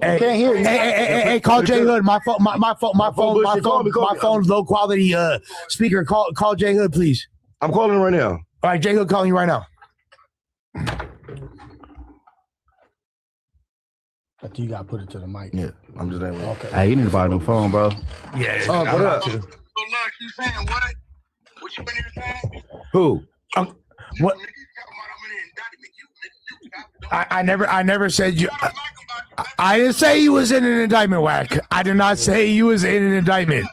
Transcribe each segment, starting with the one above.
Hey, can't hear you. Hey, call J Hood. My phone's low quality speaker. Call J Hood, please. I'm calling him right now. All right, J Hood calling you right now. I think you gotta put it to the mic. Yeah, I'm just saying. Okay. Hey, you need to buy a new phone, bro. Yeah. Oh, what up? So look, you saying what? What you been here saying? Who? What? I never said you. I didn't say you was in an indictment, Wack. I did not say you was in an indictment.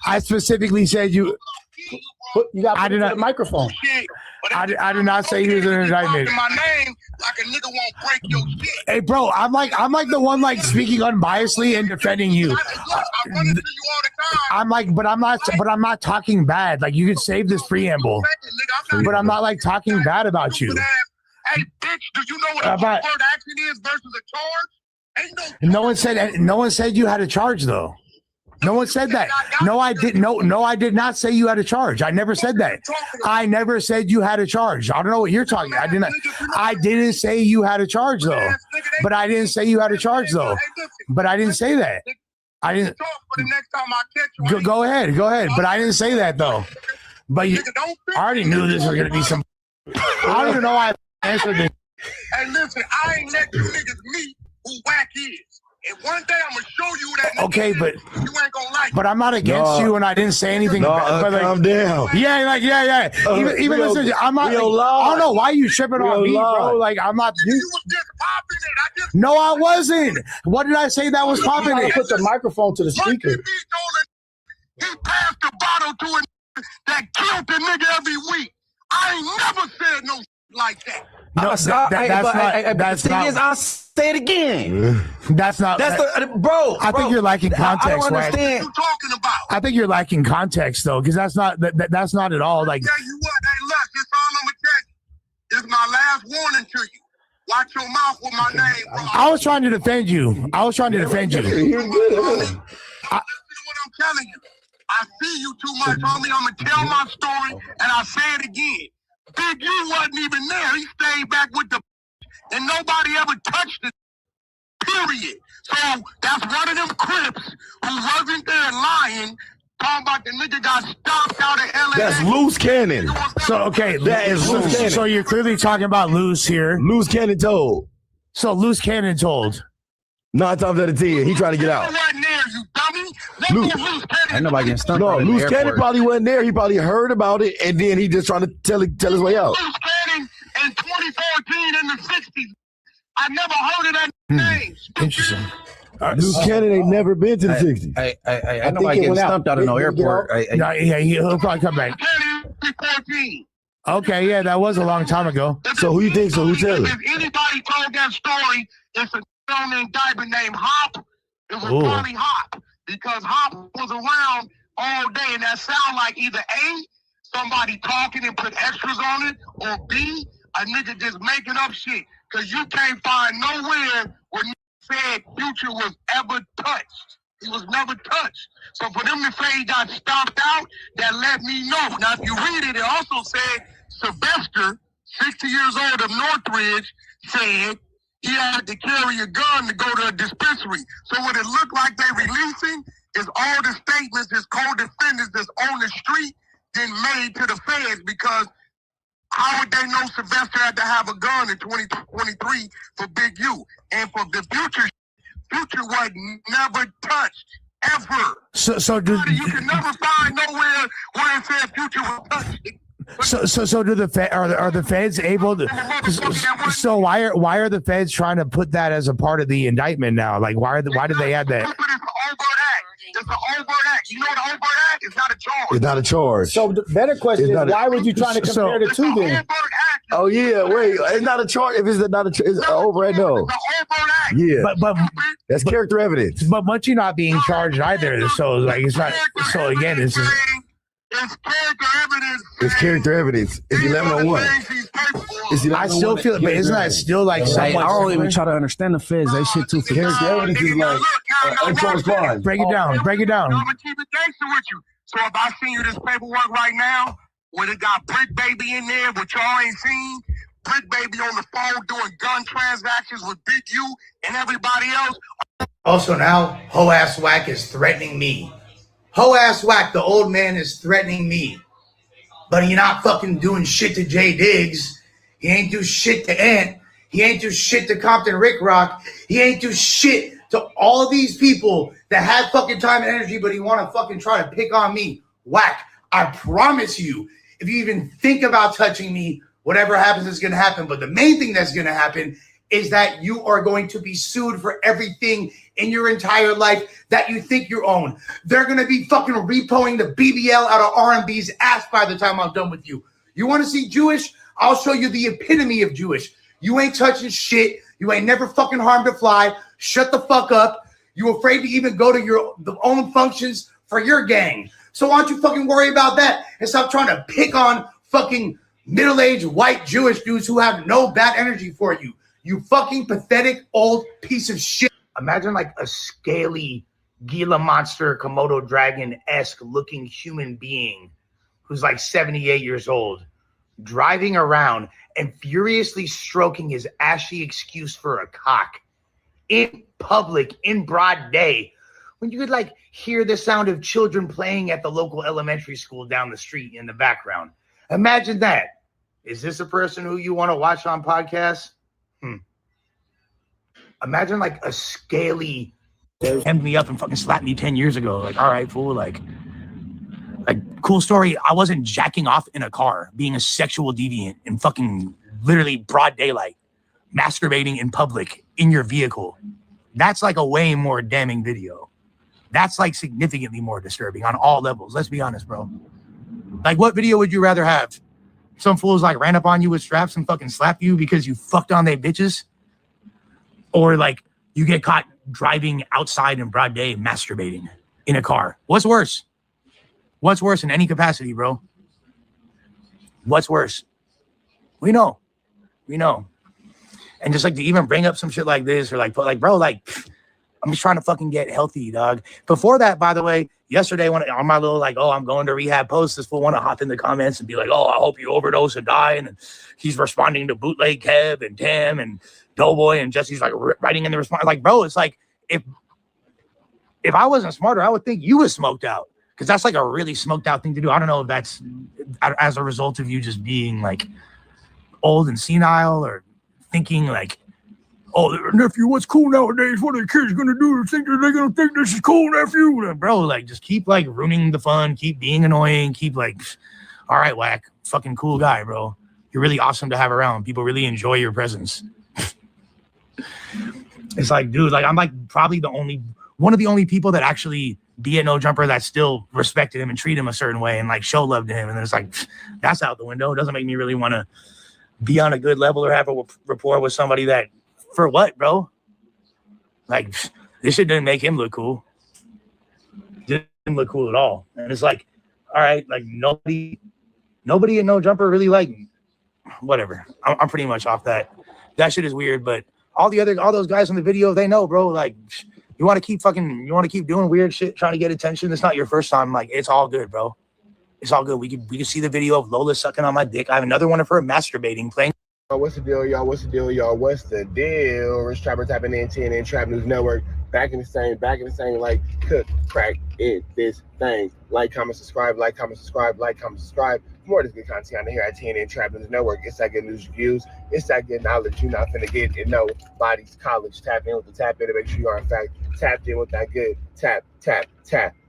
I specifically said you. You got to put it to the microphone. I did not say he was in an indictment. My name like a nigga won't break your shit. Hey, bro, I'm like the one like speaking unbiasedly and defending you. I'm like, but I'm not talking bad. Like you could save this preamble, but I'm not like talking bad about you. Hey, bitch, do you know what a overt action is versus a charge? Ain't No one said you had a charge though. No one said that. No, I didn't. No, I did not say you had a charge. I never said that. I never said you had a charge. I don't know what you're talking about. I didn't say you had a charge though. But I didn't say you had a charge though. But I didn't say that. I didn't. Go ahead. But I didn't say that though. But I already knew this was gonna be some. I don't even know why I answered this. Hey, listen, I ain't let you niggas meet who Wack is. And one day I'm gonna show you that. Okay, but you ain't gonna like. But I'm not against you, and I didn't say anything. Calm down. Yeah. Even listen, I'm not. I don't know why you tripping on me, bro. Like I'm not. You was just popping it. No, I wasn't. What did I say that was popping it? Put the microphone to the speaker. He passed the bottle to a that killed the nigga every week. I ain't never said no like that. No, that's not. I'll say it again. That's not. Bro. I think you're lacking context. I don't understand. What you talking about? I think you're lacking context though, because that's not at all like. Tell you what, hey, look, this all I'm gonna tell you. This is my last warning to you. Watch your mouth with my name, bro. I was trying to defend you. Listen to what I'm telling you. I see you too much, homie. I'm gonna tell my story, and I say it again. Big U wasn't even there. He stayed back with the and nobody ever touched it. Period. So that's one of them Crips who wasn't there lying, talking about the nigga got stopped out of LA. That's loose cannon. So okay, that is loose cannon. So you're clearly talking about loose here. Loose cannon told. So loose cannon told. 9 times out of 10, he trying to get out. Wasn't there, you dummy. Ain't nobody getting stumped. No, loose cannon probably wasn't there. He probably heard about it, and then he just trying to tell his way out. Loose cannon in 2014 in the 60s. I never heard of that name. Interesting. Loose cannon ain't never been to the 60s. Ain't nobody getting stumped out of no airport. Yeah, he'll probably come back. 2014. Okay, yeah, that was a long time ago. So who you think? So who tell it? If anybody told that story, it's a indictment named Hop. It was probably Hop because Hop was around all day, and that sound like either A, somebody talking and put extras on it, or B, a nigga just making up shit. Because you can't find nowhere where said Future was ever touched. He was never touched. So for them to say he got stomped out, that let me know. Now, if you read it, it also said Sylvester, 60 years old of Northridge, said he had to carry a gun to go to a dispensary. So what it looked like they releasing is all the statements his co-defendants that's on the street then made to the feds, because how would they know Sylvester had to have a gun in 2023 for Big U? And for the Future was never touched, ever. You can never find nowhere where it said Future was touched. So do are the feds able to? So why are the feds trying to put that as a part of the indictment now? Like why did they add that? It's an overt act. You know what an overt act? It's not a charge. It's not a charge. So the better question is, why would you try to compare the two then? Oh yeah, wait. It's not a charge. If it's not a, it's an overt act. No. It's an overt act. Yeah, but that's character evidence. But Munchie not being charged either. So like it's not. So again, it's just. It's character evidence. It's character evidence. It's 1101. I still feel it, but isn't that still like somewhat? I don't even try to understand the feds. They shit too. Character evidence is like uncharged crime. Break it down. I'm gonna keep it gangster with you. So if I send you this paperwork right now, where it got Brick Baby in there, which y'all ain't seen, Brick Baby on the phone doing gun transactions with Big U and everybody else. Also now, ho-ass Wack is threatening me. Ho-ass Wack, the old man, is threatening me. But he not fucking doing shit to Jay Diggs. He ain't do shit to Ant. He ain't do shit to Compton Rick Rock. He ain't do shit to all of these people that had fucking time and energy, but he want to fucking try to pick on me. Wack, I promise you, if you even think about touching me, whatever happens is going to happen. But the main thing that's going to happen is that you are going to be sued for everything in your entire life that you think you own. They're going to be fucking repoing the BBL out of R&B's ass by the time I'm done with you. You want to see Jewish? I'll show you the epitome of Jewish. You ain't touching shit. You ain't never fucking harmed a fly. Shut the fuck up. You afraid to even go to your own functions for your gang. So why don't you fucking worry about that and stop trying to pick on fucking middle-aged white Jewish dudes who have no bad energy for you. You fucking pathetic old piece of shit. Imagine like a scaly Gila monster, Komodo dragon-esque looking human being who's like 78 years old, driving around and furiously stroking his ashy excuse for a cock in public, in broad day, when you could like hear the sound of children playing at the local elementary school down the street in the background. Imagine that. Is this a person who you want to watch on podcasts? Imagine like a scaly hemmed me up and fucking slapped me 10 years ago. Like, all right, fool. Like cool story. I wasn't jacking off in a car, being a sexual deviant in fucking literally broad daylight, masturbating in public in your vehicle. That's like a way more damning video. That's like significantly more disturbing on all levels. Let's be honest, bro. Like, what video would you rather have? Some fools like ran up on you with straps and fucking slapped you because you fucked on their bitches? Or like you get caught driving outside in broad day masturbating in a car? What's worse? What's worse in any capacity, bro? What's worse? We know. And just like to even bring up some shit like this or like, bro, like, I'm just trying to fucking get healthy, dog. Before that, by the way, yesterday when on my little like, oh, I'm going to rehab post, this fool want to hop in the comments and be like, oh, I hope you overdose and die. And he's responding to Bootleg Kev and Tam and Doughboy and Jesse's like writing in the response. Like, bro, it's like if I wasn't smarter, I would think you was smoked out. Because that's like a really smoked out thing to do. I don't know if that's as a result of you just being like old and senile or thinking like, oh, nephew, what's cool nowadays? What are the kids gonna do? Think they're gonna think this is cool, nephew? Bro, like just keep like ruining the fun, keep being annoying, keep like, all right, Wack, fucking cool guy, bro. You're really awesome to have around. People really enjoy your presence. It's like, dude, like I'm like probably one of the only people that actually be a no jumper that still respected him and treat him a certain way and like show love to him. And it's like, that's out the window. It doesn't make me really want to be on a good level or have a rapport with somebody that, for what, bro? Like, this shit didn't make him look cool. Didn't look cool at all. And it's like, all right, like nobody in No Jumper really like me. Whatever. I'm pretty much off that. That shit is weird, but all those guys in the video, they know, bro. Like, you want to keep doing weird shit, trying to get attention. It's not your first time. Like, it's all good, bro. It's all good. We can see the video of Lola sucking on my dick. I have another one of her masturbating, playing. What's the deal, y'all? What's the deal, y'all? What's the deal? Rich Trapper tapping in TNN Trap News Network. Back in the same, like cook, crack in this thing. Like, comment, subscribe, like, comment, subscribe, like, comment, subscribe. More of this good content here at TNN Trap News Network. It's that good news reviews. It's that good knowledge you're not finna get in nobody's college. Tap in with the tap in to make sure you are in fact tapped in with that good tap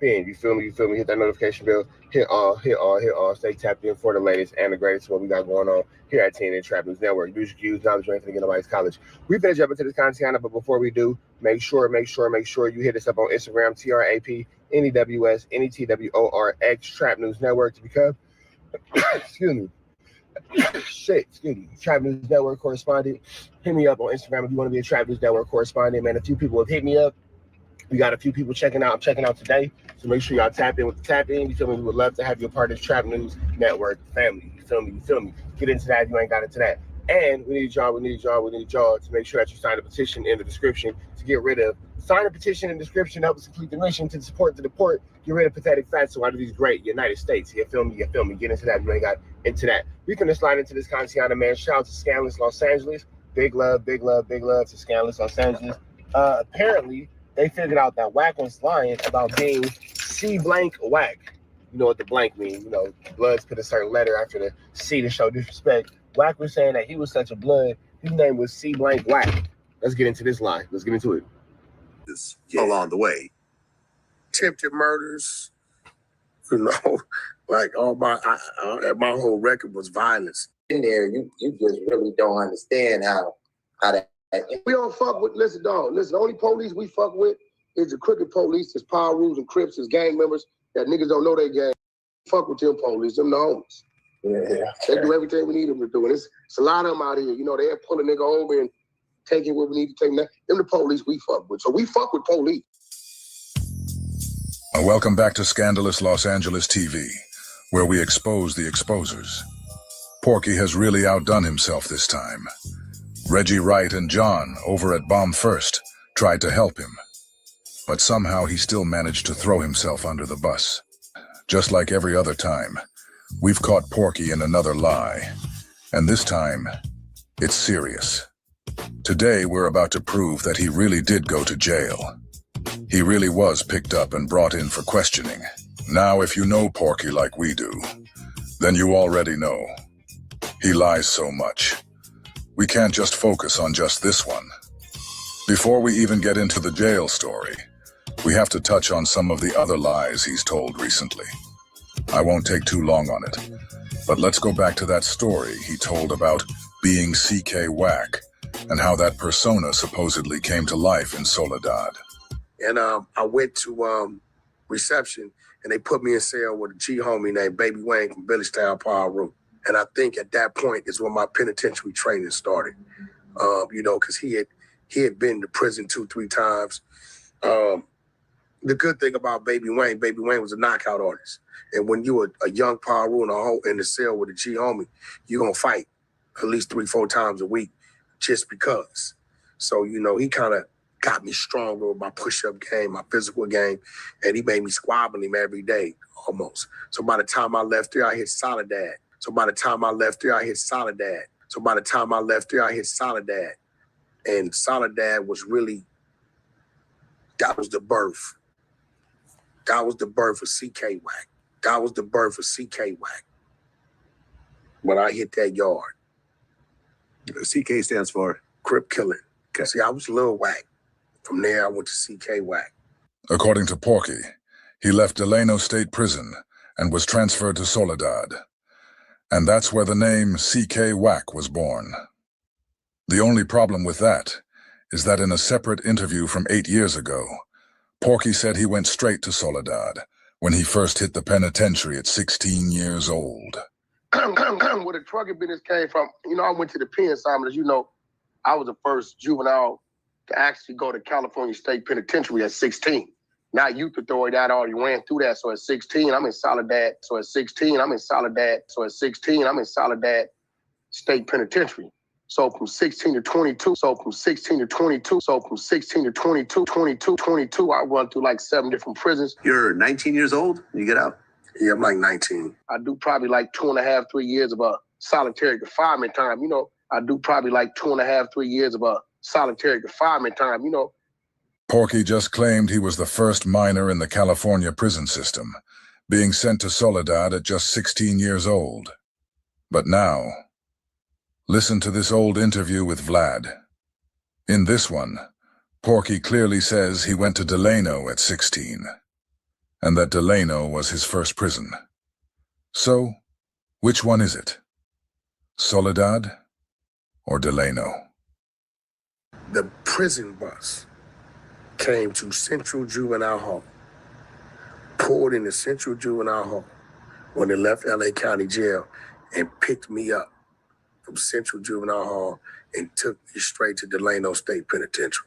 in. You feel me? Hit that notification bell. Hit all. Stay tapped in for the latest and the greatest what we got going on here at TNN Trap News Network. News reviews, knowledge you ain't finna get nobody's college. We finna jump into this content, but before we do, make sure you hit us up on Instagram, TRAP NEWS NETWORX Trap News Network to become Trap News Network correspondent. Hit me up on Instagram if you want to be a Trap News Network correspondent, man. A few people have hit me up. We got a few people checking out today. So make sure y'all tap in with the tap in. You feel me? We would love to have you a part of this Trap News Network family. You feel me? Get into that if you ain't got into that. And we need y'all to make sure that you sign a petition in the description to get rid of. Sign a petition in the description. Help us complete the mission to support the deport Get rid of pathetic fats. So out of these great United States, you feel me? You feel me? Get into that. You ain't got into that. We finna slide into this Contiana, man. Shout out to Scandalous Los Angeles. Big love, big love, big love to Scandalous Los Angeles. Apparently, they figured out that Wack was lying about being C blank Wack. You know what the blank means? You know, Bloods put a certain letter after the C to show disrespect. Wack was saying that he was such a blood. His name was C blank Wack. Let's get into this lie. Let's get into it. Along the way, attempted murders, you know, like all my whole record was violence. In there, you just really don't understand how that. We don't fuck with. Listen, dog. Listen, the only police we fuck with is the crooked police, is power rules and Crips, is gang members that niggas don't know they gang. Fuck with them police, them the homies. Yeah. They do everything we need them to do. And it's a lot of them out here. You know, they'll pull a nigga over and take it where we need to take them. Them the police we fuck with. So we fuck with police. Welcome back to Scandalous Los Angeles TV, where we expose the exposers. Porky has really outdone himself this time. Reggie Wright and John, over at Bomb First, tried to help him. But somehow he still managed to throw himself under the bus. Just like every other time, we've caught Porky in another lie. And this time, it's serious. Today, we're about to prove that he really did go to jail. He really was picked up and brought in for questioning. Now, if you know Porky like we do, then you already know. He lies so much. We can't just focus on just this one. Before we even get into the jail story, we have to touch on some of the other lies he's told recently. I won't take too long on it, but let's go back to that story he told about being CK Wack and how that persona supposedly came to life in Soledad. And I went to reception, and they put me in cell with a G homie named Baby Wayne from Villagetown Power Room. And I think at that point is when my penitentiary training started. You know, because he had been to prison 2-3 times. The good thing about Baby Wayne was a knockout artist. And when you were a young Power Room in the cell with a G homie, you're gonna fight at least 3-4 times a week just because. So, you know, he kind of got me stronger with my push-up game, my physical game, and he made me squabble him every day, almost. So by the time I left there, I hit Soledad. And Soledad was really, that was the birth. That was the birth of CK Wack. When I hit that yard. CK stands for? Crip killing. See, I was Lil Wack. From there, I went to CK Wack. According to Porky, he left Delano State Prison and was transferred to Soledad. And that's where the name CK Wack was born. The only problem with that is that in a separate interview from 8 years ago, Porky said he went straight to Soledad when he first hit the penitentiary at 16 years old. Where the trucking business came from, you know, I went to the pen, Simon, as you know, I was the first juvenile to actually go to California State Penitentiary at 16. Not youth authority, I already ran through that. So at 16, I'm in Soledad. State Penitentiary. So from 16 to 22, I run through like 7 different prisons. You're 19 years old when you get out? Yeah, I'm like 19. I do probably like 2.5, 3 years of solitary confinement time, you know. Porky just claimed he was the first minor in the California prison system, being sent to Soledad at just 16 years old. But now, listen to this old interview with Vlad. In this one, Porky clearly says he went to Delano at 16, and that Delano was his first prison. So, which one is it? Soledad or Delano? The prison bus came to Central Juvenile Hall, pulled into Central Juvenile Hall when they left LA County Jail and picked me up from Central Juvenile Hall and took me straight to Delano State Penitentiary.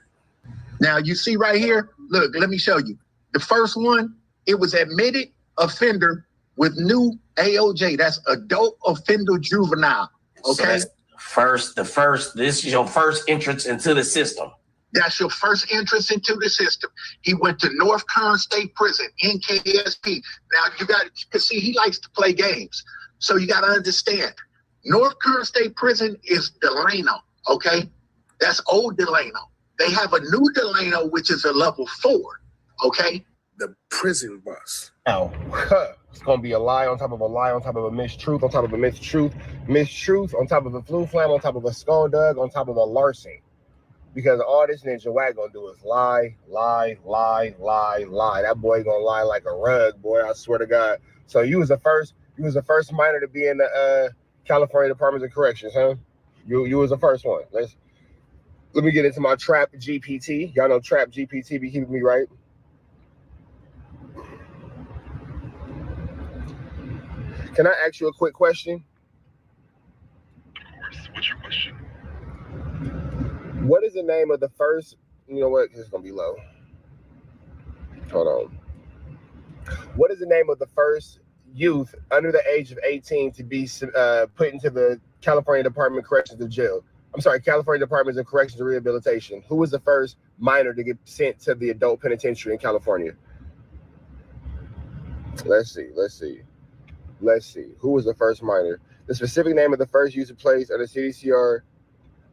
Now you see right here, look, let me show you. The first one, it was admitted offender with new AOJ. That's adult offender juvenile. Okay. So this is your first entrance into the system. That's your first entrance into the system. He went to North Kern State Prison, NKSP. Now, you got to see, he likes to play games. So you got to understand, North Kern State Prison is Delano, okay? That's old Delano. They have a new Delano, which is a level 4, okay? The prison bus. Oh, it's going to be a lie on top of a lie on top of a mistruth on top of a mistruth. Mistruth on top of a flu flam on top of a skulldug on top of a larceny. Because all this Ninja Wack gonna do is lie, lie, lie, lie, lie. That boy gonna lie like a rug, boy. I swear to God. So you was the first minor to be in the California Department of Corrections, huh? You was the first one. Let me get into my Trap GPT. Y'all know Trap GPT be keeping me right. Can I ask you a quick question? Of course. What's your question? What is the name of the first, you know what, it's gonna be low. Hold on. What is the name of the first youth under the age of 18 to be put into the California Department of Corrections of Jail? I'm sorry, California Department of Corrections and Rehabilitation. Who was the first minor to get sent to the adult penitentiary in California? Let's see. Who was the first minor? The specific name of the first user placed at the CDCR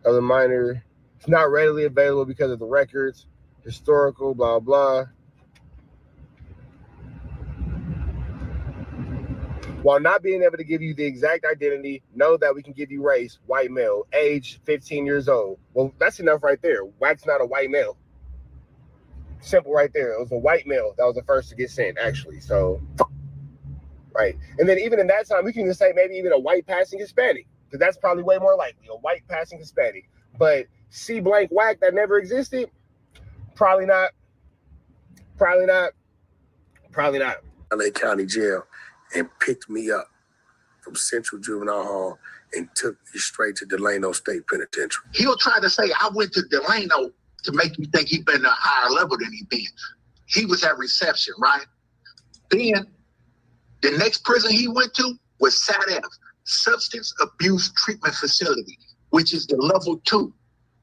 of the minor. It's not readily available because of the records, historical, blah, blah. While not being able to give you the exact identity, know that we can give you race, white male, age 15 years old. Well, that's enough right there. Wack's not a white male. Simple right there. It was a white male that was the first to get sent, actually. So, right. And then even in that time, we can just say maybe even a white passing Hispanic, because that's probably way more likely, a white passing Hispanic. But C blank Wack that never existed? Probably not. LA County Jail and picked me up from Central Juvenile Hall and took me straight to Delano State Penitentiary. He'll try to say, I went to Delano to make you think he'd been a higher level than he been. He was at reception, right? Then the next prison he went to was SADF, Substance Abuse Treatment Facility, which is the level 2.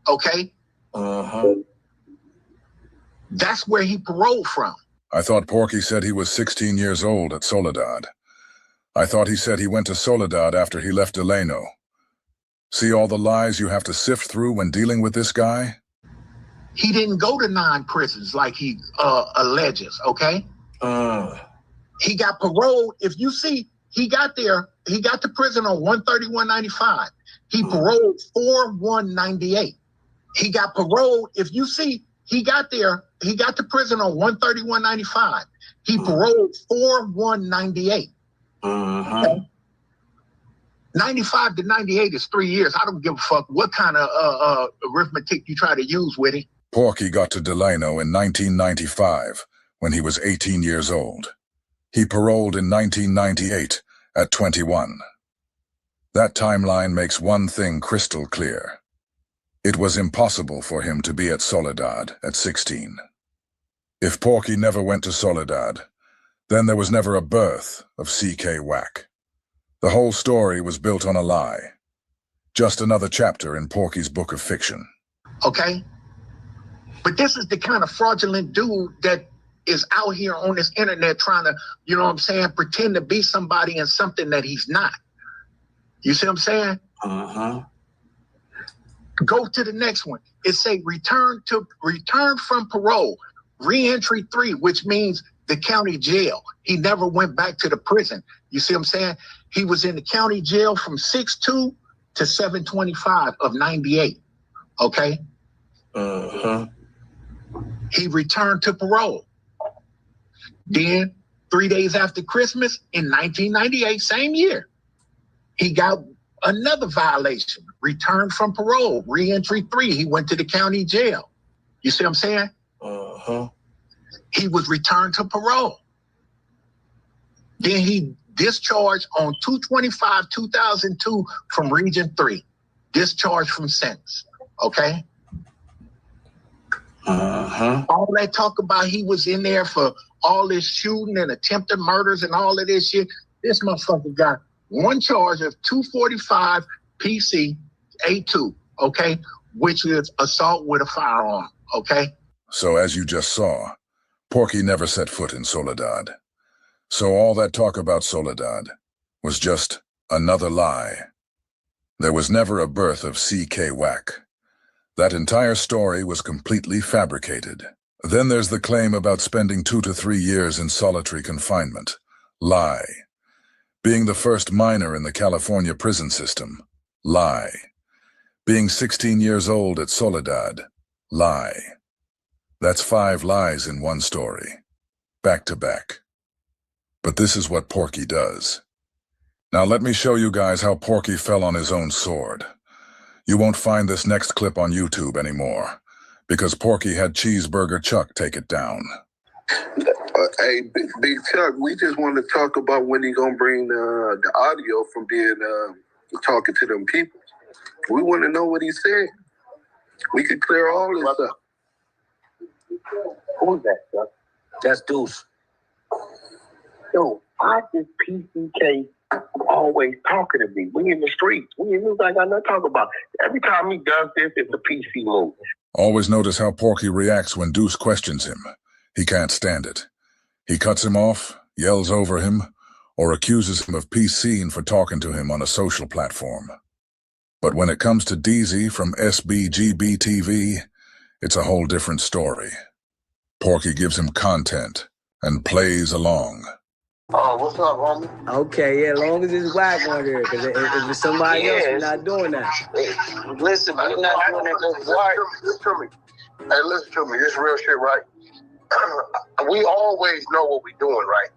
Okay? That's where he paroled from. I thought Porky said he was 16 years old at Soledad. I thought he said he went to Soledad after he left Delano. See all the lies you have to sift through when dealing with this guy? He didn't go to 9 prisons like he alleges, okay? He got paroled. If you see, he got to prison on 131.95. He paroled 4/1/98. He got paroled. If you see, he got to prison on 131.95. He paroled 4/1/98. Okay? 95 to 98 is 3 years. I don't give a fuck what kind of arithmetic you try to use with it. Porky got to Delano in 1995 when he was 18 years old. He paroled in 1998 at 21. That timeline makes one thing crystal clear. It was impossible for him to be at Soledad at 16. If Porky never went to Soledad, then there was never a birth of C.K. Wack. The whole story was built on a lie. Just another chapter in Porky's book of fiction. Okay? But this is the kind of fraudulent dude that is out here on this internet trying to, you know what I'm saying, pretend to be somebody and something that he's not. You see what I'm saying? Go to the next one. It say return from parole, re-entry 3, which means the county jail. He never went back to the prison. You see what I'm saying? He was in the county jail from 6/2 to 7/25 of 98. Okay? He returned to parole. Then 3 days after Christmas in 1998, same year, he got another violation, returned from parole, re-entry 3. He went to the county jail. You see what I'm saying? He was returned to parole. Then he discharged on 2/25/2002 from Region 3. Discharged from sentence. Okay? All that talk about he was in there for all this shooting and attempted murders and all of this shit. This motherfucker got one charge of 245 PC A2, okay, which is assault with a firearm, okay? So as you just saw, Porky never set foot in Soledad. So all that talk about Soledad was just another lie. There was never a birth of C.K. Wack. That entire story was completely fabricated. Then there's the claim about spending 2 to 3 years in solitary confinement. Lie. Being the first minor in the California prison system. Lie. Being 16 years old at Soledad. Lie. That's 5 lies in one story. Back to back. But this is what Porky does. Now let me show you guys how Porky fell on his own sword. You won't find this next clip on YouTube anymore, because Porky had Cheeseburger Chuck take it down. Hey, Big Chuck, we just want to talk about when he gonna bring the audio from being talking to them people. We want to know what he said. We could clear all this up. Who's that, Chuck? That's Deuce. Yo, why is PCK always talking to me? We in the streets. We in I got nothing to talk about. Every time he does this, it's a PC move. Always notice how Porky reacts when Deuce questions him. He can't stand it. He cuts him off, yells over him, or accuses him of PCing for talking to him on a social platform. But when it comes to DZ from SBGB TV, it's a whole different story. Porky gives him content and plays along. Oh, what's up, homie? Okay, yeah, as long as it's Wack on there, because if it's somebody else, we're not doing that. Hey, listen, we're not doing that. Listen to me. Hey, listen to me. This is real shit, right? We always know what we're doing, right?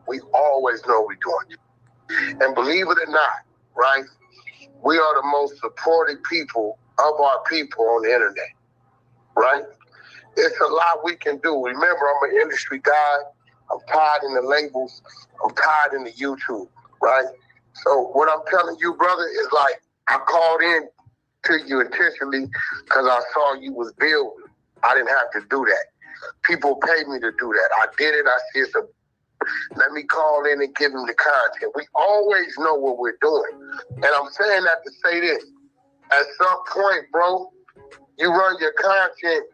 We always know what we're doing. And believe it or not, right? We are the most supported people of our people on the internet, right? It's a lot we can do. Remember, I'm an industry guy. I'm tied in the labels. I'm tied in the YouTube, right? So what I'm telling you, brother, is like, I called in to you intentionally because I saw you was building. I didn't have to do that. People pay me to do that. I did it. I said, let me call in and give them the content. We always know what we're doing. And I'm saying that to say this. At some point, bro, you run your content,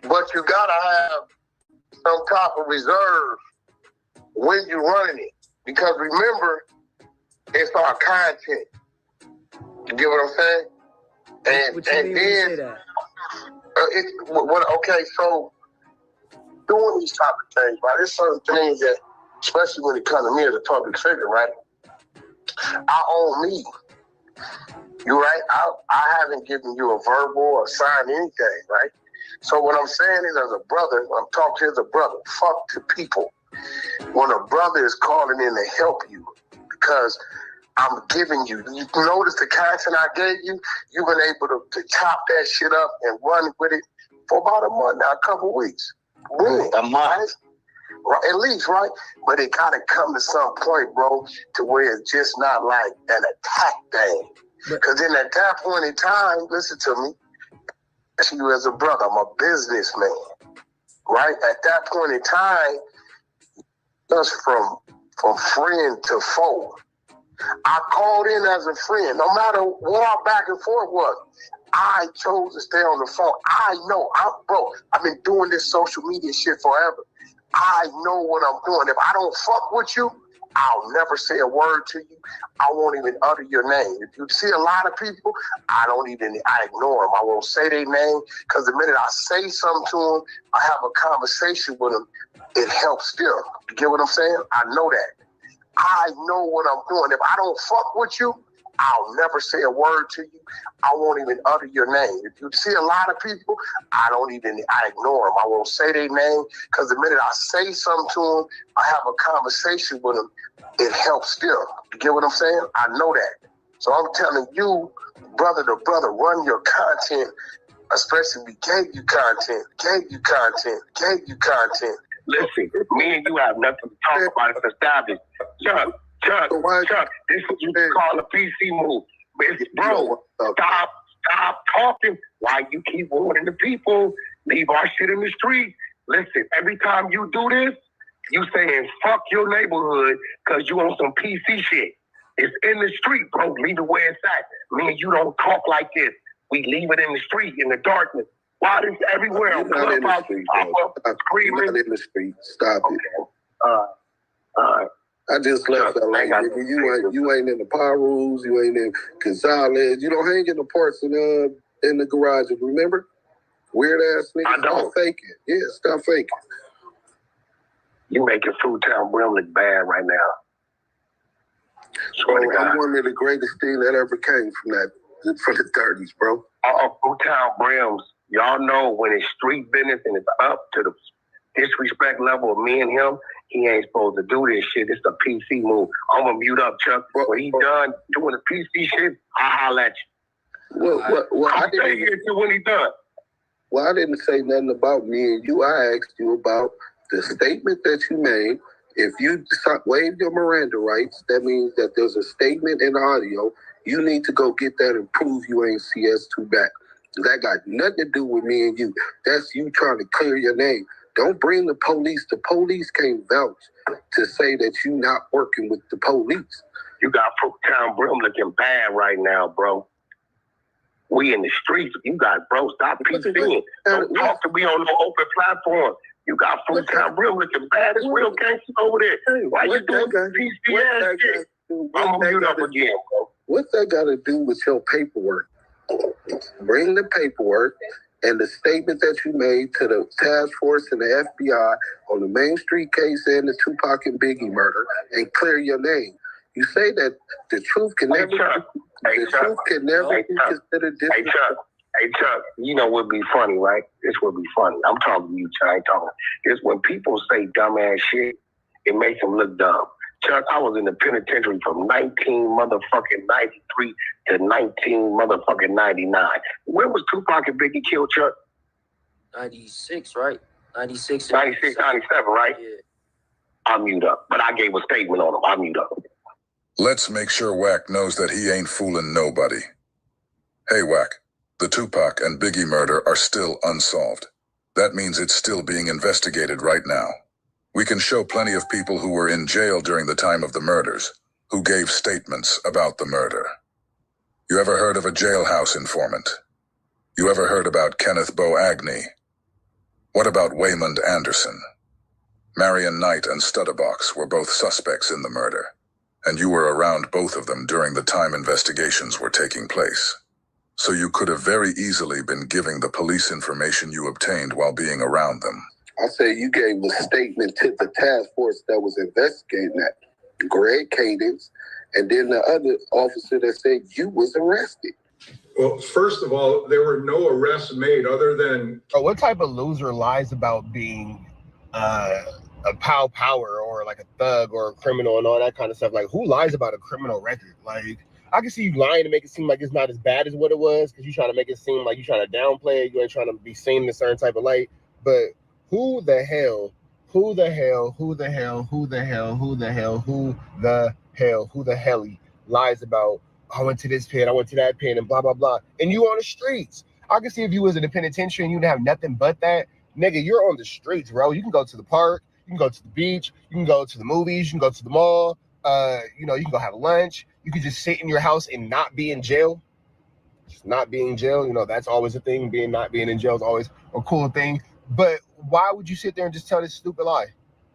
but you gotta have some type of reserve when you're running it. Because remember, it's our content. You get what I'm saying? And then, okay, so doing these type of things, right? There's certain things that, especially when it comes to me as a public figure, right? I own me. You right? I haven't given you a verbal or signed anything, right? So what I'm saying is, as a brother, when I'm talking as a brother, fuck to people. When a brother is calling in to help you, because I'm giving you notice the content I gave you, you've been able to chop that shit up and run with it for about a month now, a couple weeks. Really? A month? Right? At least, right? But it gotta come to some point, bro, to where it's just not like an attack thing. Because then at that point in time, listen to me, you as a brother, I'm a businessman, right? At that point in time, just from friend to foe. I called in as a friend, no matter what our back and forth was. I chose to stay on the phone. I know, I've been doing this social media shit forever. I know what I'm doing. If I don't fuck with you, I'll never say a word to you. I won't even utter your name. If you see a lot of people, I ignore them. I won't say their name, because the minute I say something to them, I have a conversation with them, it helps them. You get what I'm saying? I know that. I know what I'm doing. If I don't fuck with you, I'll never say a word to you. I won't even utter your name. If you see a lot of people, I ignore them. I won't say their name, because the minute I say something to them, I have a conversation with them, it helps them. You get what I'm saying? I know that. So I'm telling you, brother to brother, run your content, especially we gave you content. Listen, me and you have nothing to talk about. It's established. Chuck, this is what you call a PC move. Bro, stop talking. Why you keep warning the people? Leave our shit in the street. Listen, every time you do this, you saying fuck your neighborhood because you on some PC shit. It's in the street, bro. Leave it where it's at. Me and you don't talk like this. We leave it in the street, in the darkness. Why this everywhere? You're not in the street, bro. You're not in the street. Stop it. All right. I just left LA. You ain't in the power rules. You ain't in Gonzalez. You don't hang in the parts in the garages. Remember? Weird ass niggas. Stop faking. Yeah, stop faking. You making Fruitown Brim look bad right now. Bro, I'm one of the greatest things that ever came from the 30s, bro. Fruitown Brims, y'all know when it's street business and it's up to the disrespect level of me and him, he ain't supposed to do this shit. It's a PC move. I'm gonna mute up, Chuck. When he done doing the PC shit, I'll holler at you. Well, I didn't hear you when he done. Well, I didn't say nothing about me and you. I asked you about the statement that you made. If you waive your Miranda rights, that means that there's a statement in audio. You need to go get that and prove you ain't CS2 back. That got nothing to do with me and you. That's you trying to clear your name. Don't bring the police. The police can't vouch to say that you not working with the police. You got Fruitown Brim looking bad right now, bro. We in the streets. You got, bro, stop PCing. Don't talk to me on no open platform. You got Fruitown Brim looking bad. It's real gangsters over there. Why you doing PC ass shit? I'm gonna mute up again, bro. What's that got to do with your paperwork? Bring the paperwork and the statement that you made to the task force and the FBI on the Main Street case and the Tupac and Biggie murder and clear your name. You say that the truth can never be considered different. Hey, Chuck, you know what would be funny, right? This would be funny. I'm talking to you, Chuck. I ain't talking. It's when people say dumbass shit, it makes them look dumb. Chuck, I was in the penitentiary from 1993 to 1999. When was Tupac and Biggie killed, Chuck? 96, right? 96. 96, 97, right? Yeah. I'll mute up. But I gave a statement on him. I'll mute up. Let's make sure Wack knows that he ain't fooling nobody. Hey, Wack, the Tupac and Biggie murder are still unsolved. That means it's still being investigated right now. We can show plenty of people who were in jail during the time of the murders, who gave statements about the murder. You ever heard of a jailhouse informant? You ever heard about Kenneth Bo Agnew? What about Waymond Anderson? Marion Knight and Studderbox were both suspects in the murder, and you were around both of them during the time investigations were taking place. So you could have very easily been giving the police information you obtained while being around them. I say you gave a statement to the task force that was investigating that, Greg Cadence, and then the other officer that said you was arrested. Well, first of all, there were no arrests made other than... What type of loser lies about being a power or like a thug or a criminal and all that kind of stuff? Like, who lies about a criminal record? Like, I can see you lying to make it seem like it's not as bad as what it was because you're trying to make it seem like you're trying to downplay it. You ain't trying to be seen in a certain type of light. But who the hell lies about, I went to this pen, I went to that pen, and blah, blah, blah. And you on the streets. I can see if you was in the penitentiary and you didn't have nothing but that. Nigga, you're on the streets, bro. You can go to the park, you can go to the beach, you can go to the movies, you can go to the mall, you can go have lunch. You can just sit in your house and not be in jail. Just not being in jail, that's always a thing. Not being in jail is always a cool thing. But why would you sit there and just tell this stupid lie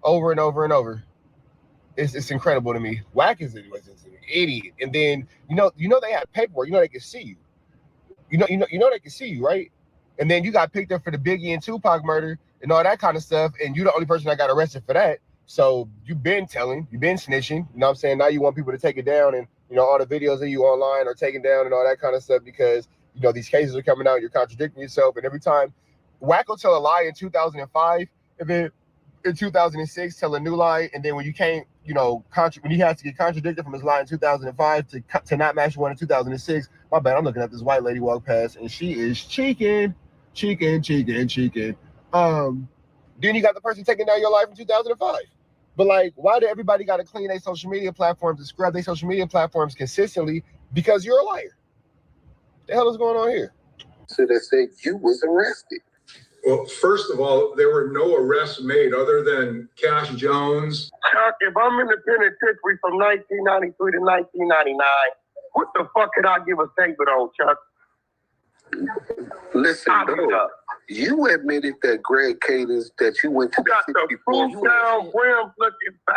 over and over and over? It's incredible to me. Wack is an idiot. And then they have paperwork. They can see you. You know they can see you, right? And then you got picked up for the Biggie and Tupac murder and all that kind of stuff. And you're the only person that got arrested for that. So you've been telling, you've been snitching. You know what I'm saying? Now you want people to take it down, and all the videos of you online are taken down and all that kind of stuff because these cases are coming out. You're contradicting yourself, and every time Wack will tell a lie in 2005, and then in 2006 tell a new lie, and then when you can't, when he has to get contradicted from his lie in 2005 to not match one in 2006. My bad, I'm looking at this white lady walk past, and she is cheeking. Then you got the person taking down your life in 2005. But like, why do everybody got to clean their social media platforms and scrub their social media platforms consistently? Because you're a liar. The hell is going on here? So they say you was arrested. Well, first of all, there were no arrests made other than Cash Jones. Chuck, if I'm in the penitentiary from 1993 to 1999, what the fuck could I give a statement on, Chuck? Listen, bro, you admitted that Greg Cadence, that you went to got the fruit down rims looking bad.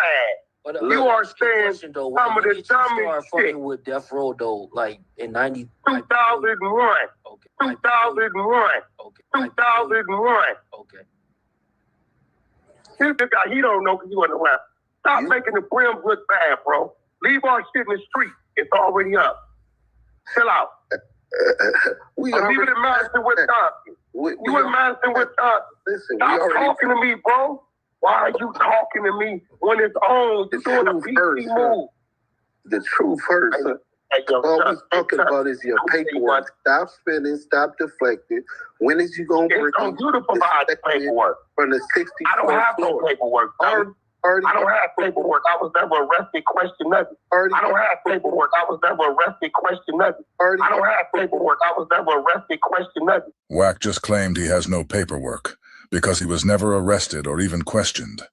But, you are saying some of the dumbest shit. With Death Row though, like in 90. 2001. Okay. 2001. Okay. 2001. Okay. Here's the guy, he don't know because he wasn't around. Stop making the brims look bad, bro. Leave our shit in the street. It's already up. Chill out. We leave it in Madison, Wisconsin. You in Madison, Wisconsin. Listen, stop talking to me, bro. Why are you talking to me when it's on? You're doing a PC move. The truth hurts. All we're talking about is your paperwork. Stop spinning. Stop deflecting. When is you going to bring on you to provide the paperwork? From the 60 I don't have no paperwork. I don't have paperwork. I was never arrested, question nothing. I don't have paperwork. I was never arrested, question nothing. I don't have paperwork. I was never arrested, question nothing. Wack just claimed he has no paperwork because he was never arrested or even questioned.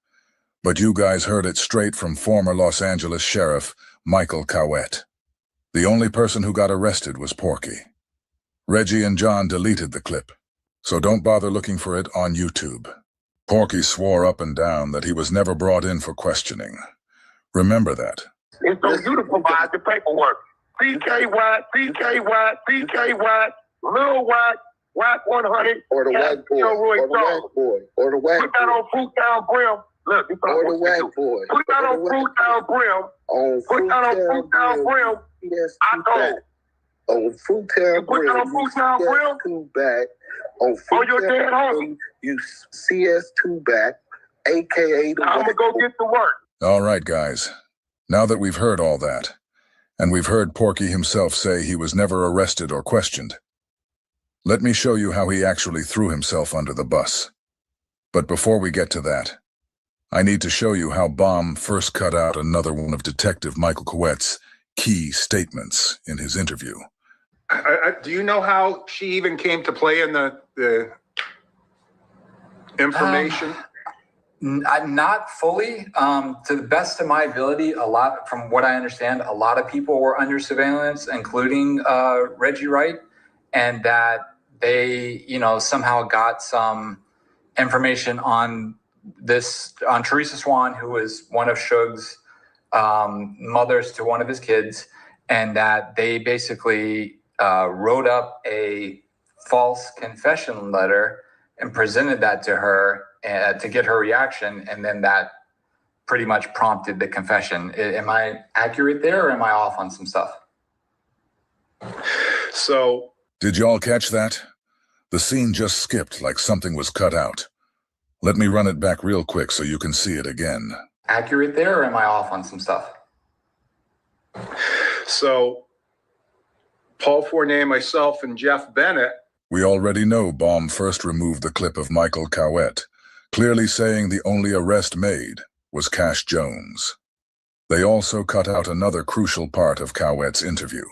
But you guys heard it straight from former Los Angeles Sheriff Michael Cowett. The only person who got arrested was Porky. Reggie and John deleted the clip, so don't bother looking for it on YouTube. Porky swore up and down that he was never brought in for questioning. Remember that. It's on you to provide the paperwork. PK Wack, PK Wack, PK Wack, Lil Wack, Wack 100, or the Wack boy, or the Wack boy, or the Wack boy. Put that on Fruit Down Brim. Look, or the Wack boy. Put that on Fruit Down Brim. Put that on Fruit Down Brim. Yes, I told. On Fruit Down Brim. Put that on Fruit Down Brim. Back. On Fruit your dead homie. You CS2 back, a.k.a. the I'm going to go get to work. All right, guys. Now that we've heard all that, and we've heard Porky himself say he was never arrested or questioned, let me show you how he actually threw himself under the bus. But before we get to that, I need to show you how Bomb first cut out another one of Detective Michael Cowett's key statements in his interview. Do you know how she even came to play in the information? Not fully. To the best of my ability, from what I understand, a lot of people were under surveillance, including Reggie Wright, and that they, somehow got some information on Teresa Swan, who was one of Suge's mothers to one of his kids, and that they basically wrote up a false confession letter and presented that to her to get her reaction, and then that pretty much prompted the confession. Am I accurate there, or am I off on some stuff? So, did y'all catch that? The scene just skipped like something was cut out. Let me run it back real quick so you can see it again. Accurate there, or am I off on some stuff? So, Paul Fournier, myself, and Jeff Bennett. We already know Baum first removed the clip of Michael Cowett, clearly saying the only arrest made was Cash Jones. They also cut out another crucial part of Cowett's interview.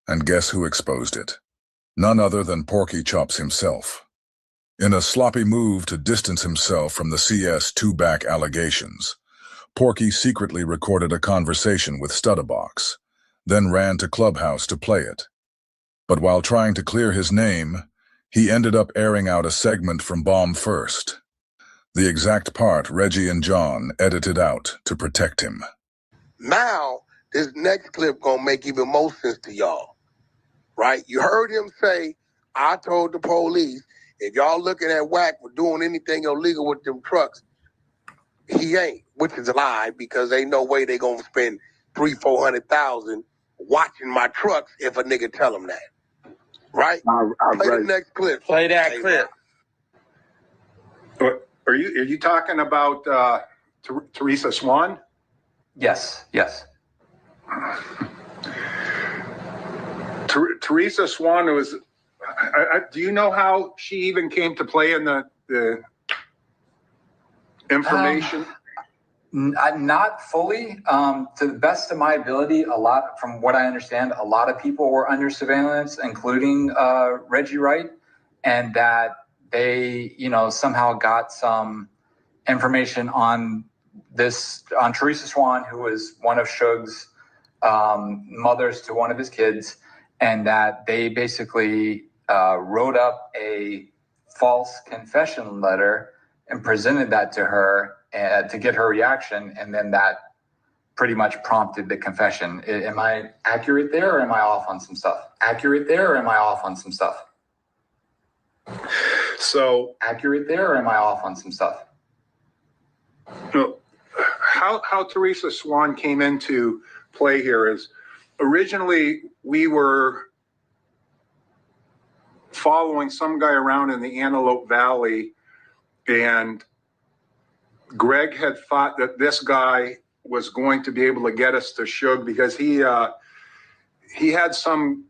And guess who exposed it? None other than Porky Chops himself. In a sloppy move to distance himself from the CS2 back allegations, Porky secretly recorded a conversation with Studabox, then ran to Clubhouse to play it. But while trying to clear his name, he ended up airing out a segment from Bomb first. The exact part Reggie and John edited out to protect him. Now, this next clip gonna make even more sense to y'all, right? You heard him say, I told the police, if y'all looking at Wack for doing anything illegal with them trucks, he ain't, which is a lie, because ain't no way they gonna spend $300,000-$400,000 watching my trucks if a nigga tell them that. Right? Play the next clip. Play that clip. Are you talking about Teresa Swan? Yes. Teresa Swan was. Do you know how she even came to play in the information? Not fully. To the best of my ability, from what I understand, a lot of people were under surveillance, including Reggie Wright, and that they, somehow got some information on Teresa Swan, who was one of Suge's mothers to one of his kids, and that they basically wrote up a false confession letter and presented that to her to get her reaction, and then that pretty much prompted the confession. Am I accurate there, or am I off on some stuff? Accurate there, or am I off on some stuff? So accurate there, or am I off on some stuff? How Teresa Swan came into play here is originally we were following some guy around in the Antelope Valley, and Greg had thought that this guy was going to be able to get us to Suge because he had some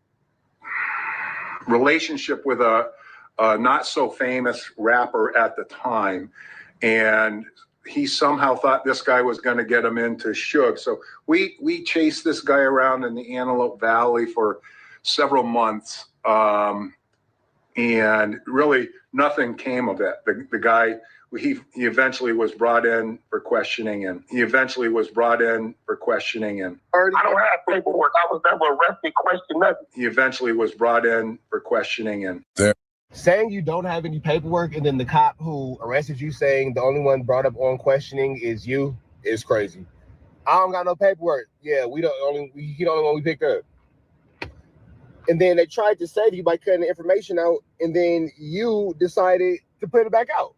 relationship with a not so famous rapper at the time, and he somehow thought this guy was going to get him into Suge. So we chased this guy around in the Antelope Valley for several months, and really nothing came of it. The guy, he eventually was brought in for questioning, and I don't have paperwork. I was never arrested, questioned, nothing. He eventually was brought in for questioning, and saying you don't have any paperwork and then the cop who arrested you saying the only one brought up on questioning is you is crazy. I don't got no paperwork. Yeah, he the only one we picked up. And then they tried to save you by cutting the information out, and then you decided to put it back out.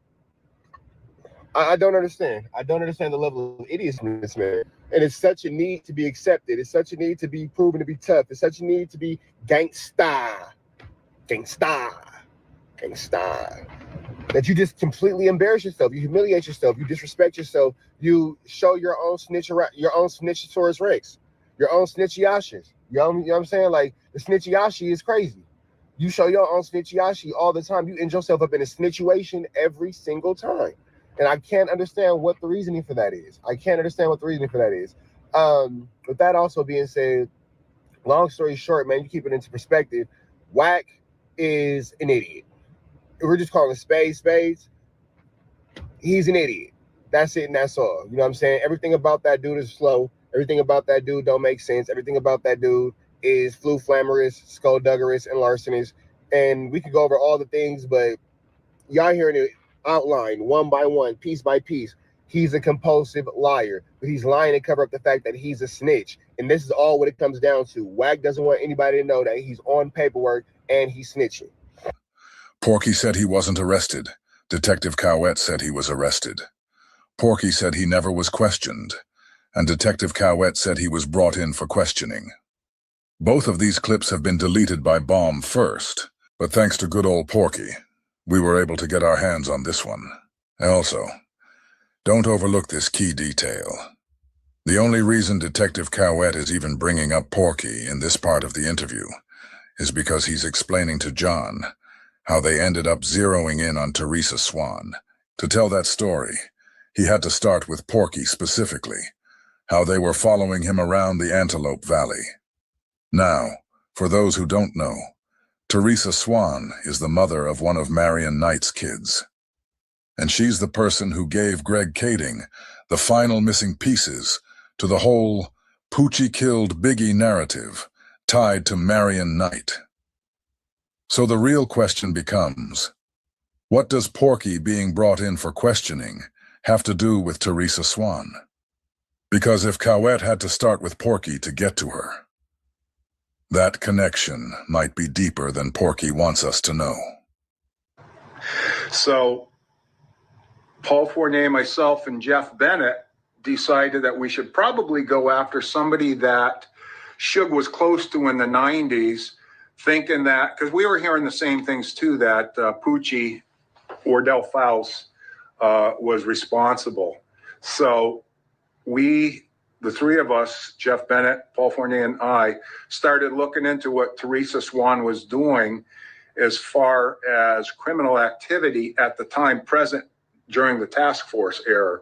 I don't understand. I don't understand the level of idiocy in this man. And it's such a need to be accepted. It's such a need to be proven to be tough. It's such a need to be gangsta. That you just completely embarrass yourself. You humiliate yourself. You disrespect yourself. You show your own snitchosaurus rex, your own snitchiashis. You know what I'm saying? Like, the snitchiashi is crazy. You show your own snitchiashi all the time. You end yourself up in a snitchuation every single time. And I can't understand what the reasoning for that is. With that also being said, long story short, man, you keep it into perspective. Wack is an idiot. If we're just calling spades, he's an idiot. That's it and that's all. You know what I'm saying? Everything about that dude is slow. Everything about that dude don't make sense. Everything about that dude is flamorous, skullduggerous, and larcenous. And we could go over all the things, but y'all hearing it outlined one by one, piece by piece. He's a compulsive liar, but he's lying to cover up the fact that he's a snitch. And this is all what it comes down to. Wack doesn't want anybody to know that he's on paperwork and he's snitching. Porky said he wasn't arrested. Detective Cowett said he was arrested. Porky said he never was questioned, and Detective Cowett said he was brought in for questioning. Both of these clips have been deleted by Bomb first, but thanks to good old Porky, we were able to get our hands on this one. Also, don't overlook this key detail. The only reason Detective Cowett is even bringing up Porky in this part of the interview is because he's explaining to John how they ended up zeroing in on Teresa Swan. To tell that story, he had to start with Porky specifically, how they were following him around the Antelope Valley. Now, for those who don't know, Teresa Swan is the mother of one of Marion Knight's kids. And she's the person who gave Greg Kading the final missing pieces to the whole Poochie killed Biggie narrative tied to Marion Knight. So the real question becomes, what does Porky being brought in for questioning have to do with Teresa Swan? Because if Cowett had to start with Porky to get to her, that connection might be deeper than Porky wants us to know. So Paul Fournier, myself, and Jeff Bennett decided that we should probably go after somebody that Suge was close to in the 90s, thinking that, because we were hearing the same things too, that Poochie, Wardell Faust, was responsible. So we, the three of us, Jeff Bennett, Paul Fournier, and I, started looking into what Teresa Swan was doing as far as criminal activity at the time present during the task force era.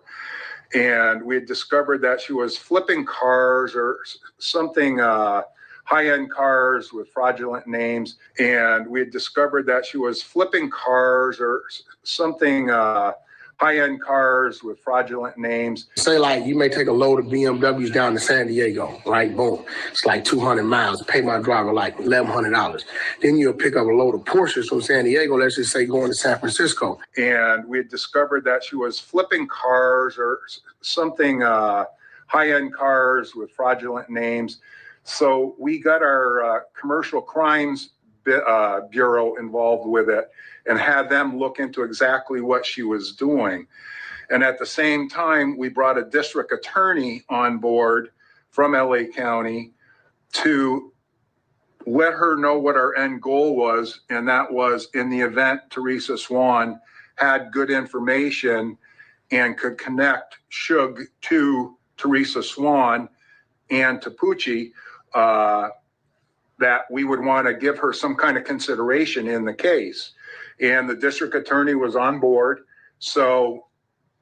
And we had discovered that she was flipping cars or something, high-end cars with fraudulent names. And we had discovered that she was flipping cars or something, high-end cars with fraudulent names. Say like you may take a load of BMWs down to San Diego, right? Boom. It's like 200 miles. Pay my driver like $1,100. Then you'll pick up a load of Porsches from San Diego, let's just say going to San Francisco. And we had discovered that she was flipping cars or something, high-end cars with fraudulent names. So we got our commercial crimes bureau involved with it and had them look into exactly what she was doing. And at the same time, we brought a district attorney on board from LA County to let her know what our end goal was. And that was, in the event Teresa Swan had good information and could connect Shug to Teresa Swan and to Poochie, that we would want to give her some kind of consideration in the case. And the district attorney was on board. So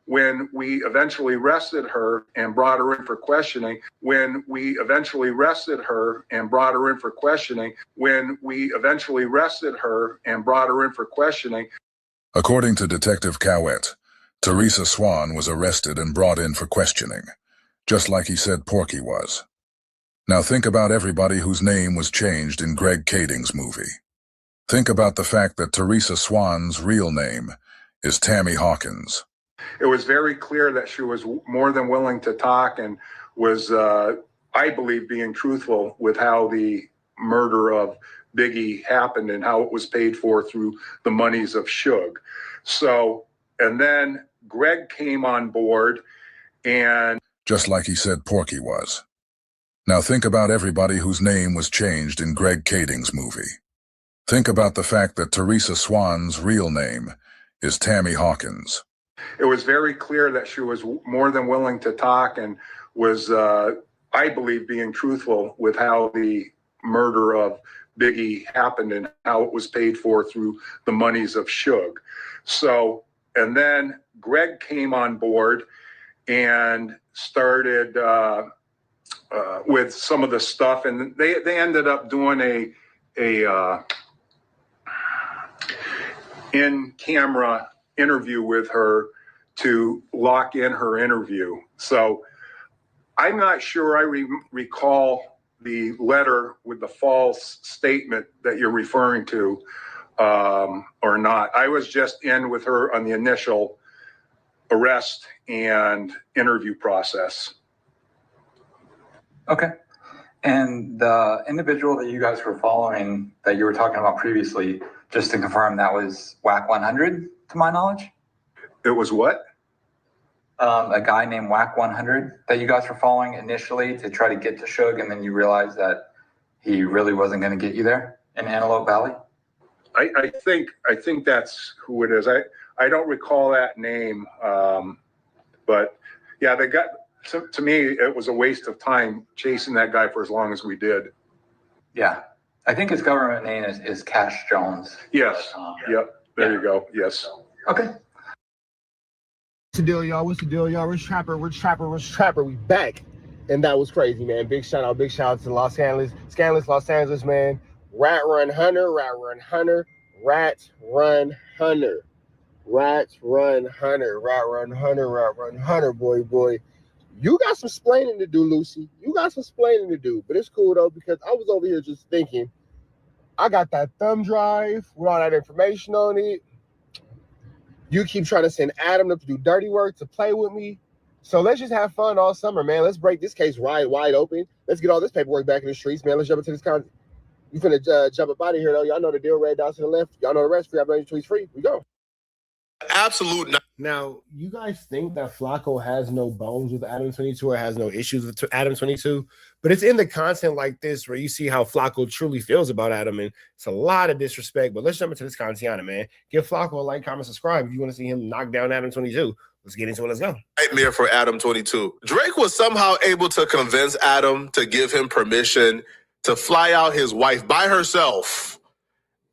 when we eventually arrested her and brought her in for questioning, According to Detective Cowett, Teresa Swan was arrested and brought in for questioning, just like he said Porky was. Now think about everybody whose name was changed in Greg Kading's movie. Think about the fact that Teresa Swan's real name is Tammy Hawkins. It was very clear that she was more than willing to talk and was, I believe, being truthful with how the murder of Biggie happened and how it was paid for through the monies of Shug. So, and then Greg came on board and... Just like he said Porky was. Now think about everybody whose name was changed in Greg Kading's movie. Think about the fact that Teresa Swan's real name is Tammy Hawkins. It was very clear that she was more than willing to talk and was, I believe, being truthful with how the murder of Biggie happened and how it was paid for through the monies of Shug. So, and then Greg came on board and started with some of the stuff, and they ended up doing a in-camera interview with her to lock in her interview. So I'm not sure I recall the letter with the false statement that you're referring to or not. I was just in with her on the initial arrest and interview process. Okay. And the individual that you guys were following that you were talking about previously, just to confirm, that was Wack 100, to my knowledge? It was what? A guy named Wack 100 that you guys were following initially to try to get to Shug, and then you realized that he really wasn't going to get you there in Antelope Valley? I think that's who it is. I don't recall that name, but yeah, they got... To me, it was a waste of time chasing that guy for as long as we did. Yeah. I think his government name is Cash Jones. Yes. Yep. There you go. Yes. Okay. What's the deal, y'all? What's the deal, y'all? Rich Trapper. We back. And that was crazy, man. Big shout out to Los Angeles, man. Rat Run Hunter, boy. You got some splaining to do, Lucy. But it's cool, though, because I was over here just thinking, I got that thumb drive with all that information on it. You keep trying to send Adam up to do dirty work to play with me. So let's just have fun all summer, man. Let's break this case wide open. Let's get all this paperwork back in the streets, man. Let's jump into this content. You finna jump up out of here, though. Y'all know the deal. Red dots to the left. Y'all know the rest. Grab on your tweets free. We go. Absolute. Now, you guys think that Flacco has no bones with Adam 22 or has no issues with Adam 22, but it's in the content like this where you see how Flacco truly feels about Adam, and it's a lot of disrespect. But let's jump into this content, man. Give Flacco a like, comment, subscribe if you want to see him knock down Adam 22. Let's get into it. Let's go. Nightmare for Adam 22. Drake was somehow able to convince Adam to give him permission to fly out his wife by herself,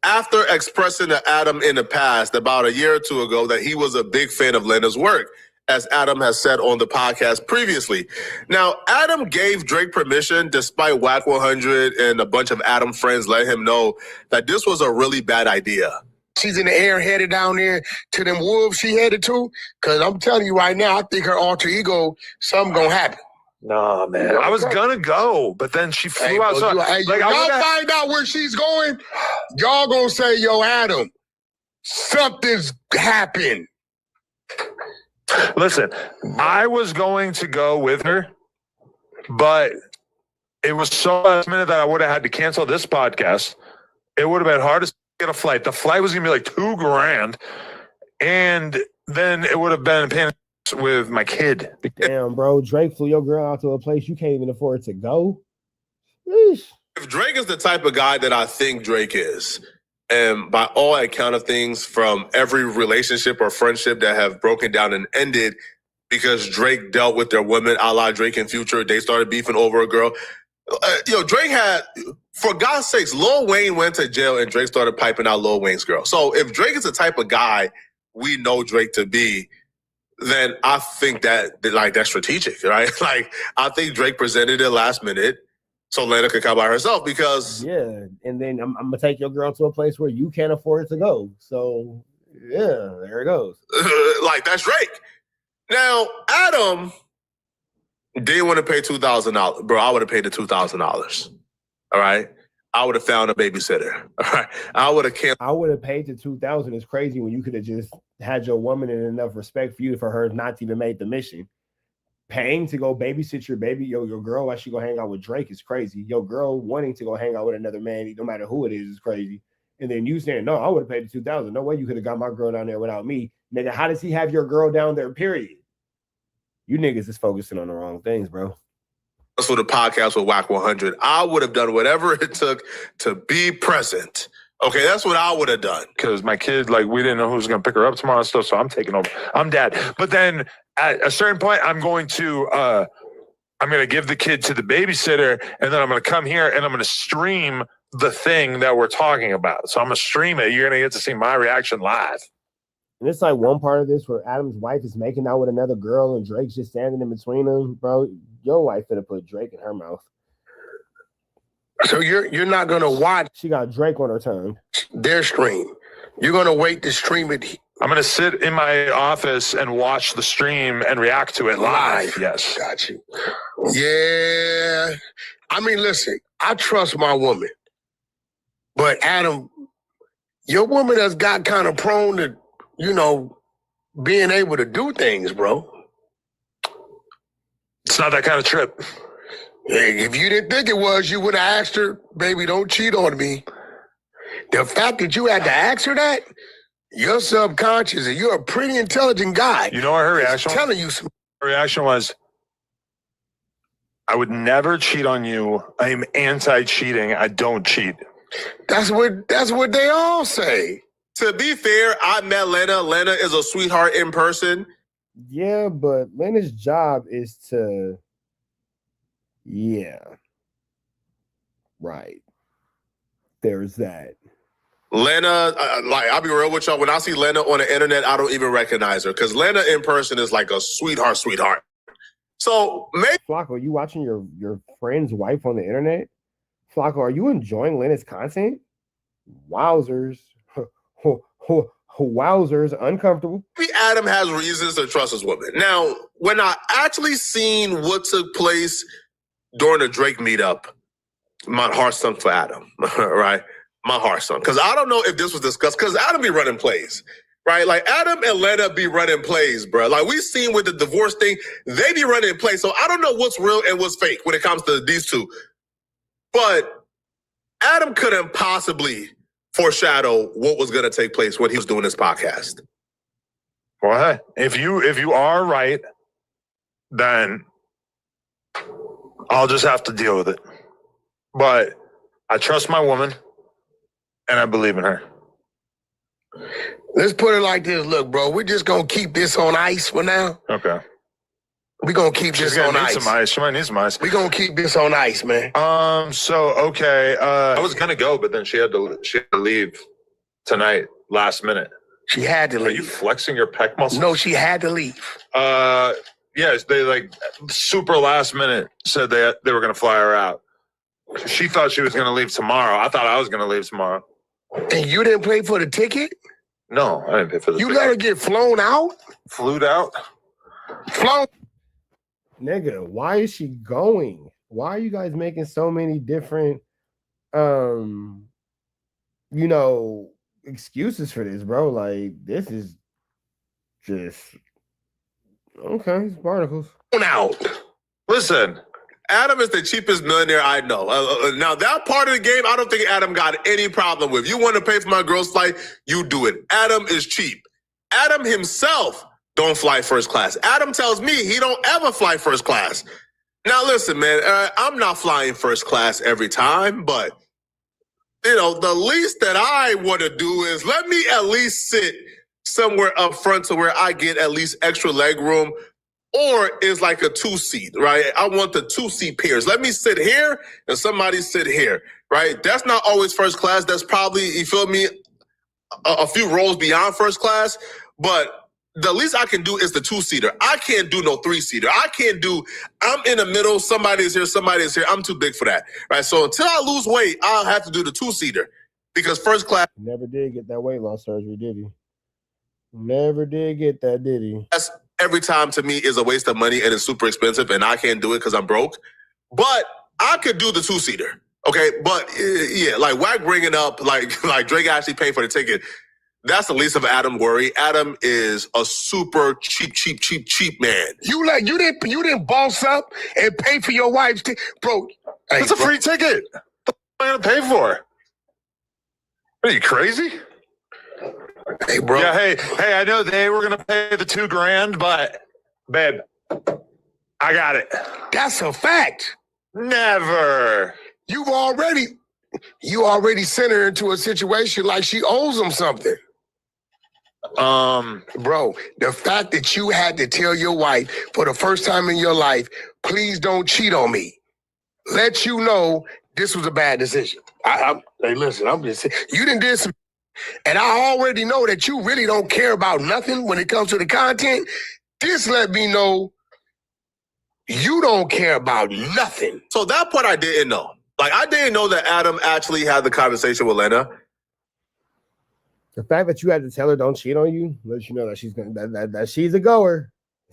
after expressing to Adam in the past, about a year or two ago, that he was a big fan of Lena's work, as Adam has said on the podcast previously. Now, Adam gave Drake permission, despite Wack 100 and a bunch of Adam friends let him know that this was a really bad idea. she's in the air headed down there to them wolves she headed to? Because I'm telling you right now, I think her alter ego, something gonna happen. Nah, man. I was gonna go, but then she flew out. So, y'all find out where she's going, y'all gonna say, yo, Adam, something's happened. Listen, I was going to go with her, but it was so last minute that I would have had to cancel this podcast. It would have been hard to get a flight. The flight was gonna be like $2,000, and then it would have been paying with my kid. Damn, bro, Drake flew your girl out to a place you can't even afford to go. Eesh. If Drake is the type of guy that I think Drake is, and by all account of things, from every relationship or friendship that have broken down and ended because Drake dealt with their women, a la Drake and Future, they started beefing over a girl. Drake had, for God's sakes, Lil Wayne went to jail and Drake started piping out Lil Wayne's girl. So if Drake is the type of guy we know Drake to be, then I think that that's strategic, right? Like, I think Drake presented it last minute so Lana could come by herself because... Yeah, and then I'm going to take your girl to a place where you can't afford to go. So, yeah, there it goes. That's Drake. Now, Adam didn't want to pay $2,000. Bro, I would have paid the $2,000. All right? I would have found a babysitter. All right? I would have paid the $2,000. It's crazy when you could have just had your woman in enough respect for you for her not to even make the mission. Paying to go babysit your baby, your girl while she go hang out with Drake is crazy. Your girl wanting to go hang out with another man, no matter who it is crazy. And then you saying, no, I would have paid the $2,000. No way you could have got my girl down there without me. Nigga, how does he have your girl down there, period? You niggas is focusing on the wrong things, bro. For the podcast with Wack 100, I would have done whatever it took to be present. Okay, that's what I would have done. Because my kid, we didn't know who was going to pick her up tomorrow and stuff, so I'm taking over. I'm dad. But then at a certain point, I'm going to give the kid to the babysitter, and then I'm going to come here and I'm going to stream the thing that we're talking about. So I'm going to stream it. You're going to get to see my reaction live. And it's one part of this where Adam's wife is making out with another girl and Drake's just standing in between them, bro. Your wife finna put Drake in her mouth. So you're not gonna watch? She got Drake on her tongue. Their stream. You're gonna wait to stream it. I'm gonna sit in my office and watch the stream and react to it live. Yes, got you. Yeah, I mean, listen, I trust my woman, but Adam, your woman has got kind of prone to, being able to do things, bro. It's not that kind of trip. Hey, if you didn't think it was, you would have asked her, baby, don't cheat on me. The fact that you had to ask her that, you're subconscious and you're a pretty intelligent guy. You know what her reaction was? Telling you some. Her reaction was, I would never cheat on you. I am anti-cheating. I don't cheat. That's what they all say. To be fair, I met Lena. Lena is a sweetheart in person. Yeah, but Lena's job is to... Yeah. Right. There's that. Lena, I'll be real with y'all. When I see Lena on the internet, I don't even recognize her because Lena in person is like a sweetheart. So maybe... Flacco, you watching your friend's wife on the internet? Flacco, are you enjoying Lena's content? Wowzers. Wowzers, uncomfortable. Maybe Adam has reasons to trust his woman. Now, when I actually seen what took place during the Drake meetup, my heart sunk for Adam, right? My heart sunk. Because I don't know if this was discussed, because Adam be running plays, right? Like, Adam and Lena be running plays, bro. Like, we seen with the divorce thing, they be running plays. So I don't know what's real and what's fake when it comes to these two. But Adam couldn't possibly foreshadow what was going to take place when he was doing this podcast. Well, if you are right, then I'll just have to deal with it. But I trust my woman, and I believe in her. Let's put it like this. Look, bro, we're just going to keep this on ice for now. Okay. We're going to keep this on ice. Some ice. She might need some ice. We're going to keep this on ice, man. Okay. I was going to go, but then she had to leave tonight, last minute. She had to leave. Are you flexing your pec muscles? No, she had to leave. Yes, they super last minute said they were going to fly her out. She thought she was going to leave tomorrow. I thought I was going to leave tomorrow. And you didn't pay for the ticket? No, I didn't pay for the You ticket. let her get flown out? Flew out? Flown? Nigga, why is she going? Why are you guys making so many different excuses for this, bro? Like, this is just okay. It's barnacles. Out. Listen, Adam is the cheapest millionaire I know. Now, that part of the game, I don't think Adam got any problem with. You want to pay for my girl's flight, you do it. Adam is cheap. Adam himself don't fly first class. Adam tells me he don't ever fly first class. Now, listen, man, I'm not flying first class every time, but, the least that I want to do is let me at least sit somewhere up front to where I get at least extra leg room, or is like a 2-seat, right? I want the 2-seat pairs. Let me sit here and somebody sit here, right? That's not always first class. That's probably, you feel me, a few rows beyond first class, but the least I can do is the 2-seater. I can't do no 3-seater. I'm in the middle, somebody is here. I'm too big for that, right? So until I lose weight, I'll have to do the 2-seater because first class. Never did get that weight loss surgery, did he? Never did get that, did he? Every time to me is a waste of money and it's super expensive and I can't do it because I'm broke. But I could do the 2-seater, okay? But yeah, like Wack bringing up, like Drake actually paid for the ticket. That's the least of Adam's worry. Adam is a super cheap man. You didn't boss up and pay for your wife's ticket, bro. It's a free ticket. What am I gonna pay for? Are you crazy? Hey, bro. Yeah, hey, I know they were gonna pay the $2,000, but babe, I got it. That's a fact. Never. You already sent her into a situation like she owes them something. Bro, the fact that you had to tell your wife for the first time in your life, please don't cheat on me, let you know this was a bad decision. Hey, listen, I'm just saying, you done did some. And I already know that you really don't care about nothing when it comes to the content. This let me know you don't care about nothing. So that part I didn't know. Like, I didn't know that Adam actually had the conversation with Lena. The fact that you had to tell her don't cheat on you lets you know that she's that she's a goer.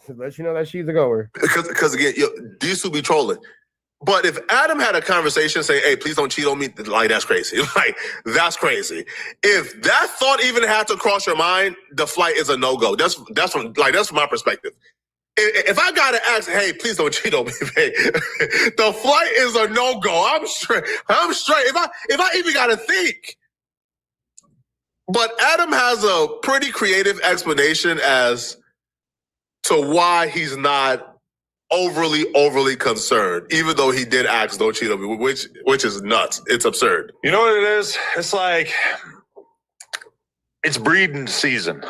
Lets you know that she's a goer. Because again, these two be trolling. But if Adam had a conversation saying, hey, please don't cheat on me, like, that's crazy. Like, that's crazy. If that thought even had to cross your mind, the flight is a no-go. That's from my perspective. If I gotta ask, hey, please don't cheat on me, babe, the flight is a no-go. I'm straight. If I even gotta think. But Adam has a pretty creative explanation as to why he's not overly concerned, even though he did ask don't cheat on me, which is nuts. It's absurd. You know what it is? It's like it's breeding season.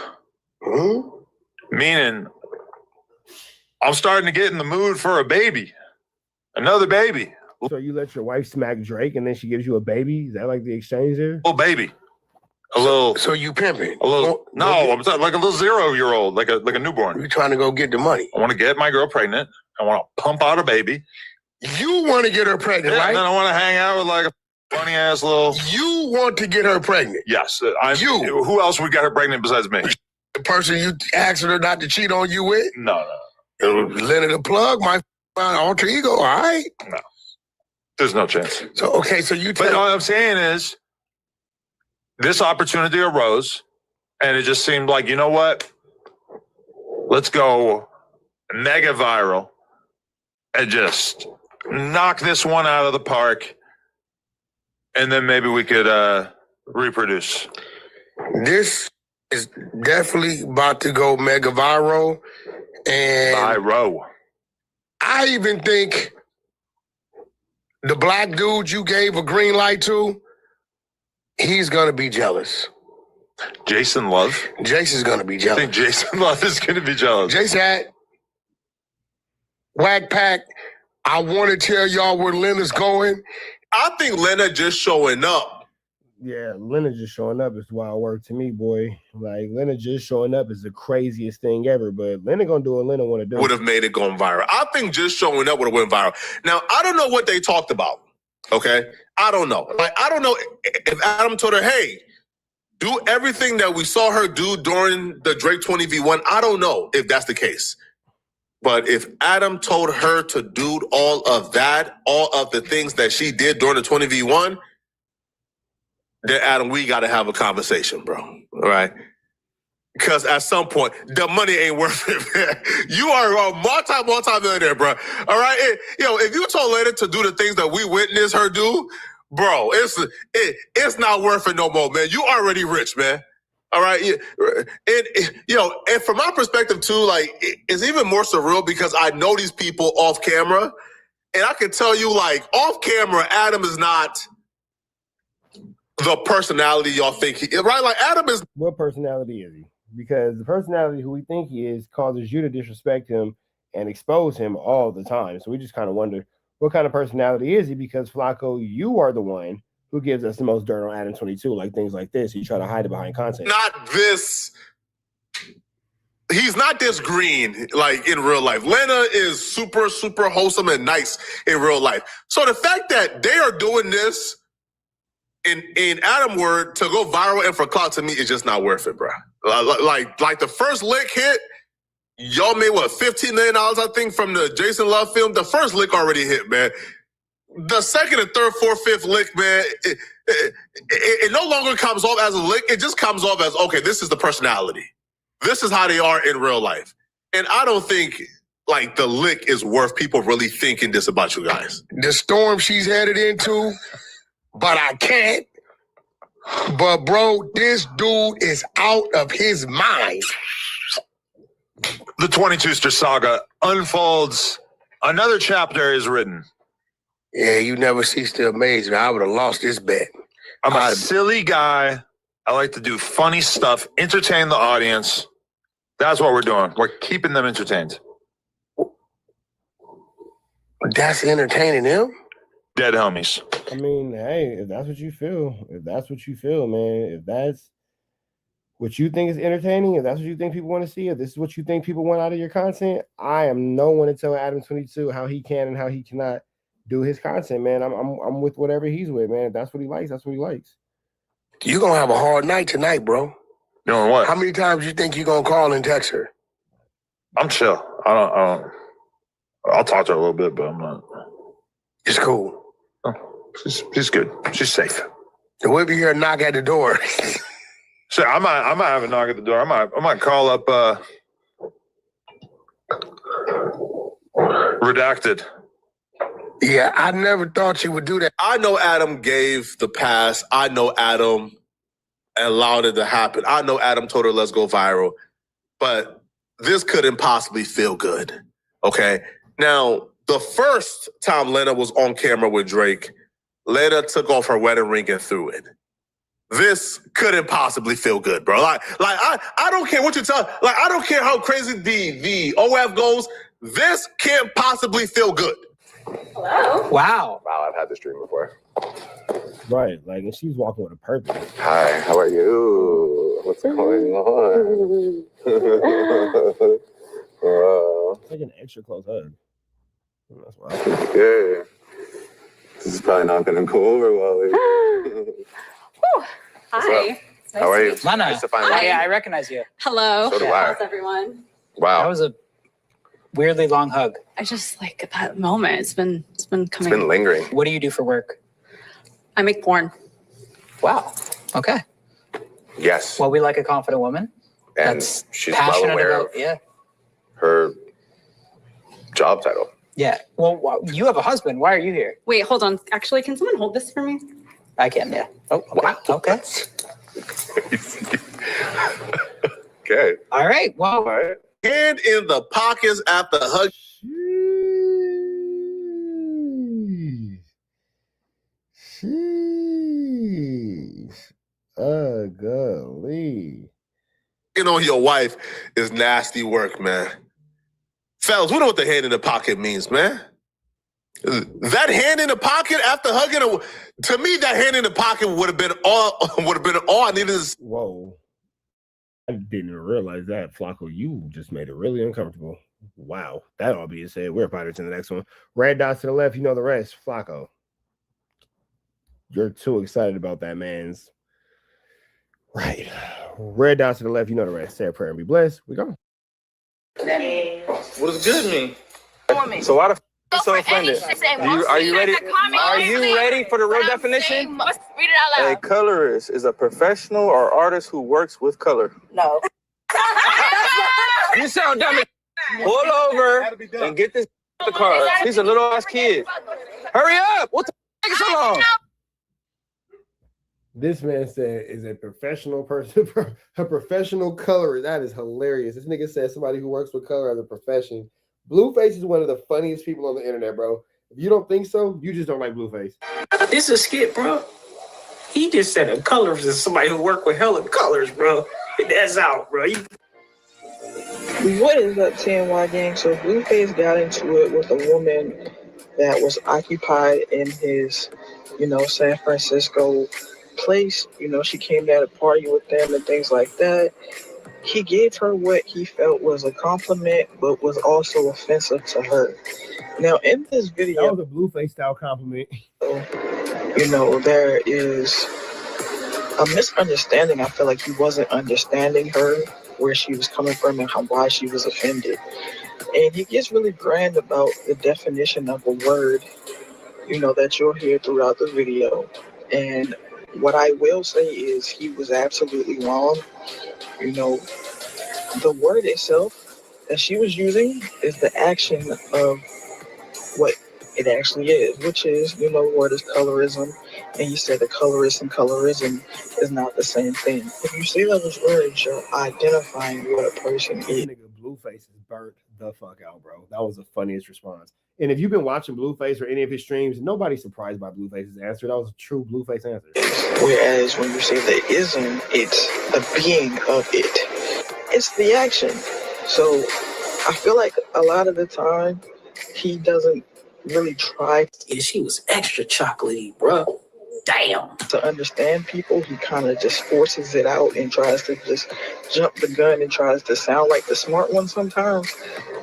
Meaning I'm starting to get in the mood for a baby. Another baby. So you let your wife smack Drake and then she gives you a baby? Is that like the exchange there? Little baby. A little. So you pimping? A little. No, I'm like a little 0-year-old, like a newborn. You trying to go get the money? I want to get my girl pregnant. I want to pump out a baby. You want to get her pregnant, right? And then I want to hang out with like a funny ass little. You want to get her pregnant? Yes. Who else would get her pregnant besides me? The person you asked her not to cheat on you with? No. Leonard the Plug, my alter ego. All right. No. There's no chance. So okay, so you. But all I'm saying is, this opportunity arose, and it just seemed like, you know what? Let's go mega viral and just knock this one out of the park, and then maybe we could reproduce. This is definitely about to go mega viral, and I even think the black dude you gave a green light to, he's gonna be jealous. Jason Love? Jason's gonna be jealous. I think Jason Love is gonna be jealous. Jason had Wack Pack. I want to tell y'all where Lena's going. I think Lena just showing up. Yeah, Lena just showing up is wild work to me, boy. Like, Lena just showing up is the craziest thing ever. But Lena gonna do what Lena want to do. Would have made it going viral. I think just showing up would have went viral. Now, I don't know what they talked about. Okay, I don't know. Like, I don't know if Adam told her, "Hey, do everything that we saw her do during the Drake 20v1, I don't know if that's the case. But if Adam told her to do all of that, all of the things that she did during the 20v1, then Adam, we got to have a conversation, bro. All right? Because at some point, the money ain't worth it, man. You are a multi-millionaire, bro. All right? If you told Lena to do the things that we witnessed her do, bro, it's not worth it no more, man. You already rich, man. All right? And from my perspective, too, like, it's even more surreal because I know these people off camera, and I can tell you, like, off camera, Adam is not the personality y'all think he is, right? Like, Adam is... What personality is he? Because the personality who we think he is causes you to disrespect him and expose him all the time. So we just kind of wonder, what kind of personality is he? Because Flacco, you are the one who gives us the most dirt on Adam 22, like things like this. You try to hide it behind content. He's not this green, like, in real life. Lena is super, super wholesome and nice in real life. So the fact that they are doing this in Adam word to go viral and for clout, to me, is just not worth it, bro. Like the first lick hit, y'all made what, $15 million, I think, from the Jason Love film. The first lick already hit, man. The second and third, fourth, fifth lick, man, it no longer comes off as a lick. It just comes off as, okay, this is the personality. This is how they are in real life. And I don't think, like, the lick is worth people really thinking this about you guys. The storm she's headed into, but I can't. But, bro, this dude is out of his mind. The 22ster saga unfolds. Another chapter is written. Yeah, you never cease to amaze me. I would have lost this bet. I'm a silly guy. I like to do funny stuff, entertain the audience. That's what we're doing. We're keeping them entertained. That's entertaining them? Dead homies. I mean, hey, if that's what you feel, man, if that's what you think is entertaining, if that's what you think people want to see, if this is what you think people want out of your content, I am no one to tell Adam 22 how he can and how he cannot do his content, man. I'm with whatever he's with, man. If that's what he likes, that's what he likes. You're going to have a hard night tonight, bro. Doing what? How many times you think you're going to call and text her? I'm chill. I'll talk to her a little bit, but I'm not. It's cool. Oh, she's good. She's safe. So what if you hear a knock at the door? So I might have a knock at the door. I might call up Redacted. Yeah, I never thought you would do that. I know Adam gave the pass. I know Adam allowed it to happen. I know Adam told her, let's go viral. But this couldn't possibly feel good. Okay? Now, the first time Lena was on camera with Drake, Lena took off her wedding ring and threw it. This couldn't possibly feel good, bro. I don't care what you tell. Like, I don't care how crazy the OF goes. This can't possibly feel good. Hello. Wow. Wow, I've had this dream before. Right, like, and she's walking with a purpose. Hi, how are you? What's going on? Take an extra close hug. That's why. Yeah. This is probably not going to go over well. Hi. How are you? Lana. Nice to finally meet you. I recognize you. Hello. So do I. How's everyone? Wow. That was a weirdly long hug. I just like that moment. It's been coming. It's been lingering. What do you do for work? I make porn. Wow. Okay. Yes. Well, we like a confident woman. And That's she's well passionate aware about, of her job title. Yeah. Well, you have a husband. Why are you here? Wait, hold on. Actually, can someone hold this for me? I can, yeah. Oh, wow. Okay. Okay. All right. Well, All right. Hand in the pockets after hug. Sheesh. Ugly. On your wife is nasty work, man. Fellas, we know what the hand in the pocket means, man. That hand in the pocket after hugging her, to me, that hand in the pocket would have been all I needed. Whoa. I didn't even realize that. Flacco, you just made it really uncomfortable. Wow. That all being said, we're Pirates in the next one. Red dots to the left, you know the rest. Flacco. You're too excited about that man's Right. Red down to the left. You know the rest. Say a prayer and be blessed. We go. What does good mean? So why the you so offended? Are you ready? Are you ready for the real definition? Read it out loud. A colorist is a professional or artist who works with color. No. You sound dumb. Pull over and get this the car. He's a little ass kid. Hurry up! What the taking so long? This man said is a professional person, a professional colorist. That is hilarious. This nigga said somebody who works with color as a profession. Blueface is one of the funniest people on the internet, bro. If you don't think so, you just don't like Blueface. This is a skit, bro. He just said a colorist is somebody who work with hella colors, bro. That's out, bro. What is up, TNY gang? So Blueface got into it with a woman that was occupied in his, San Francisco place. She came there to party with them and things like that. He gave her what he felt was a compliment, but was also offensive to her. Now, in this video, that was a Blueface style compliment. There is a misunderstanding. I feel like he wasn't understanding her, where she was coming from and why she was offended. And he gets really grand about the definition of a word, that you'll hear throughout the video. And what I will say is he was absolutely wrong. The word itself that she was using is the action of what it actually is, which is, the word is colorism. And you said the colorist and colorism is not the same thing. If you say those words, you're identifying what a person is. Nigga, Blueface is burnt the fuck out, bro. That was the funniest response. And if you've been watching Blueface or any of his streams, nobody's surprised by Blueface's answer. That was a true Blueface answer. Whereas when you say the ism, it's a being of it. It's the action. So I feel like a lot of the time he doesn't really try. Yeah, she was extra chocolatey, bro. Damn. To understand people, he kind of just forces it out and tries to just jump the gun and tries to sound like the smart one sometimes.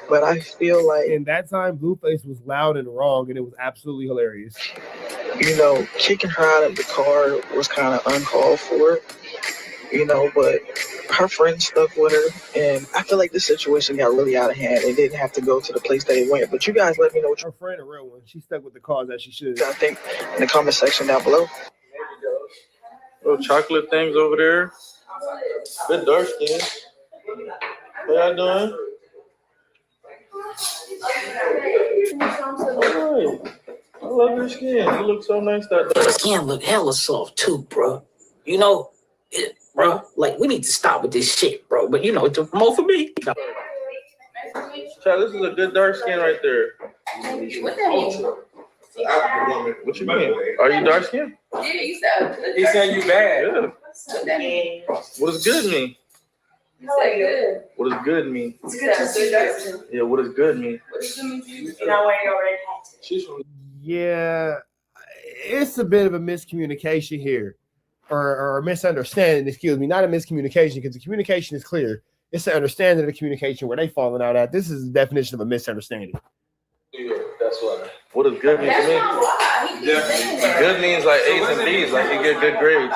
But I feel like in that time, Blueface was loud and wrong, and it was absolutely hilarious. Kicking her out of the car was kind of uncalled for, but her friend stuck with her, and I feel like this situation got really out of hand. It didn't have to go to the place that it went, but you guys let me know what her friend, a real one, she stuck with the cause that she should. I think in the comment section down below. Little chocolate things over there. Good dark skin. What y'all doing? Alright. I love your skin. You look so nice that day. Her skin look hella soft too, bro. Bro, like we need to stop with this shit, bro. But it's more for me. Child, this is a good dark skin right there. What that mean? What you mean? Are you dark skin? Yeah, you said. He said you bad. Yeah. What that mean? What does good mean? You said good. What does good mean? It's good to see you. Yeah, what does good mean? What does good mean to you? You're not wearing your red hat. Yeah, it's a bit of a miscommunication here. Or a misunderstanding, excuse me, not a miscommunication, because the communication is clear. It's the understanding of the communication where they falling out at. This is the definition of a misunderstanding. Yeah, that's why. What does good mean to me? Good means like A's and B's, like you get good grades.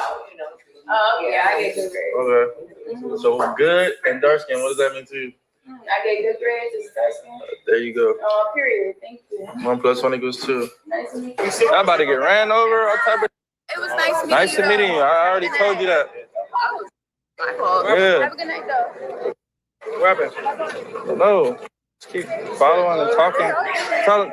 Oh, yeah, I get good grades. Okay. So good and dark skin, what does that mean to you? I get good grades, it's dark skin. There you go. Period. Thank you. 1 + 1 = 2. Nice to meet you. I'm about to get ran over. All type of. It was nice to meet you. Nice to meet you. I already told you that. Oh, my fault. Yeah. Have a good night, though. What happened? No. Just keep following and talking.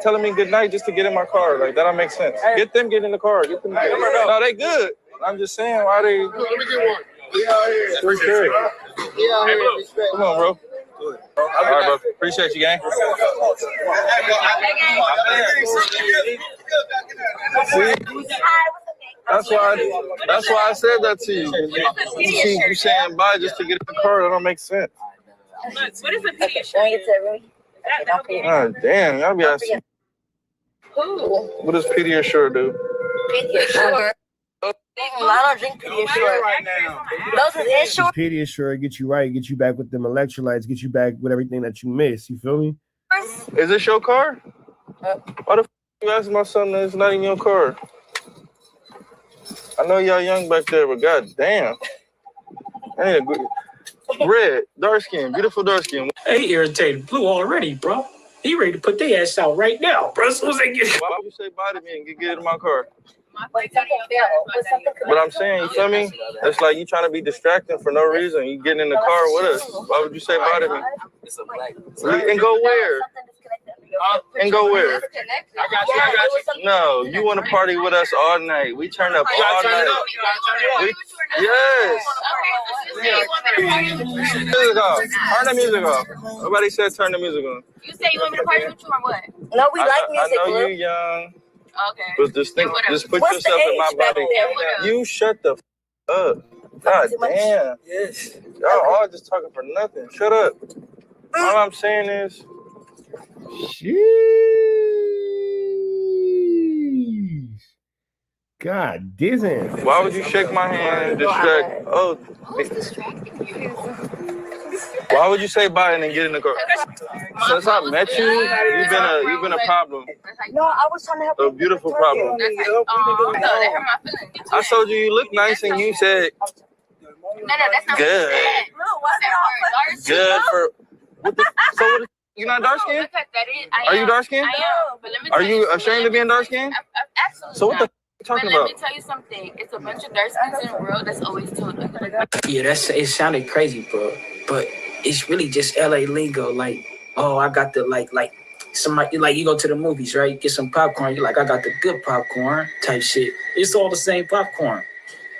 Telling me good night just to get in my car. Like, that don't make sense. Get them get in the car. Get them. No, they good. I'm just saying why they. Let me get one. We out here. Free carry. We out here. Respect. Come on, bro. All right, bro. Appreciate you, gang. See? That's why I said that to you. You saying bye just to get in the car. That don't make sense. What is a Pediasure? God damn, y'all be asking. Who? What does Pediasure do? Pediasure. I don't drink Pediasure right now. Those are Ensure. Pediasure get you right, get you back with them electrolytes, get you back with everything that you miss. You feel me? Is this your car? Why the f you asking my son that it's not in your car? I know y'all young back there, but god damn. Hey, red, dark skin, beautiful dark skin. Hey, irritated blue already, bro. He ready to put their ass out right now, bro. As soon as they get. Why would you say bye to me and get in my car? But I'm saying, you feel me? It's like you trying to be distracting for no reason. You getting in the car with us. Why would you say bye to me? And go where? And go where? I got you. No, you want to party with us all night. We turn up all night. Yes. Music off. Turn the music off. Nobody said turn the music on. You say you want me to party with you or what? No, we like music. I know you young. Okay. But just put yourself in my body. You shut the up. God damn. Yes. Y'all all just talking for nothing. Shut up. All I'm saying is. Jeez. God, Disney. Why would you shake my hand and distract? Oh. Who's distracting you? Why would you say bye and then get in the car? Since I met you, you've been a problem. No, I was trying to help. A beautiful problem. I told you look nice and you said No, that's not good. What you said. No, why is it Good for what the so what, you not dark skinned? Are you dark skinned? I am. But let me Are you ashamed of being dark skinned? Absolutely. So what the you talking but about? let me tell you something. It's a bunch of dark skins in the world that's always told us. Yeah, it sounded crazy, bro. But it's really just LA lingo. Like, oh, I got the like somebody like you go to the movies, right? Get some popcorn. You're like, I got the good popcorn type shit. It's all the same popcorn,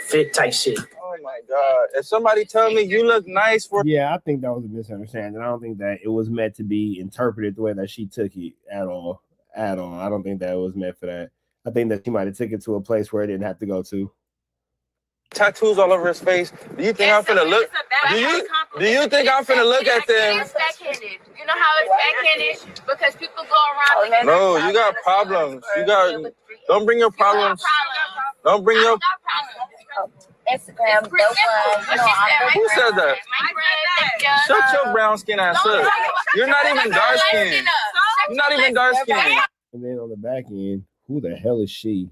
fit type shit. Oh my God! If somebody tell me you look nice for I think that was a misunderstanding. I don't think that it was meant to be interpreted the way that she took it at all. I don't think that it was meant for that. I think that she might have took it to a place where it didn't have to go to. tattoos all over his face. Do you think I'm finna look? Do you think I'm finna look at them? It's backhanded. You know how it's backhanded? Because people go around. No, you got problems. Don't bring your problems. Don't bring your. Instagram. Who said that? Shut your brown skin ass up. You're not even dark skinned. You're not even dark skinned. And then on the back end, who the hell is she?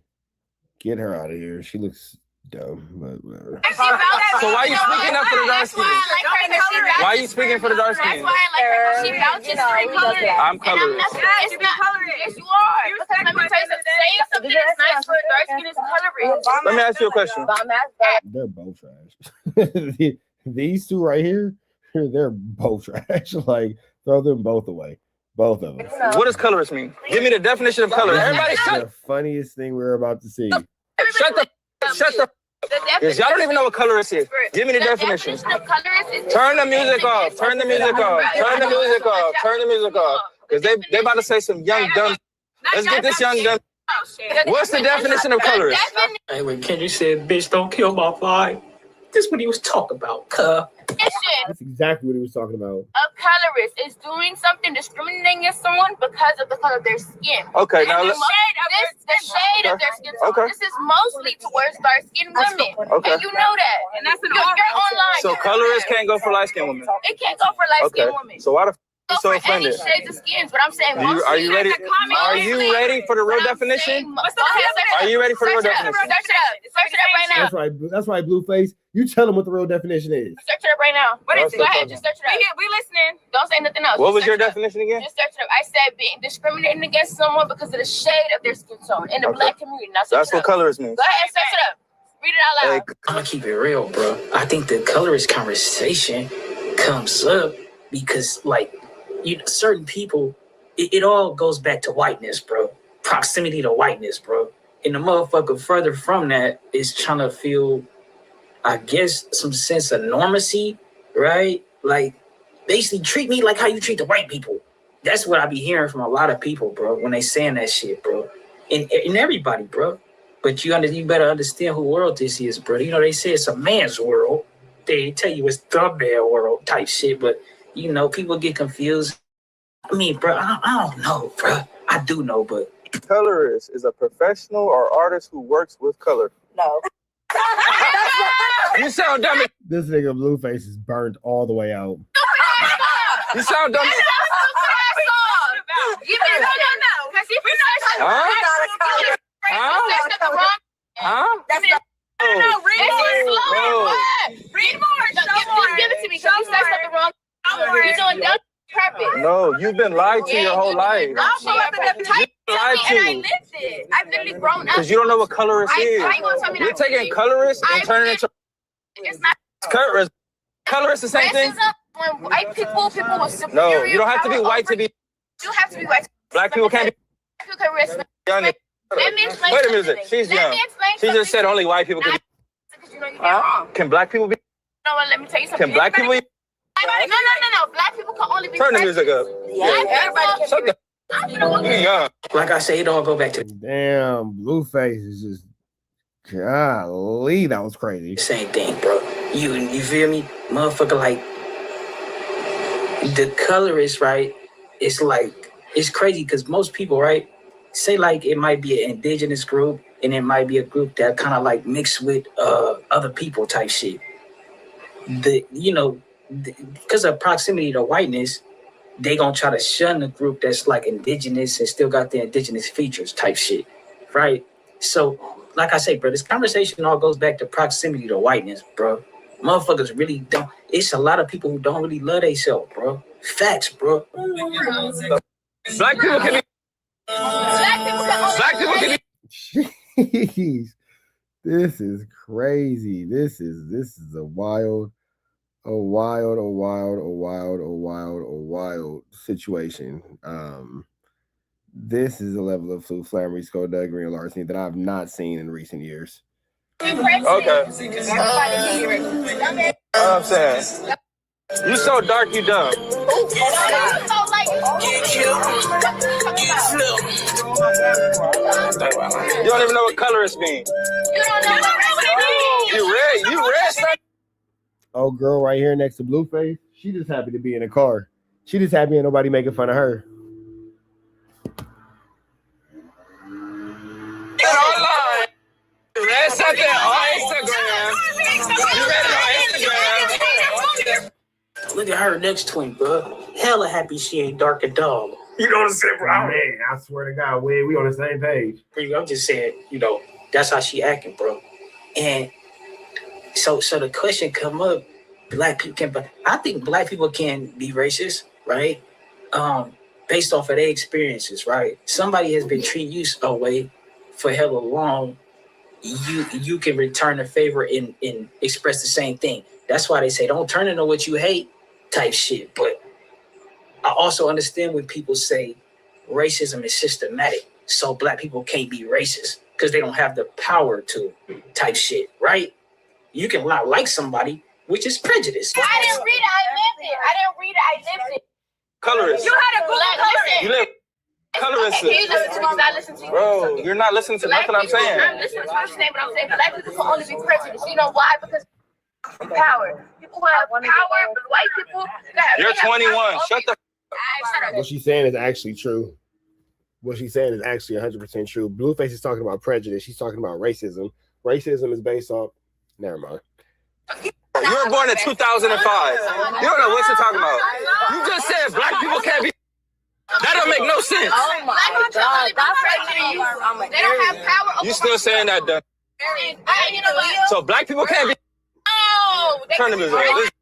Get her out of here. She looks dumb, but whatever. So why are you speaking up for the dark skin? Why are you speaking for the dark skin? She vouches for colorist. I'm colorist. It's not colorist. Yes, you are. Because let me tell you something. Saying something that's nice for a dark skin is colorist. Let me ask you a question. They're both trash. These two right here, they're both trash. Like, throw them both away. Both of them. What does colorist mean? Give me the definition of color. Everybody shut. The funniest thing we're about to see. Shut the. Yes, y'all don't even know what colorist is. Give me the definition. Turn the music off. Turn the music off. Turn the music off. Turn the music off. Because they about to say some young dumb. Let's get this young dumb. What's the definition of colorist? Hey, when Kendrick said, "Bitch, don't kill my vibe," this is what he was talking about. That's exactly what he was talking about. A colorist is doing something discriminating against someone because of the color of their skin. Okay, now the shade of their skin tone. Okay. This is mostly towards dark-skinned women. Okay. And you know that. And that's you're online. So colorist can't go for light-skinned women. It can't go for light-skinned women. So why the f you so For offended? any shades of skins, but I'm saying Are you ready? Are you ready for the real definition? Are you ready for the real definition? Search it up right now. That's right, Blueface. You tell them what the real definition is. Search it up right now. What is it? Go ahead, just search it up. We listening. Don't say nothing else. What was your definition again? Just search it up. I said being discriminating against someone because of the shade of their skin tone in the black community. Now, That's what colorist means. Go ahead, search it up. Read it out loud. I'm gonna keep it real, bro. I think the colorist conversation comes up because, like, certain people, it all goes back to whiteness, bro. Proximity to whiteness, bro. And the motherfucker further from that is trying to feel, I guess, some sense of normacy, right? Like, basically treat me like how you treat the white people. That's what I be hearing from a lot of people, bro, when they saying that shit, bro. And everybody, bro. But you better understand who world this is, bro. You know, they say it's a man's world. They tell you it's thumbnail world type shit, but, you know, people get confused. I mean, bro, I don't know, bro. I do know, but... Colorist is a professional or artist who works with color. No. You sound dumb. This nigga Blueface is burnt all the way out. You sound dumb. Read more. No, you've been lied to your whole life. I'm so up in the type You've been lied and I to. lived it. I've literally grown up. Because you don't know what colorist is. You're taking colorist and turning it into It's not colorist. Colorist the same thing? when white people with superior No, you don't have to be power white to over be. you have to be white. Black people can't be. Black people can respect. Young. Let me explain Wait a something. minute. She's Let young. me explain She just said something. only white people can be. Because you know you're wrong. Can black people be? You know what? Let me tell you something. Can black people be? No. Black people can only be. Turn the music up. Everybody Shut the. Yeah. Like I say, it all go back to Damn, Blueface is just golly, that was crazy. same thing, bro. You feel me? Motherfucker, like the colorist, right? It's like it's crazy because most people, right? Say like it might be an indigenous group and it might be a group that kind of like mixed with other people type shit. Because of proximity to whiteness, they gonna try to shun the group that's like indigenous and still got the indigenous features type shit, right? So, like I say, bro, this conversation all goes back to proximity to whiteness, bro. Motherfuckers really don't. It's a lot of people who don't really love themselves, bro. Facts, bro. Black people can be. Black people can be. Jeez, this is crazy. This is a wild situation. This is a level of flammery, skullduggery, and larceny that I've not seen in recent years. Okay. I'm saying. You so dark, you dumb. You don't even know what colorist mean. You read something. Oh, girl right here next to Blueface, she just happy to be in a car. She just happy ain't nobody making fun of her. You read something on Instagram. You read it on Instagram. Look at her next to him, bro. Hella happy she ain't dark and dog. You know what I'm saying, bro? Man, I swear to God, we on the same page. I'm just saying, that's how she acting, bro. And so the question come up, black people can, but I think black people can be racist, right? Based off of their experiences, right? Somebody has been treating you a way for hella long. You can return the favor and express the same thing. That's why they say don't turn into what you hate type shit. But I also understand when people say racism is systematic, so black people can't be racist because they don't have the power to type shit, right? You can not like somebody, which is prejudice. I didn't read it. I lived it. Colorist. You had a Google colorist. You live colorist. Can you listen to me? I listen to you. Bro, you're not listening to nothing I'm saying. I'm listening to what you're saying, but I'm saying black people can only be prejudiced. You know why? Because power. People have power, but white people. You're 21. Shut the. What she's saying is actually true. What she's saying is actually 100% true. Blueface is talking about prejudice. She's talking about racism. Racism is based off. Never mind. You were born in 2005. You don't know what you're talking about. You just said black people can't be. That don't make no sense. Oh my God. They don't have power over. You still saying that, done? You know what? So black people can't be. No. Turn the music up.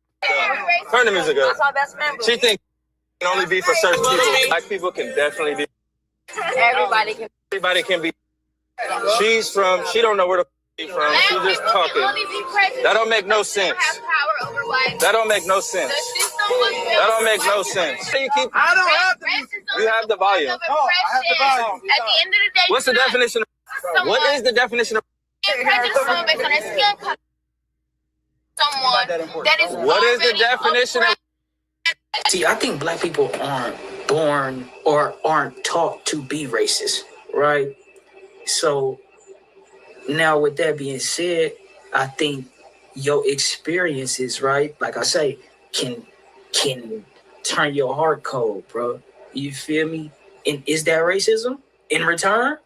Turn the music up. That's our best member. She thinks it can only be for certain people. Black people can definitely be. Everybody can. Everybody can be. She's from. She don't know where to be from. She's just talking. That don't make no sense. That don't make no sense. That don't make no sense. You keep. I don't have to. You have the volume. No, I have the volume. At the end of the day, What's the definition of? What is the definition of? Prejudice someone based on their skin color. Someone that is. What is the definition of? See, I think black people aren't born or aren't taught to be racist, right? So now with that being said, I think your experiences, right, like I say, can turn your heart cold, bro. You feel me? And is that racism in return?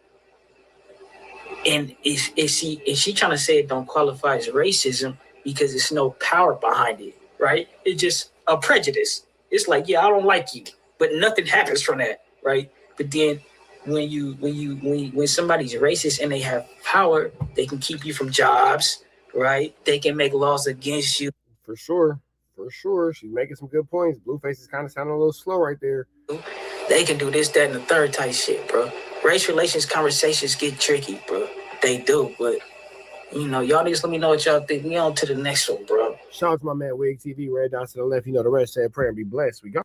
And is she trying to say it don't qualify as racism because there's no power behind it, right? It's just a prejudice. It's like, yeah, I don't like you, but nothing happens from that, right? But then when somebody's racist and they have power, they can keep you from jobs, right? They can make laws against you. For sure. For sure. She's making some good points. Blueface is kind of sounding a little slow right there. They can do this, that, and the third type shit, bro. Race relations conversations get tricky, bro. They do, but you know, y'all just let me know what y'all think. We on to the next one, bro. Shout out to my man Wig TV, red dots to the left. You know the rest. Say a prayer and be blessed. We go.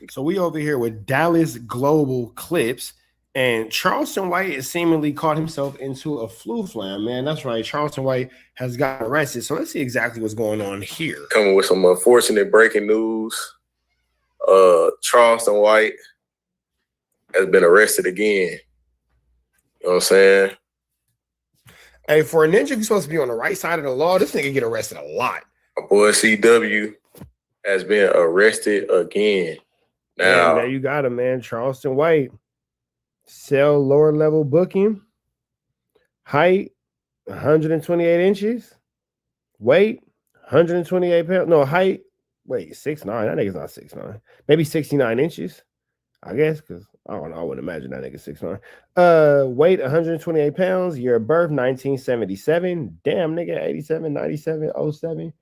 So we over here with Dallas Global Clips, and Charleston White has seemingly caught himself into a flu flam, man. That's right. Charleston White has gotten arrested. So let's see exactly what's going on here. Coming with some unfortunate breaking news. Charleston White has been arrested again. You know what I'm saying? Hey, for a ninja who's supposed to be on the right side of the law, this nigga get arrested a lot. My boy CW has been arrested again. Now, and there you got him, man. Charleston White. Sell lower level booking. Height 128 inches. Weight 128 pounds. No, height. Wait, 6'9". That nigga's not 6'9". Maybe 69 inches. I guess, because I don't know. I wouldn't imagine that nigga 6'9". Weight 128 pounds. Year of birth 1977. Damn, nigga, 87, 97, 07.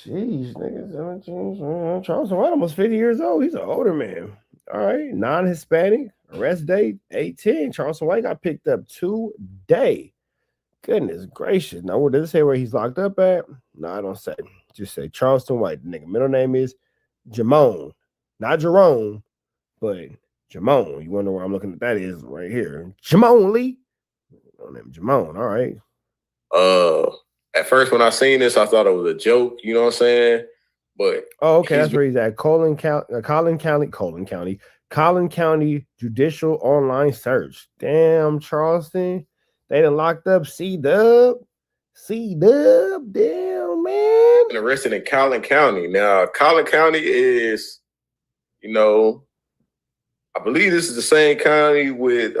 Jeez, nigga, 17. Charleston White almost 50 years old. He's an older man. All right, non-Hispanic. Arrest date 8/10. Charleston White got picked up today. Goodness gracious. Now, what does it say where he's locked up at? No, I don't say. Just say Charleston White. The nigga middle name is Jamone. Not Jerome, but Jamone. You wonder where I'm looking at that is right here. Jamone Lee. Name Jamone. All right. At first when I seen this, I thought it was a joke, you know what I'm saying? But okay, that's where he's at. Collin County Judicial Online Search. Damn, Charleston. They done locked up C-Dub. C-Dub. Damn, man. Been arrested in Collin County. Now, Collin County is, you know, I believe this is the same county with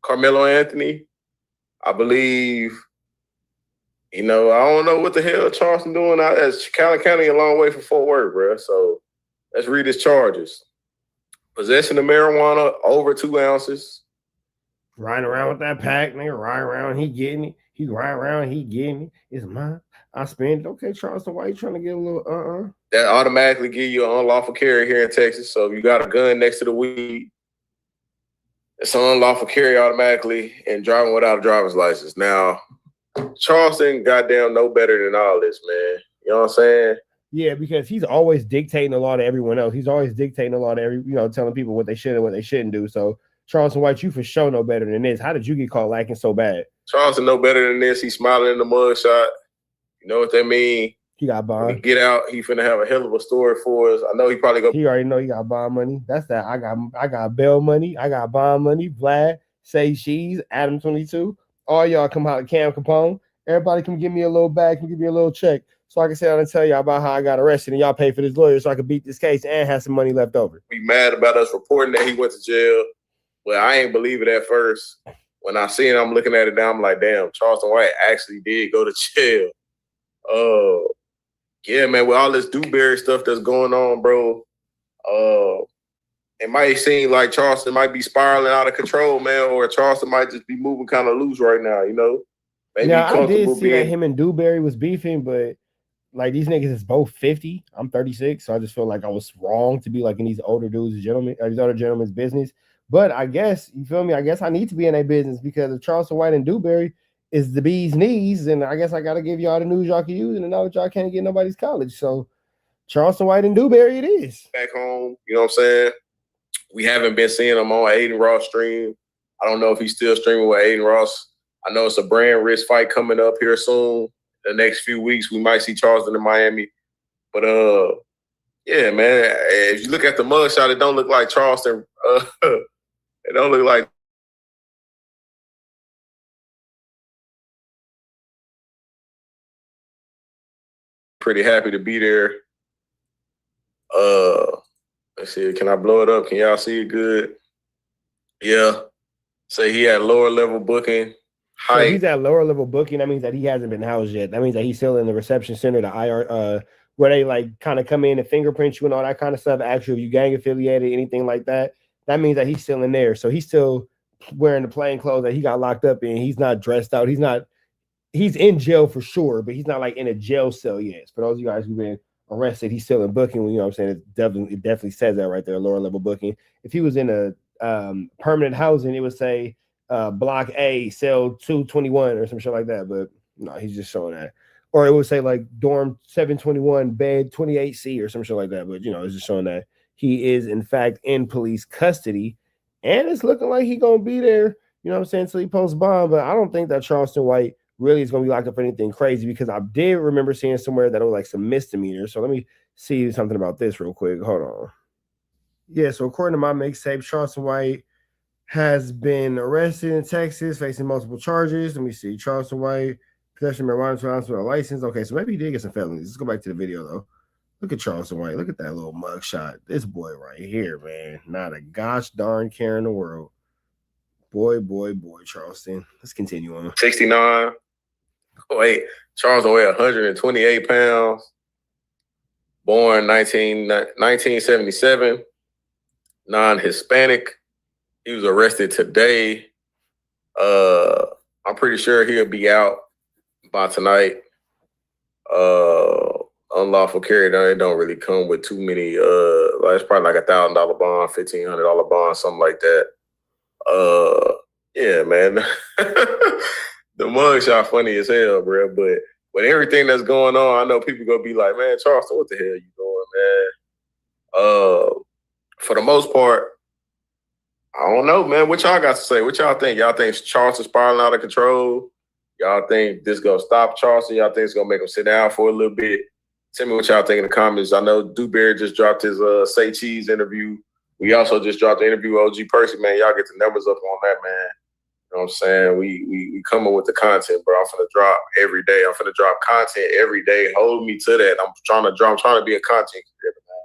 Carmelo Anthony. I believe, you know, I don't know what the hell Charleston doing out as Collin County, a long way from Fort Worth, bro. So let's read his charges. Possession of marijuana over 2 ounces. Riding around with that pack, nigga. Riding around, he getting it. He riding around, he getting it. It's mine. I spend it. Okay, Charleston, why you trying to get a little That automatically give you an unlawful carry here in Texas. So if you got a gun next to the weed, it's an unlawful carry automatically and driving without a driver's license. Now, Charleston goddamn know better than all this, man. You know what I'm saying? Yeah, because he's always dictating the law to everyone else. He's always dictating the law to telling people what they should and what they shouldn't do. So Charleston White, you for sure know better than this. How did you get caught lacking so bad? Charleston know better than this. He's smiling in the mugshot. You know what that mean? He got bond. When he get out, he finna have a hell of a story for us. I know he probably go. He already know he got bond money. That's that. I got bail money. I got bond money. Vlad, Say Cheese, Adam 22. All y'all come out, Cam Capone. Everybody come give me a little bag, come give me a little check. So I can sit down and tell y'all about how I got arrested and y'all pay for this lawyer so I could beat this case and have some money left over. Be mad about us reporting that he went to jail. Well, I ain't believe it at first. When I seen it, I'm looking at it now, I'm like, damn, Charleston White actually did go to jail. Yeah, man, with all this Dewberry stuff that's going on, bro, it might seem like Charleston might be spiraling out of control, man, or Charleston might just be moving kind of loose right now, you know? Maybe yeah, I did see that him and Dewberry was beefing, but like these niggas is both 50. I'm 36, so I just feel like I was wrong to be like in these older dudes, these older gentlemen's business. But I guess, you feel me? I guess I need to be in their business because if Charleston White and Dewberry is the bee's knees, and I guess I got to give y'all the news y'all can use and know that y'all can't get nobody's college. So Charleston White and Dewberry it is. Back home, you know what I'm saying? We haven't been seeing him on Aiden Ross stream. I don't know if he's still streaming with Aiden Ross. I know it's a brand risk fight coming up here soon. The next few weeks, we might see Charleston in Miami. But, yeah, man, if you look at the mugshot, it don't look like Charleston. It don't look like pretty happy to be there. Let's see, can I blow it up? Can y'all see it good? Yeah. Say he had lower level booking. So he's at lower level booking. That means that he hasn't been housed yet. That means that he's still in the reception center, the IR, where they like kind of come in and fingerprint you and all that kind of stuff. Actually, if you gang affiliated, anything like that, that means that he's still in there. So he's still wearing the plain clothes that he got locked up in. He's not dressed out. He's not he's in jail for sure, but he's not like in a jail cell yet. For those of you guys who've been arrested, he's still in booking. You know what I'm saying? It definitely says that right there, lower level booking. If he was in a permanent housing, it would say block A, cell 221 or some shit like that. But no, he's just showing that. Or it would say like dorm 721, bed 28C or some shit like that. But, you know, it's just showing that he is, in fact, in police custody. And it's looking like he's going to be there, you know what I'm saying, until he posts bond. But I don't think that Charleston White really is going to be locked up for anything crazy, because I did remember seeing somewhere that it was like some misdemeanors. So let me see something about this real quick. Hold on. Yeah, so according to my mixtape, Charleston White has been arrested in Texas, facing multiple charges. Let me see. Charleston White, possession of marijuana without a license. Okay, so maybe he did get some felonies. Let's go back to the video, though. Look at Charleston White. Look at that little mugshot. This boy right here, man. Not a gosh darn care in the world. Boy, Charleston. Let's continue on. 69. Wait, Charleston weighed 128 pounds. Born 1977. Non-Hispanic. He was arrested today. I'm pretty sure he'll be out by tonight. Unlawful carry, it don't really come with too many. It's probably like $1,000 bond, $1,500 bond, something like that. Yeah, man. The mugshot funny as hell, bro. But with everything that's going on, I know people gonna be like, man, Charleston, what the hell you doing, man? For the most part, I don't know, man. What y'all got to say? What y'all think? Y'all think Charleston spiraling out of control? Y'all think this gonna stop Charleston? Y'all think it's gonna make him sit down for a little bit? Tell me what y'all think in the comments. I know Dewberry just dropped his Say Cheese interview. We also just dropped the interview with OG Percy, man. Y'all get the numbers up on that, man. You know what I'm saying? We coming with the content, bro. I'm finna drop every day. I'm finna drop content every day. Hold me to that. I'm trying to be a content creator, man.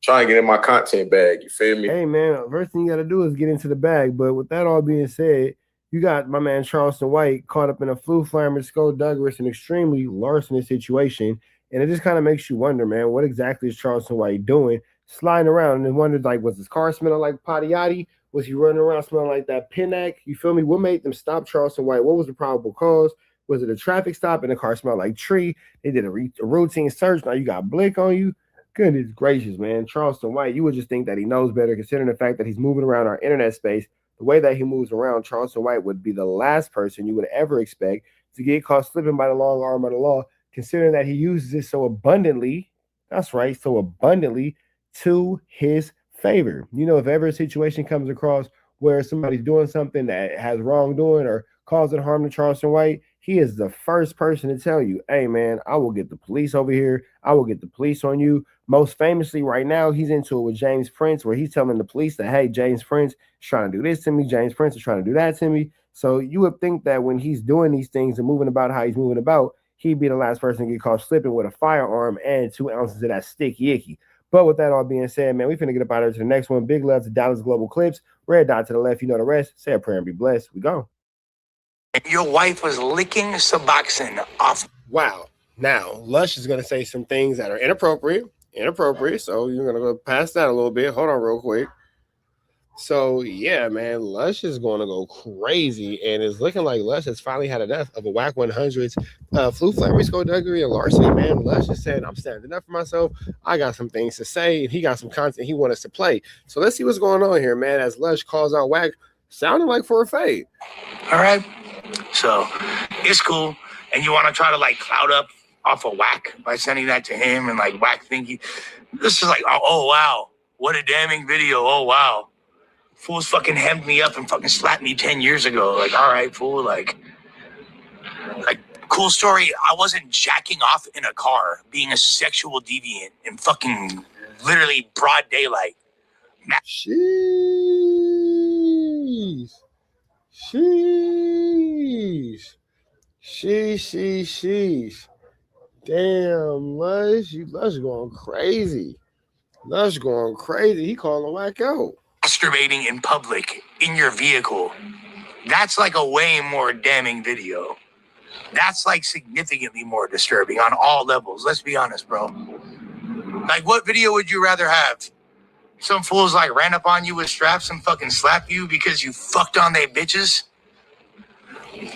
Trying to get in my content bag. You feel me? Hey, man, first thing you got to do is get into the bag. But with that all being said, you got my man Charleston White caught up in a flu flame, skullduggerous, and extremely larcenous situation. And it just kind of makes you wonder, man, what exactly is Charleston White doing? Sliding around and wondered, like, was his car smelling like Patiotti? Was he running around smelling like that Pinnack? You feel me? What made them stop Charleston White? What was the probable cause? Was it a traffic stop and the car smelled like tree? They did a routine search. Now you got Blick on you. Goodness gracious, man. Charleston White, you would just think that he knows better, considering the fact that he's moving around our internet space. The way that he moves around, Charleston White would be the last person you would ever expect to get caught slipping by the long arm of the law, considering that he uses it so abundantly. That's right, so abundantly to his favor. You know, if ever a situation comes across where somebody's doing something that has wrongdoing or causing harm to Charleston White, he is the first person to tell you, hey, man, I will get the police over here. I will get the police on you. Most famously right now, he's into it with James Prince, where he's telling the police that, hey, James Prince is trying to do this to me. James Prince is trying to do that to me. So you would think that when he's doing these things and moving about how he's moving about, he'd be the last person to get caught slipping with a firearm and 2 ounces of that sticky icky. But with that all being said, man, we finna get up out of here to the next one. Big love to Dallas Global Clips. Red dot to the left. You know the rest. Say a prayer and be blessed. We go. Your wife was licking Suboxone off. Wow. Now, Lush is going to say some things that are inappropriate. So you're going to go past that a little bit. Hold on real quick. So, yeah, man, Lush is going to go crazy, and it's looking like Lush has finally had enough of a Wack 100's flu flame, skullduggery, and larceny, man. Lush is saying, I'm standing up for myself. I got some things to say, and he got some content he wants us to play. So let's see what's going on here, man, as Lush calls out Wack, sounding like for a fade. All right. So it's cool. And you want to try to like cloud up off of Wack by sending that to him and like Wack thinking this is like, oh wow, what a damning video. Oh wow. Fools fucking hemmed me up and fucking slapped me 10 years ago. Like, all right, fool, like cool story. I wasn't jacking off in a car, being a sexual deviant in fucking literally broad daylight. Sheesh. Damn, Lush going crazy. Lush going crazy. He calling Wack out. Masturbating in public in your vehicle. That's like a way more damning video. That's like significantly more disturbing on all levels. Let's be honest, bro. Like, what video would you rather have? Some fools like ran up on you with straps and fucking slap you because you fucked on their bitches?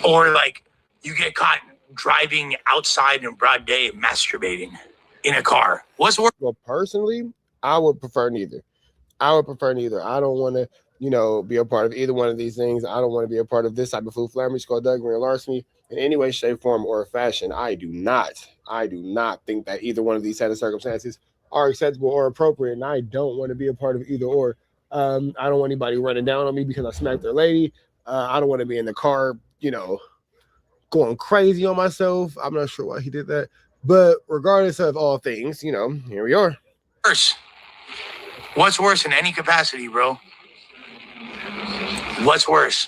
Or like you get caught driving outside in broad day masturbating in a car? What's worse? Well, personally, I would prefer neither. I don't want to, be a part of either one of these things. I don't want to be a part of this type of flammery, skullduggery, and larceny in any way, shape, form, or fashion. I do not think that either one of these set of circumstances are acceptable or appropriate, and I don't want to be a part of either or. I don't want anybody running down on me because I smacked their lady. I don't want to be in the car, going crazy on myself. I'm not sure why he did that. But regardless of all things, here we are. What's worse in any capacity, bro? What's worse?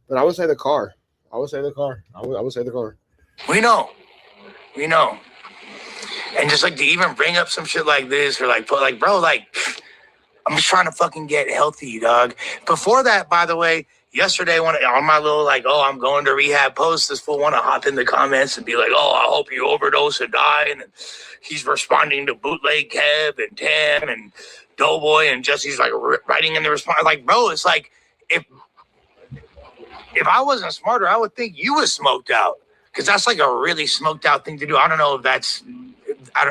But I would say the car. I would say the car. We know. And just like to even bring up some shit like this or bro, I'm just trying to fucking get healthy, dog. Before that, by the way, yesterday on my little I'm going to rehab post, this fool want to hop in the comments and be like, oh, I hope you overdose and die. And he's responding to Bootleg Kev and Tam and Doughboy and Jesse's writing in the response. Bro, it's like if I wasn't smarter, I would think you was smoked out, because that's a really smoked out thing to do. I don't know if that's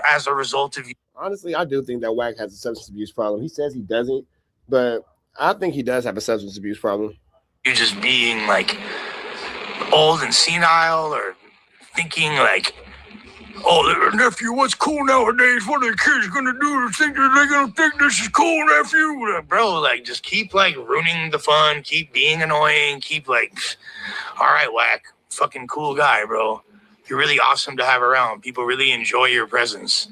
as a result of you. Honestly, I do think that Wack has a substance abuse problem. He says he doesn't, but I think he does have a substance abuse problem. You're just being old and senile, or thinking oh, nephew, what's cool nowadays? What are the kids gonna do? They're gonna think this is cool, nephew? Bro, just keep ruining the fun, keep being annoying, keep all right, Wack, fucking cool guy, bro. You're really awesome to have around. People really enjoy your presence.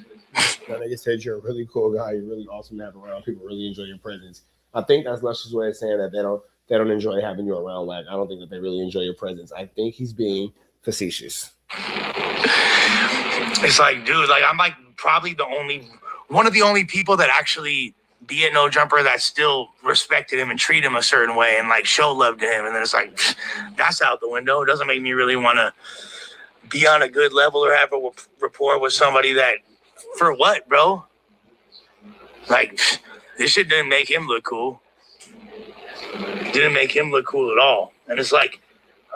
That nigga said you're a really cool guy. You're really awesome to have around. People really enjoy your presence. I think that's Lush's way of saying that they don't enjoy having you around. I don't think that they really enjoy your presence. I think he's being facetious. It's dude, I'm probably one of the only people that actually be at No Jumper that still respected him and treat him a certain way and show love to him. And then it's that's out the window. It doesn't make me really want to be on a good level or have a rapport with somebody that, for what, bro? This shit didn't make him look cool. Didn't make him look cool at all. And it's all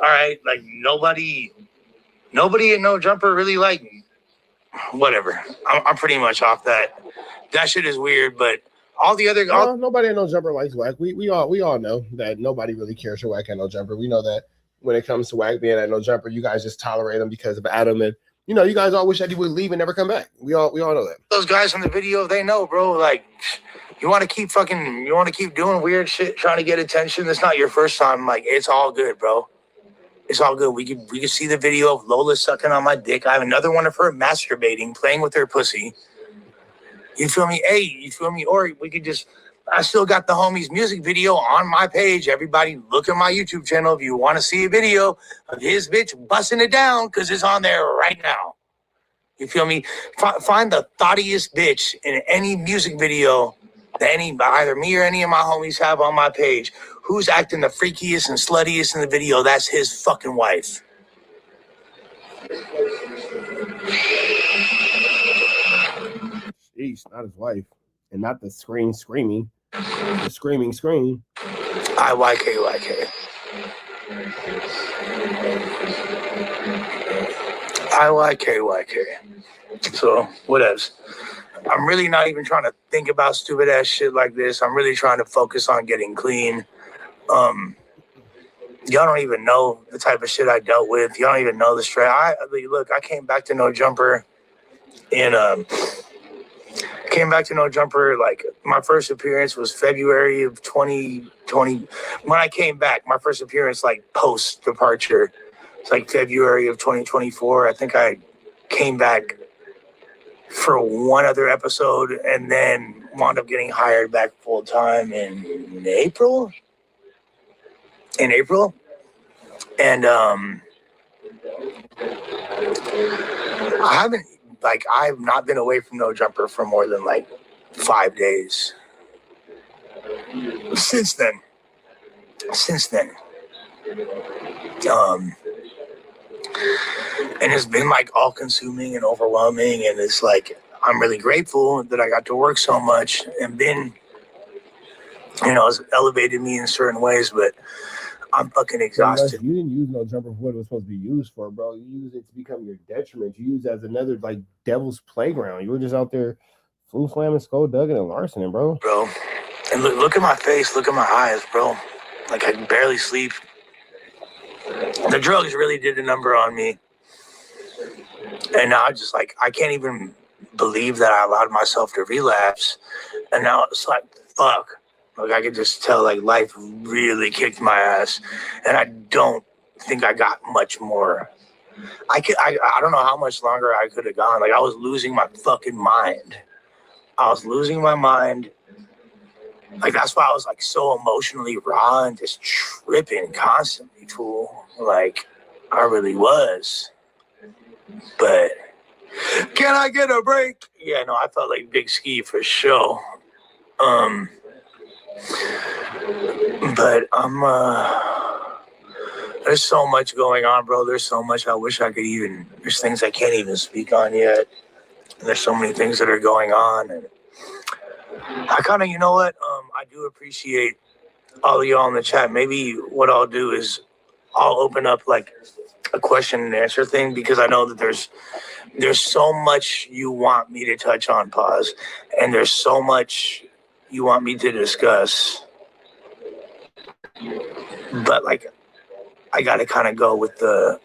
right, nobody at No Jumper really liked me. Whatever. I'm pretty much off that. That shit is weird, but all the other nobody at No Jumper likes Wack. We all know that nobody really cares for Wack at No Jumper. We know that when it comes to Wack being at No Jumper, you guys just tolerate him because of Adam, and you guys all wish that he would leave and never come back. We all know that. Those guys in the video, they know, bro. You want to keep doing weird shit, trying to get attention. That's not your first time. It's all good, bro. It's all good. We can see the video of Lola sucking on my dick. I have another one of her masturbating, playing with her pussy. You feel me? Hey, you feel me? Or we could I still got the homie's music video on my page. Everybody look at my YouTube channel if you want to see a video of his bitch busting it down, because it's on there right now. You feel me? Find the thoughtiest bitch in any music video that either me or any of my homies have on my page. Who's acting the freakiest and sluttiest in the video? That's his fucking wife. Jeez, not his wife. And not the screaming. The screaming. IYK. IYK. So, whatevs. I'm really not even trying to think about stupid ass shit like this. I'm really trying to focus on getting clean. Y'all don't even know the type of shit I dealt with. Y'all don't even know the stress. Look, I came back to No Jumper my first appearance was February of 2020. When I came back, my first appearance post departure, it's February of 2024. I think I came back for one other episode and then wound up getting hired back full time in April. And I've not been away from No Jumper for more than 5 days. Since then. And it's been all consuming and overwhelming, and it's I'm really grateful that I got to work so much and been, it's elevated me in certain ways, but I'm fucking Unless exhausted. you didn't use no jumper for what it was supposed to be used for, bro. You use it to become your detriment. You use it as another like devil's playground. You were just out there flu slamming, skullduggan, and larcening, bro. Bro, and look at my face, look at my eyes, bro. Like I can barely sleep. The drugs really did a number on me. And now I just like, I can't even believe that I allowed myself to relapse. And now it's like, fuck. Like I could just tell like life really kicked my ass. And I don't think I got much more. I don't know how much longer I could have gone. Like I was losing my fucking mind. I was losing my mind. Like that's why I was like so emotionally raw and just tripping constantly, fool. Like I really was. But can I get a break? Yeah, no, I felt like Big Ski for sure. But there's so much going on, bro. There's so much I wish I could even, there's things I can't even speak on yet. And there's so many things that are going on. And I kind of, you know what? I do appreciate all of y'all in the chat. Maybe what I'll do is I'll open up like a question and answer thing because I know that there's so much you want me to touch on, pause, and there's so much you want me to discuss. But like I gotta kind of go with the.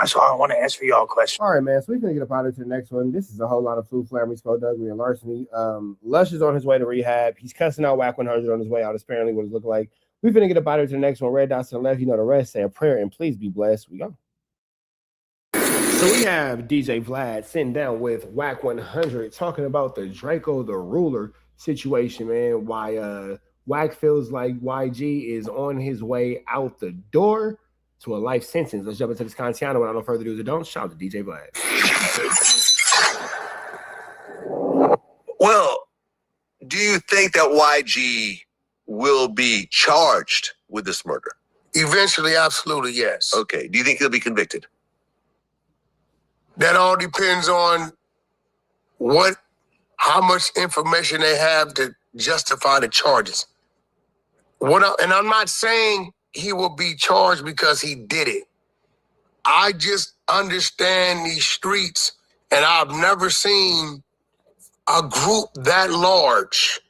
So I want to answer y'all questions. All right, man. So we're gonna get up out of to the next one. This is a whole lot of flu flammery, skullduggery, and larceny. Lush is on his way to rehab. He's cussing out Wack 100 on his way out. Is apparently what it looked like. We're gonna get up out of to the next one. Red dots to the left. You know the rest. Say a prayer and please be blessed. We go. So we have DJ Vlad sitting down with Wack 100 talking about the Draco the Ruler situation, man. Why Wack feels like YG is on his way out the door to a life sentence. Let's jump into this content. Without no further ado, don't shout to DJ Vlad. Well, do you think that YG will be charged with this murder? Eventually, absolutely, yes. Okay. Do you think he'll be convicted? That all depends on how much information they have to justify the charges. And I'm not saying he will be charged because he did it. I just understand these streets, and I've never seen a group that large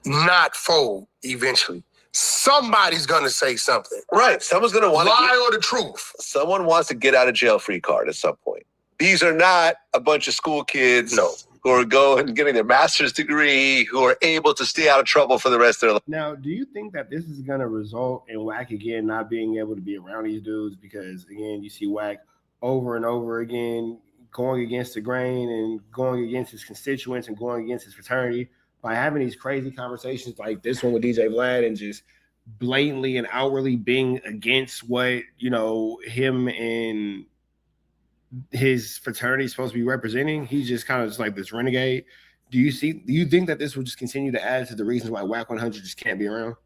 not fold eventually. Somebody's going to say something. Right. Someone's going to want to lie or the truth. Someone wants to get out of jail free card at some point. These are not a bunch of school kids who are going and getting their master's degree, who are able to stay out of trouble for the rest of their life. Now, do you think that this is going to result in Wack again not being able to be around these dudes? Because, again, you see Wack over and over again going against the grain and going against his constituents and going against his fraternity by having these crazy conversations like this one with DJ Vlad and just blatantly and outwardly being against what, you know, him and his fraternity is supposed to be representing. He's just kind of just like this renegade. Do you think that this will just continue to add to the reasons why Wack 100 just can't be around?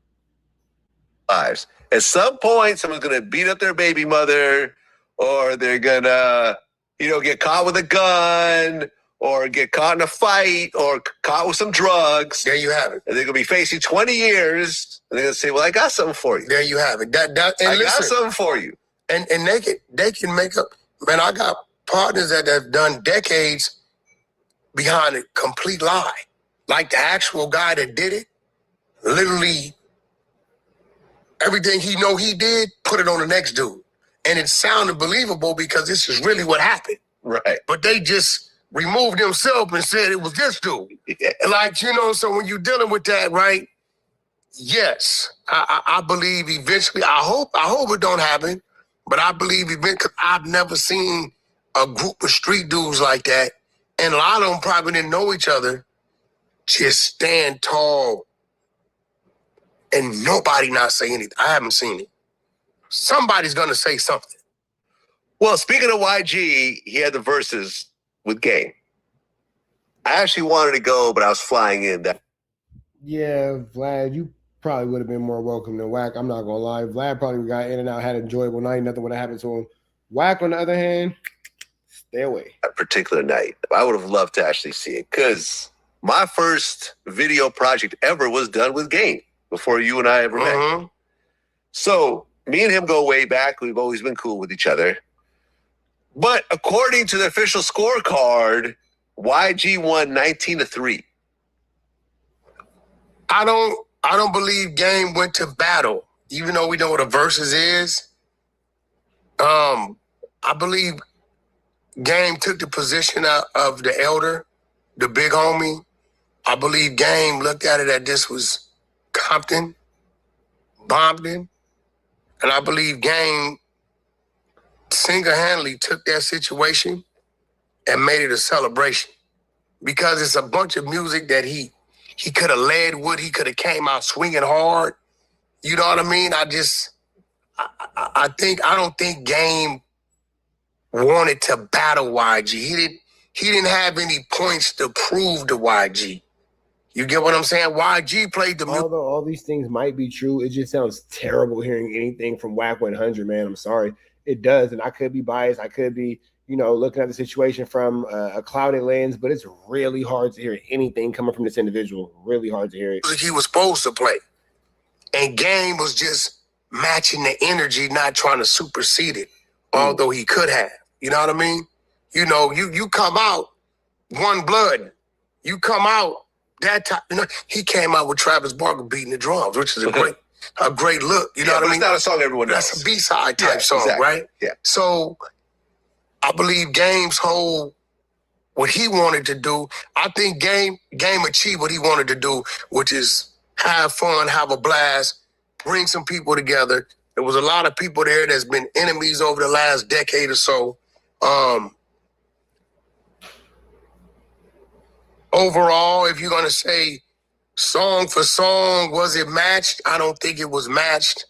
Lives. At some point, someone's going to beat up their baby mother, or they're going to, get caught with a gun, or get caught in a fight, or caught with some drugs. There you have it. And they're going to be facing 20 years. And they're going to say, well, I got something for you. There you have it. I got something for you. And they can make up. Man, I got partners that have done decades behind a complete lie. Like the actual guy that did it, literally everything he did, put it on the next dude. And it sounded believable because this is really what happened. Right. But they just removed themselves and said it was this dude. Yeah. Like, so when you're dealing with that, right? Yes, I believe eventually, I hope it don't happen, but I believe eventually, I've never seen a group of street dudes like that, and a lot of them probably didn't know each other, just stand tall and nobody not say anything. I haven't seen it. Somebody's going to say something. Well, speaking of YG, he had the verses with Game. I actually wanted to go, but I was flying in. Yeah, Vlad, you probably would have been more welcome than Wack. I'm not going to lie. Vlad probably got in and out, had an enjoyable night. Nothing would have happened to him. Wack, on the other hand, stay away. A particular night. I would have loved to actually see it because my first video project ever was done with Game before you and I ever met. So me and him go way back. We've always been cool with each other. But according to the official scorecard, YG won 19-3. I don't believe Game went to battle, even though we know what a versus is. I believe Game took the position of the elder, the big homie. I believe Game looked at it that this was Compton, Bompton, and I believe Game single-handedly took that situation and made it a celebration because it's a bunch of music that he could have led with. He could have came out swinging hard. You know what I mean? I don't think Game wanted to battle YG. He didn't have any points to prove to YG. You get what I'm saying? YG played the music. Although all these things might be true, it just sounds terrible hearing anything from Wack 100, man. I'm sorry. It does, and I could be biased. I could be, looking at the situation from a clouded lens, but it's really hard to hear anything coming from this individual. Really hard to hear it. He was supposed to play. And Game was just matching the energy, not trying to supersede it, although he could have. You know what I mean? You come out one blood. You come out that time. He came out with Travis Barker beating the drums, which is a great look. You know what I mean? It's not a song everyone knows. That's a B-side type song, exactly. Right? Yeah. So I believe Game's what he wanted to do. I think Game achieved what he wanted to do, which is have fun, have a blast, bring some people together. There was a lot of people there that's been enemies over the last decade or so. Overall, if you're going to say song for song, was it matched? I don't think it was matched.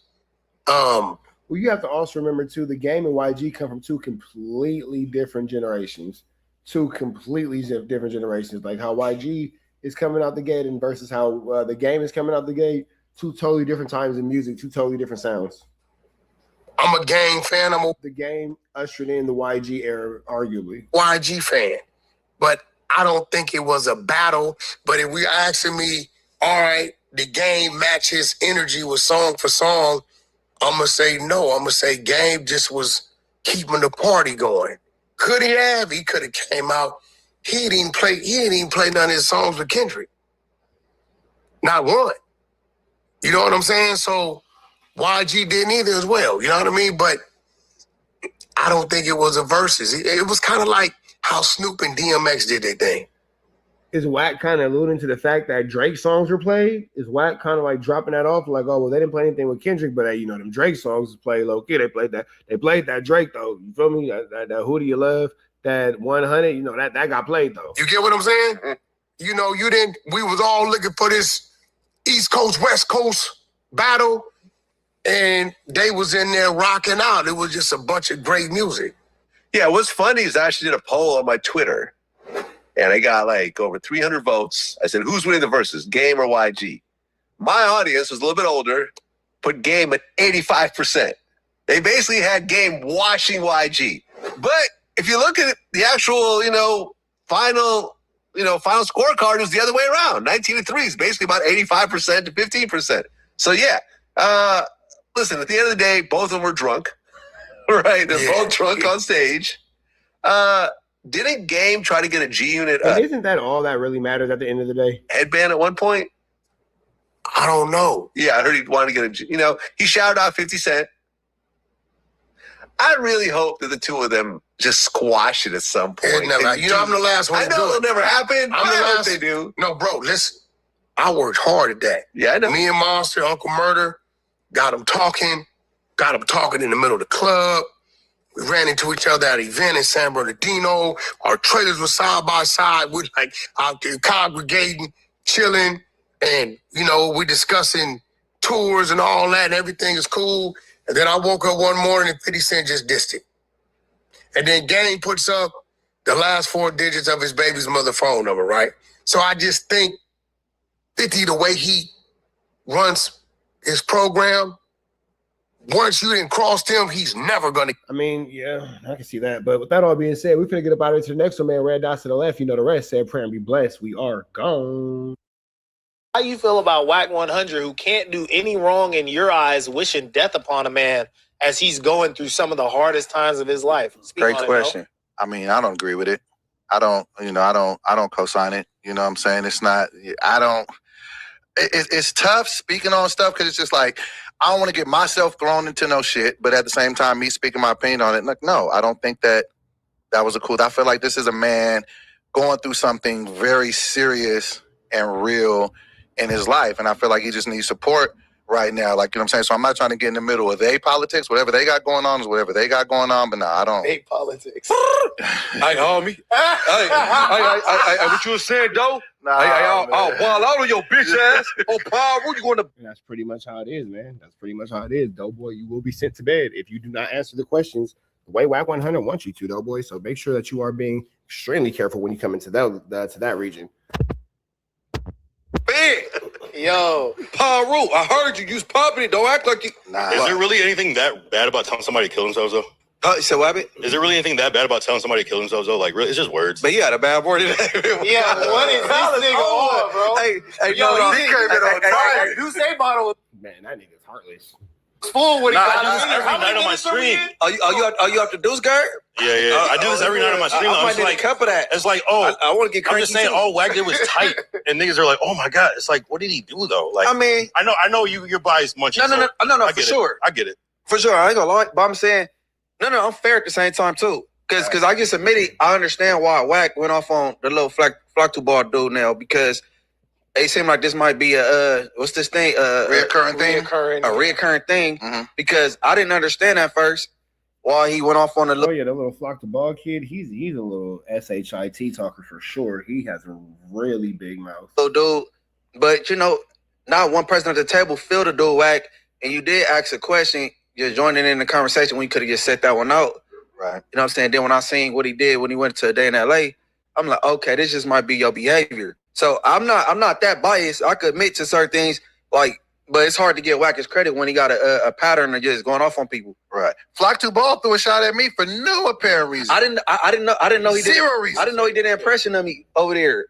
Well, you have to also remember, too, the Game and YG come from two completely different generations. Like how YG is coming out the gate and versus how the Game is coming out the gate. Two totally different times in music, two totally different sounds. I'm a Game fan. The Game ushered in the YG era, arguably. YG fan. But I don't think it was a battle. But if you're asking me, all right, the Game matches energy with song for song, I'm going to say no. I'm going to say Game just was keeping the party going. Could he have? He could have came out. He didn't even play none of his songs with Kendrick. Not one. You know what I'm saying? So YG didn't either as well. You know what I mean? But I don't think it was a versus. It was kind of like how Snoop and DMX did their thing. Is Wack kind of alluding to the fact that Drake songs were played? Is Wack kind of like dropping that off? Like, oh, well, they didn't play anything with Kendrick, but them Drake songs was played low key. They played that. They played that Drake though. You feel me? That Who Do You Love? That 100. That got played though. You get what I'm saying? You didn't. We was all looking for this East Coast, West Coast battle, and they was in there rocking out. It was just a bunch of great music. Yeah, what's funny is I actually did a poll on my Twitter, and I got like over 300 votes. I said, who's winning the versus, Game or YG? My audience was a little bit older, put Game at 85%. They basically had Game washing YG. But if you look at the actual, final scorecard, it was the other way around. 19-3 is basically about 85% to 15%. So yeah, listen, at the end of the day, both of them were drunk, right? They're both drunk on stage. Didn't Game try to get a G Unit? Isn't that all that really matters at the end of the day? Headband at one point? I don't know. Yeah, I heard he wanted to get a G. He shouted out 50 Cent. I really hope that the two of them just squash it at some point. I'm the last one. I know it'll never happen. I'm the last. They do. No, bro, listen. I worked hard at that. Yeah, I know. Me and Monster, Uncle Murder, got them talking in the middle of the club. We ran into each other at an event in San Bernardino. Our trailers were side by side. We're like out there congregating, chilling, and we're discussing tours and all that, and everything is cool. And then I woke up one morning and 50 Cent just dissed it. And then Game puts up the last 4 digits of his baby's mother phone number, right? So I just think 50, the way he runs his program, once you didn't cross him, he's never gonna. I mean, yeah, I can see that. But with that all being said, we're gonna get up out of here to the next one, man. Red dots to the left. You know the rest. Say a prayer and be blessed. We are gone. How you feel about Wack 100, who can't do any wrong in your eyes, wishing death upon a man as he's going through some of the hardest times of his life? Great question. I mean, I don't agree with it. I don't co-sign it. You know what I'm saying? It's not, it's tough speaking on stuff because it's just like, I don't want to get myself thrown into no shit, but at the same time, me speaking my opinion on it, like, no, I don't think that was a cool, I feel like this is a man going through something very serious and real in his life. And I feel like he just needs support right now. Like, you know what I'm saying? So I'm not trying to get in the middle of their politics. Whatever they got going on is whatever they got going on. But no, I don't. Hey, politics. Hey, homie. Hey, what you were saying, though? I'll ball out on your bitch ass. Oh, Power, you going to... That's pretty much how it is, man. That's pretty much how it is, Doughboy. You will be sent to bed if you do not answer the questions the way Wack 100 wants you to, Doughboy. So make sure that you are being extremely careful when you come into that region. Big. Yo, Paru, I heard you use property. Don't act like you. Nah. Is there really anything that bad about telling somebody to kill themselves, though? So what? Is there really anything that bad about telling somebody to kill themselves, though? Like, really, it's just words. But you had a bad word today. Yeah, what is this nigga on, bro? Hey, yo, he came in on fire. Do say bottle. Man, that nigga's heartless. Full what he got. I do this every night on my stream. Are you up to Deuce Guard? Yeah. I do this every night on my stream. I might need a cup of that. It's like, oh, I want to get cranky. I'm just saying, too. all Wack did was tight, and niggas are like, oh my god. It's like, what did he do though? Like, I mean, I know you're biased, Munchie. No, for sure. I get it. For sure, I ain't gonna lie, but I'm saying, no, I'm fair at the same time too. Because I just admitted, I understand why Wack went off on the little flock to ball dude now, because it seemed like this might be a what's this thing? Reoccurring thing. A reoccurring thing. Mm-hmm. Because I didn't understand at first why he went off on the little. Oh yeah, the little flock to ball kid. He's a little shit talker for sure. He has a really big mouth. So dude, but not one person at the table filled the dude Wack, and you did ask a question. You're joining in the conversation when you could have just set that one out. Right. You know what I'm saying? Then when I seen what he did when he went to a day in LA, I'm like, okay, this just might be your behavior. So I'm not that biased. I could admit to certain things, but it's hard to get Wack his credit when he got a pattern of just going off on people. Right. Flock to ball threw a shot at me for no apparent reason. I didn't know he did. Zero reason. I didn't know he did an impression of me over there.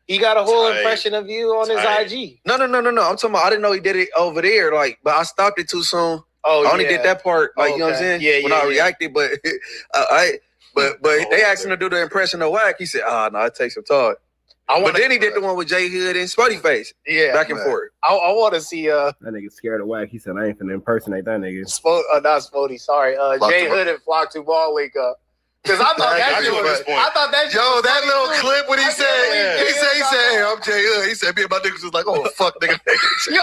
He got a whole impression of you on his IG. No. I'm talking about I didn't know he did it over there. But I stopped it too soon. Oh, I only did that part. You know what I'm saying? Yeah. When I reacted, but but they asked him to do the impression of Wack. He said, no, it takes some time. But then he did the one with J Hood and Spuddy Face. Yeah. Back and forth. I want to see that nigga scared of Wack. He said, I ain't finna impersonate that nigga. Not Spody, sorry. J Hood and Flock to Ball link up. Because I thought that shit was. I thought that shit. Yo, that little clip when he said, hey, I'm Jay Hood. He said, me and my niggas was like, oh fuck, nigga. Yo,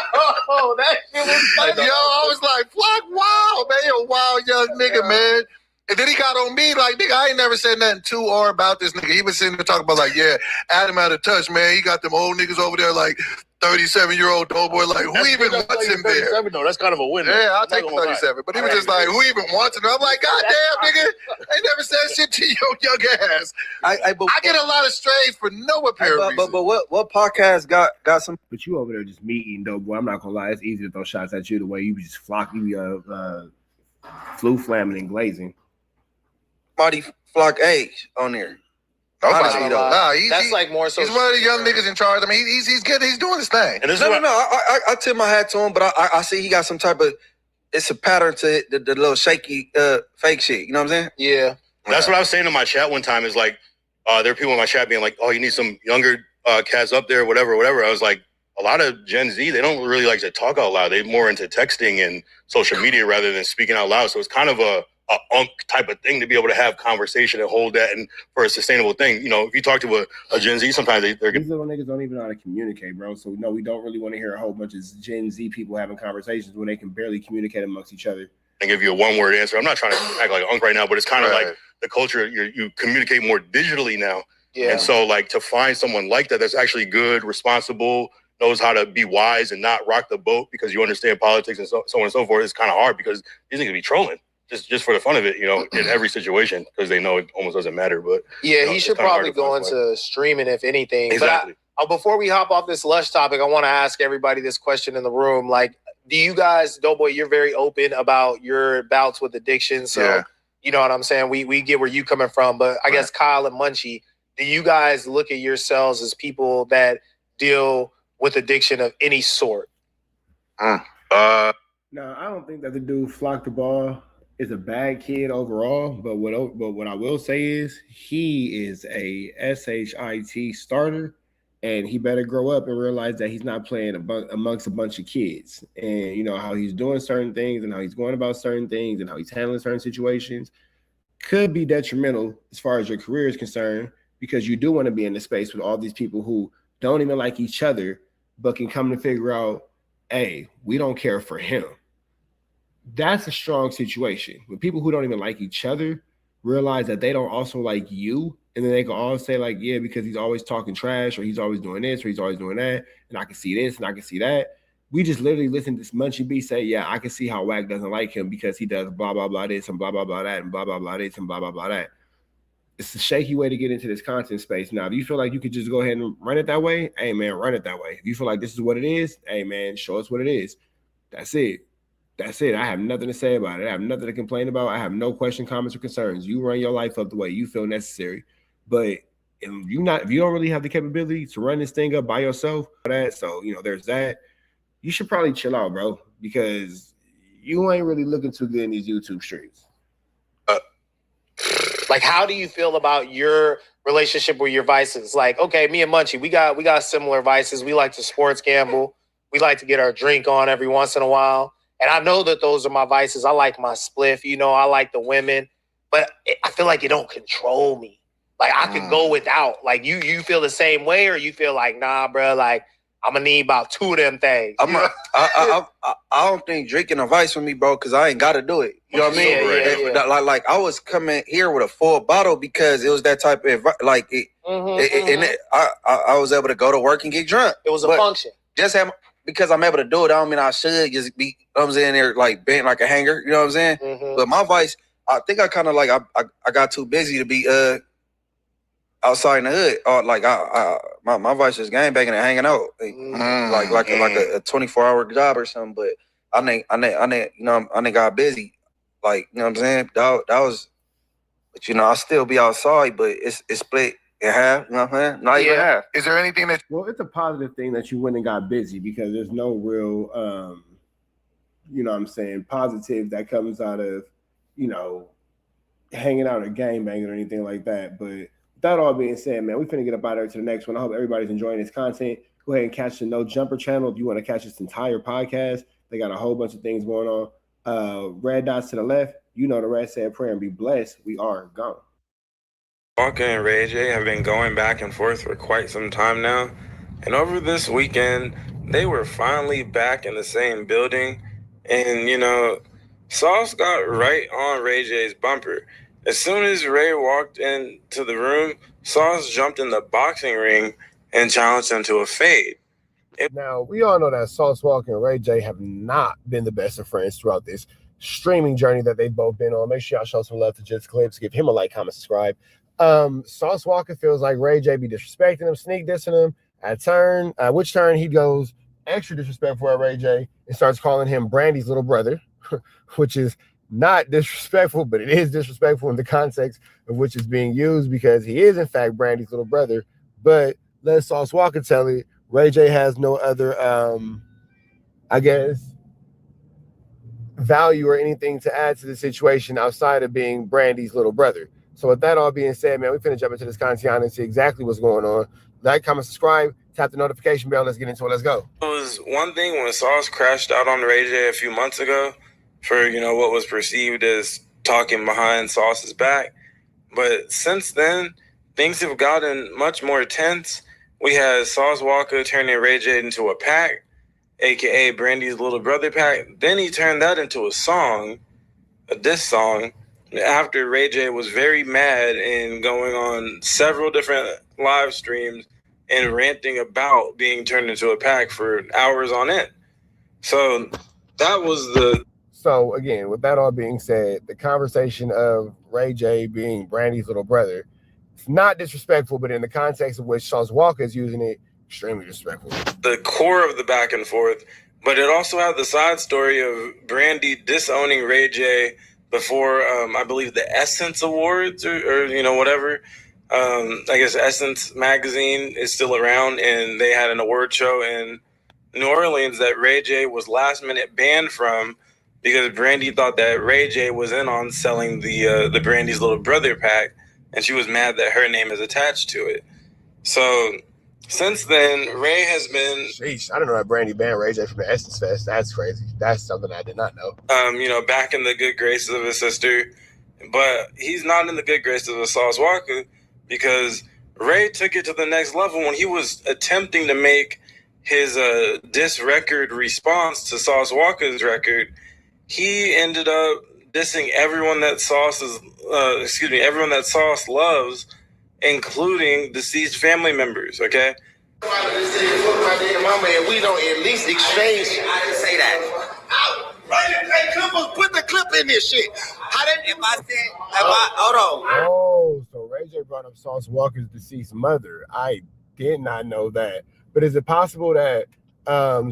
that shit was funny. Yo, I was like, Flock, wow, man, you a wild young nigga, man. And then he got on me like, nigga, I ain't never said nothing to or about this nigga. He was sitting there talking about like, yeah, Adam out of touch, man. He got them old niggas over there like 37-year-old Doughboy. Like, who even wants him there? No, that's kind of a win. Yeah, I'll take the 37. But he was just like, who even wants him? I'm like, goddamn, nigga, I ain't never said shit to your young ass. I get a lot of strays for no apparent reason. But what podcast got some? But you over there just meeting Doughboy. I'm not gonna lie, it's easy to throw shots at you the way you just flu flamming and glazing. Marty Flock age on there. Nobody though. Nah, that's like more so. He's one of the young niggas in charge. I mean, he's good. He's doing his thing. And I tip my hat to him, but I see he got some type of. It's a pattern to the little shaky fake shit. You know what I'm saying? Yeah. That's what I was saying in my chat one time. Is like, there are people in my chat being like, "Oh, you need some younger cats up there, whatever." I was like, a lot of Gen Z, they don't really like to talk out loud. They're more into texting and social media rather than speaking out loud. So it's kind of a unk type of thing to be able to have conversation and hold that and for a sustainable thing. If you talk to a Gen Z, sometimes these little niggas don't even know how to communicate, bro. So no, we don't really want to hear a whole bunch of Gen Z people having conversations when they can barely communicate amongst each other. And give you a one-word answer. I'm not trying to act like an unk right now, but it's kind of like the culture. You communicate more digitally now. Yeah. And so like to find someone like that that's actually good, responsible, knows how to be wise and not rock the boat because you understand politics and so on and so forth, it's kind of hard because these niggas be trolling. Just for the fun of it, in every situation, because they know it almost doesn't matter. But yeah, he should probably go into streaming if anything. Exactly. But before we hop off this Lush topic, I want to ask everybody this question in the room: like, do you guys, Doughboy, you're very open about your bouts with addiction. So, you know what I'm saying? We get where you coming from. But I guess Kyle and Munchie, do you guys look at yourselves as people that deal with addiction of any sort? No, I don't think that the dude Flock the Ball is a bad kid overall. But what I will say is he is a SHIT starter. And he better grow up and realize that he's not playing amongst a bunch of kids. And, you know, how he's doing certain things and how he's going about certain things and how he's handling certain situations could be detrimental as far as your career is concerned, because you do want to be in the space with all these people who don't even like each other, but can come to figure out, hey, we don't care for him. That's a strong situation. When people who don't even like each other realize that they don't also like you, and then they can all say like, yeah, because he's always talking trash, or he's always doing this, or he's always doing that, and I can see this and I can see that. We just literally listen to this Munchie B say, yeah, I can see how Wack doesn't like him because he does blah, blah, blah this and blah, blah, blah that and blah, blah, blah this and blah, blah, blah that. It's a shaky way to get into this content space. Now, if you feel like you could just go ahead and run it that way, hey, man, run it that way. If you feel like this is what it is, hey, man, show us what it is. That's it. That's it. I have nothing to say about it. I have nothing to complain about. I have no question, comments, or concerns. You run your life up the way you feel necessary. But if you don't really have the capability to run this thing up by yourself, so you know, there's that. You should probably chill out, bro, because you ain't really looking too good in these YouTube streets. Like, how do you feel about your relationship with your vices? Like, okay, me and Munchie, we got similar vices. We like to sports gamble. We like to get our drink on every once in a while. And I know that those are my vices. I like my spliff, you know, I like the women, but I feel like it don't control me. Like, I could go without. Like, you feel the same way, or you feel like, nah, bro, like, I'm gonna need about 2 of them things. I don't think drinking a vice for me, bro, because I ain't got to do it. You know what I mean? Yeah. Like I was coming here with a full bottle because it was that type of like it. I was able to go to work and get drunk. It was a function. Just because I'm able to do it, I don't mean I should just be. I'm in there like bent like a hanger. You know what I'm saying? But my vice, I think I kind of like I got too busy to be outside in the hood. Like my vice is gang banging and hanging out, like a 24-hour job or something. But I think got busy. Like, you know what I'm saying? That was, but you know, I still be outside, but it's split in half. You know what I'm saying? Not even half. Is there anything that? Well, it's a positive thing that you went and got busy, because there's no real, you know what I'm saying, positive that comes out of, you know, hanging out or gang banging or anything like that. But that all being said, man, we finna get up out of here to the next one. I hope everybody's enjoying this content. Go ahead and catch the No Jumper channel if you want to catch this entire podcast. They got a whole bunch of things going on. Red dots to the left. You know the rest. Say a prayer and be blessed. We are gone. Walker and Ray J have been going back and forth for quite some time now. And over this weekend, they were finally back in the same building. And, you know, Sauce got right on Ray J's bumper. As soon as Ray walked into the room, Sauce jumped in the boxing ring and challenged him to a fade. Now, we all know that Sauce Walker and Ray J have not been the best of friends throughout this streaming journey that they've both been on. Make sure y'all show some love to Just Clips. Give him a like, comment, subscribe. Sauce Walker feels like Ray J be disrespecting him, sneak dissing him. Which turn he goes extra disrespectful at Ray J and starts calling him Brandy's little brother, which is not disrespectful, but it is disrespectful in the context of which is being used, because he is in fact Brandy's little brother. But let Sauce Walker tell it, Ray J has no other I guess value or anything to add to the situation outside of being Brandy's little brother. So with that all being said, man, we finna jump into this content and see exactly what's going on. Like, comment, subscribe, tap the notification bell. Let's get into it. Let's go. It was one thing when Sauce crashed out on Ray J a few months ago for, you know, what was perceived as talking behind Sauce's back. But since then, things have gotten much more tense. We had Sauce Walker turning Ray J into a pack, a.k.a. Brandy's little brother pack. Then he turned that into a song, a diss song, after Ray J was very mad and going on several different live streams and ranting about being turned into a pack for hours on end. So that was the... So again, with that all being said, the conversation of Ray J being Brandy's little brother, it's not disrespectful, but in the context of which Sauce Walker is using it, extremely disrespectful. The core of the back and forth But it also had the side story of Brandy disowning Ray J before, I believe, the Essence Awards or whatever. I guess Essence magazine is still around, and they had an award show in New Orleans that Ray J was last minute banned from because Brandy thought that Ray J was in on selling the Brandy's Little Brother pack, and she was mad that her name is attached to it. So since then, Ray has been... Sheesh, I don't know that Brandy banned Ray J from the Essence Fest. That's crazy. That's something I did not know. Back in the good graces of his sister, but he's not in the good graces of Sauce Walka because Ray took it to the next level when he was attempting to make his diss record response to Sauce Walka's record. He ended up dissing everyone that Sauce loves, including deceased family members. Okay. Mama, and we don't at least exchange. I didn't say that. Put the clip in this shit. How did if I said? Hold on. Oh, so Ray J brought up Sauce Walker's deceased mother. I did not know that. But is it possible that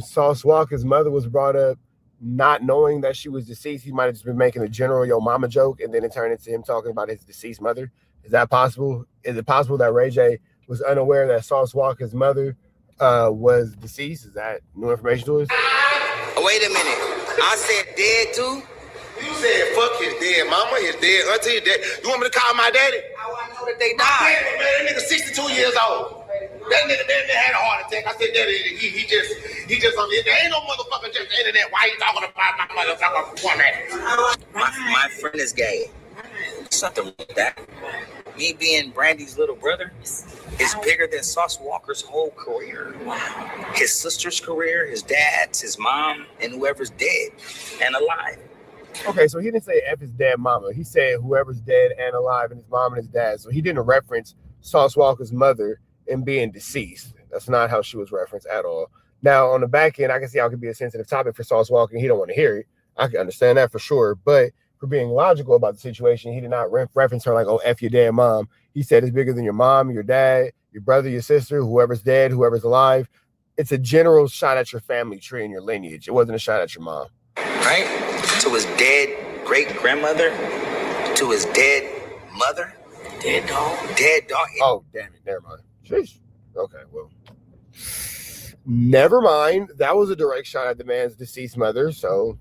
Sauce Walker's mother was brought up not knowing that she was deceased? He might have just been making a general yo mama joke, and then it turned into him talking about his deceased mother. Is that possible? Is it possible that Ray J was unaware that Sauce Walker's mother was deceased? Is that new information to us? Wait a minute. I said dead too? You said fuck his dead mama, his dead auntie, his dead. You want me to call my daddy? How I know that they died? Man, that nigga 62 years old. That nigga had a heart attack. I said, daddy, he just on the there ain't no motherfucker just the internet. Why you talking about my motherfucker woman? My friend is gay. Something like that. Me being Brandy's little brother is bigger than Sauce Walker's whole career. His sister's career, his dad's, his mom, and whoever's dead and alive. Okay, so he didn't say F his dead mama. He said whoever's dead and alive, and his mom and his dad. So he didn't reference Sauce Walker's mother and being deceased. That's not how she was referenced at all. Now, on the back end, I can see how it could be a sensitive topic for Sauce Walker, and he don't want to hear it. I can understand that for sure. But for being logical about the situation, he did not reference her like, oh, F your dead mom. He said it's bigger than your mom, your dad, your brother, your sister, whoever's dead, whoever's alive. It's a general shot at your family tree and your lineage. It wasn't a shot at your mom. Right? To his dead great-grandmother, to his dead mother. Dead dog? Dead dog. Oh, damn it. Never mind. Jeez. Okay, well. Never mind. That was a direct shot at the man's deceased mother. So,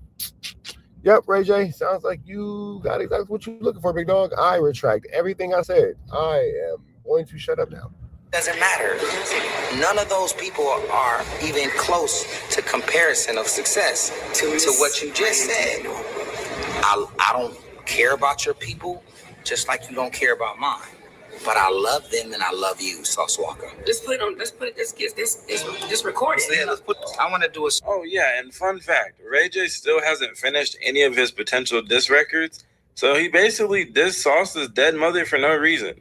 yep, Ray J, sounds like you got exactly what you're looking for, big dog. I retract everything I said. I am going to shut up now. Doesn't matter. None of those people are even close to comparison of success to what you just said. I don't care about your people just like you don't care about mine. But I love them and I love you, Sauce Walker. Let's record it. Yeah, I want to do a... Oh, yeah, and fun fact, Ray J still hasn't finished any of his potential diss records, so he basically dissed Sauce's dead mother for no reason.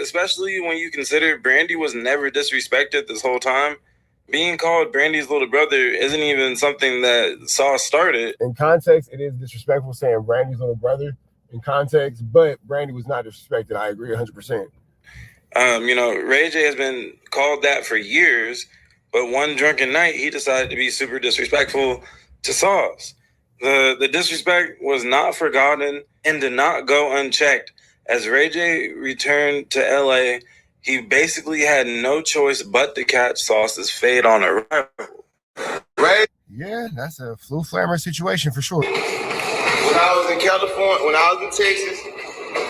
Especially when you consider Brandy was never disrespected this whole time. Being called Brandy's little brother isn't even something that Sauce started. In context, it is disrespectful saying Brandy's little brother in context, but Brandy was not disrespected. I agree 100%. Ray J has been called that for years, but one drunken night, he decided to be super disrespectful to Sauce. The disrespect was not forgotten and did not go unchecked. As Ray J returned to LA, he basically had no choice but to catch Sauce's fade on arrival. Right? Yeah, that's a flu flammer situation for sure. When I was in California, when I was in Texas,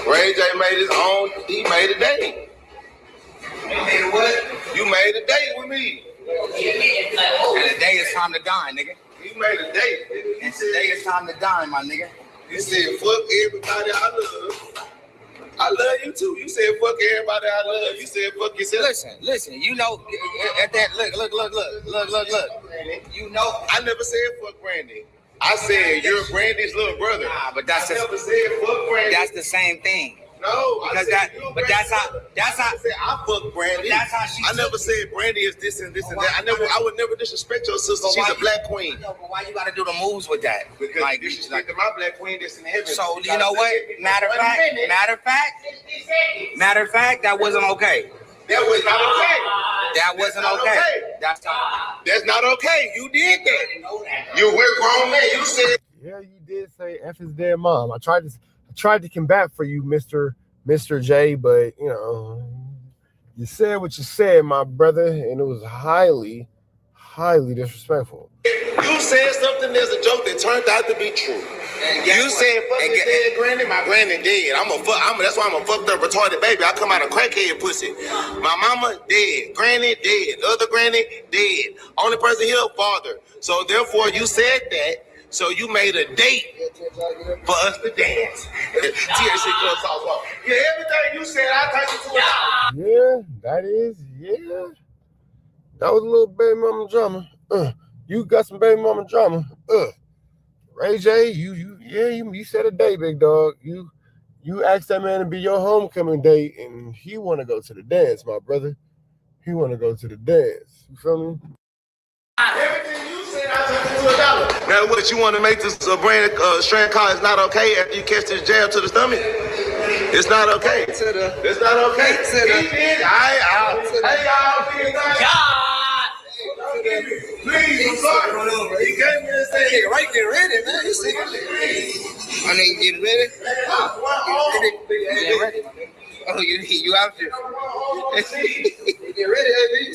Ray J made his own, he made a date. You made what? You made a date with me. And today is time to dine, nigga. You made a date. And today is time to dine, my nigga. You said, fuck everybody I love. I love you too. You said fuck everybody I love. You said fuck yourself. Listen. You know, at that look. You know, I never said fuck Brandy. I said you're Brandy's little brother. Nah, but that's never said fuck Brandy. That's the same thing. No, because that's how. I said I fuck Brandy. That's how she. I never said Brandy is this and this and that. I would never disrespect your sister. She's a black queen. No, but why you gotta do the moves with that? Because like disrespecting my black queen that's in heaven. So you know what? Matter of fact, that wasn't okay. That was not okay. That wasn't okay. That's not okay. You did that. You were grown man. You said. Yeah, you did say F his dead mom. I tried to combat for you, Mr. J, but you know, you said what you said, my brother, and it was highly, highly disrespectful. You said something as a joke that turned out to be true. You said fuck his dead granny, my granny dead. That's why I'm a fucked up retarded baby. I come out of crackhead pussy. My mama dead, granny dead, other granny dead. Only person here, father. So therefore you said that. So you made a date for us to dance. THC Club South. Yeah, everything you said, I turned into a dollar. Yeah, that is, yeah. That was a little baby mama drama. You got some baby mama drama. Ray J, you said a day, big dog. You asked that man to be your homecoming date, and he want to go to the dance, my brother. He want to go to the dance. You feel me? Everything you said, I turned into a dollar. Now, what you want to make this brand strand call is not okay after you catch this jab to the stomach? It's not okay. It's not okay. Please, I'm sorry. He gave me this thing. Right, get ready, man. You see? I need to get ready. Get ready. Oh, you out there? Get ready, baby.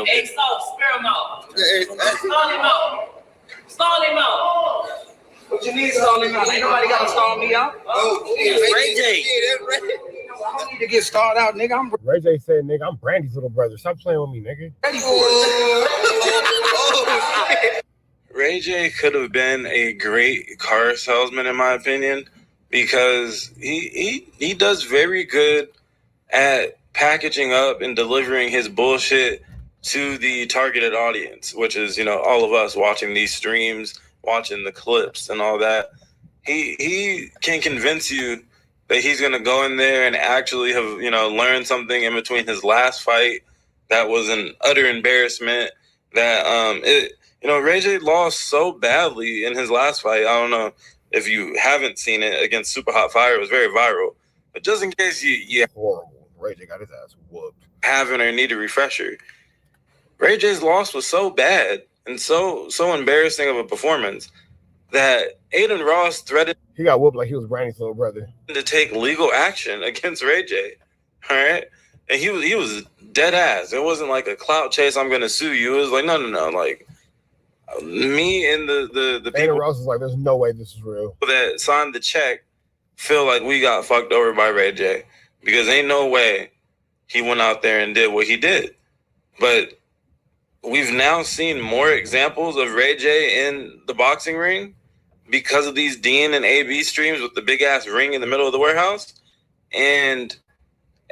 Hey, stop, spare him out. Stall him out. Stall him out. What you need, stall him out? Ain't nobody got to stall me out. Oh, Ray J. I don't need to get stalled out, nigga. Ray J said, nigga, I'm Brandy's little brother. Stop playing with me, nigga. Ready for it. Ray J could have been a great car salesman, in my opinion, because he does very good at packaging up and delivering his bullshit to the targeted audience, which is, all of us watching these streams, watching the clips and all that. He can convince you that he's going to go in there and actually have, learned something in between his last fight that was an utter embarrassment, that Ray J lost so badly in his last fight. I don't know if you haven't seen it, against Super Hot Fire. It was very viral. But just in case you horrible. Ray J got his ass whooped. Haven't or need a refresher, Ray J's loss was so bad and so embarrassing of a performance that Aiden Ross threatened. He got whooped like he was Brandy's little brother. To take legal action against Ray J. All right. And he was dead ass. It wasn't like a clout chase, I'm gonna sue you. It was like, no. Like me and the people Aiden Ross is like, there's no way this is real. That signed the check feel like we got fucked over by Ray J. Because ain't no way he went out there and did what he did. But we've now seen more examples of Ray J in the boxing ring because of these Dean and AB streams with the big ass ring in the middle of the warehouse. And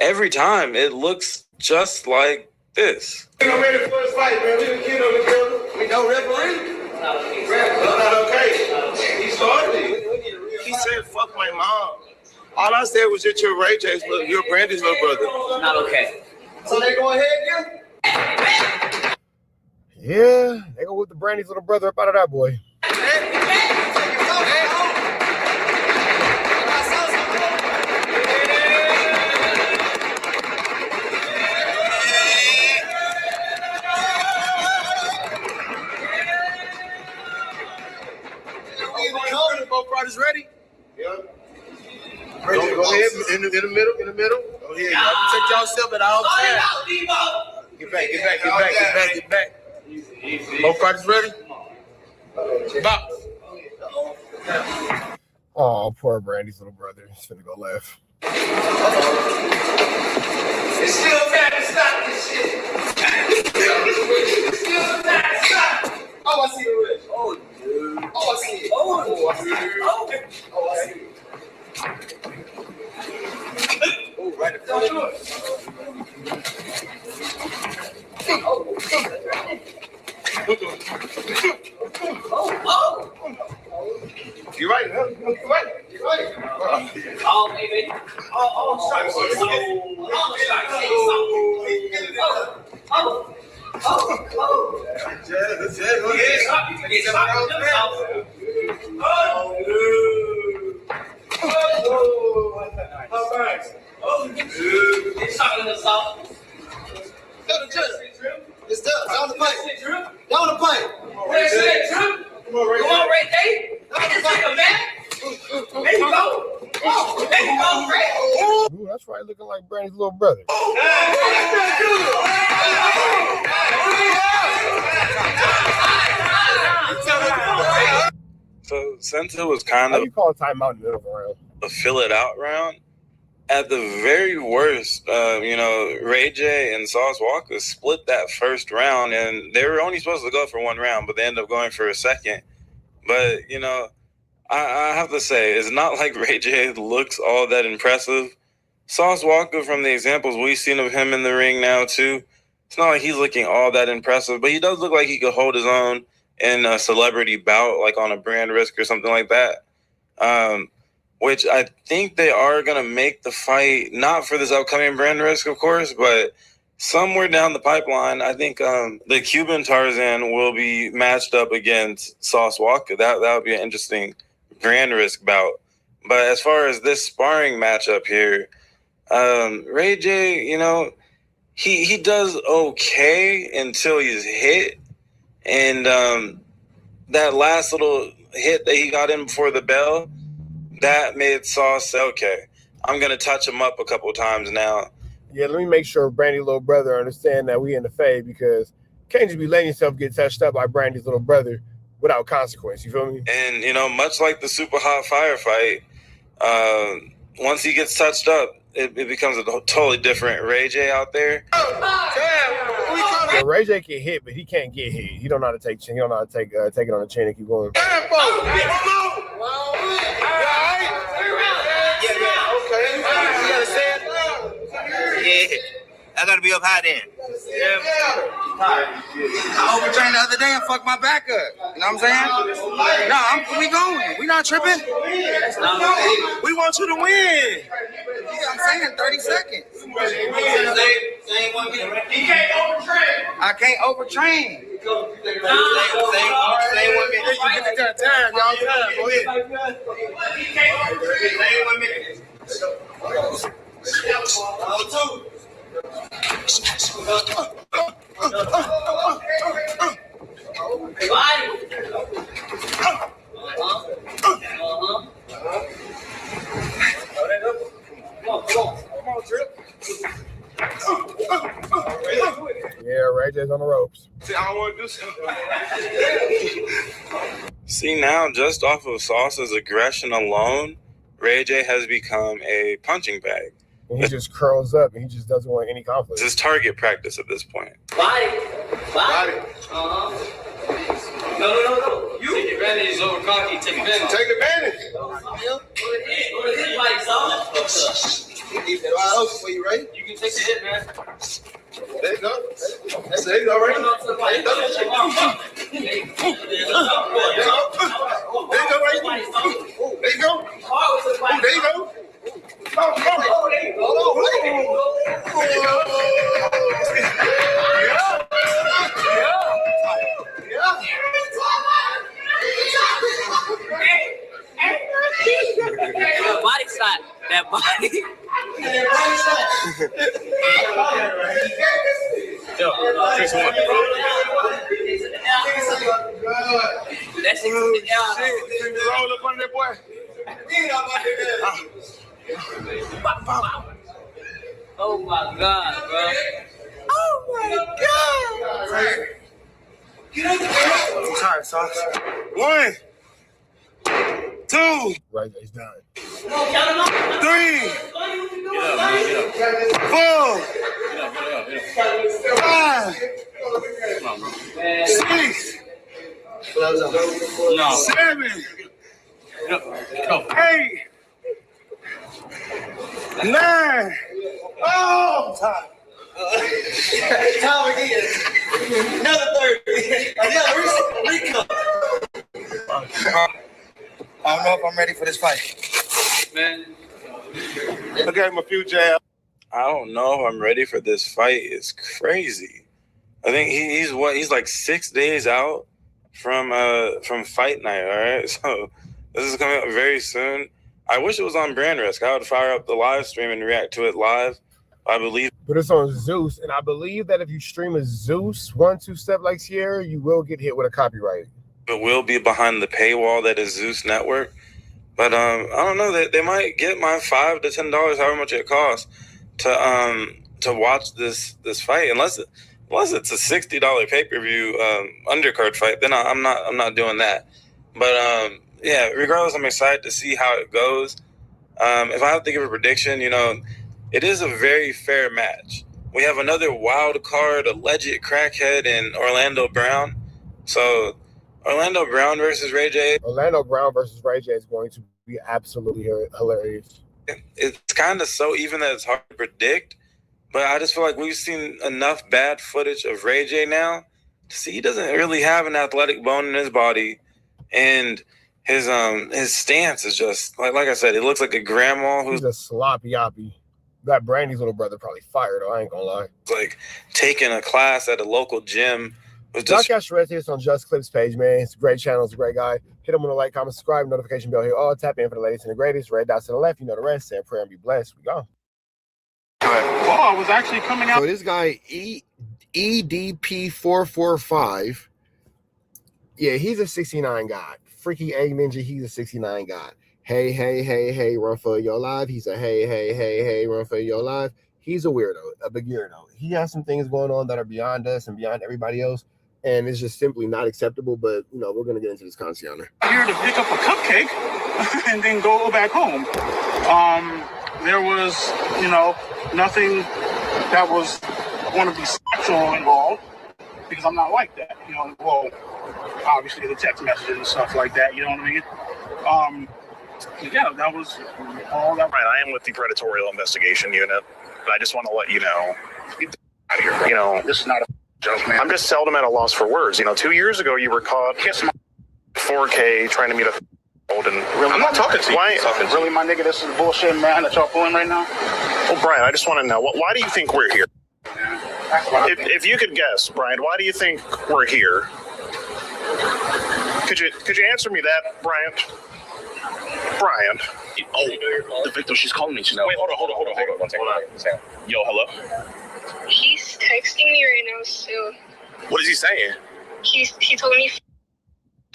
every time it looks just like this. I'm ready for this fight, man. We didn't get on the field. We no referee. It's not okay. He started it. He said, fuck my mom. All I said was that you're Ray J's little, you're Brandy's little brother. Not okay. So they go ahead, Yeah, they go with the Brandy's little brother up out of that boy. Both brothers ready? Yeah. Go ahead, in the middle. Go ahead. Y'all protect yourself at all times. Get back. Both brothers ready? Box. Oh, poor Brandy's little brother. He's finna go left. It's still time to stop this shit. It's still time to stop. Oh, I see the wrist. Oh, dude. Oh, I see it. Oh, I see it. Oh, I see it. Oh, right in front of You're right, huh? You're right. Oh, baby. Oh, sorry. Ooh, that's right, looking like Brandy's little brother. So since it was kind How of you call a timeout in the middle of a round? a fill it out round, at the very worst, Ray J and Sauce Walka split that first round, and they were only supposed to go for one round, but they ended up going for a second. But, I have to say, it's not like Ray J looks all that impressive. Sauce Walka, from the examples we've seen of him in the ring now, too, it's not like he's looking all that impressive, but he does look like he could hold his own in a celebrity bout, like on a brand risk or something like that. Which I think they are going to make the fight, not for this upcoming brand risk, of course, but somewhere down the pipeline, I think the Cuban Tarzan will be matched up against Sauce Walka. That would be an interesting brand risk bout. But as far as this sparring matchup here, Ray J, he does okay until he's hit. And that last little hit that he got in before the bell, that made Sauce say, okay, I'm going to touch him up a couple of times now. Yeah, let me make sure Brandy's little brother understand that we in the fade, because you can't just be letting yourself get touched up by Brandy's little brother without consequence. You feel me? And, much like the super hot firefight, once he gets touched up, it becomes a totally different Ray J out there. Yeah, Ray J can hit, but he can't get hit. He don't know how to take chin. He don't know how to take it on the chin and keep going. Yeah, I gotta be up high then. I overtrained the other day and fucked my back up. You know what I'm saying? No, we going. We not tripping. We want you to win. I'm saying 30 seconds. He can't overtrain. I can't overtrain. Stay 1 minute. You get the time, y'all. Go ahead. He can't overtrain. Stay 1 minute. Yeah, Ray J's on the ropes. See, I don't want to do something. See, now, just off of Sauce's aggression alone, Ray J has become a punching bag. And he just curls up and he just doesn't want any conflict. It's his target practice at this point. Body. No. You take advantage is over cocky. Take advantage. Take advantage. Keep it wide open for you, right? You can take the hit, man. There you go. There you go, right? There you go. Body shot. That body. Yo, 6-1. That's it. Roll up on that boy. Oh my God, bro. Oh my God. I'm tired, Sauce. 1, 2, Ray J's done. 3, 4, 5, 6, 7, 8, 9. Oh, time. Time again. Another 30. Another Rico. I don't know if I'm ready for this fight. Man. Look at him a few jabs. I don't know if I'm ready for this fight. It's crazy. I think he's like 6 days out from fight night, all right? So this is coming up very soon. I wish it was on brand risk. I would fire up the live stream and react to it live. I believe. But it's on Zeus, and I believe that if you stream a Zeus 1-2 step like Sierra, you will get hit with a copyright. It will be behind the paywall that is Zeus Network. But I don't know. They might get my $5 to $10, however much it costs, to watch this fight. Unless it's a $60 pay-per-view undercard fight, then I'm not doing that. But yeah, regardless, I'm excited to see how it goes. If I have to give a prediction, it is a very fair match. We have another wild card, alleged crackhead in Orlando Brown. So Orlando Brown versus Ray J. Orlando Brown versus Ray J is going to be absolutely hilarious. It's kind of so even that it's hard to predict, but I just feel like we've seen enough bad footage of Ray J now to see he doesn't really have an athletic bone in his body, and his stance is just like I said, it looks like a grandma who's a sloppy yoppy. That Brandy's little brother probably fired though. I ain't gonna lie. Like taking a class at a local gym. Josh Castro is on Just Clips page, man. It's a great channel. It's a great guy. Hit him with a like, comment, subscribe, notification bell here. All tap in for the latest and the greatest. Red dots to the left. You know the rest. Say a prayer and be blessed. We gone. Oh, I was actually coming out. So this guy EDP445. Yeah, he's a 69 god. Freaky Egg Ninja. He's a 69 god. Hey, run for your life. He's a hey, run for your life. He's a weirdo, a big weirdo. He has some things going on that are beyond us and beyond everybody else, and it's just simply not acceptable. But we're gonna get into this conversation. Here to pick up a cupcake and then go back home. There was, nothing that was going to be sexual involved because I'm not like that. Well, obviously the text messages and stuff like that. You know what I mean? Yeah, that was all that. Right, I am with the Predatorial Investigation Unit. But I just want to let you know, get out of here. This is not a joke, man. I'm just seldom at a loss for words. 2 years ago, you were caught 4K trying to meet a old and really. I'm not talking to you. Why? Really, my nigga, this is bullshit, man, that y'all pulling right now. Well, Brian, I just want to know, why do you think we're here? If you could guess, Brian, why do you think we're here? Could you answer me that, Bryant? Brian. Oh, the victim, she's calling me. Wait, hold on. One second. Yo, hello? He's texting me right now, so. What is he saying? He told me.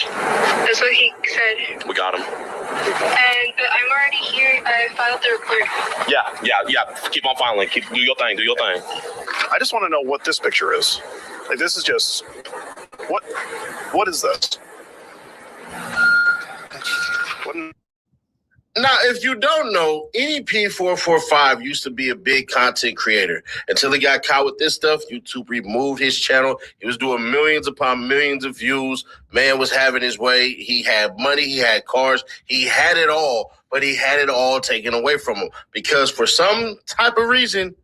That's what he said. We got him. And I'm already here. I filed the report. Yeah. Keep on filing. Do your thing. I just want to know what this picture is. Like, this is just. What is this? Now, if you don't know, EDP445 used to be a big content creator. Until he got caught with this stuff, YouTube removed his channel. He was doing millions upon millions of views. Man was having his way. He had money. He had cars. He had it all, but he had it all taken away from him because for some type of reason,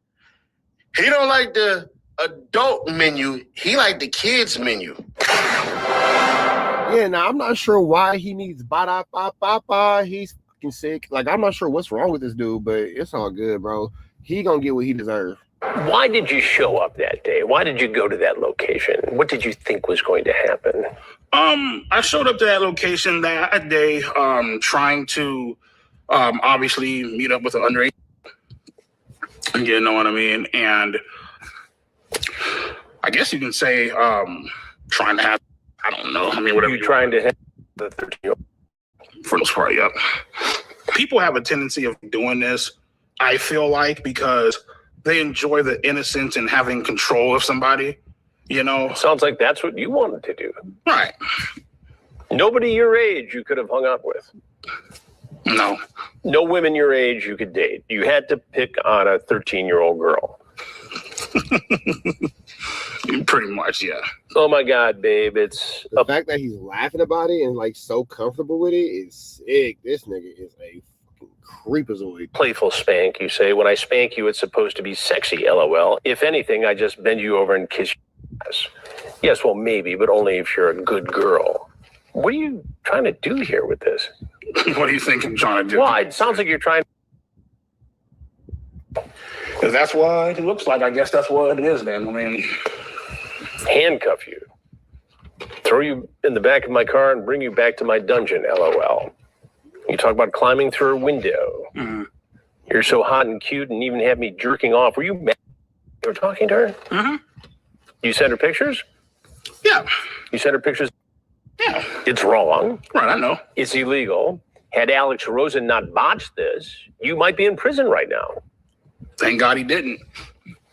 he don't like the adult menu. He like the kids menu. Yeah, now I'm not sure why he needs ba-da-ba-ba-ba. He's fucking sick. Like, I'm not sure what's wrong with this dude, but it's all good, bro. He gonna get what he deserves. Why did you show up that day? Why did you go to that location? What did you think was going to happen? I showed up to that location that day, trying to obviously meet up with an underage. You know what I mean? And I guess you can say trying to have, I don't know. I mean, whatever you're trying to have the 13-year-old. For the most part, yep. People have a tendency of doing this, I feel like, because they enjoy the innocence and having control of somebody, Sounds like that's what you wanted to do. Right. Nobody your age you could have hung up with. No. No women your age you could date. You had to pick on a 13-year-old girl. Pretty much, yeah. Oh my God, babe! It's the fact that he's laughing about it and like so comfortable with it is sick. This nigga is a fucking creepazoid. Playful spank, you say. When I spank you, it's supposed to be sexy. LOL. If anything, I just bend you over and kiss your ass. Yes, well, maybe, but only if you're a good girl. What are you trying to do here with this? What do you think I'm trying to do? Well, it sounds like you're trying. If that's what it looks like, I guess that's what it is then. I mean, handcuff you, throw you in the back of my car and bring you back to my dungeon, LOL. You talk about climbing through a window. Mm-hmm. You're so hot and cute and even had me jerking off. Were you mad you were talking to her? Mm-hmm. You sent her pictures? Yeah. You sent her pictures? Yeah. It's wrong. Right, I know. It's illegal. Had Alex Rosen not botched this, you might be in prison right now. Thank God he didn't.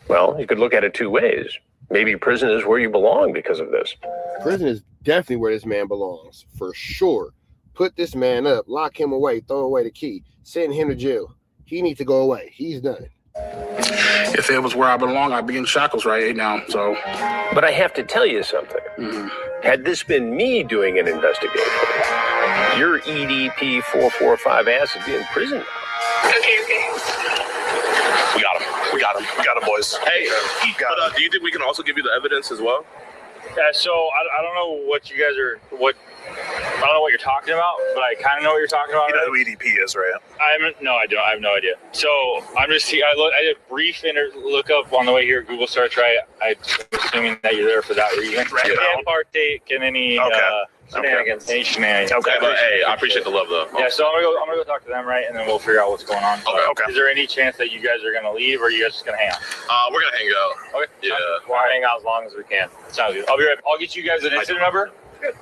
Well, you could look at it two ways. Maybe prison is where you belong because of this. Prison is definitely where this man belongs, for sure. Put this man up, lock him away, throw away the key, send him to jail. He needs to go away. He's done. If it was where I belong, I'd be in shackles right now. So, but I have to tell you something. Had this been me doing an investigation, your EDP 445 ass would be in prison now. Okay. We got him, boys. Hey, but, do you think we can also give you the evidence as well? Yeah, so I don't know what you guys are, I don't know what you're talking about, but I kind of know what you're talking about. You know who EDP is, right? No, I don't. I have no idea. So I'm just, I did a brief look up on the way here, Google search, right? I'm assuming that you're there for that reason. Right. You can't partake in any shenanigans. Any shenanigans. Okay, but hey, I appreciate the love though. Yeah, so I'm gonna go talk to them, right, and then we'll figure out what's going on. Okay. Is there any chance that you guys are gonna leave, or are you guys just gonna hang out? We're gonna hang out. Okay. Yeah. We'll hang out as long as we can. Sounds good. I'll be right back. I'll get you guys an incident number. Good.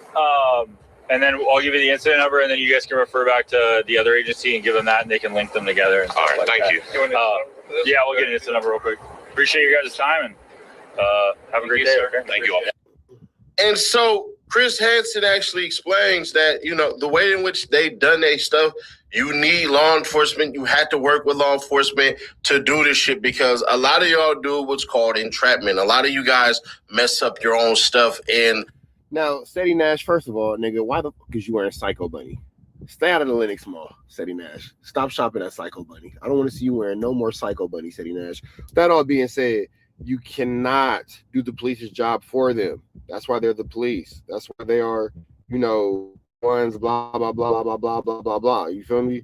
And then I'll give you the incident number, and then you guys can refer back to the other agency and give them that, and they can link them together. And all right, thank you. Yeah, we'll get an incident number real quick. Appreciate you guys' time, and have a great day. Okay? Thank you all. And so Chris Hansen actually explains that, the way in which they've done their stuff, you need law enforcement. You had to work with law enforcement to do this shit because a lot of y'all do what's called entrapment. A lot of you guys mess up your own stuff. And now, Steady Nash, first of all, nigga, why the fuck is you wearing Psycho Bunny? Stay out of the Lenox Mall, Steady Nash. Stop shopping at Psycho Bunny. I don't want to see you wearing no more Psycho Bunny, Steady Nash. That all being said, you cannot do the police's job for them. That's why they're the police. That's why they are, ones, blah, blah, blah, blah, blah, blah, blah, blah. You feel me?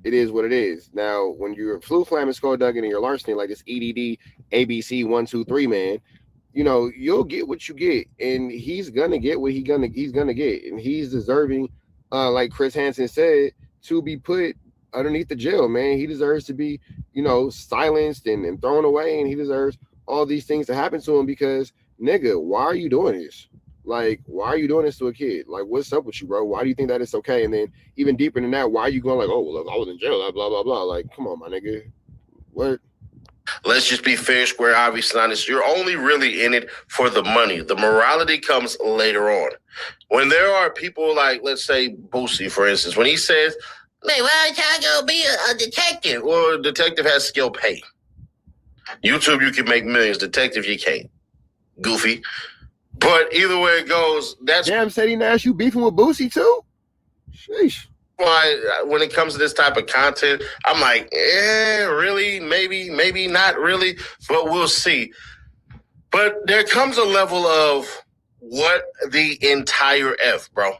It is what it is. Now, when you're flu flamming, skull dugging, and you're larceny like this EDD, ABC 1, 2, 3 man, you'll get what you get, and he's gonna get what he's gonna get, and he's deserving, like Chris Hansen said, to be put underneath the jail, man. He deserves to be, silenced and thrown away, and he deserves all these things to happen to him because, nigga, why are you doing this? Like, why are you doing this to a kid? Like, what's up with you, bro? Why do you think that it's okay? And then even deeper than that, why are you going like, oh, well, look, I was in jail, blah, blah, blah. Like, come on, my nigga. What? let's just be fair, square, obvious, and honest. You're only really in it for the money. The morality comes later on. When there are people like, let's say, Boosie, for instance, when he says, man, why are you going to be a detective? Well, a detective has skill pay. YouTube, you can make millions. Detective, you can't. Goofy. But either way it goes, that's... Damn, Sadie Nash, you beefing with Boosie, too? Sheesh. Why, when it comes to this type of content, I'm like, really? Maybe not really, but we'll see. But there comes a level of what the entire F, bro.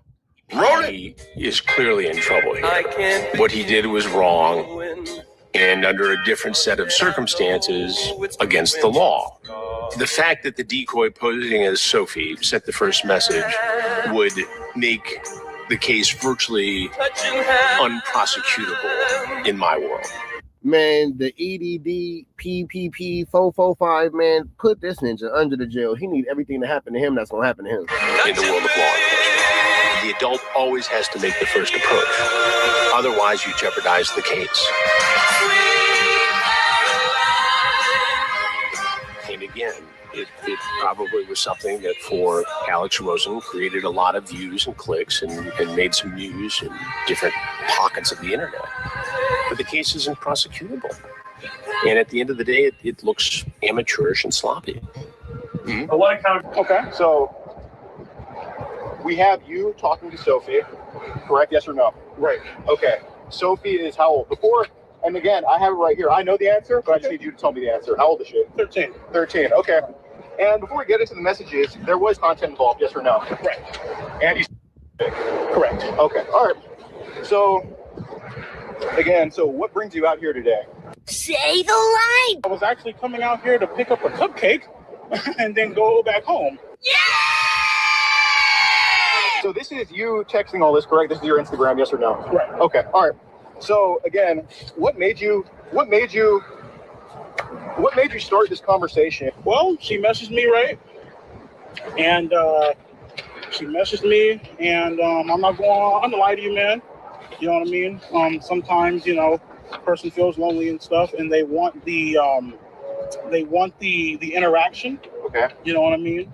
He is clearly in trouble here. What he did was wrong and under a different set of circumstances against the law. The fact that the decoy posing as Sophie sent the first message would make the case virtually unprosecutable in my world. Man, the EDD PPP 445, man, put this ninja under the jail. He need everything to happen to him that's going to happen to him. In the world of law enforcement, the adult always has to make the first approach. Otherwise, you jeopardize the case. And again, it probably was something that for Alex Rosen created a lot of views and clicks and made some news in different pockets of the internet. But the case isn't prosecutable. And at the end of the day, it looks amateurish and sloppy. Mm-hmm. Okay, so we have you talking to Sophie, correct? Yes or no? Right. Okay. Sophie is how old? Before, and again, I have it right here. I know the answer, but I just need you to tell me the answer. How old is she? 13. 13, okay. And before we get into the messages, there was content involved, yes or no? Correct. And you correct. Okay, all right. So, again, so what brings you out here today? Say the line. I was actually coming out here to pick up a cupcake and then go back home. Yeah! So this is you texting all this, correct? This is your Instagram, yes or no? Right. Okay, all right. So again, what made you start this conversation? Well, she messaged me, right? And I'm not going to lie to you, man. You know what I mean? Sometimes, you know, a person feels lonely and stuff, and they want the interaction. Okay. You know what I mean?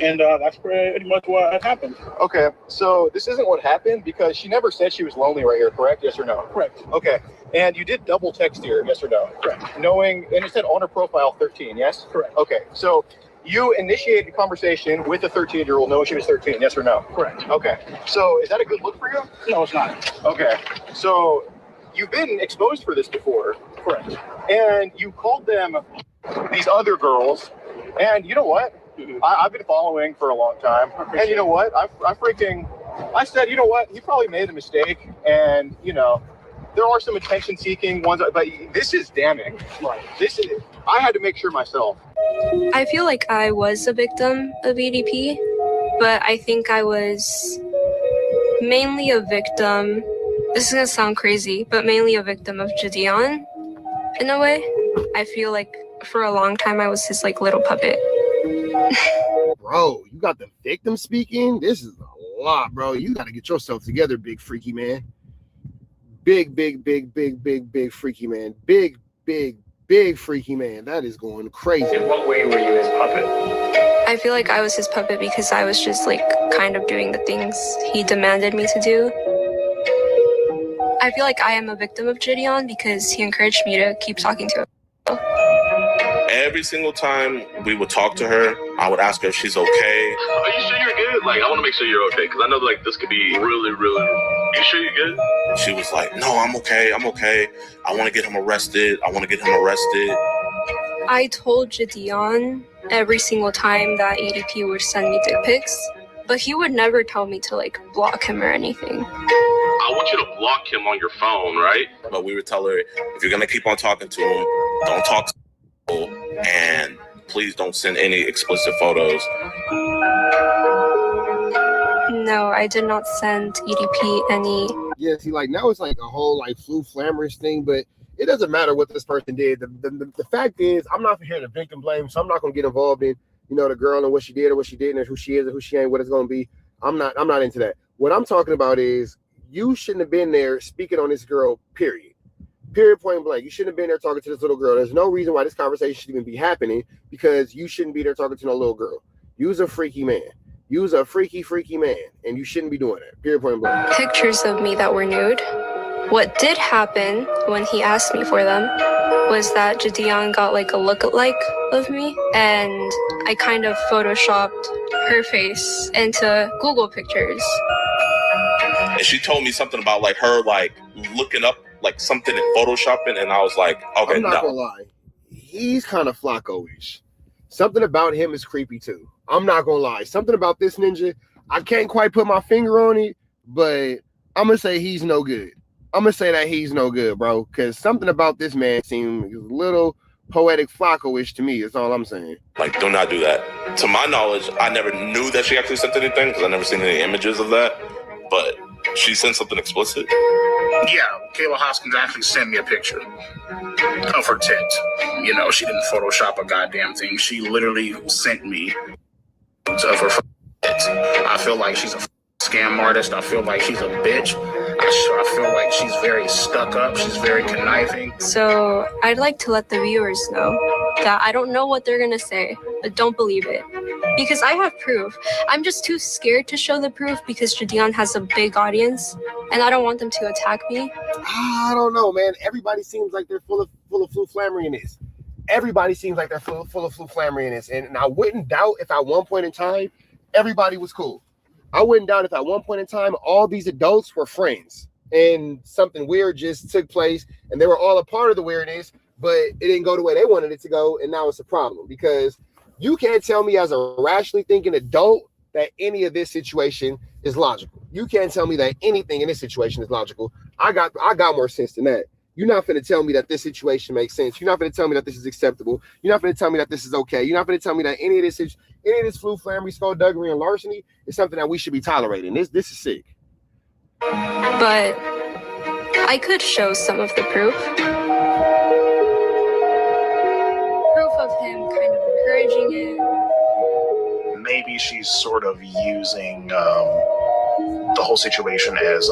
And that's pretty much what happened. Okay, so this isn't what happened because she never said she was lonely right here, correct? Yes or no? Correct. Okay, and you did double text here, yes or no? Correct. Knowing, and it said on her profile 13, yes? Correct. Okay, so you initiated a conversation with a 13-year-old knowing she was 13, yes or no? Correct. Okay, so is that a good look for you? No, it's not. Okay, so you've been exposed for this before. Correct. And you called them these other girls, and you know what? I've been following for a long time, and you know what? I said, you know what? He probably made a mistake, and you know, there are some attention-seeking ones, but this is damning. Right. I had to make sure myself. I feel like I was a victim of EDP, but I think I was mainly a victim. This is gonna sound crazy, but mainly a victim of Jadion, in a way. I feel like for a long time I was his like little puppet. Bro, you got the victim speaking? This is a lot, bro. You got to get yourself together, big freaky man. Big freaky man. Big freaky man. That is going crazy. In what way were you his puppet? I feel like I was his puppet because I was just like kind of doing the things he demanded me to do. I feel like I am a victim of Jadion because he encouraged me to keep talking to him. Every single time we would talk to her, I would ask her if she's okay. Are you sure you're good? Like, I want to make sure you're okay, because I know, like, this could be really, really... You sure you're good? She was like, no, I'm okay. I want to get him arrested. I told Jadion every single time that EDP would send me dick pics, but he would never tell me to, like, block him or anything. I want you to block him on your phone, right? But we would tell her, if you're going to keep on talking to him, don't talk to him, and please don't send any explicit photos. No, I did not send EDP any. Yeah, see, like now it's like a whole like flu flammers thing, but it doesn't matter what this person did. The fact is, I'm not here to victim blame, so I'm not gonna get involved in, you know, the girl and what she did or what she didn't, or who she is or who she ain't, what it's gonna be. I'm not into that. What I'm talking about is you shouldn't have been there speaking on this girl, period. Period, point blank. You shouldn't have been there talking to this little girl. There's no reason why this conversation should even be happening, because you shouldn't be there talking to no little girl. You's a freaky man. You's a freaky man, and you shouldn't be doing that. Period, point blank. Pictures of me that were nude. What did happen when he asked me for them was that Jadion got like a lookalike of me, and I kind of photoshopped her face into Google pictures. And she told me something about like her like looking up like something in photoshopping, and I was like, okay, I'm not gonna lie, he's kind of Flacco-ish. Something about him is creepy too. I'm not gonna lie, something about this ninja, I can't quite put my finger on it, but I'm gonna say he's no good. I'm gonna say that he's no good, bro, because something about this man seems a little poetic Flacco-ish to me. That's all I'm saying. Like, do not do that. To my knowledge, I never knew that she actually sent anything, because I never seen any images of that, but she sent something explicit. Yeah, Kayla Hoskins actually sent me a picture of her tits. You know, she didn't Photoshop a goddamn thing. She literally sent me of her tits. I feel like she's a scam artist. I feel like she's a bitch. I feel like she's very stuck up. She's very conniving. So I'd like to let the viewers know that I don't know what they're gonna say, but don't believe it. Because I have proof. I'm just too scared to show the proof because Jadion has a big audience and I don't want them to attack me. I don't know, man. Everybody seems like they're full of flu flammery in this. Everybody seems like they're full of flu flammery in this. And I wouldn't doubt if at one point in time, everybody was cool. I wouldn't doubt if at one point in time, all these adults were friends and something weird just took place and they were all a part of the weirdness, but it didn't go the way they wanted it to go. And now it's a problem because you can't tell me as a rationally thinking adult that any of this situation is logical. You can't tell me that anything in this situation is logical. I got more sense than that. You're not going to tell me that this situation makes sense. You're not going to tell me that this is acceptable. You're not going to tell me that this is okay. You're not going to tell me that any of this flu flammery, skullduggery, and larceny is something that we should be tolerating. This is sick. But I could show some of the proof. Proof of him kind of encouraging it. Maybe she's sort of using the the whole situation as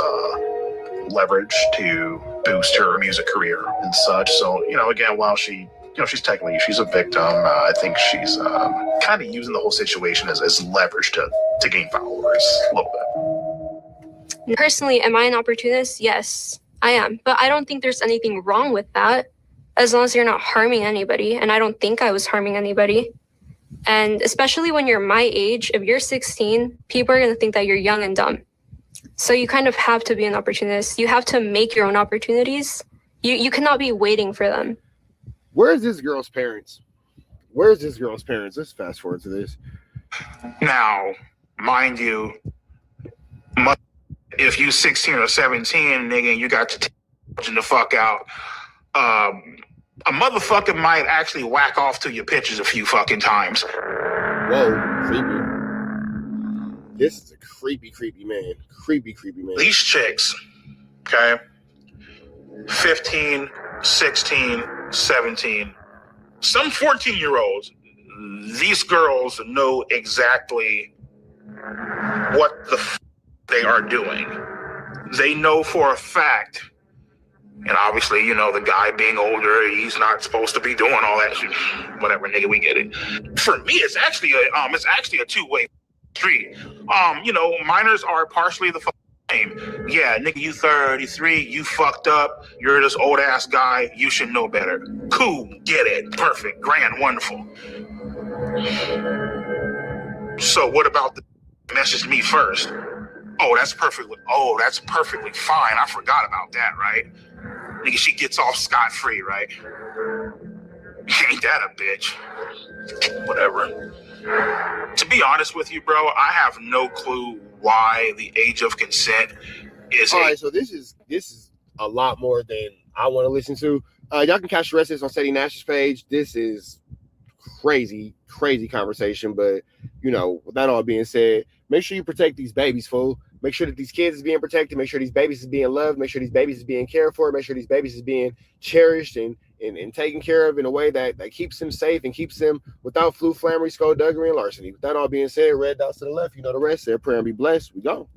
leverage to boost her music career and such. So, again, while she's a victim, I think she's kind of using the whole situation as leverage to gain followers a little bit. Personally, am I an opportunist? Yes, I am. But I don't think there's anything wrong with that, as long as you're not harming anybody. And I don't think I was harming anybody. And especially when you're my age, if you're 16, people are going to think that you're young and dumb. So you kind of have to be an opportunist. You have to make your own opportunities. You cannot be waiting for them. Where's this girl's parents? Let's fast forward to this. Now, mind you, if you 16 or 17, nigga, and you got to the fuck out, a motherfucker might actually whack off to your pictures a few fucking times. Whoa, creepy. This is a creepy man. Creepy man. These chicks, okay, 15, 16, 17, some 14-year-olds, these girls know exactly what the they are doing. They know for a fact, and obviously, the guy being older, he's not supposed to be doing all that shit. Whatever, nigga, we get it. For me, it's actually a two-way street. Minors are partially the same. Yeah, nigga, you 33, you fucked up, you're this old ass guy, you should know better. Cool, get it, perfect, grand, wonderful. So what about the message me first? Oh, that's perfectly fine. I forgot about that, right? Nigga, she gets off scot-free, right? Ain't that a bitch? Whatever. To be honest with you, bro, I have no clue why the age of consent is. All right, so this is a lot more than I want to listen to. Y'all can catch the rest of this on Sadie Nash's page. This is crazy conversation, but with that all being said, make sure you protect these babies, fool. Make sure that these kids is being protected. Make sure these babies is being loved. Make sure these babies is being cared for. Make sure these babies is being cherished and taken care of in a way that keeps them safe and keeps them without flu, flammery, skullduggery, and larceny. With that all being said, red dots to the left, you know the rest. Say a prayer and be blessed. We go.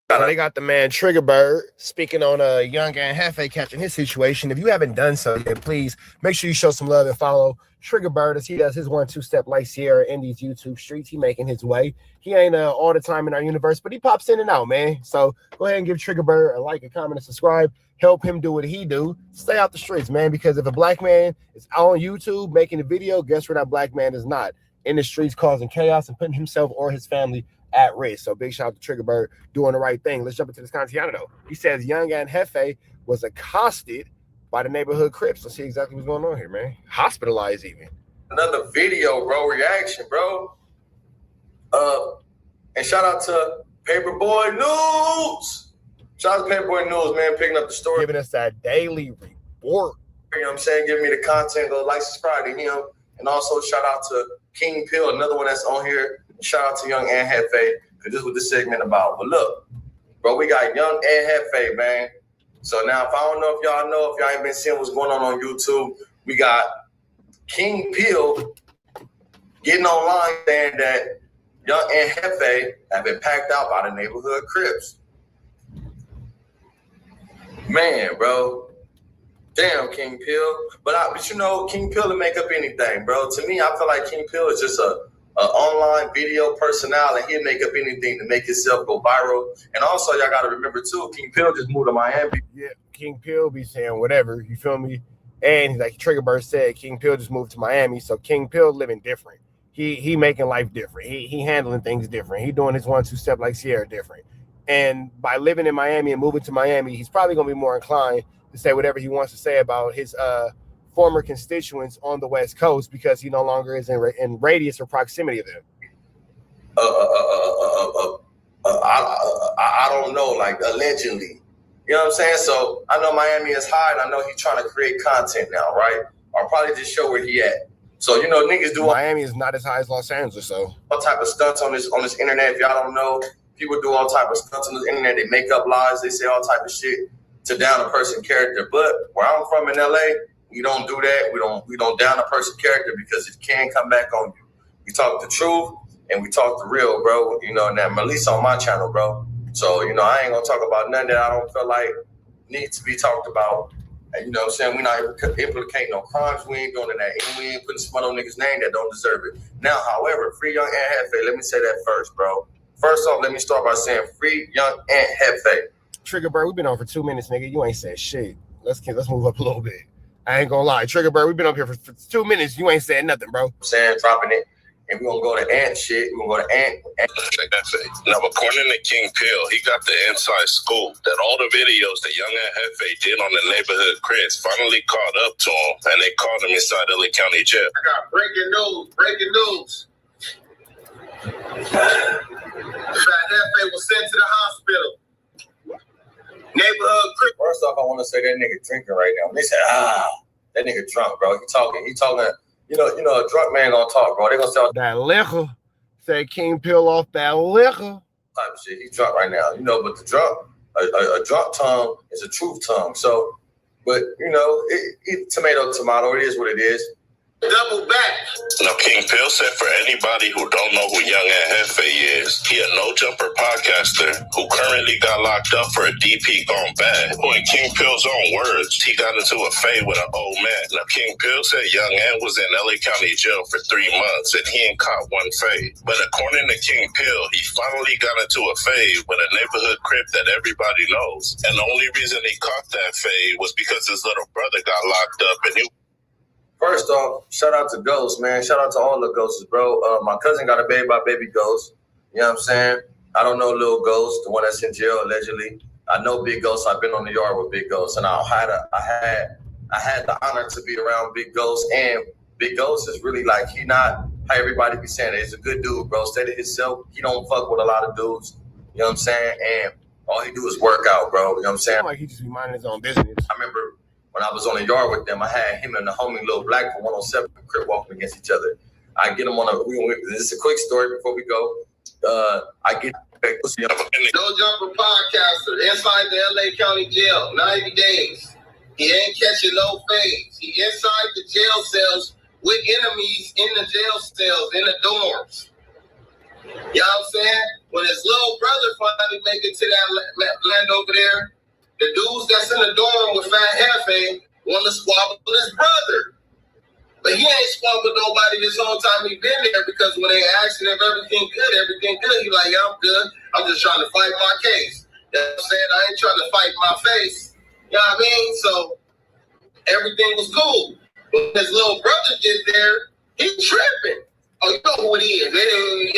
So they got the man Trigger Bird speaking on Young and Hefe catching his situation. If you haven't done so yet, please make sure you show some love and follow Trigger Bird as he does his 1-2 step like Sierra in these YouTube streets. He making his way. He ain't all the time in our universe, but he pops in and out, man. So go ahead and give Trigger Bird a like, a comment, and subscribe. Help him do what he do. Stay out the streets, man, because if a black man is on YouTube making a video, guess where that black man is not? In the streets causing chaos and putting himself or his family at risk. So big shout out to Trigger Bird doing the right thing. Let's jump into this content though. He says Young and Hefe was accosted by the neighborhood Crips. Let's see exactly what's going on here, man. Hospitalized even. Another video, bro, reaction, bro. And shout out to Paperboy News. Shout out to Paperboy News, man, picking up the story. Giving us that daily report. You know what I'm saying? Giving me the content, go like, subscribe to him. And also shout out to King Pill, another one that's on here. Shout out to Young and Hefe, because this is what this segment about. But look, bro, we got Young and Hefe, man. So now, if I don't know if y'all ain't been seeing what's going on YouTube, we got King Pill getting online saying that Young and Hefe have been packed out by the neighborhood Crips. Man, bro. Damn, King Pill. But King Pill will make up anything, bro. To me, I feel like King Pill is just a online video personality. He'll make up anything to make himself go viral. And also, y'all got to remember, too, King Pill just moved to Miami. Yeah, King Pill be saying whatever, you feel me? And like Trigger Bird said, King Pill just moved to Miami, so King Pill living different. He making life different. He handling things different. He doing his 1-2 step like Sierra different. And by living in Miami and moving to Miami, he's probably going to be more inclined to say whatever he wants to say about his former constituents on the West Coast, because he no longer is in radius or proximity of them. I don't know, like allegedly. You know what I'm saying? So I know Miami is high, and I know he's trying to create content now, right? Or probably just show where he at. So niggas do Miami is not as high as Los Angeles, so all type of stunts on this internet. If y'all don't know, people do all type of stunts on the internet. They make up lies. They say all type of shit to down a person's character. But where I'm from in LA, we don't do that. We don't down a person's character, because it can come back on you. We talk the truth and we talk the real, bro. And that Melissa on my channel, bro. So, you know, I ain't gonna talk about nothing that I don't feel like needs to be talked about. And you know what I'm saying? We're not implicating no crimes. We ain't doing that. And we ain't putting smut on niggas' name that don't deserve it. Now, however, free Young Ant Hefe. Let me say that first, bro. First off, let me start by saying free Young Ant Hefe. Trigger Bird, we've been on for 2 minutes, nigga. You ain't said shit. Let's move up a little bit. I ain't gonna lie. Trigger Bird, we've been up here for 2 minutes. You ain't said nothing, bro. I'm saying, dropping it. And we're going to go to Ant shit. We're going to go to Ant. Check that shit. Now, according to King Pill, he got the inside scoop that all the videos that Young Ant Hefe did on the neighborhood cribs finally caught up to him, and they caught him inside LA County Jail. I got breaking news. Fat Hefe was sent to the hospital. Neighborhood crib. First off, I want to say that nigga drinking right now. They said, that nigga drunk, bro. He talking. You know, a drunk man gonna talk, bro. They gonna sell that liquor. Say King Pill off that liquor. Type of shit. He drunk right now, you know. But the drunk, a drunk tongue is a truth tongue. So, but you know, tomato. It is what it is. Double back. Now, King Pill said for anybody who don't know who Young Ant Hefe is, he a no-jumper podcaster who currently got locked up for a DP gone bad. Who, in King Pill's own words, he got into a fade with an old man. Now, King Pill said Young Ant was in LA County Jail for 3 months and he ain't caught one fade. But according to King Pill, he finally got into a fade with a neighborhood crib that everybody knows. And the only reason he caught that fade was because his little brother got locked up and he... First off, shout out to Ghost, man. Shout out to all the Ghosts, bro. My cousin got a baby by Baby Ghost. You know what I'm saying? I don't know Lil Ghost, the one that's in jail allegedly. I know Big Ghost. I've been on the yard with Big Ghost, and I had the honor to be around Big Ghost. And Big Ghost is really like, he not how everybody be saying it. He's a good dude, bro. Stay to himself. He don't fuck with a lot of dudes. You know what I'm saying? And all he do is work out, bro. You know what I'm saying? Like he just be minding his own business. I remember when I was on the yard with them, I had him and the homie Lil Black from 107 crib walking against each other. I get him on this is a quick story before we go. I get No Jumper podcaster inside the LA County Jail, 90 days. He ain't catching no fades. He inside the jail cells with enemies in the jail cells, in the dorms. You know what I'm saying? When his little brother finally make it to that land over there, the dudes that's in the dorm with Fat Hefe want to squabble with his brother. But he ain't squabbled nobody this whole time he been there, because when they asked him if everything good, he like, yeah, I'm good. I'm just trying to fight my case. You know what I'm saying? I ain't trying to fight my face. You know what I mean? So everything was cool. But his little brother get there, he tripping. Oh, you know who it is. You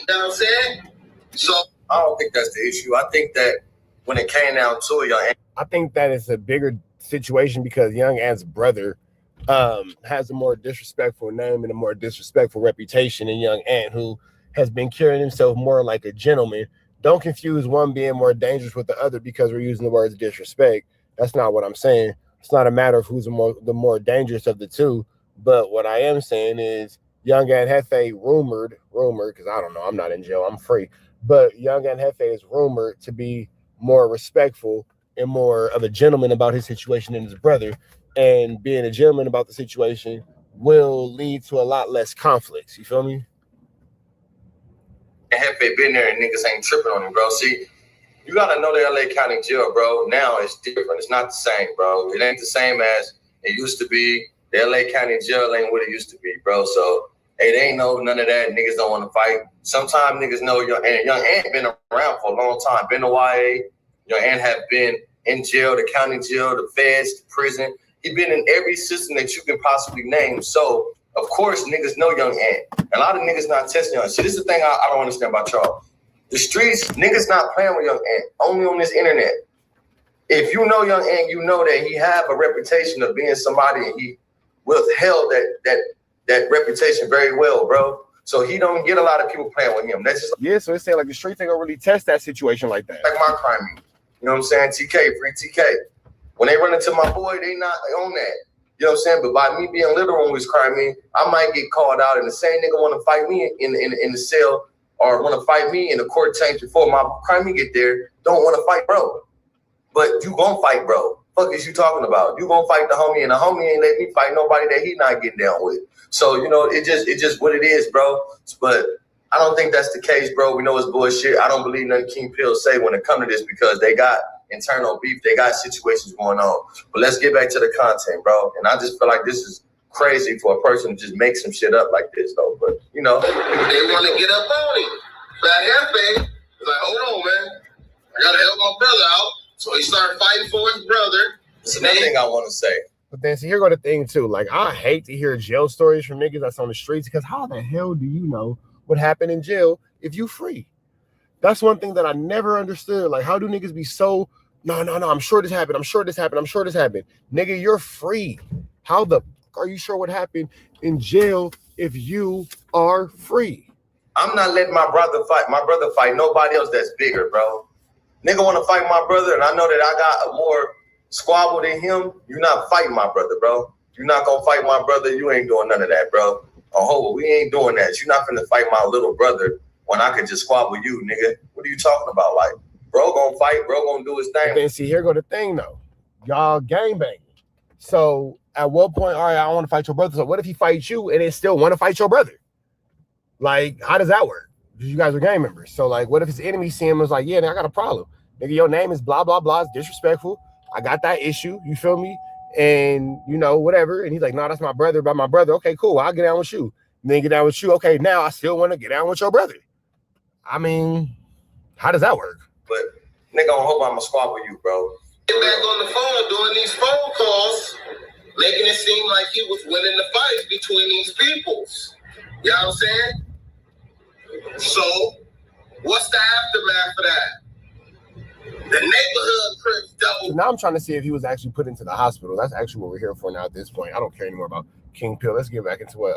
know what I'm saying? So I don't think that's the issue. I think that when it came down to it, Young Ant, I think that it's a bigger situation because Young Ant's brother has a more disrespectful name and a more disrespectful reputation than Young Ant, who has been carrying himself more like a gentleman. Don't confuse one being more dangerous with the other because we're using the words disrespect. That's not what I'm saying. It's not a matter of who's the more dangerous of the two. But what I am saying is Young Ant Hefe rumored, because I don't know, I'm not in jail, I'm free. But Young Ant Hefe is rumored to be more respectful and more of a gentleman about his situation than his brother. And being a gentleman about the situation will lead to a lot less conflicts. You feel me? Hefe been there and niggas ain't tripping on him, bro. See, you gotta know the LA County Jail, bro. Now it's different. It's not the same, bro. It ain't the same as it used to be. The LA County Jail ain't what it used to be, bro. So it ain't none of that. Niggas don't want to fight. Sometimes niggas know Young Ant been around for a long time. Been to YA. Young Ant have been in jail, the county jail, the feds, the prison. He been in every system that you can possibly name. So, of course, niggas know Young Ant. A lot of niggas not testing Young. See, this is the thing I don't understand about y'all. The streets, niggas not playing with Young Ant, only on this internet. If you know Young Ant, you know that he have a reputation of being somebody, and he withheld that reputation very well, bro. So he don't get a lot of people playing with him. That's just so it's saying like the streets ain't gonna really test that situation like that. Like my crime meet. You know what I'm saying? TK, free TK. When they run into my boy, they not on that. You know what I'm saying? But by me being little on his crime meet, I might get called out, and the same nigga want to fight me in the cell or want to fight me in the court change before my crime meet get there. Don't want to fight, bro. But you gonna fight, bro. Fuck is you talking about? You gonna fight the homie, and the homie ain't let me fight nobody that he not getting down with. So, you know, it just what it is, bro. But I don't think that's the case, bro. We know it's bullshit. I don't believe nothing King Pill say when it comes to this because they got internal beef. They got situations going on. But let's get back to the content, bro. And I just feel like this is crazy for a person to just make some shit up like this, though. But, you know. They want to get up on him. Fat Hefe was like, hold on, man. I got to help my brother out. So he started fighting for his brother. That's another thing I want to say. But then, see, here go the thing, too. Like, I hate to hear jail stories from niggas that's on the streets because how the hell do you know what happened in jail if you free? That's one thing that I never understood. Like, how do niggas be so, no, I'm sure this happened. I'm sure this happened. I'm sure this happened. Nigga, you're free. How the fuck are you sure what happened in jail if you are free? I'm not letting my brother fight nobody else that's bigger, bro. Nigga want to fight my brother, and I know that I got a more squabble than him. You're not fighting my brother, bro. You're not going to fight my brother. You ain't doing none of that, bro. Oh, we ain't doing that. You're not finna fight my little brother when I could just squabble you, nigga. What are you talking about? Like, bro gonna fight, bro gonna do his thing. But then see, here go the thing though. Y'all gangbanging. So at what point, all right, I want to fight your brother. So what if he fights you and then still want to fight your brother? Like, how does that work? Because you guys are gang members. So like, what if his enemy see him and was like, yeah, I got a problem. Nigga, your name is blah, blah, blah. It's disrespectful. I got that issue. You feel me? And you know, whatever. And he's like, no, that's my brother, by my brother. Okay, cool. I'll get down with you. And then get down with you. Okay, now I still want to get down with your brother. I mean, how does that work? But nigga, I hope I'ma squabble you, bro. Get back on the phone doing these phone calls, making it seem like he was winning the fight between these peoples. You know what I'm saying? So, what's the aftermath of that? The neighborhood Crips double. Now I'm trying to see if he was actually put into the hospital. That's actually what we're here for now at this point. I don't care anymore about King Pill. Let's get back into what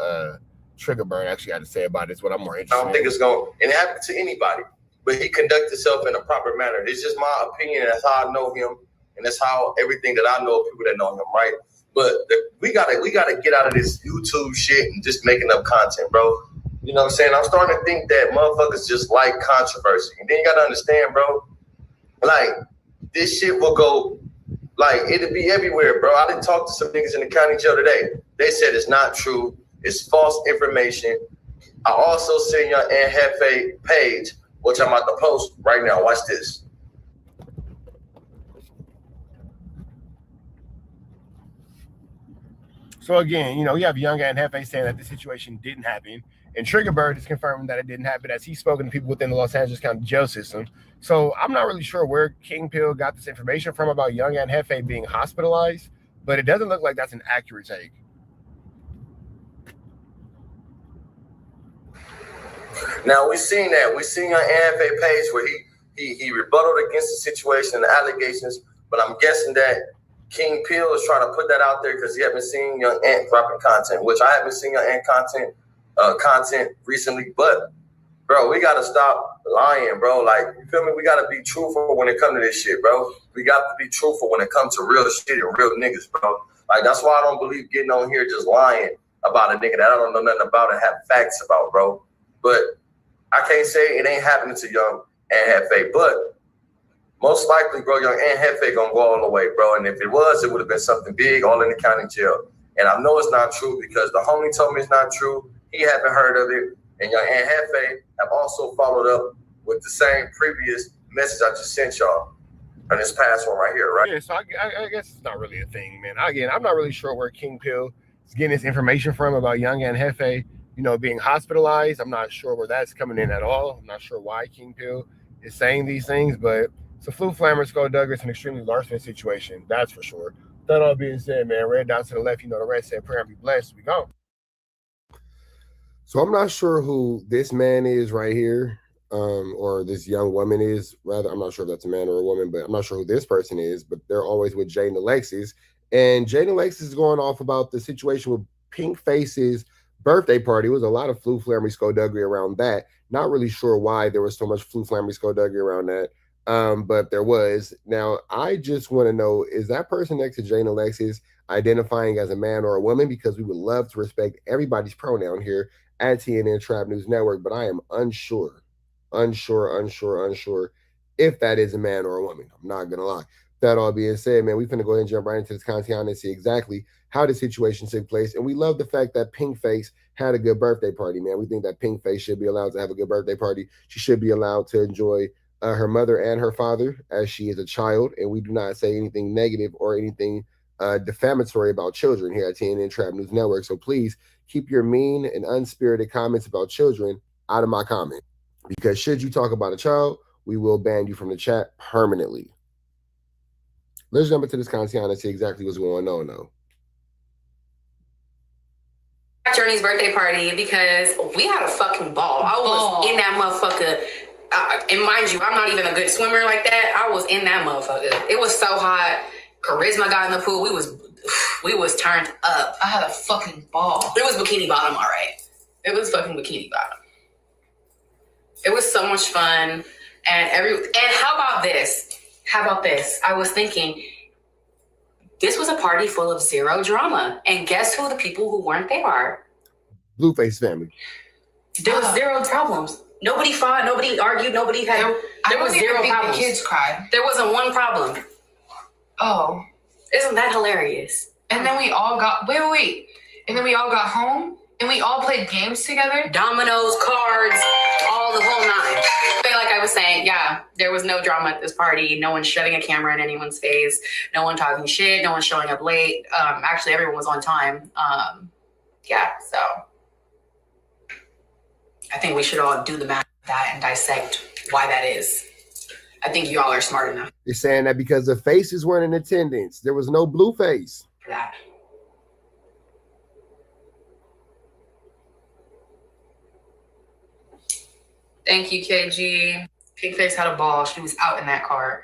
Trigger Burn actually had to say about it. It's what I'm more interested in. I don't think it's going to happen to anybody. But he conducted himself in a proper manner. It's just my opinion. That's how I know him. And that's how everything that I know of people that know him, right? But we gotta get out of this YouTube shit and just making up content, bro. You know what I'm saying? I'm starting to think that motherfuckers just like controversy. And then you gotta understand, bro, like, this shit will go, like, it'll be everywhere, bro. I didn't talk to some niggas in the county jail today. They said it's not true. It's false information. I also seen your Aunt Hefe page, which I'm about to post right now. Watch this. So again, you know, you have Young Aunt Hefe saying that the situation didn't happen. And Trigger Bird is confirming that it didn't happen as he's spoken to people within the Los Angeles County jail system. So I'm not really sure where King Pill got this information from about Young Aunt Hefe being hospitalized, but it doesn't look like that's an accurate take. Now we seen that. We seen your Aunt Hefe page where he rebutted against the situation and the allegations, but I'm guessing that King Pill is trying to put that out there because he haven't seen Young Aunt dropping content, which I haven't seen Young Aunt content recently. But bro, we gotta stop lying, bro. Like, you feel me? We gotta be truthful when it comes to this shit, bro. We got to be truthful when it comes to real shit and real niggas, bro. Like, that's why I don't believe getting on here just lying about a nigga that I don't know nothing about and have facts about, bro. But I can't say it ain't happening to Young Aunt Hefe, but most likely, bro, Young Aunt Hefe gonna go all the way, bro. And if it was, it would have been something big, all in the county jail. And I know it's not true because the homie told me it's not true. He haven't heard of it. And Young Aunt Hefe have also followed up with the same previous message I just sent y'all on this past one right here, right? Yeah, so I guess it's not really a thing, man. Again, I'm not really sure where King Pill is getting this information from about Young Aunt Hefe, you know, being hospitalized. I'm not sure where that's coming in at all. I'm not sure why King Pill is saying these things, but it's a flu flammer, skulldugger, an extremely large situation, that's for sure. That all being said, man, red dots to the left, you know, the rest said, prayer and be blessed. We gone. So I'm not sure who this man is right here, or this young woman is, rather. I'm not sure if that's a man or a woman, but I'm not sure who this person is, but they're always with Jaden Alexis. And Jaden Alexis is going off about the situation with Pink Face's birthday party. It was a lot of flu flammery skullduggery around that. Not really sure why there was so much flu flammery skullduggery around that. But there was. Now, I just want to know, is that person next to Jane Alexis identifying as a man or a woman? Because we would love to respect everybody's pronoun here at TNN Trap News Network, but I am unsure if that is a man or a woman. I'm not going to lie. That all being said, man, we finna go ahead and jump right into this content and see exactly how the situation took place. And we love the fact that Pinkface had a good birthday party, man. We think that Pinkface should be allowed to have a good birthday party. She should be allowed to enjoy her mother and her father as she is a child. And we do not say anything negative or anything defamatory about children here at TNN Trap News Network. So please keep your mean and unspirited comments about children out of my comment. Because should you talk about a child, we will ban you from the chat permanently. Let's jump into this content and see exactly what's going on, though. Journey's birthday party because we had a fucking ball. I was in that motherfucker. And mind you, I'm not even a good swimmer like that. I was in that motherfucker. It was so hot. Charisma got in the pool. We was turned up. I had a fucking ball. It was bikini bottom, all right. It was fucking bikini bottom. It was so much fun. And how about this? How about this? I was thinking, this was a party full of zero drama. And guess who the people who weren't there are? Blueface family. There was zero problems. Nobody fought. Nobody argued. Nobody had. There was zero problems. The kids cried. There wasn't one problem. Oh, isn't that hilarious? And then we all got wait. And then we all got home and we all played games together. Dominoes, cards, all the whole nine. But like I was saying, yeah, there was no drama at this party. No one shoving a camera in anyone's face. No one talking shit. No one showing up late. Actually, everyone was on time. Yeah, so I think we should all do the math of that and dissect why that is. I think you all are smart enough They're saying that because the faces weren't in attendance. There was no Blueface. for that. Thank you, KG. Pinkface had a ball. She was out in that car.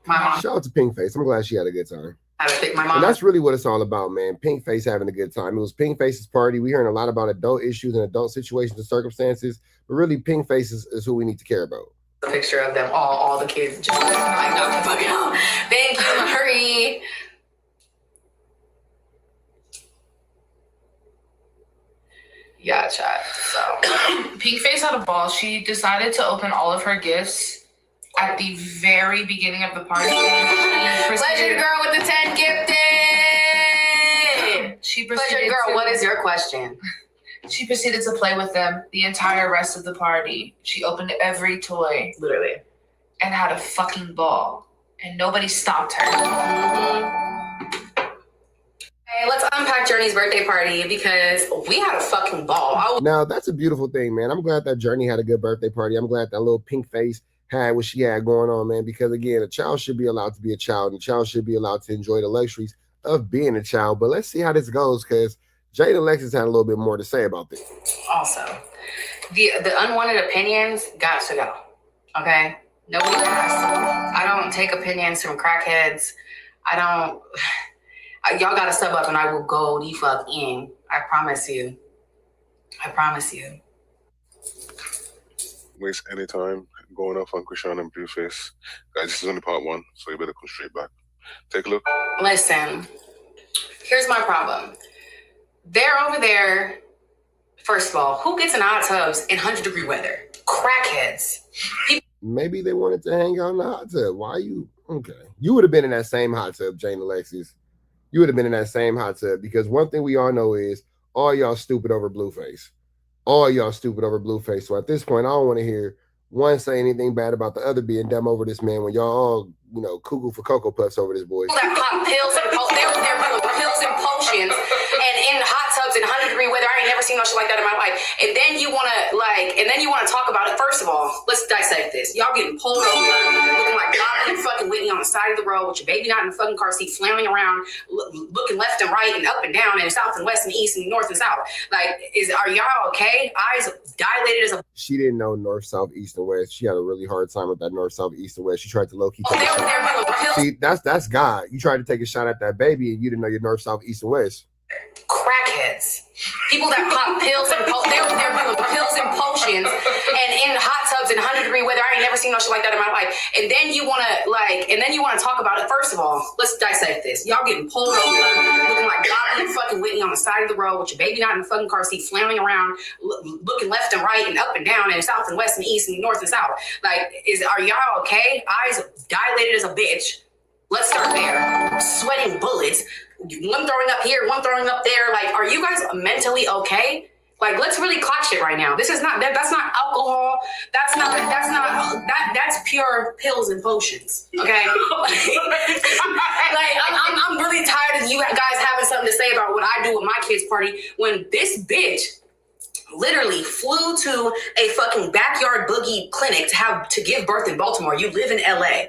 My mom. Shout out to Pinkface. I'm glad she had a good time. I think my mom. And that's really what it's all about, man. Pinkface having a good time. It was Pinkface's party. We hearing a lot about adult issues and adult situations and circumstances, but really Pinkface is who we need to care about. A picture of them all the kids just like knocked the fucking out. Thank you, Marie. Yeah, chat. So Pinkface had a ball. She decided to open all of her gifts at the very beginning of the party. Pleasure girl with the 10 gifted. Pleasure girl, what is your question? She proceeded to play with them the entire rest of the party. She opened every toy. Literally. And had a fucking ball. And nobody stopped her. Hey, let's unpack Journey's birthday party because we had a fucking ball. Now, that's a beautiful thing, man. I'm glad that Journey had a good birthday party. I'm glad that little Pinkface had what she had going on, man, because, again, a child should be allowed to be a child, and a child should be allowed to enjoy the luxuries of being a child. But let's see how this goes, because Jada Alexis had a little bit more to say about this. Also, the unwanted opinions got to go, okay? Nobody asked. I don't take opinions from crackheads. Y'all gotta sub up and I will go the fuck in. I promise you. I promise you. Waste any time going off on Krishan and Blueface. Guys, this is only part one, so you better come straight back. Take a look. Listen, here's my problem. They're over there. First of all, who gets in hot tubs in 100-degree weather? Crackheads. Maybe they wanted to hang out in the hot tub. Why you? Okay. You would have been in that same hot tub, Jane Alexis. You would have been in that same hot tub because one thing we all know is all y'all stupid over Blueface. All y'all stupid over Blueface. So at this point, I don't want to hear one say anything bad about the other being dumb over this man when y'all all, cuckoo for Cocoa Puffs over this boy. That pop pills and they were there with pills and potions and in hot tubs in 100-degree weather. I ain't never seen no shit like that in my life. And then you wanna talk about it. First of all, let's dissect this. Y'all getting pulled over, looking like Bob and fucking Whitney on the side of the road with your baby not in the fucking car seat, flailing around, looking left and right and up and down and south and west and east and north and south. Like, are y'all okay? Eyes dilated as a. She didn't know north, south, east, and west. She had a really hard time with that north, south, east, and west. She tried to low key take a shot. See, that's God. You tried to take a shot at that baby and you didn't know your north, south, east, and west. Crackheads. People that pop pills and they were there with pills and potions and in hot tubs in 100-degree weather. I ain't never seen no shit like that in my life. And then you wanna talk about it. First of all, let's dissect this. Y'all getting pulled over, looking like Bob and fucking Whitney on the side of the road with your baby not in the fucking car seat, flailing around, looking left and right and up and down and south and west and east and north and south. Like, are y'all okay? Eyes dilated dilated as a bitch. Let's start there. Sweating bullets. One throwing up here, one throwing up there. Like, are you guys mentally okay? Like, let's really clock shit right now. This is not that's not alcohol. That's pure pills and potions. Okay. I'm really tired of you guys having something to say about what I do with my kids' party when this bitch literally flew to a fucking backyard boogie clinic to give birth in Baltimore. You live in LA.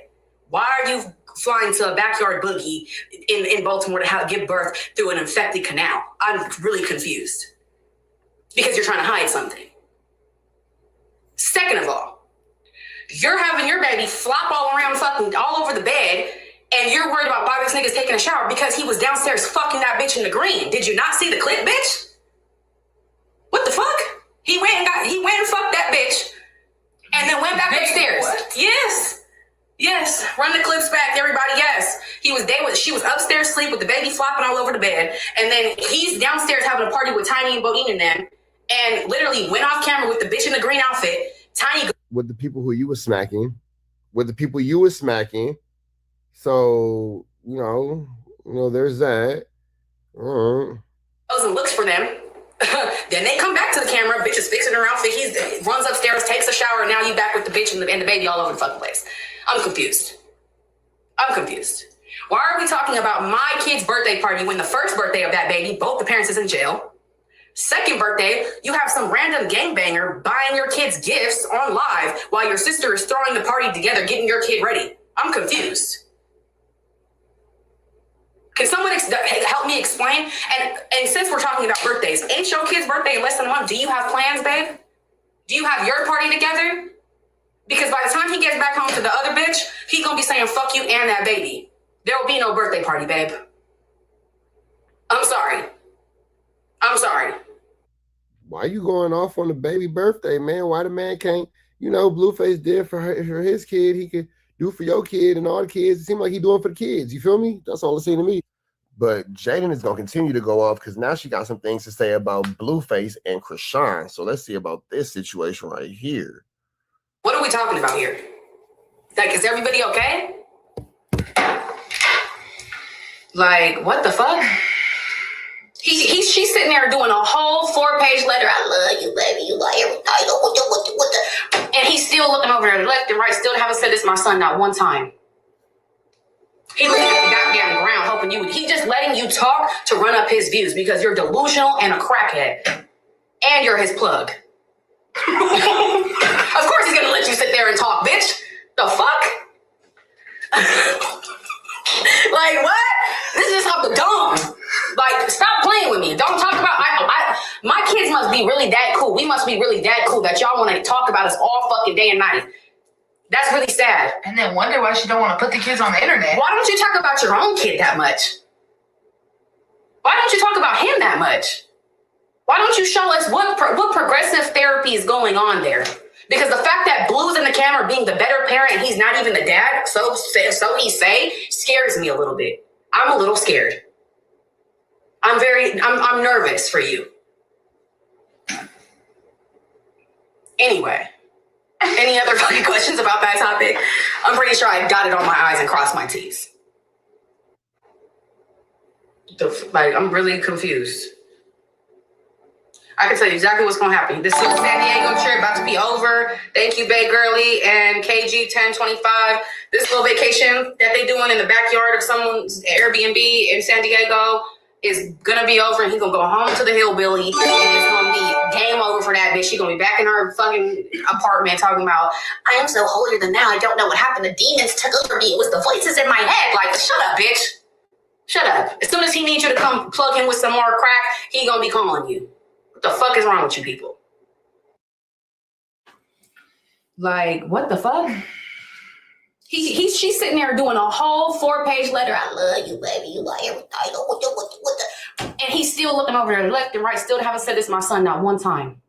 Why are you flying to a backyard boogie in Baltimore to give birth through an infected canal? I'm really confused. Because you're trying to hide something. Second of all, you're having your baby flop all around fucking all over the bed, and you're worried about why this nigga's taking a shower because he was downstairs fucking that bitch in the green. Did you not see the clip, bitch? What the fuck? He went and fucked that bitch, and then went back upstairs. What? Yes. Run the clips back, everybody. Yes. She was upstairs asleep with the baby flopping all over the bed, and then he's downstairs having a party with Tiny and Bodine and them, and literally went off camera with the bitch in the green outfit. Tiny with the people who you were smacking, So you know, there's that. Goes and looks for them. Then they come back to the camera. Bitch is fixing her outfit. He runs upstairs, takes a shower, and now you back with the bitch and the baby all over the fucking place. I'm confused. Why are we talking about my kid's birthday party when the first birthday of that baby, both the parents is in jail? Second birthday, you have some random gangbanger buying your kids gifts on live while your sister is throwing the party together, getting your kid ready. I'm confused. Can someone help me explain? And since we're talking about birthdays, ain't your kid's birthday in less than a month? Do you have plans, babe? Do you have your party together? Because by the time he gets back home to the other bitch, he gonna be saying fuck you and that baby. There will be no birthday party, babe. I'm sorry. Why you going off on the baby birthday, man? Why the man can't, Blueface did for his kid, he could do for your kid and all the kids. It seems like he doing for the kids. You feel me? That's all it seemed to me. But Jaden is going to continue to go off because now she got some things to say about Blueface and Krishan. So let's see about this situation right here. What are we talking about here? Like, is everybody okay? Like, what the fuck? She's sitting there doing a whole 4-page letter. I love you, baby. You like everything. And he's still looking over there left and right. Still haven't said this to my son not one time. He looking at the goddamn ground hoping you would. He just letting you talk to run up his views because you're delusional and a crackhead. And you're his plug. Of course he's gonna let you sit there and talk, bitch. The fuck? Like, what? This is how the dumb. Like, stop playing with me. Don't talk about my kids must be really that cool. We must be really that cool that y'all want to talk about us all fucking day and night. That's really sad. And then wonder why she don't want to put the kids on the internet. Why don't you talk about your own kid that much? Why don't you talk about him that much? Why don't you show us what progressive therapy is going on there? Because the fact that Blue's in the camera being the better parent and he's not even the dad, so he say, scares me a little bit. I'm a little scared. I'm nervous for you. Anyway, any other fucking questions about that topic? I'm pretty sure I dotted on my I's and crossed my T's. I'm really confused. I can tell you exactly what's going to happen. This is the San Diego trip about to be over. Thank you, Bay Girly and KG 1025. This little vacation that they doing in the backyard of someone's Airbnb in San Diego is going to be over, and he's going to go home to the hillbilly, and it's going to be game over for that bitch. She's going to be back in her fucking apartment talking about, I am so holier than thou. I don't know what happened. The demons took over me. It was the voices in my head. Like, shut up, bitch. Shut up. As soon as he needs you to come plug in with some more crack, he going to be calling you. What the fuck is wrong with you people? Like, what the fuck? She's sitting there doing a whole 4-page letter. I love you, baby. You like everything. And he's still looking over there left and right. Still haven't said this to my son not one time.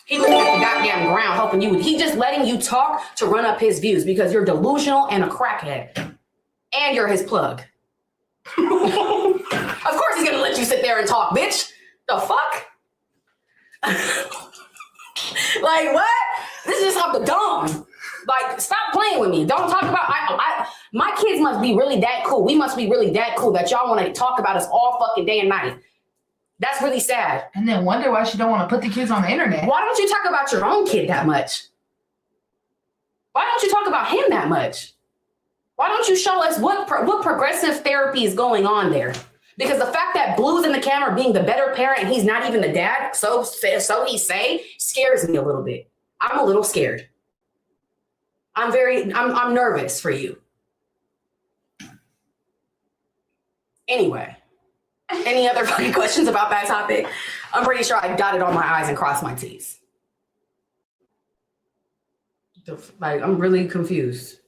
He looking at the goddamn ground hoping you would. He just letting you talk to run up his views because you're delusional and a crackhead. And you're his plug. Of course he's gonna let you sit there and talk, bitch. The fuck? Like, what? This is how the dumb. Like, stop playing with me. Don't talk about my kids must be really that cool. We must be really that cool that y'all want to talk about us all fucking day and night. That's really sad. And then wonder why she don't want to put the kids on the internet. Why don't you talk about your own kid that much? Why don't you talk about him that much? Why don't you show us what progressive therapy is going on there? Because the fact that Blue's in the camera being the better parent and he's not even the dad, so he say, scares me a little bit. I'm a little scared. I'm nervous for you. Anyway, any other funny questions about that topic? I'm pretty sure I dotted all my I's and crossed my T's. Like, I'm really confused.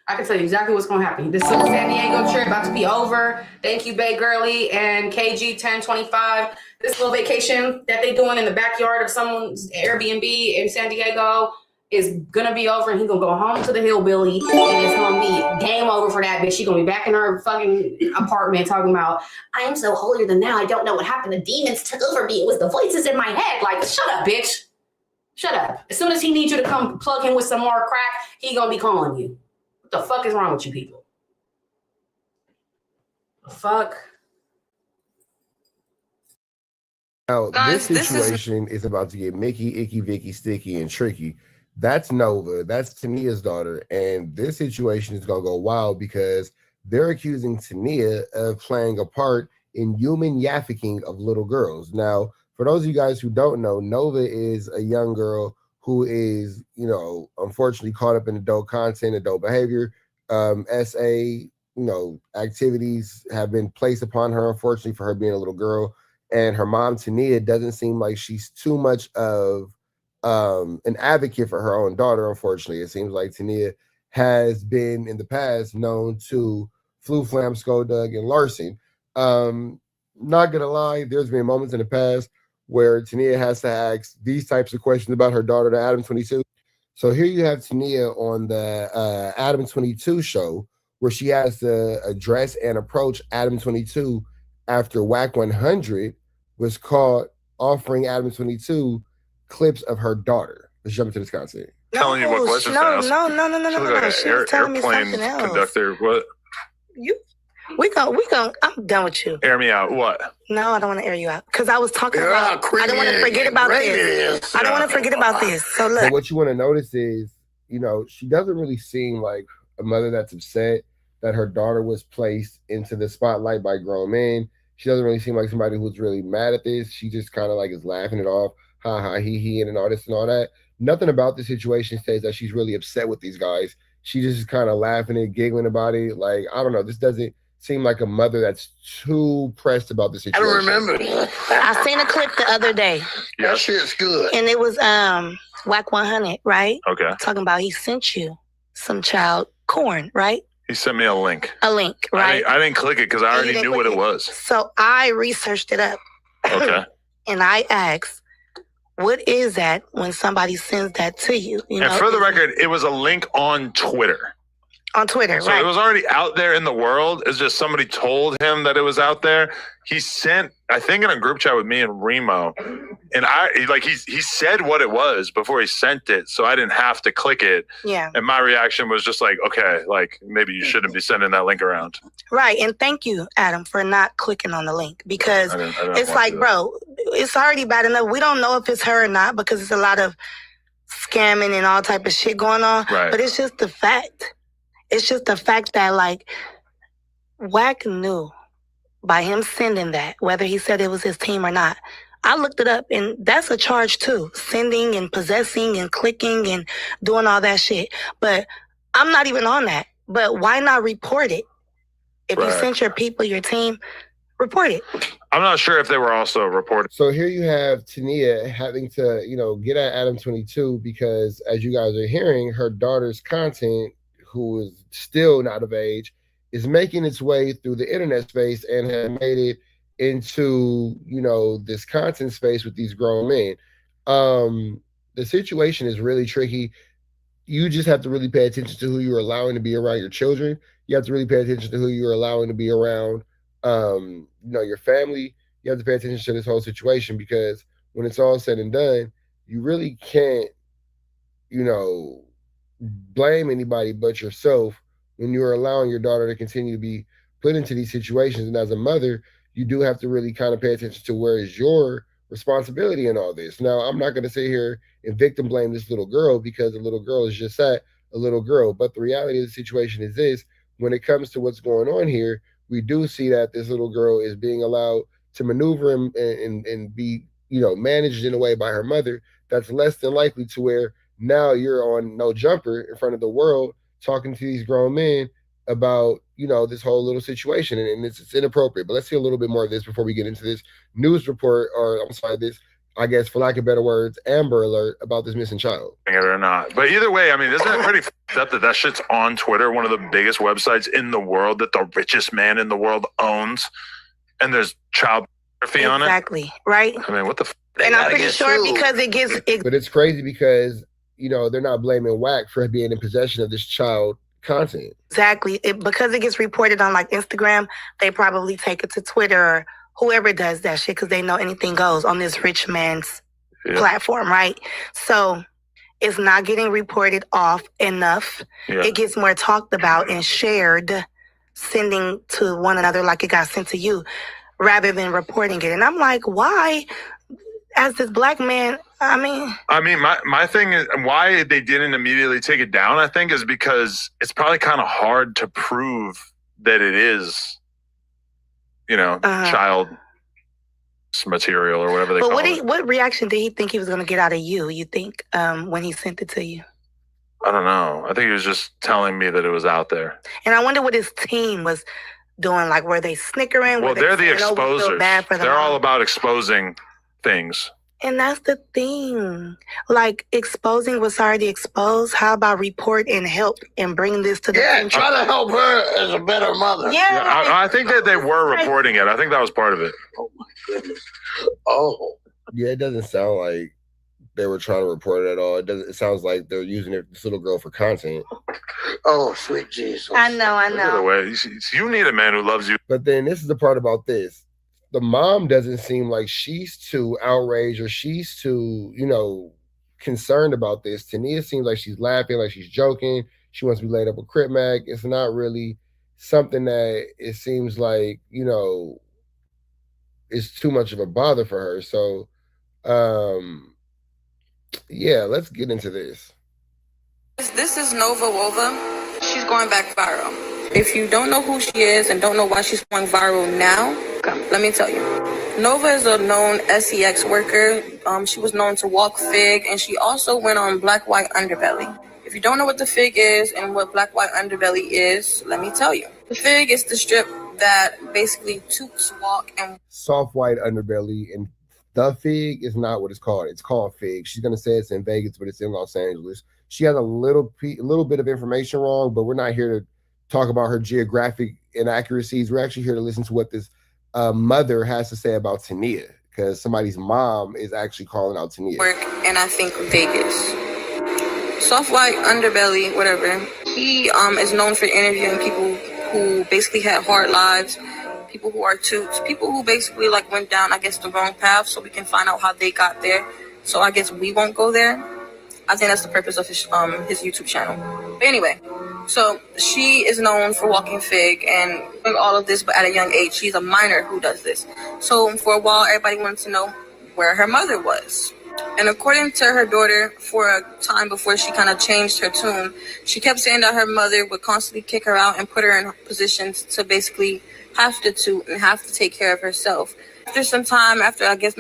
I can tell you exactly what's going to happen. This is the San Diego trip about to be over. Thank you, Bay Girly and KG 1025. This little vacation that they're doing in the backyard of someone's Airbnb in San Diego is going to be over, and he's going to go home to the hillbilly, and it's going to be game over for that bitch. She's going to be back in her fucking apartment talking about, I am so holier than thou. I don't know what happened. The demons took over me. It was the voices in my head. Like, shut up, bitch. Shut up. As soon as he needs you to come plug him with some more crack, he going to be calling you. What the fuck is wrong with you people? The fuck? Now, this situation is about to get Mickey, Icky, Vicky, Sticky, and Tricky. That's Nova. That's Tania's daughter. And this situation is going to go wild because they're accusing Tania of playing a part in human trafficking of little girls. Now, for those of you guys who don't know, Nova is a young girl who is, unfortunately caught up in adult content, adult behavior. Activities have been placed upon her, unfortunately, for her being a little girl. And her mom, Tania, doesn't seem like she's too much of an advocate for her own daughter, unfortunately. It seems like Tania has been, in the past, known to flu, flam, skodug, and larceny. Not going to lie, there's been moments in the past where Tania has to ask these types of questions about her daughter to Adam 22. So here you have Tania on the Adam 22 show where she has to address and approach Adam 22 after Wack 100 was caught offering Adam 22 clips of her daughter. Let's jump into this content. Telling you what questions to ask. No. She was telling me something else. Conductor, what? We go. I'm done with you. Air me out. What? No, I don't want to air you out because I was talking about. I don't want to forget about this. I don't want to forget about this. So look. But what you want to notice is, she doesn't really seem like a mother that's upset that her daughter was placed into the spotlight by grown men. She doesn't really seem like somebody who's really mad at this. She just kind of like is laughing it off. Ha ha, he, and all this and all that. Nothing about the situation says that she's really upset with these guys. She just kind of laughing and giggling about it. Like, I don't know. This doesn't seem like a mother that's too pressed about the situation. I don't remember. I seen a clip the other day. Yeah. That shit's good. And it was Wack 100, right? Okay. Talking about he sent you some child corn, right? He sent me a link. Right? I didn't click it because I already knew what it was. So I researched it up. Okay. And I asked, what is that when somebody sends that to you? And for the record, it was a link on Twitter. On Twitter, so it was already out there in the world. It's just somebody told him that it was out there. He sent, I think, in a group chat with me and Remo, and he said what it was before he sent it, so I didn't have to click it. Yeah. And my reaction was just like, okay, like maybe you shouldn't be sending that link around. Right, and thank you, Adam, for not clicking on the link because it's like, bro, it's already bad enough. We don't know if it's her or not because it's a lot of scamming and all type of shit going on. Right. But it's just the fact. It's just the fact that, like, Wack knew by him sending that, whether he said it was his team or not. I looked it up, and that's a charge, too. Sending and possessing and clicking and doing all that shit. But I'm not even on that. But why not report it? If you sent your people, your team, report it. I'm not sure if they were also reported. So here you have Tania having to, get at Adam 22 because, as you guys are hearing, her daughter's content, who is still not of age, is making its way through the internet space and has made it into, this content space with these grown men. The situation is really tricky. You just have to really pay attention to who you're allowing to be around your children. You have to really pay attention to who you're allowing to be around, your family. You have to pay attention to this whole situation because when it's all said and done, you really can't, blame anybody but yourself when you're allowing your daughter to continue to be put into these situations. And as a mother, you do have to really kind of pay attention to where is your responsibility in all this. Now, I'm not going to sit here and victim blame this little girl because the little girl is just that, a little girl. But the reality of the situation is this: when it comes to what's going on here, we do see that this little girl is being allowed to maneuver and be, managed in a way by her mother that's less than likely to where now you're on no jumper in front of the world talking to these grown men about, this whole little situation. And it's inappropriate. But let's see a little bit more of this before we get into this news report, or I'm sorry, this, I guess, for lack of better words, Amber Alert about this missing child. It or not. But either way, I mean, isn't it pretty f***ed up that shit's on Twitter, one of the biggest websites in the world that the richest man in the world owns, and there's child pornography on it? Exactly, right? I mean, what the f***? And I'm pretty sure because it gets... But it's crazy because, they're not blaming Wack for being in possession of this child content. Exactly. Because it gets reported on like Instagram, they probably take it to Twitter or whoever does that shit because they know anything goes on this rich man's platform, right? So it's not getting reported off enough. Yeah. It gets more talked about and shared, sending to one another like it got sent to you rather than reporting it. And I'm like, why? As this black man, I mean, my thing is why they didn't immediately take it down, I think, is because it's probably kind of hard to prove that it is, child material or whatever they call it. But what reaction did he think he was going to get out of you think, when he sent it to you? I don't know. I think he was just telling me that it was out there. And I wonder what his team was doing. Like, were they snickering? Well, they're the exposers. They're all about exposing things. And that's the thing. Like, exposing what's already exposed. How about report and help and bring this to the attention? Try to help her as a better mother. Yeah. I think that they were reporting it. I think that was part of it. Oh, my goodness. Oh. Yeah, it doesn't sound like they were trying to report it at all. It sounds like they're using this little girl for content. Oh, sweet Jesus. I know. Either way, you need a man who loves you. But then this is the part about this. The mom doesn't seem like she's too outraged or she's too, concerned about this. Tania seems like she's laughing, like she's joking. She wants to be laid up with Crip Mac. It's not really something that it seems like, is too much of a bother for her. So, let's get into this. This is Nova Wova. She's going back viral. If you don't know who she is and don't know why she's going viral now, let me tell you. Nova is a known SEX worker. She was known to walk Fig, and she also went on Black White Underbelly. If you don't know what the Fig is and what Black White Underbelly is, let me tell you. The Fig is the strip that basically Toots walk and... Soft white underbelly, and the Fig is not what it's called. It's called Fig. She's going to say it's in Vegas, but it's in Los Angeles. She has a little bit of information wrong, but we're not here to talk about her geographic inaccuracies. We're actually here to listen to what this mother has to say about Tania, because somebody's mom is actually calling out Tania. And I think Vegas. Soft white underbelly, whatever. He is known for interviewing people who basically had hard lives, people who are toots, people who basically went down, I guess, the wrong path, so we can find out how they got there. So I guess we won't go there. I think that's the purpose of his YouTube channel. But anyway, so she is known for walking Fig and doing all of this, but at a young age. She's a minor who does this. So for a while, everybody wanted to know where her mother was. And according to her daughter, for a time before she kind of changed her tune, she kept saying that her mother would constantly kick her out and put her in positions to basically have to toot and have to take care of herself. After some time, I think it's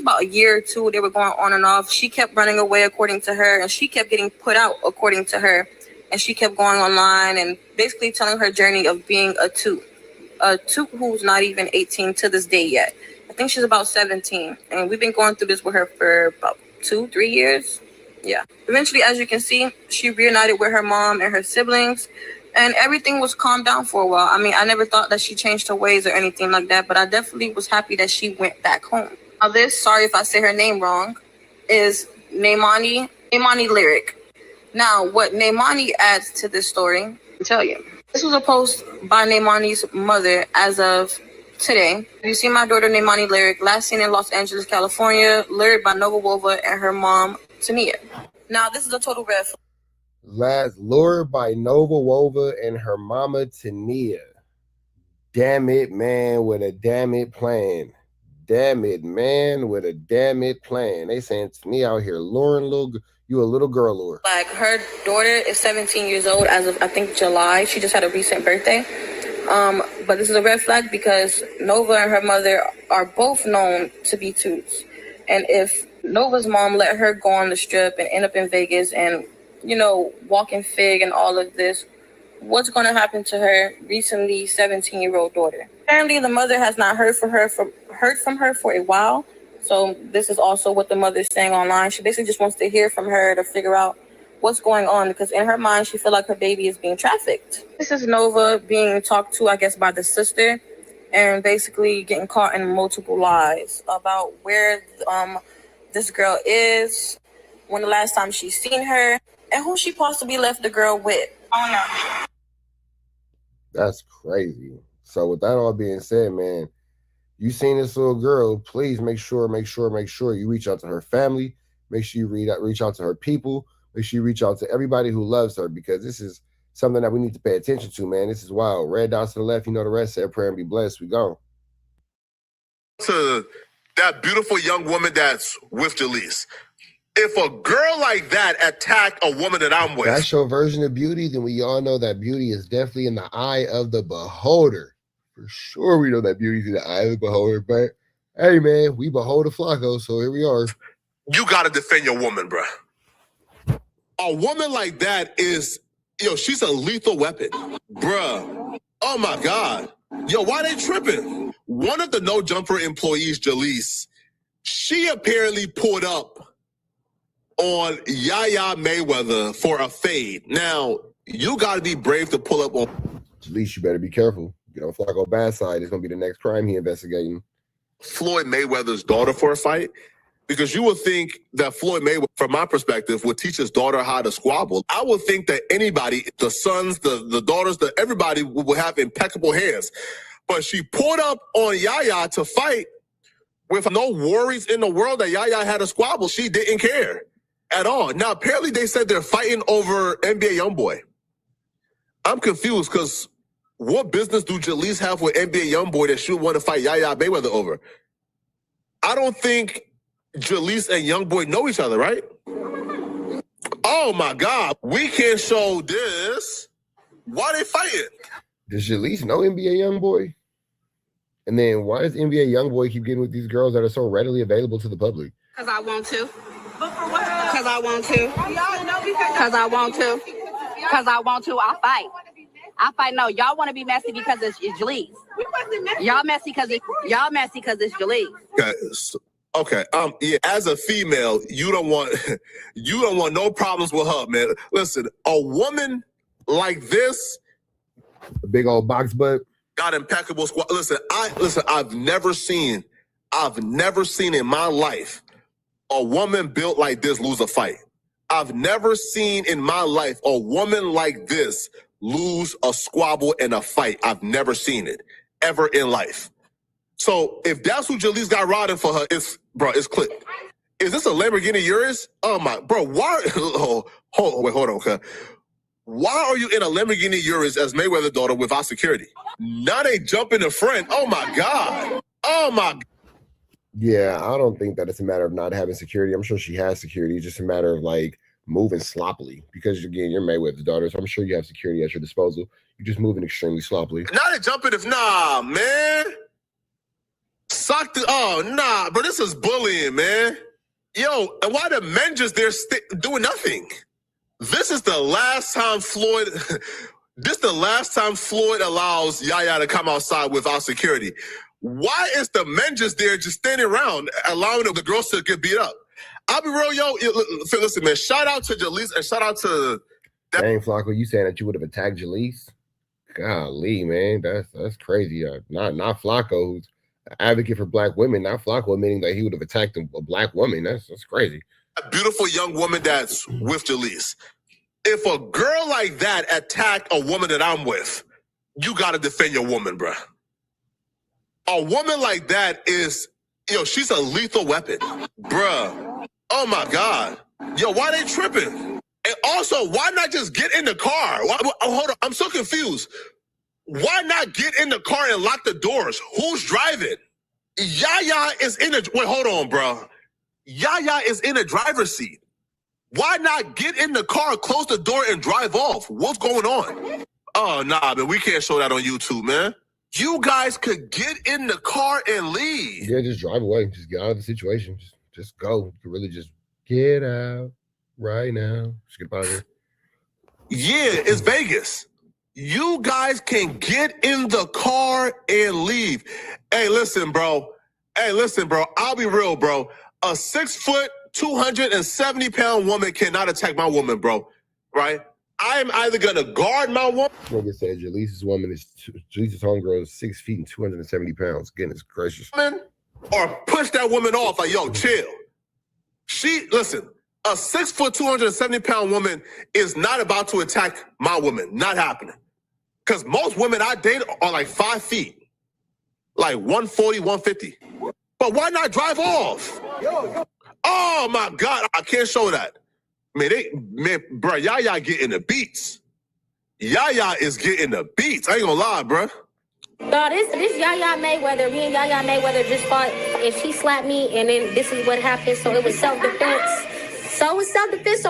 about a year or two, they were going on and off. She kept running away, according to her, and she kept getting put out, according to her. And she kept going online and basically telling her journey of being a toot who's not even 18 to this day yet. I think she's about 17. And we've been going through this with her for about 2-3 years. Yeah. Eventually, as you can see, she reunited with her mom and her siblings. And everything was calmed down for a while. I mean, I never thought that she changed her ways or anything like that, but I definitely was happy that she went back home. Now this, sorry if I say her name wrong, is Naimani Lyric. Now, what Naimani adds to this story, I'll tell you. This was a post by Naimani's mother as of today. You see my daughter Naimani Lyric, last seen in Los Angeles, California, lured by Nova Wova and her mom, Tania. Now, this is a total red flag. Last lured by Nova Wova and her mama Tania. Damn it, man, with a damn it plan. Damn it, man, with a damn it plan. They saying Tania out here luring you a little girl lure. Like, her daughter is 17 years old as of, I think, July. She just had a recent birthday. But this is a red flag because Nova and her mother are both known to be toots. And if Nova's mom let her go on the strip and end up in Vegas and, you know, walking fig and all of this, what's going to happen to her recently 17-year-old daughter? Apparently, the mother has not heard from her for a while. So this is also what the mother's saying online. She basically just wants to hear from her to figure out what's going on, because in her mind, she feels like her baby is being trafficked. This is Nova being talked to, I guess, by the sister, and basically getting caught in multiple lies about where this girl is, when the last time she's seen her, and who she possibly left the girl with. Oh no. That's crazy. So with that all being said, man, you seen this little girl, please make sure you reach out to her family. Make sure you reach out to her people. Make sure you reach out to everybody who loves her, because this is something that we need to pay attention to, man. This is wild. Red dots to the left, you know the rest. Say a prayer and be blessed. We gone. To that beautiful young woman that's with Jalise. If a girl like that attacked a woman that I'm with. That's your version of beauty, then we all know that beauty is definitely in the eye of the beholder. For sure we know that beauty's in the eye of the beholder, but hey, man, we behold a Flacco, so here we are. You got to defend your woman, bruh. A woman like that is, she's a lethal weapon. Bruh. Oh, my God. Yo, why they tripping? One of the No Jumper employees, Jalise, she apparently pulled up on Yaya Mayweather for a fade. Now, you got to be brave to pull up on... Jalise, you better be careful. Get on Flacco bad side. It's going to be the next crime he investigating. Floyd Mayweather's daughter for a fight. Because you would think that Floyd Mayweather, from my perspective, would teach his daughter how to squabble. I would think that anybody, the sons, the daughters, everybody would have impeccable hands. But she pulled up on Yaya to fight with no worries in the world that Yaya had a squabble. She didn't care at all. Now, apparently they said they're fighting over NBA YoungBoy. I'm confused because what business do Jalise have with NBA YoungBoy that she would want to fight Yaya Mayweather over? I don't think Jalise and YoungBoy know each other, right? Oh my God, we can't show this. Why they fighting? Does Jalise know NBA YoungBoy? And then why does NBA YoungBoy keep getting with these girls that are so readily available to the public? Because I want to. Because I want to. Because I want to. Because I want to. I fight. No, y'all want to be messy because it's Jalise. Y'all messy because it's Jalise. Okay. Okay. Yeah. As a female, you don't want no problems with her, man. Listen, a woman like this, a big old box butt, got impeccable squat. Listen. I've never seen in my life a woman built like this lose a fight. I've never seen in my life a woman like this lose a squabble in a fight. I've never seen it ever in life. So if that's who Jalise got riding for her, it's clipped. Is this a Lamborghini Urus? Oh my, bro, why? Hold on, okay. Why are you in a Lamborghini Urus as Mayweather daughter without security? Now they jump in the front. Oh my God. Oh my God. Yeah, I don't think that it's a matter of not having security. I'm sure she has security. It's just a matter of like moving sloppily because again, you're Mayweather's daughter, so I'm sure you have security at your disposal. You're just moving extremely sloppily. Now they jump in nah, man. Bro, this is bullying, man. Yo, and why the men just there doing nothing? This is the last time Floyd allows Yaya to come outside without security. Why is the men just there just standing around allowing the girls to get beat up? I'll be real, yo. Listen, man, shout out to Jalise and shout out to... Dang, Flacco, you saying that you would have attacked Jalise? Golly, man, that's crazy. Not Flacco, who's an advocate for black women, not Flacco admitting that he would have attacked a black woman. That's crazy. A beautiful young woman that's with Jalise. If a girl like that attacked a woman that I'm with, you got to defend your woman, bruh. A woman like that is, she's a lethal weapon. Bruh. Oh my God. Yo, why they tripping? And also, why not just get in the car? Hold on, I'm so confused. Why not get in the car and lock the doors? Who's driving? Yaya is in the... Wait, hold on, bro. Yaya is in the driver's seat. Why not get in the car, close the door, and drive off? What's going on? Oh, nah, man, we can't show that on YouTube, man. You guys could get in the car and leave. Yeah, just drive away. Just get out of the situation. Just go. You can really just get out right now. Just get out of here. Yeah, it's Vegas. You guys can get in the car and leave. Hey, listen, bro. I'll be real, bro. A 6 foot, 270-pound woman cannot attack my woman, bro. Right? I am either gonna guard my woman. Like I said, Jaleesa's homegirl is 6 feet and 270 pounds. Goodness gracious. Or push that woman off. Like, yo, chill. Listen. A 6 foot, 270-pound woman is not about to attack my woman. Not happening. Because most women I date are like 5 feet. Like 140, 150. But why not drive off? Oh my God, I can't show that. Bro, Yaya getting the beats. Yaya is getting the beats. I ain't gonna lie, bro. No, this Yaya Mayweather, me and Yaya Mayweather just fought, and she slapped me, and then this is what happened. So it was self-defense. So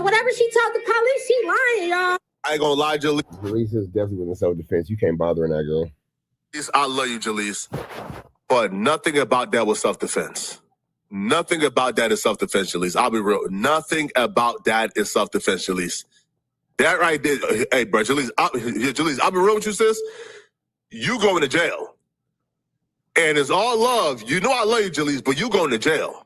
whatever she told the police, she lying, y'all. I ain't gonna lie, Jalise. Jaleesa is definitely in self-defense. You can't bother that girl. I love you, Jalise. But nothing about that was self-defense. Nothing about that is self-defense, Jalise. I'll be real. Nothing about that is self-defense, Jalise. That right there. Hey, bro, Jalise, I'll be real with you, sis. You going to jail. And it's all love. You know I love you, Jalise, but you going to jail.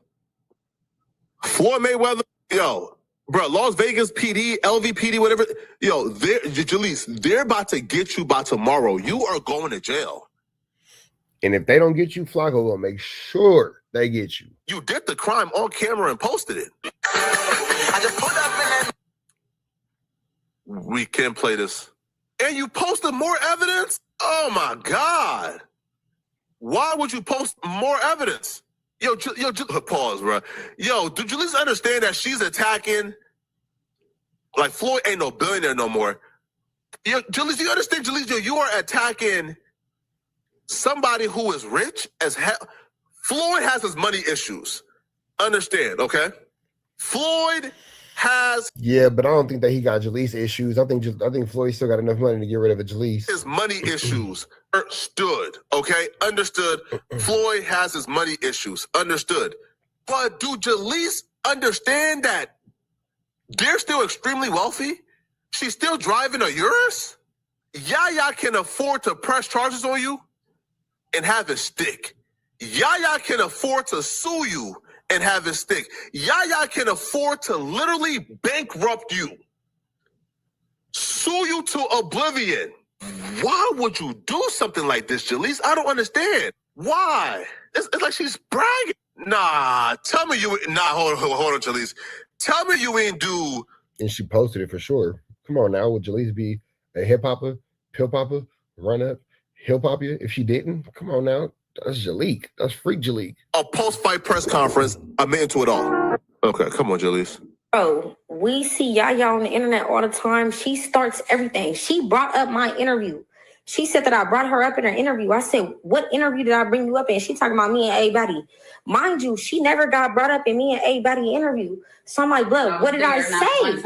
Floyd Mayweather, yo, bro, Las Vegas PD, LVPD, whatever. Yo, Jalise, they're about to get you by tomorrow. You are going to jail. And if they don't get you, Flacco will make sure they get you. You did the crime on camera and posted it. I just put that in. We can play this. And you posted more evidence? Oh my God. Why would you post more evidence? Yo, pause, bro. Yo, do Jalise understand that she's attacking? Like, Floyd ain't no billionaire no more. Yo, Jalise, do you understand, Jalise? Yo, you are attacking somebody who is rich as hell. Floyd has his money issues. Understand, okay? Floyd has... Yeah, but I don't think that he got Jalise issues. I think Floyd still got enough money to get rid of a Jalise. His money issues. Understood, okay? Understood. Floyd has his money issues. Understood. But do Jalise understand that they're still extremely wealthy? She's still driving a Urus? Yaya can afford to press charges on you and have it stick. Yaya can afford to sue you and have it stick. Yaya can afford to literally bankrupt you. Sue you to oblivion. Why would you do something like this, Jalise? I don't understand. Why? It's like she's bragging. Nah, tell me you... Nah, hold on, Jalise. Tell me you ain't do... And she posted it for sure. Come on now, would Jalise be a hip-hopper, pill-popper, run-up, hill-popper if she didn't? Come on now. That's Jaleek. That's freak Jaleek. A post-fight press conference, I'm into it all. Okay, come on, Jalise. Bro, we see Yaya on the internet all the time. She starts everything. She brought up my interview. She said that I brought her up in her interview. I said, what interview did I bring you up in? She talking about me and A-Buddy. Mind you, she never got brought up in me and A-Buddy interview. So I'm like, look, what did I say?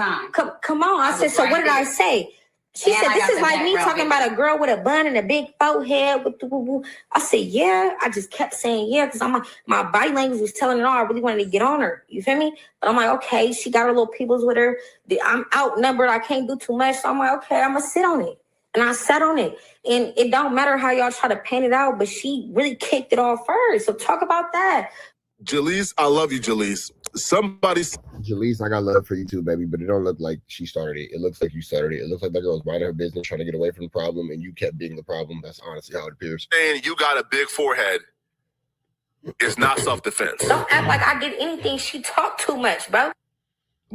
Come on. I said, so what did I say? She said, this is like me talking about a girl with a bun and a big forehead. I said, yeah. I just kept saying, yeah, because my body language was telling it all. I really wanted to get on her. You feel me? But I'm like, okay, she got her little peoples with her. I'm outnumbered. I can't do too much. So I'm like, okay, I'm going to sit on it. And I sat on it. And it don't matter how y'all try to paint it out, but she really kicked it off first. So talk about that. Jalise, I love you, Jalise. Jalise, I got love for you too, baby, but it don't look like she started it. It looks like you started it. It looks like that girl was minding her business, trying to get away from the problem, and you kept being the problem. That's honestly how it appears. And you got a big forehead. It's not self-defense. Don't act like I did anything. She talked too much, bro.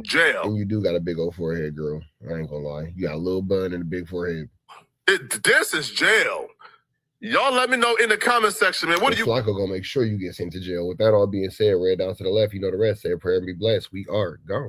Jail. And you do got a big old forehead, girl. I ain't gonna lie. You got a little bun and a big forehead. This is jail. Y'all let me know in the comment section, man. What do you... Flacco gonna make sure you get sent to jail. With that all being said, red down to the left, you know the rest. Say a prayer and be blessed. We are gone.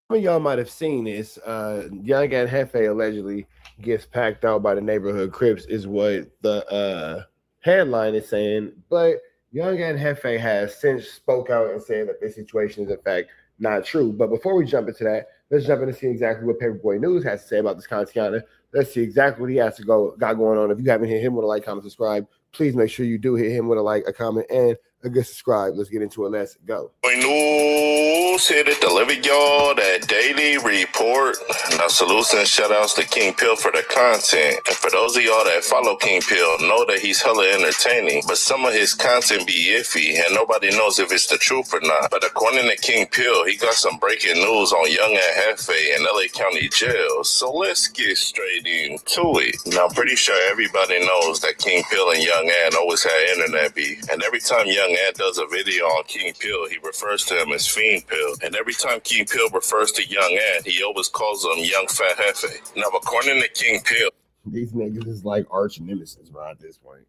Some of y'all might have seen this. Young and Hefe allegedly gets packed out by the neighborhood Crips is what the headline is saying. But Young and Hefe has since spoke out and said that this situation is in fact not true. But before we jump into that, let's jump in and see exactly what Paperboy News has to say about this Kantiana. Let's see exactly what he has to got going on. If you haven't hit him with a like, comment, subscribe, please make sure you do hit him with a like, a comment, and a good subscribe. Let's get into it. Let's go. News here to deliver y'all that daily report. Now, salutes and shout outs to King Pill for the content. And for those of y'all that follow King Pill, know that he's hella entertaining, but some of his content be iffy, and nobody knows if it's the truth or not. But according to King Pill, he got some breaking news on Young and Hefe in LA County Jail. So let's get straight into it. Now, I'm pretty sure everybody knows that King Pill and Young Ant always had internet beef. And every time Young Ant does a video on King Pill, he refers to him as Fiend Pill. And every time King Pill refers to Young Ant, he always calls him Young Fat Hefe. Now, according to King Pill, these niggas is like arch nemesis, bro, at this point.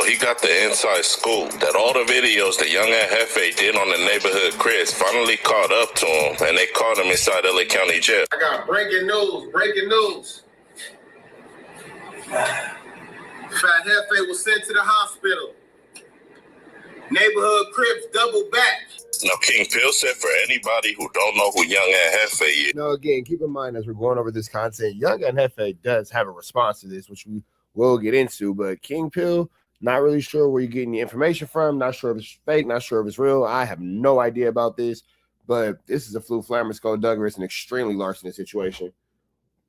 He got the inside scoop that all the videos that Young and Hefe did on the neighborhood Chris finally caught up to him, and they caught him inside LA County Jail. I got breaking news. Fat Hefe was sent to the hospital. Neighborhood Crips double back. Now, King Pill said for anybody who don't know who Young and Hefe is. Now, again, keep in mind as we're going over this content, Young and Hefe does have a response to this, which we will get into, but King Pill, not really sure where you're getting the information from, not sure if it's fake, not sure if it's real. I have no idea about this, but this is a Flu Flammer Skull Duggar. An extremely larceny situation.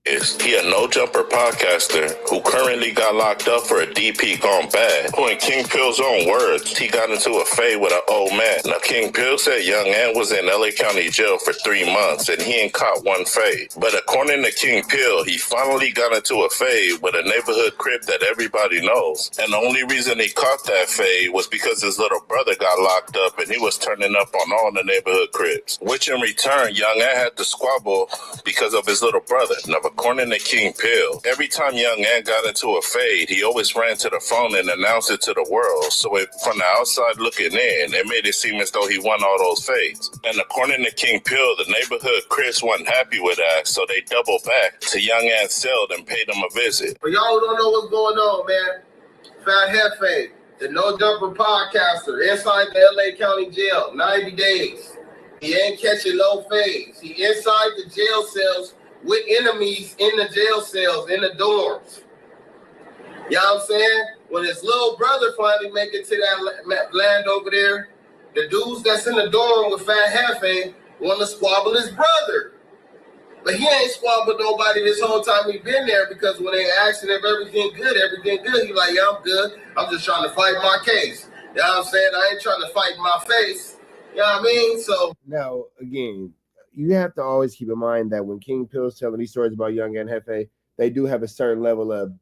He a no-jumper podcaster who currently got locked up for a DP gone bad, who in King Pill's own words, he got into a fade with an old man. Now, King Pill said Young Ant was in LA County Jail for 3 months and he ain't caught one fade. But according to King Pill, he finally got into a fade with a neighborhood Crip that everybody knows. And the only reason he caught that fade was because his little brother got locked up and he was turning up on all the neighborhood Crips, which in return, Young Ant had to squabble because of his little brother. Now, according to King Pill, every time Young Ant got into a fade, he always ran to the phone and announced it to the world. So from the outside looking in, it made it seem as though he won all those fades. And according to King Pill, the neighborhood Chris wasn't happy with that, so they doubled back to Young Ant's cell and paid him a visit. For y'all who don't know what's going on, man, Fat Hefe, the No Jumper podcaster, inside the LA County Jail, 90 days. He ain't catching no fades. He inside the jail cells with enemies in the jail cells, in the dorms. You know what I'm saying? When his little brother finally make it to that land over there, the dudes that's in the dorm with Fat Hefe want to squabble his brother. But he ain't squabbled nobody this whole time he been there, because when they asked him if everything good, he like, yeah, I'm good. I'm just trying to fight my case. You know what I'm saying? I ain't trying to fight my face. You know what I mean? So now, again, you have to always keep in mind that when King Pill's telling these stories about Young and Hefe, they do have a certain level of,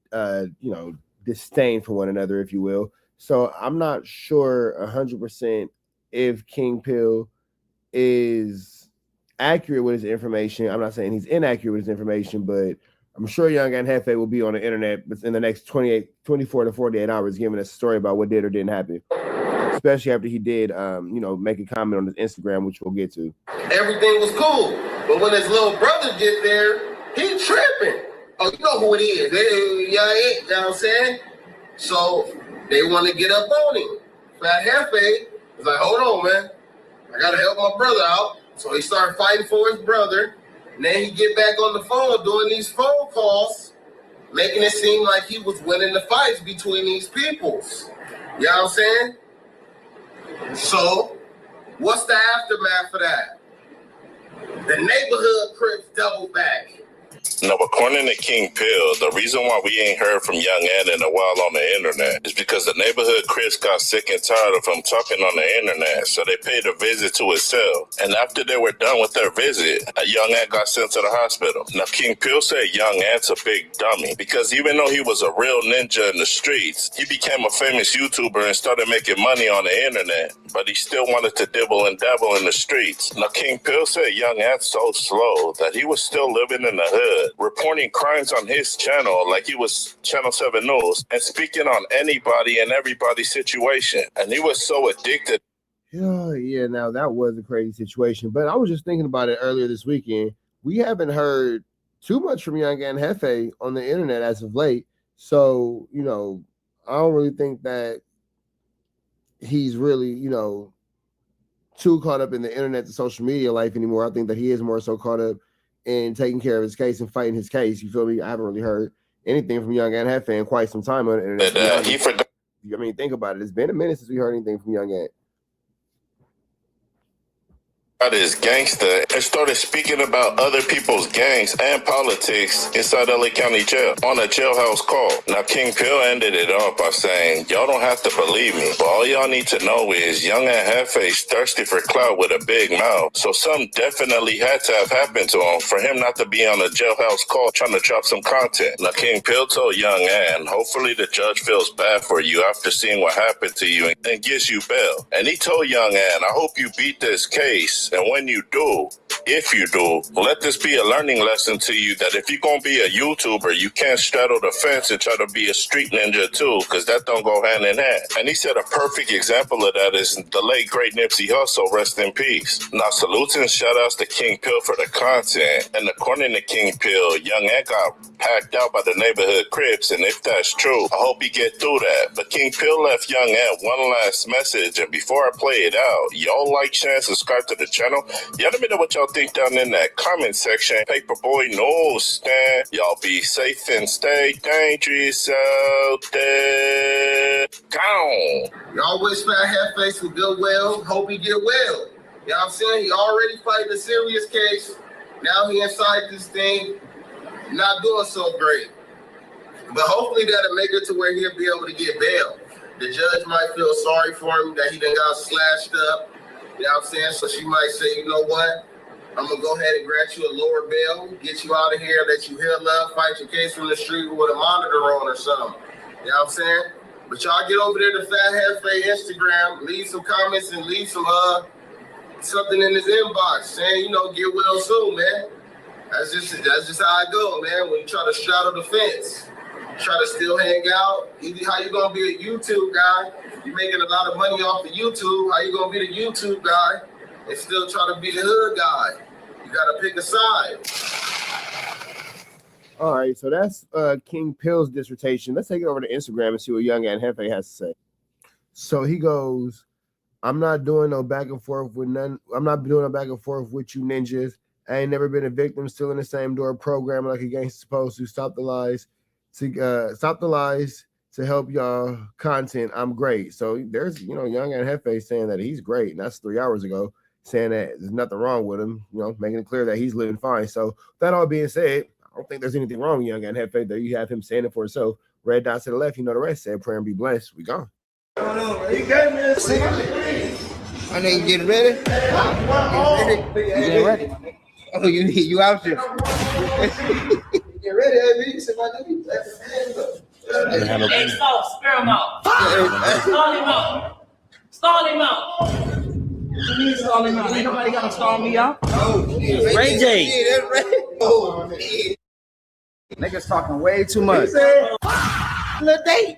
disdain for one another, if you will. So I'm not sure 100% if King Pill is accurate with his information. I'm not saying he's inaccurate with his information, but I'm sure Young and Hefe will be on the internet in the next 24 to 48 hours giving us a story about what did or didn't happen. Especially after he did, make a comment on his Instagram, which we'll get to. Everything was cool. But when his little brother get there, he tripping. Oh, you know who it is. You know what I'm saying? So they want to get up on him. Fat Hefe was like, hold on, man. I got to help my brother out. So he started fighting for his brother. And then he get back on the phone doing these phone calls, making it seem like he was winning the fights between these peoples. You know what I'm saying? So, what's the aftermath of that? The neighborhood Crips double back. Now, according to King Pill, the reason why we ain't heard from Young Ant in a while on the internet is because the neighborhood Chris got sick and tired of him talking on the internet, so they paid a visit to his cell. And after they were done with their visit, Young Ant got sent to the hospital. Now, King Pill said Young Ant's a big dummy, because even though he was a real ninja in the streets, he became a famous YouTuber and started making money on the internet, but he still wanted to dibble and dabble in the streets. Now, King Pill said Young Ant's so slow that he was still living in the hood, reporting crimes on his channel like he was Channel 7 News and speaking on anybody and everybody's situation. And he was so addicted. Yeah, now that was a crazy situation. But I was just thinking about it earlier this weekend. We haven't heard too much from Young and Hefe on the internet as of late. So, I don't really think that he's really, too caught up in the internet to social media life anymore. I think that he is more so caught up in taking care of his case and fighting his case. You feel me? I haven't really heard anything from Young and Hefe in quite some time on the internet. He forgot. I mean, think about it. It's been a minute since we heard anything from Young and. Is gangster and started speaking about other people's gangs and politics inside LA County Jail on a jailhouse call. Now King Pill ended it off by saying, y'all don't have to believe me, but all y'all need to know is Young and Hefe's thirsty for clout with a big mouth. So something definitely had to have happened to him for him not to be on a jailhouse call trying to drop some content. Now King Pill told Young Ann, hopefully the judge feels bad for you after seeing what happened to you and gives you bail. And he told Young Ann, I hope you beat this case. And when you do, if you do, let this be a learning lesson to you that if you're going to be a YouTuber, you can't straddle the fence and try to be a street ninja too, because that don't go hand in hand. And he said a perfect example of that is the late great Nipsey Hussle, rest in peace. Now salutes and shout outs to King Pill for the content. And according to King Pill, Young Ant got packed out by the neighborhood Crips, and if that's true, I hope he get through that. But King Pill left Young Ant one last message, and before I play it out, y'all like, share, and subscribe to the channel. Y'all let me know what y'all think down in that comment section. Paperboy knows stand. Y'all be safe and stay dangerous out there. Gone. Y'all wish Fat Headface would go well. Hope he get well. You know what I'm saying? He already fighting a serious case. Now he inside this thing. Not doing so great. But hopefully that'll make it to where he'll be able to get bail. The judge might feel sorry for him that he done got slashed up. You know what I'm saying? So she might say, you know what? I'm going to go ahead and grant you a lower bail, get you out of here, let you heal up, fight your case from the street with a monitor on or something. You know what I'm saying? But y'all get over there to Fat Hefe Instagram, leave some comments and leave some something in his inbox saying, get well soon, man. That's just how I go, man. When you try to straddle the fence, try to still hang out. How you gonna be a YouTube guy? You're making a lot of money off of YouTube. How you gonna be the YouTube guy and still try to be the hood guy? You gotta pick a side. All right, so that's King Pill's dissertation. Let's take it over to Instagram and see what Young and Hefe has to say. So he goes, I'm not doing no back and forth with none. I'm not doing a back and forth with you ninjas. I ain't never been a victim, still in the same door program like a gangster supposed to. Stop the lies to help y'all content. I'm great. So there's, Young and Hefe saying that he's great. And that's 3 hours ago, saying that there's nothing wrong with him, making it clear that he's living fine. So that all being said, I don't think there's anything wrong with Young and Hefe. There you have him saying it for himself. Red dot to the left, the rest. Said prayer and be blessed. We gone. You got me a cigarette. I need getting ready. You getting ready? Oh, you out there? Get ready, AB. Say my name. Hey, spare him out. Stall him out. Stall him out. What you mean stall him out? Ain't nobody got to stall me out. Oh, Ray J. That's right. Oh, Niggas talking way too much. He said, little date.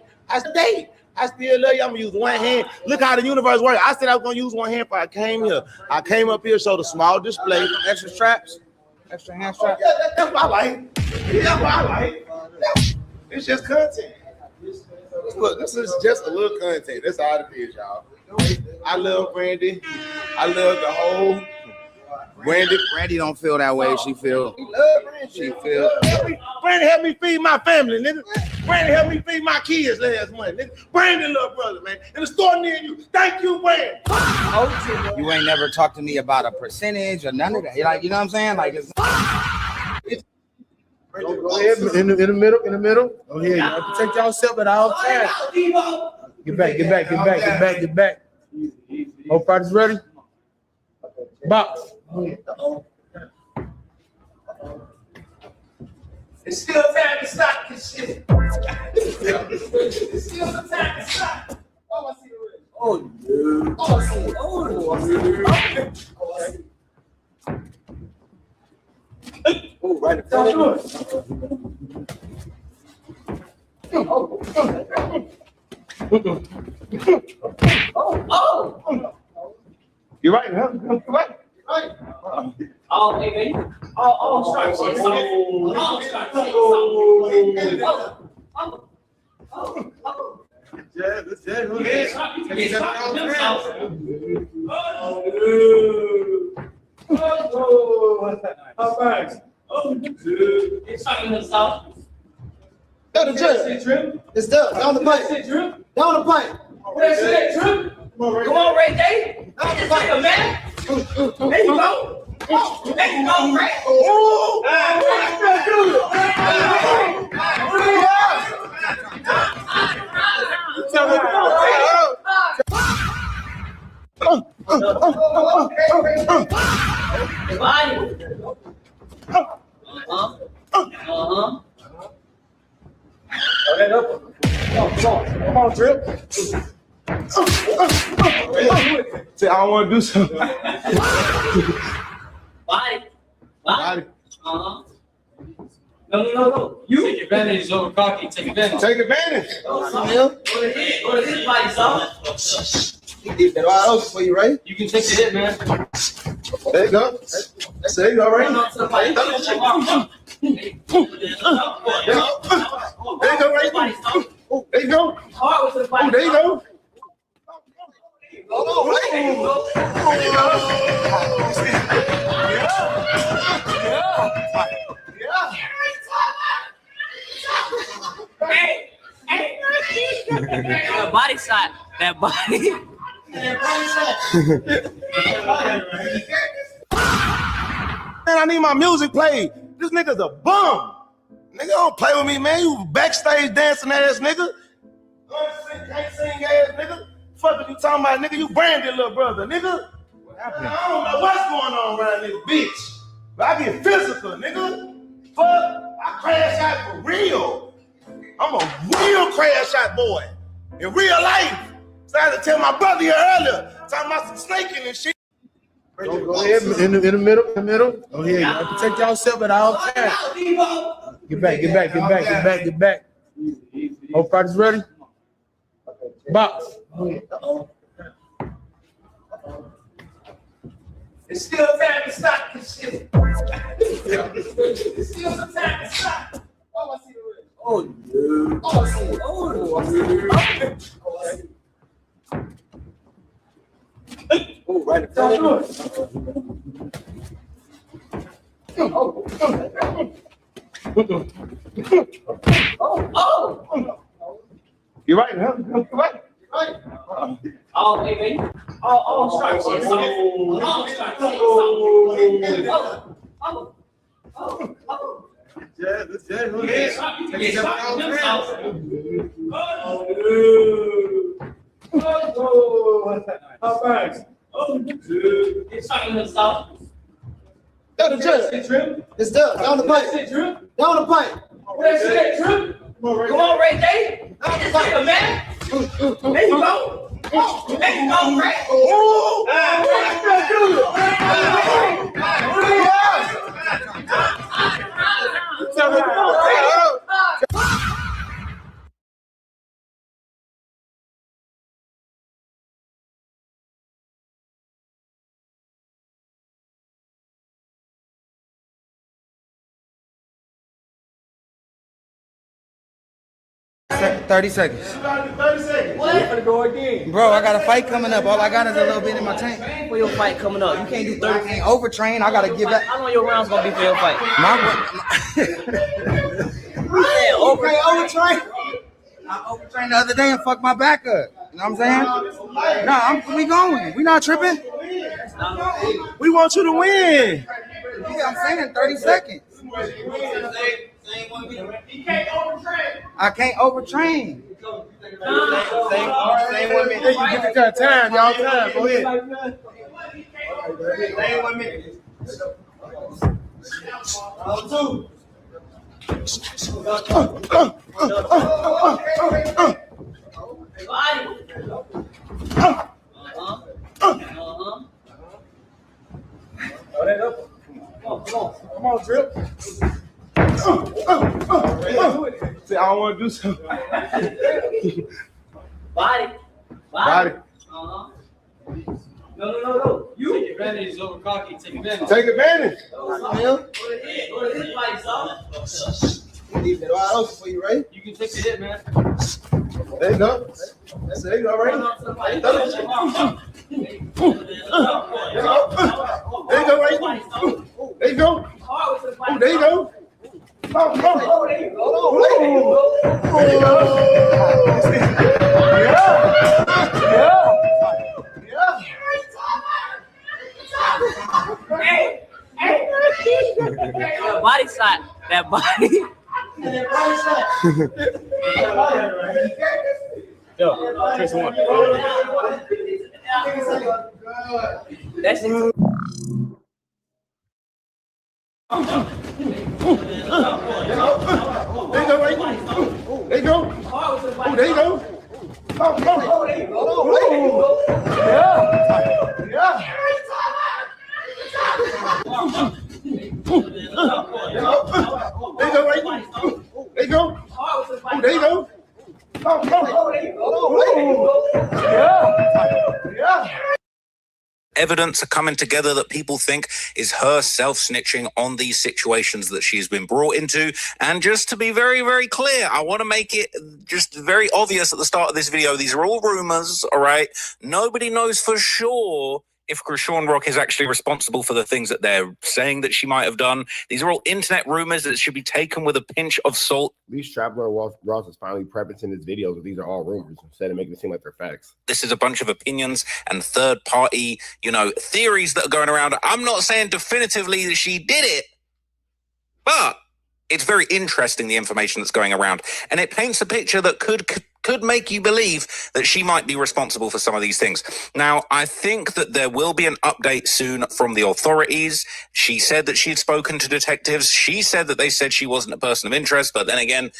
I still love you. I'm gonna use one hand. Look how the universe works. I said I was gonna use one hand, but I came here. I came up here, showed a small display. Extra straps, extra hand straps. Yeah, that's what I like. That's what I like. It's just content. Look, this is just a little content. That's all it is, y'all. I love Brandy. I love the whole Brandy don't feel that way. She feel. She feel. Brandy helped me feed my family, nigga. Brandy helped me feed my kids last month, nigga. Brandy, little brother, man. In the store near you. Thank you, Brandy. You ain't never talked to me about a percentage or none of that. Like, you know what I'm saying? Like, it's go ahead, in the middle. Go ahead. You have to take y'all self at all times. Get back. Hope party's ready. Box. It's still time to stop this shit. It's still the time to stop. Oh, I see the red. Oh, dude. Oh, I see it. Oh, right in front of us. You're right, huh? You're right. Oh, hey, baby. Oh, start. Yeah, that's it. It's done. Down the pipe. Down the pipe. Where's it, Drew? Come on, Ray Day. Just like a man. There you go. There you go, Ray. Come on, Drip. Say, I don't want to do something. Body. No. You take advantage over cocky. Take advantage. Take advantage. Go to his body, son. He did that all else for you, right? You can take the hit, man. There you go. There you go, right? There you go, right? Oh, there you go. Oh, there you go. That body shot. That body. Man, I need my music played. This nigga's a bum. Nigga, don't play with me, man. You backstage dancing ass nigga. Can't sing ass nigga. Fuck what you talking about, nigga? You branded little brother, nigga. What happened? I don't know what's going on around this bitch. But I get physical, nigga. Fuck, I crash out for real. I'm a real crash out boy. In real life. So I had to tell my brother here earlier, talking about some snaking and shit. Go ahead, in the middle. Oh yeah, you protect yourself at all times. Get back. All practice ready? Box. It's still time to stop this shit. It's still some time to stop. Oh, I see the red. Oh, yeah. Oh, I see the red. Oh, right in front of us. You're right, huh? You're right. Oh, hey, baby. Start. Yeah, that's it. It's done. Down the pipe. Down the pipe. Where's it, Drew? Come on, Ray Day. Just like a man. There you go. There you go, Ray. Second, 30 seconds. 30 seconds. What? We're gonna go again. Bro, I got a fight coming up. All I got is a little bit in my tank. For your fight coming up, you can't do 30. I can't overtrain. I gotta give back. How long your rounds gonna be for your fight? Overtrain. I overtrained the other day and fucked my back up. You know what I'm saying? Nah, we going. We not tripping. We want you to win. Yeah, I'm saying 30 seconds. I can't overtrain. Same 1 minute. You get the time, y'all. Time. Go ahead. Same 1 minute. Two. Come on, Drip. Say, I don't want to do something. Body. Body. No. You take advantage over cocky. Take advantage. Take advantage. Go to the head. Go to the hit like something. Leave it wide open for you, right? You can take the hit, man. There you go. There you go, right? There you go, right? There you go. Oh, there you go. Oh, there you go. That body shot. That body. Yo, Chris, one. That's it. There you go, right? There you go. Oh, there you go. Oh, there you go. Yeah. There you go, right? There you go. Oh, there you go. Oh, there you go. Yeah. Evidence are coming together that people think is her self-snitching on these situations that she's been brought into. And just to be very, very clear, I want to make it just very obvious at the start of this video, these are all rumors, all right? Nobody knows for sure if Krishan Rock is actually responsible for the things that they're saying that she might have done. These are all internet rumors that should be taken with a pinch of salt. At least Traveler Ross is finally prepping his videos that these are all rumors instead of making it seem like they're facts. This is a bunch of opinions and third-party, theories that are going around. I'm not saying definitively that she did it, but it's very interesting, the information that's going around. And it paints a picture that could make you believe that she might be responsible for some of these things. Now, I think that there will be an update soon from the authorities. She said that she had spoken to detectives. She said that they said she wasn't a person of interest, but then again,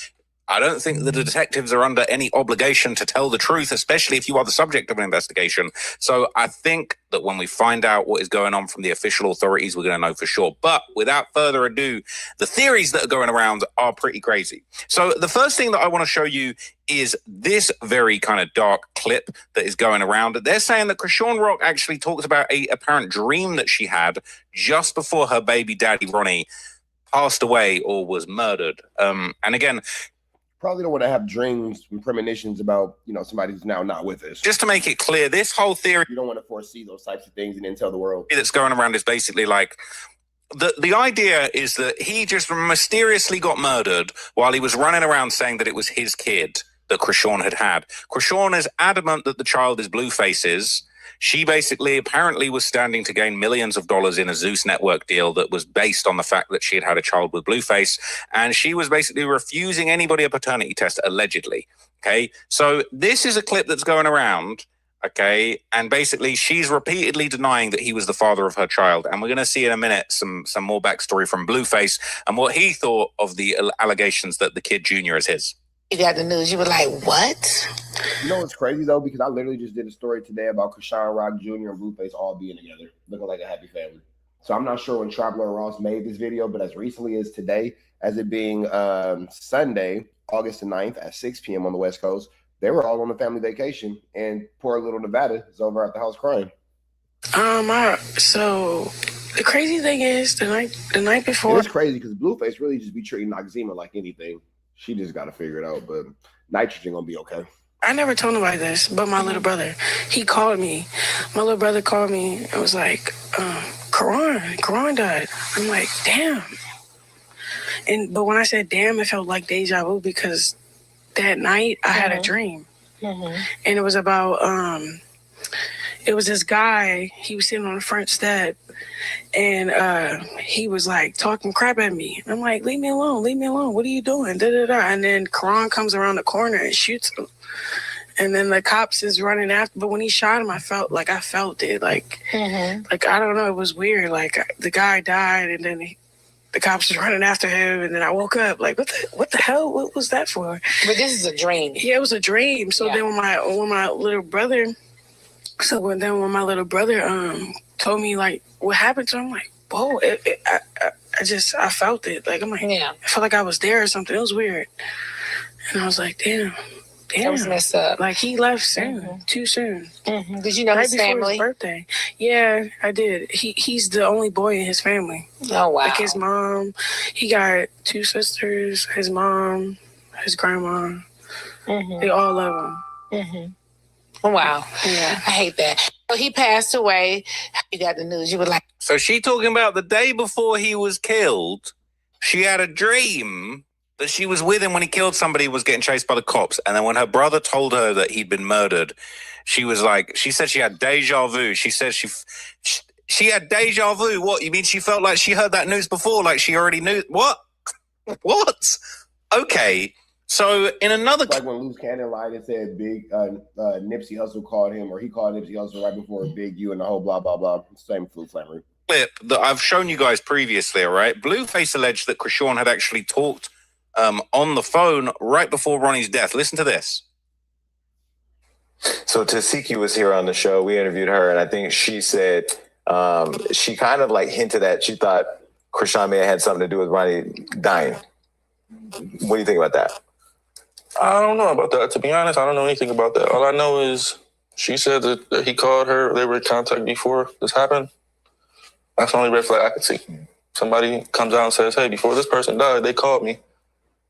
I don't think the detectives are under any obligation to tell the truth, especially if you are the subject of an investigation. So I think that when we find out what is going on from the official authorities, we're going to know for sure. But without further ado, the theories that are going around are pretty crazy. So the first thing that I want to show you is this very kind of dark clip that is going around. They're saying that Krishan Rock actually talks about a apparent dream that she had just before her baby daddy, Ronnie, passed away or was murdered. And again, probably don't want to have dreams and premonitions about, somebody who's now not with us. Just to make it clear, this whole theory, you don't want to foresee those types of things and then tell the world. That's going around is basically like, the idea is that he just mysteriously got murdered while he was running around saying that it was his kid that Krishan had. Krishan is adamant that the child is Blueface's. She basically apparently was standing to gain millions of dollars in a Zeus network deal that was based on the fact that she had a child with Blueface. And she was basically refusing anybody a paternity test, allegedly. Okay. So this is a clip that's going around. Okay. And basically she's repeatedly denying that he was the father of her child. And we're going to see in a minute some more backstory from Blueface and what he thought of the allegations that the kid Junior is his. You got the news, you were like, what? You know what's crazy though? Because I literally just did a story today about Krishan Rock Jr. and Blueface all being together, looking like a happy family. So I'm not sure when Traveler Ross made this video, but as recently as today, as it being Sunday, August the 9th at 6 p.m. on the West Coast, they were all on a family vacation, and poor little Nevada is over at the house crying. So the crazy thing is the night before. It's crazy because Blueface really just be treating Noxzema like anything. She just got to figure it out, but Nitrogen gonna be okay. I never told nobody this, but my little brother, he called me. My little brother called me and was like, Karan died. I'm like, damn. But when I said damn, it felt like deja vu because that night I had a dream. And it was about, it was this guy, he was sitting on the front step and he was like talking crap at me. I'm like, leave me alone, what are you doing? And then Karan comes around the corner and shoots him. And then the cops is running after, but when he shot him, I felt it. Like I don't know, it was weird. Like the guy died and then the cops was running after him, and then I woke up like, what the hell? What was that for? But this is a dream. Yeah, it was a dream. So then when my little brother told me like what happened to him, I'm like, whoa, I felt it. Like I'm like, I felt like I was there or something. It was weird. And I was like, damn, damn. That was messed up. Like, he left soon, too soon. Did you know right his before family? his birthday. Yeah, I did. He's the only boy in his family. Oh, wow. Like, his mom, he got 2 sisters, his mom, his grandma. They all love him. Wow. Yeah. I hate that. So he passed away. You got the news. You were like, So she talking about the day before he was killed, she had a dream that she was with him when he killed somebody, was getting chased by the cops. And then when her brother told her that he'd been murdered, she was like, she said she had deja vu. She said she had deja vu. What? You mean she felt like she heard that news before? Like she already knew? What? What? Okay. So in another... Like when Loose Cannon lied and said Big Nipsey Hussle called him, or he called Nipsey Hussle right before Big U and the whole blah, blah, blah. Same flu flamer. Clip that I've shown you guys previously, all right? Blueface alleged that Krishan had actually talked on the phone right before Ronnie's death. Listen to this. So Tasiki was here on the show. We interviewed her, and I think she said she kind of like hinted that she thought Krishan may have had something to do with Ronnie dying. What do you think about that? I don't know about that. To be honest, I don't know anything about that. All I know is she said that he called her. They were in contact before this happened. That's the only red flag I could see. Somebody comes out and says, hey, before this person died, they called me.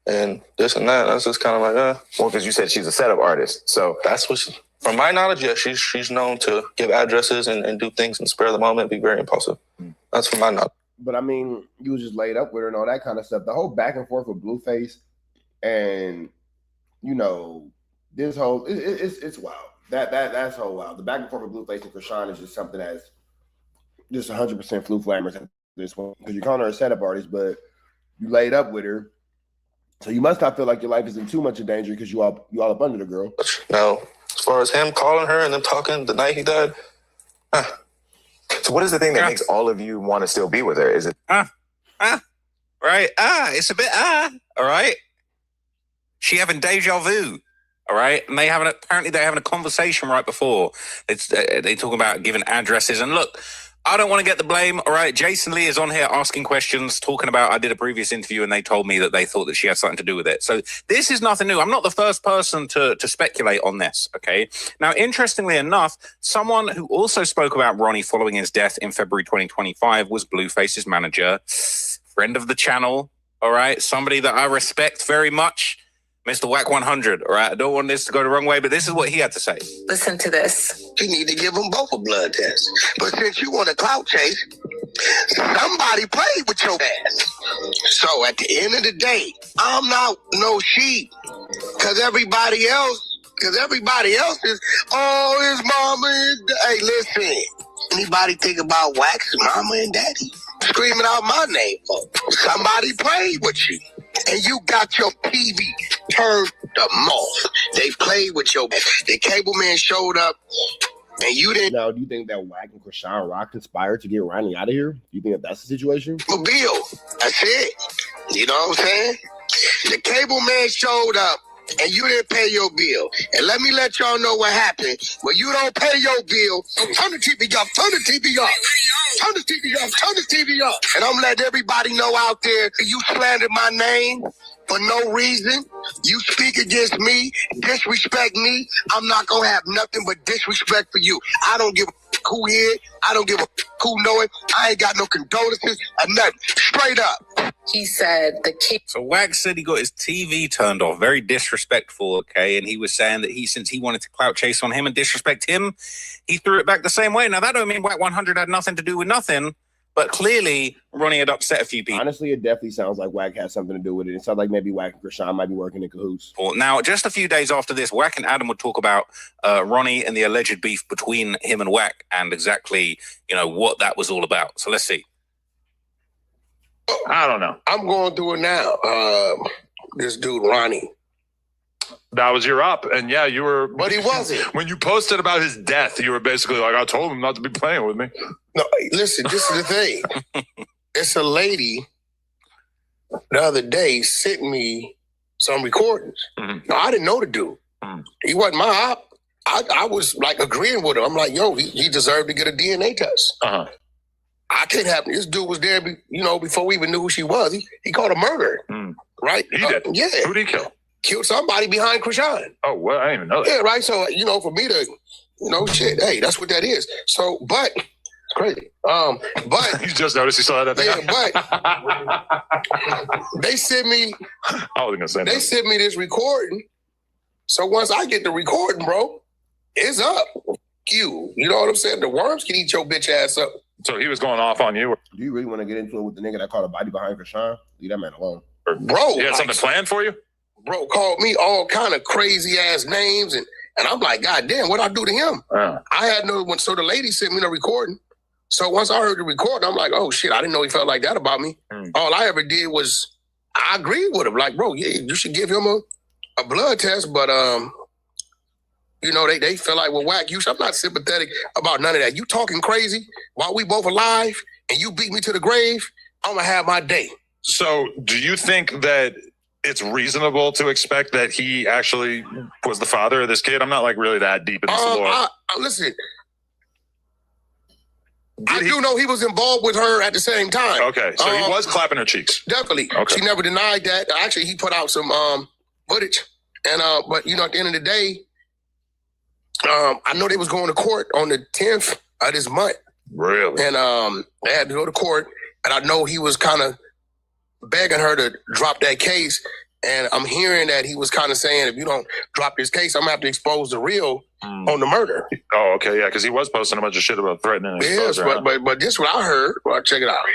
And this and that. That's just kind of like, Well, because you said she's a setup artist. So that's what from my knowledge, yeah, she's known to give addresses and do things and spare the moment, be very impulsive. That's from my knowledge. But I mean, you was just laid up with her and all that kind of stuff. The whole back and forth with Blueface and, you know, this whole, it's wild. That's whole wild. The back and forth with Blueface and Krishan is just something that's just 100% flu flammers at this one. Because you're calling her a setup artist, but you laid up with her. So you must not feel like your life is in too much of danger because you all up under the girl. No. As far as him calling her and them talking the night he died. So what is the thing that makes all of you want to still be with her? Is it right? It's a bit all right. She having deja vu. All right, and apparently they're having a conversation right before. They talk about giving addresses. And look, I don't want to get the blame. All right, Jason Lee is on here asking questions, talking about. I did a previous interview, and they told me that they thought that she had something to do with it. So this is nothing new. I'm not the first person to speculate on this. Okay. Now, interestingly enough, someone who also spoke about Ronnie following his death in February 2025 was Blueface's manager, friend of the channel. All right, somebody that I respect very much. Mr. Wack 100, all right? I don't want this to go the wrong way, but this is what he had to say. Listen to this. You need to give them both a blood test. But since you want a clout chase, somebody played with your ass. So at the end of the day, I'm not no sheep. Because everybody else is, oh, his mama is... Hey, listen. Anybody think about Wack's mama and daddy? Screaming out my name. Somebody played with you. And you got your TV turned them off. They played with your... The cable man showed up, and you didn't... Now, do you think that Wack and Krishan Rock conspired to get Ronnie out of here? Do you think that's the situation? A bill. That's it. You know what I'm saying? The cable man showed up, and you didn't pay your bill. And let me let y'all know what happened. When you don't pay your bill, turn the TV off, turn the TV off. Turn the TV off, turn the TV off. And I'm letting everybody know out there, you slandered my name for no reason. You speak against me, disrespect me. I'm not going to have nothing but disrespect for you. I don't give a who here. I don't give a who know it. I ain't got no condolences or nothing. Straight up. He said the kid. So Wack said he got his TV turned off. Very disrespectful, okay? And he was saying that since he wanted to clout chase on him and disrespect him, he threw it back the same way. Now, that don't mean Wack 100 had nothing to do with nothing, but clearly Ronnie had upset a few people. Honestly, it definitely sounds like Wack has something to do with it. It sounds like maybe Wack and Krishan might be working in cahoots. Now, just a few days after this, Wack and Adam would talk about Ronnie and the alleged beef between him and Wack and exactly, what that was all about. So let's see. I don't know. I'm going through it now. This dude, Ronnie. That was your up. And yeah, you were... But he wasn't. When you posted about his death, you were basically like, I told him not to be playing with me. No, listen, this is the thing. It's a lady the other day sent me some recordings. Mm-hmm. No, I didn't know the dude. Mm-hmm. He wasn't my op. I was like agreeing with him. I'm like, yo, he deserved to get a DNA test. Uh-huh. I can't have this dude was there, before we even knew who she was. He called her murder, right? He did. Yeah. Who did he kill? killed somebody behind Krishan. Oh, well, I didn't even know that. Yeah, right. So, for me to, shit, hey, that's what that is. So, but it's crazy. But you just noticed you saw that thing. Yeah, but they sent me. I was gonna say they sent me this recording. So once I get the recording, bro, it's up. You know what I'm saying? The worms can eat your bitch ass up. So he was going off on you. Do you really want to get into it with the nigga that caught a body behind Krishan? Leave that man alone. Bro, he had something planned for you? Bro called me all kind of crazy ass names, and I'm like, God damn, what I do to him? I had no one. So the lady sent me the recording. So once I heard the recording, I'm like, oh shit, I didn't know he felt like that about me. All I ever did was I agreed with him. Like, bro, yeah, you should give him a blood test, but they feel like, well, Wack, I'm not sympathetic about none of that. You talking crazy while we both alive and you beat me to the grave, I'm gonna have my day. So do you think that it's reasonable to expect that he actually was the father of this kid? I'm not like really that deep in this lore. Listen, I do know he was involved with her at the same time. Okay, so he was clapping her cheeks. Definitely. Okay. She never denied that. Actually, he put out some footage. And but at the end of the day, I know they was going to court on the 10th of this month. Really? And they had to go to court. And I know he was kind of begging her to drop that case. And I'm hearing that he was kind of saying, if you don't drop this case, I'm going to have to expose the real on the murder. Oh, okay, yeah, because he was posting a bunch of shit about threatening. Yes, but this is what I heard. Well, check it out.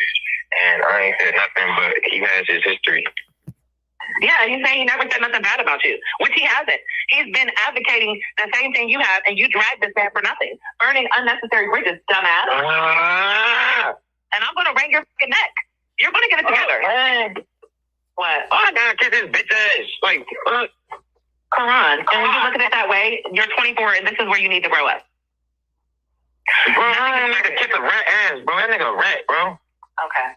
And I ain't said nothing, but he has his history. Yeah, he's saying he never said nothing bad about you, which he hasn't. He's been advocating the same thing you have, and you dragged this man for nothing. Burning unnecessary bridges, dumbass. And I'm going to wring your fucking neck. You're going to get it together. What? Oh, I gotta kiss his bitch ass. Like, what? Karan, and when you look at it that way, you're 24, and this is where you need to grow up. Bro, that nigga kiss a rat ass, bro. That nigga a rat, bro. Okay.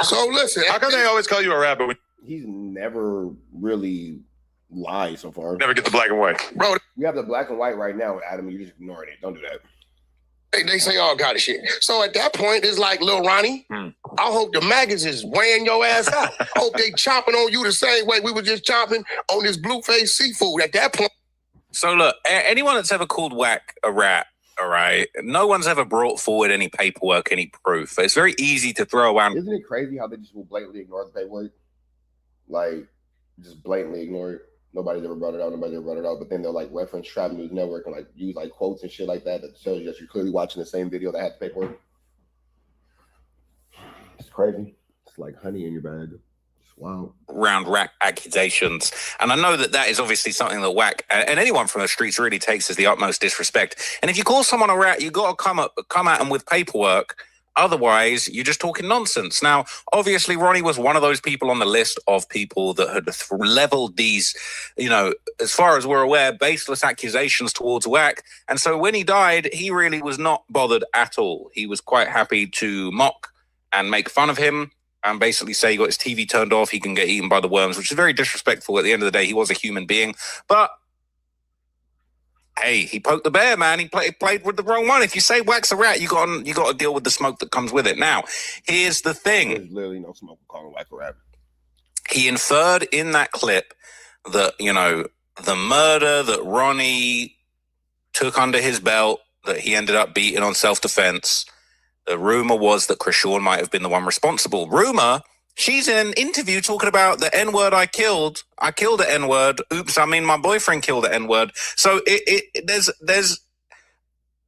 So listen, how come they always call you a rat, but he's never really lied so far. Never get the black and white. Bro, we have the black and white right now, Adam. You're just ignoring it. Don't do that. They say all kind of shit. So at that point, it's like, Lil Ronnie, I hope the maggots is weighing your ass out. Hope they chopping on you the same way we were just chopping on this blueface seafood at that point. So look, anyone that's ever called Wack a rat, all right, no one's ever brought forward any paperwork, any proof. It's very easy to throw around. Isn't it crazy how they just will blatantly ignore the paperwork? Like, just blatantly ignore it. Nobody's ever brought it out, but then they'll like reference Trap News Network and like use like quotes and shit like that shows you that you're clearly watching the same video that had the paperwork. It's crazy. It's like honey in your bag. It's wild. Round Wack accusations. And I know that is obviously something that Wack and anyone from the streets really takes as the utmost disrespect. And if you call someone a rat, you got to come at them with paperwork. Otherwise, you're just talking nonsense. Now, obviously, Ronnie was one of those people on the list of people that had leveled these, as far as we're aware, baseless accusations towards Wack. And so when he died, he really was not bothered at all. He was quite happy to mock and make fun of him and basically say he got his TV turned off, he can get eaten by the worms, which is very disrespectful. At the end of the day, he was a human being. But hey, he poked the bear, man. He played with the wrong one. If you say Wack's a rat, you got to deal with the smoke that comes with it. Now, here's the thing. There's literally no smoke calling Wack a rat. He inferred in that clip that, the murder that Ronnie took under his belt, that he ended up beating on self-defense. The rumor was that Krishan might have been the one responsible. Rumor, she's in an interview talking about the N-word I killed. I killed the N-word. Oops, I mean my boyfriend killed the N-word. So there's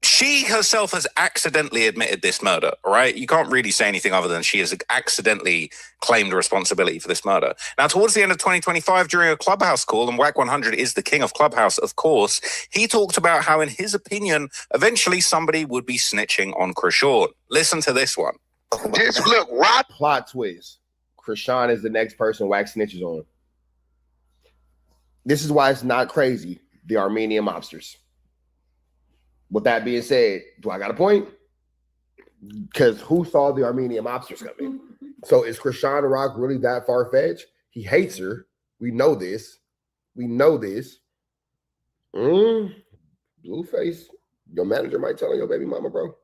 she herself has accidentally admitted this murder, right? You can't really say anything other than she has accidentally claimed responsibility for this murder. Now, towards the end of 2025, during a Clubhouse call, and Wack 100 is the king of Clubhouse, of course, he talked about how, in his opinion, eventually somebody would be snitching on Krishan. Listen to this one. Just look, right? Plot twist. Krishan is the next person Wack snitches on. This is why it's not crazy. The Armenian mobsters. With that being said, do I got a point? Because who saw the Armenian mobsters coming? So is Krishan Rock really that far-fetched? He hates her. We know this. Blueface, your manager might tell your baby mama, bro.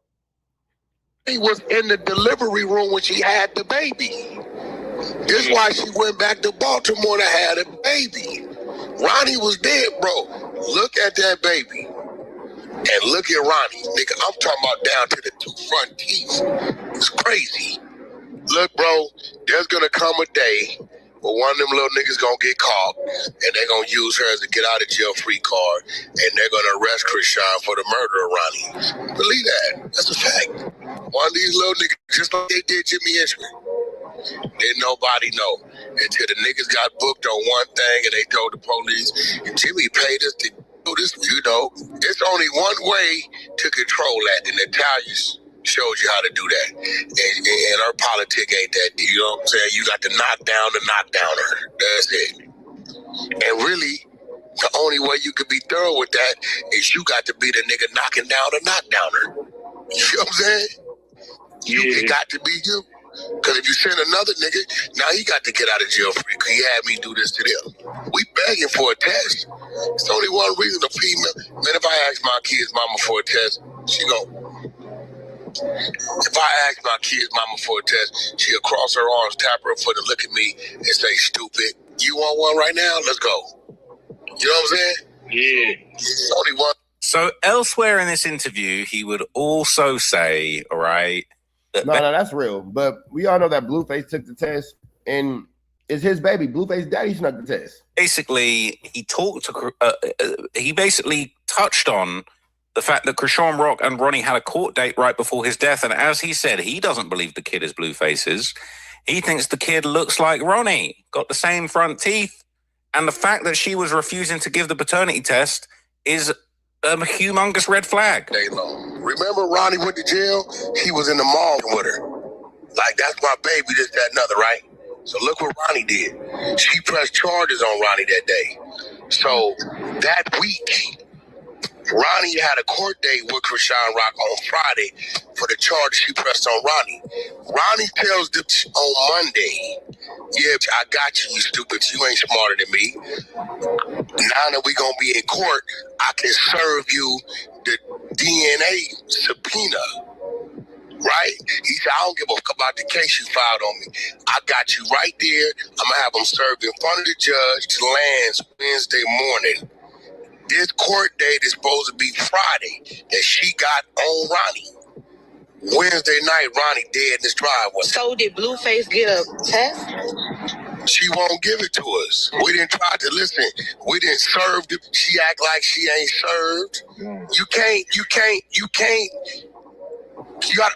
He was in the delivery room when she had the baby. This is why she went back to Baltimore to have a baby. Ronnie was dead, bro. Look at that baby. And look at Ronnie. Nigga, I'm talking about down to the 2 front teeth. It's crazy. Look, bro, there's gonna come a day where one of them little niggas gonna get caught and they're gonna use her as a get out of jail free card and they're gonna arrest Krishan for the murder of Ronnie. Believe that. That's a fact. One of these little niggas, just like they did Jimmy Ishmael. Didn't nobody know until the niggas got booked on one thing and they told the police, Jimmy paid us to do this. You know, it's only one way to control that, and Italians showed you how to do that. And our politic ain't that deep. You know what I'm saying? You got to knock down the knockdowner. That's it. And really, the only way you could be thorough with that is you got to be the nigga knocking down the knockdowner. You know what I'm saying? It got to be you. Because if you send another nigga, now he got to get out of jail free because he had me do this to them. We begging for a test. It's only one reason a female. Man, if I ask my kid's mama for a test, she gon'. If I ask my kid's mama for a test, she'll cross her arms, tap her foot, and look at me and say, stupid, you want one right now? Let's go. You know what I'm saying? Yeah. It's only one. So elsewhere in this interview, he would also say, all right, No, that's real. But we all know that Blueface took the test, and it's his baby. Blueface daddy snuck the test. Basically, he talked to. He basically touched on the fact that Krishan Rock and Ronnie had a court date right before his death, and as he said, he doesn't believe the kid is Blueface's. He thinks the kid looks like Ronnie, got the same front teeth, and the fact that she was refusing to give the paternity test is a humongous red flag. Day long. Remember Ronnie went to jail? He was in the mall with her. Like, that's my baby, this, that, and other, right? So look what Ronnie did. She pressed charges on Ronnie that day. So that week, Ronnie had a court date with Krishan Rock on Friday for the charge she pressed on Ronnie. Ronnie tells them on Monday, yeah, I got you, you stupid. You ain't smarter than me. Now that we gonna be in court, I can serve you the DNA subpoena. Right? He said, I don't give a fuck about the case you filed on me. I got you right there. I'm gonna have them served in front of the judge to lands Wednesday morning. This court date is supposed to be Friday that she got on Ronnie. Wednesday night, Ronnie dead in his driveway. So did Blueface get a test? She won't give it to us. We didn't try to listen. We didn't serve them. She act like she ain't served. You can't.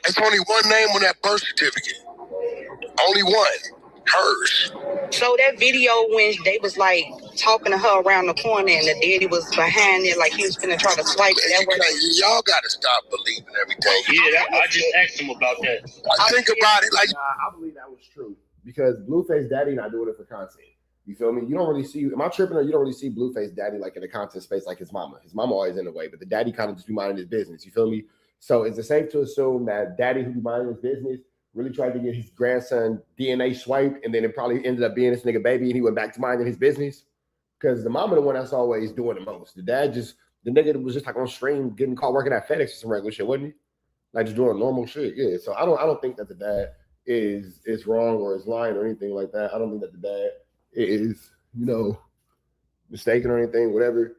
It's only one name on that birth certificate. Only one. Hers. So that video when they was like talking to her around the corner and the daddy was behind it like he was gonna try to swipe it. Y'all gotta stop believing everything. Yeah, I just asked him about that. I think about it like I believe that was true because Blueface daddy not doing it for content. You feel me? You don't really see. Am I tripping or you don't really see Blueface daddy like in the content space like his mama? His mama always in the way, but the daddy kind of just be minding his business. You feel me? So is it safe to assume that daddy who be minding his business really tried to get his grandson DNA swiped and then it probably ended up being this nigga baby and he went back to minding his business? Because the mama the one that's always doing the most. The nigga was just like on stream getting caught working at FedEx or some regular shit, wasn't he? Like just doing normal shit. Yeah. So I don't think that the dad is wrong or is lying or anything like that. I don't think that the dad is, mistaken or anything, whatever.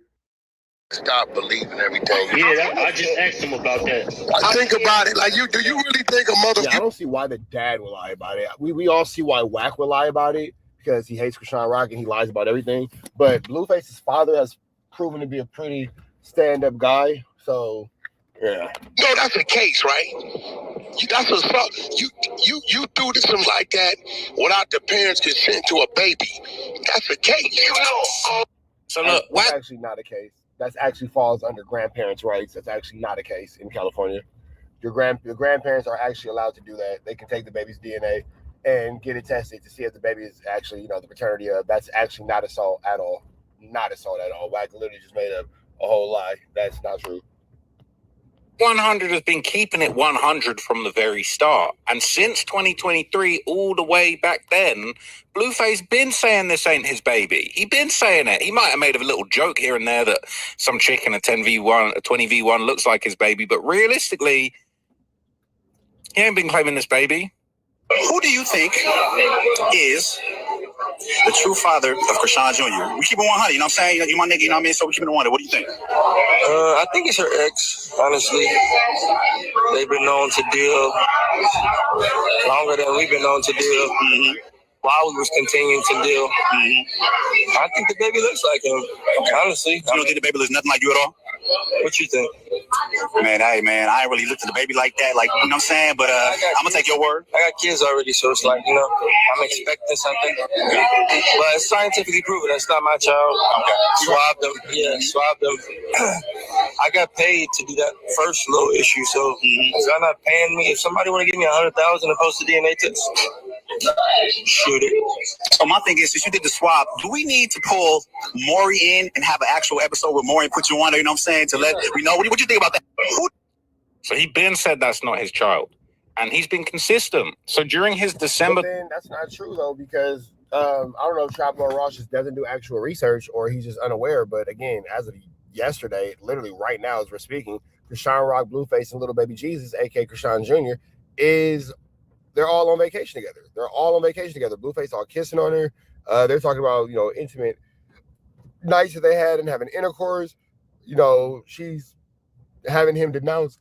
Stop believing everything. Yeah, I just asked him about that. I think about it like do you really think a mother? Yeah, I don't see why the dad would lie about it. We all see why Wack would lie about it because he hates Krishan Rock and he lies about everything. But Blueface's father has proven to be a pretty stand-up guy. So yeah. No, that's the case, right? You do this something like that without the parents consent to a baby. That's the case. So look, that's actually not a case. That actually falls under grandparents' rights. That's actually not a case in California. Your grandparents are actually allowed to do that. They can take the baby's DNA and get it tested to see if the baby is actually, the paternity of. That's actually not assault at all. Not assault at all. Wack literally just made up a whole lie. That's not true. 100 has been keeping it 100 from the very start. And since 2023, all the way back then, Blueface been saying this ain't his baby. He been saying it. He might have made a little joke here and there that some chick in a 10v1, a 20v1 looks like his baby. But realistically, he ain't been claiming this baby. Who do you think is the true father of Krishan Jr.? We keep it 100, you know what I'm saying? You my nigga, you know what I mean? So we keep it 100. What do you think? I think it's her ex, honestly. They've been known to deal longer than we've been known to deal. While we was continuing to deal. I think the baby looks like him, honestly. You don't think the baby looks nothing like you at all? What you think? Man, I ain't really looked at the baby like that, like, you know what I'm saying? But I'm gonna take your word. I got kids already, so it's like, you know, I'm expecting something. But it's scientifically proven. That's not my child. Swabbed them. Yeah, swabbed them. I got paid to do that first little issue, so if y'all not paying me, if somebody want to give me $100,000 to post a DNA test, shoot it. So my thing is, since you did the swab, do we need to pull Maury in and have an actual episode with Maury and put you on there, you know what I'm saying, to let we know? What you think about that? So he been said that's not his child, and he's been consistent. So during his December, But then that's not true though, because I don't know if Trapper Ross just doesn't do actual research or he's just unaware. But again, as of yesterday, literally right now as we're speaking, Krishan Rock, Blueface, and Little Baby Jesus, aka Krishan Jr., they're all on vacation together. They're all on vacation together. Blueface all kissing on her. They're talking about, you know, intimate nights that they had and having intercourse. You know, she's having him denounce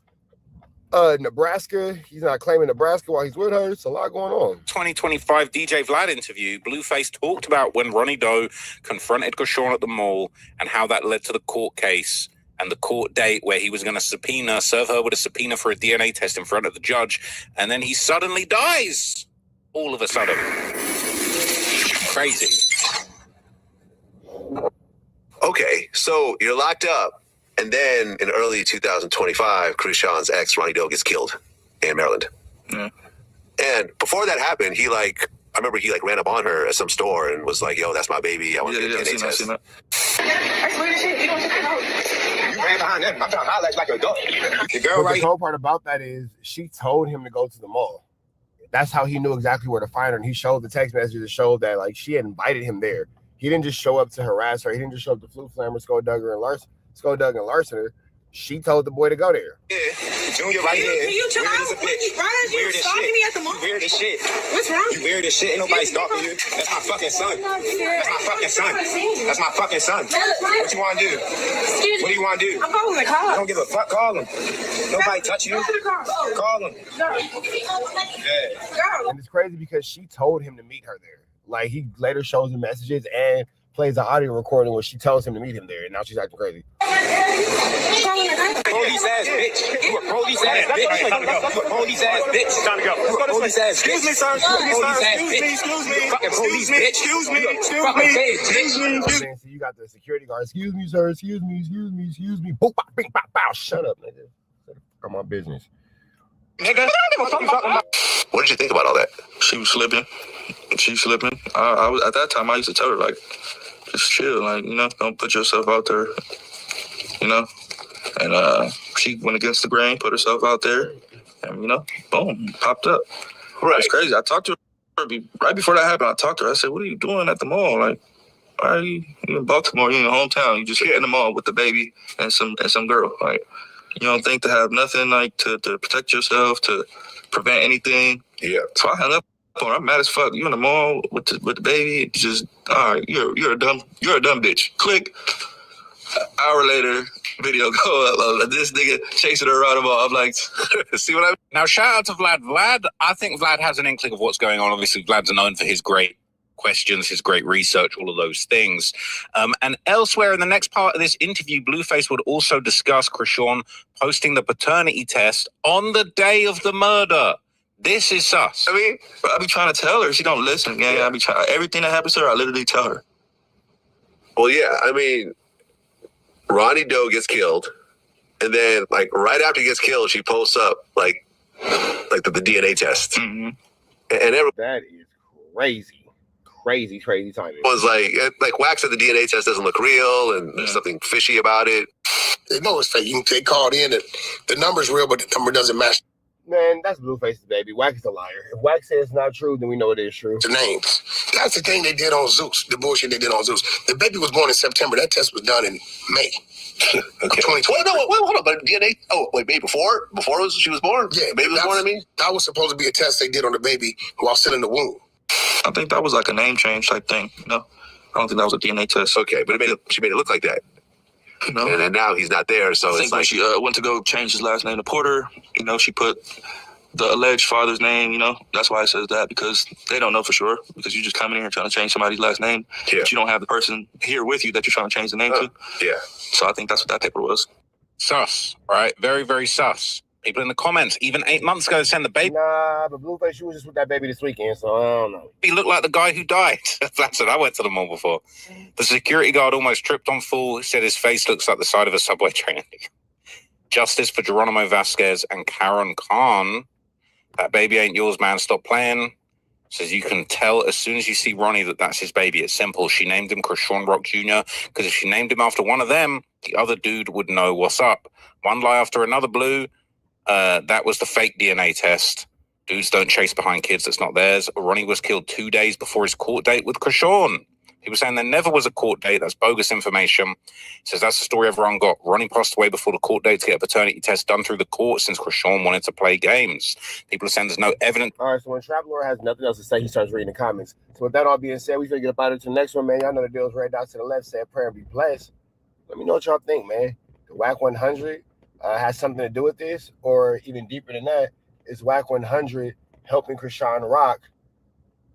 Nebraska. He's not claiming Nebraska while he's with her. It's a lot going on. 2025 DJ Vlad interview, Blueface talked about when Ronnie Doe confronted Krishan at the mall and how that led to the court case and the court date where he was going to serve her with a subpoena for a DNA test in front of the judge. And then he suddenly dies. All of a sudden. Crazy. Okay, so you're locked up. And then in early 2025, Krishan's ex, Ronnie Doe, gets killed in Maryland. Yeah. And before that happened, I remember he ran up on her at some store and was like, yo, that's my baby. I want to get a DNA test. That's weird shit. You ran behind them. I'm trying to highlight like a dog. The girl The cool part about that is she told him to go to the mall. That's how he knew exactly where to find her. And he showed the text messages that showed that like she had invited him there. He didn't just show up to harass her. He didn't just show up to Flu Flammer, Skulldugger, and Larson her. She told the boy to go there. Yeah, Junior right here. Can you chill out? Why are you stalking me at the mall? You weird as shit. What's wrong? You weird as shit. Ain't nobody stalking you. That's my fucking son. That's my fucking son. That's my fucking son. What you want to do? What do you want to do? I'm calling the cops. I don't give a fuck. Call him. Nobody touch you. Call him. Yeah. And it's crazy because she told him to meet her there. Like he later shows the messages and plays the audio recording where she tells him to meet him there, and now she's acting crazy. Police ass bitch. You a police ass bitch. You a police ass bitch. Time to go. You a police ass bitch. Excuse me, sir. Excuse me. Fucking police bitch. Excuse me. So you got the security guard. Excuse me, sir. Excuse me. Boop, bop, bing, bop, bow. Shut up, nigga. For my business. Nigga. What did you think about all that? She was slipping. I was at that time. I used to tell her like, just chill, like, you know, don't put yourself out there, you know. And she went against the grain, put herself out there, and you know, boom, popped up. Right, it's crazy. I talked to her right before that happened. I talked to her. I said, "What are you doing at the mall? Like, why are you in Baltimore? You're in your hometown. You just hit in the mall with the baby and some girl. Like, you don't think to have nothing like to protect yourself, to prevent anything." Yeah. So I hung up on her. I'm mad as fuck. You in the mall with the baby? Just all right. You're a dumb bitch. Click. An hour later, video go up. This nigga chasing her around the mall. I'm like, see what I mean? Now, shout out to Vlad. I think Vlad has an inkling of what's going on. Obviously, Vlad's known for his great questions, his great research, all of those things. And elsewhere in the next part of this interview, Blueface would also discuss Krishan posting the paternity test on the day of the murder. This is sus. I mean, I be trying to tell her. She don't listen, gang. I be trying. Everything that happens to her, I literally tell her. Well, yeah, I mean, Ronnie Doe gets killed, and then like right after he gets killed, she posts up like the DNA test, and that is crazy timing. Was like Wack said the DNA test doesn't look real, and there's something fishy about it. They know it's fake. They called in, and the number's real, but the number doesn't match. Man, that's Blueface's baby. Wack is a liar. If Wack says it's not true, then we know it is true. The names. That's the thing they did on Zeus. The bullshit they did on Zeus. The baby was born in September. That test was done in May. Okay. Wait, hold on. But DNA. Oh, wait, baby, before she was born? Yeah, baby was born. I mean, that was supposed to be a test they did on the baby while still in the womb. I think that was like a name change type thing. I don't think that was a DNA test. Okay, but she made it look like that. No. And then now he's not there, so I it's think like when she went to go change his last name to Porter, she put the alleged father's name, that's why it says that, because they don't know for sure, because you just come in here trying to change somebody's last name, but you don't have the person here with you that you're trying to change the name to. Yeah. So I think that's what that paper was. Sus, right? Very, very sus. People in the comments, even 8 months ago, sent the baby. Nah, but Blueface, she was just with that baby this weekend, so I don't know. He looked like the guy who died. That's it. I went to the mall before. The security guard almost tripped on full. He said his face looks like the side of a subway train. Justice for Geronimo Vasquez and Karen Khan. That baby ain't yours, man. Stop playing. Says you can tell as soon as you see Ronnie that that's his baby. It's simple. She named him Krishan Rock Jr. because if she named him after one of them, the other dude would know what's up. One lie after another, Blue. That was the fake DNA test. Dudes don't chase behind kids that's not theirs. Ronnie was killed 2 days before his court date with Krishan. He was saying there never was a court date. That's bogus information. Says that's the story everyone got. Ronnie passed away before the court date to get a paternity test done through the court since Krishan wanted to play games. People are saying there's no evidence. All right, so when Traveler has nothing else to say, he starts reading the comments. So with that all being said, we're going to get up out of to the next one, man. Y'all know the deal's right down to the left. Say a prayer and be blessed. Let me know what y'all think, man. The Wack 100 has something to do with this, or even deeper than that, is Wack 100 helping Krishan Rock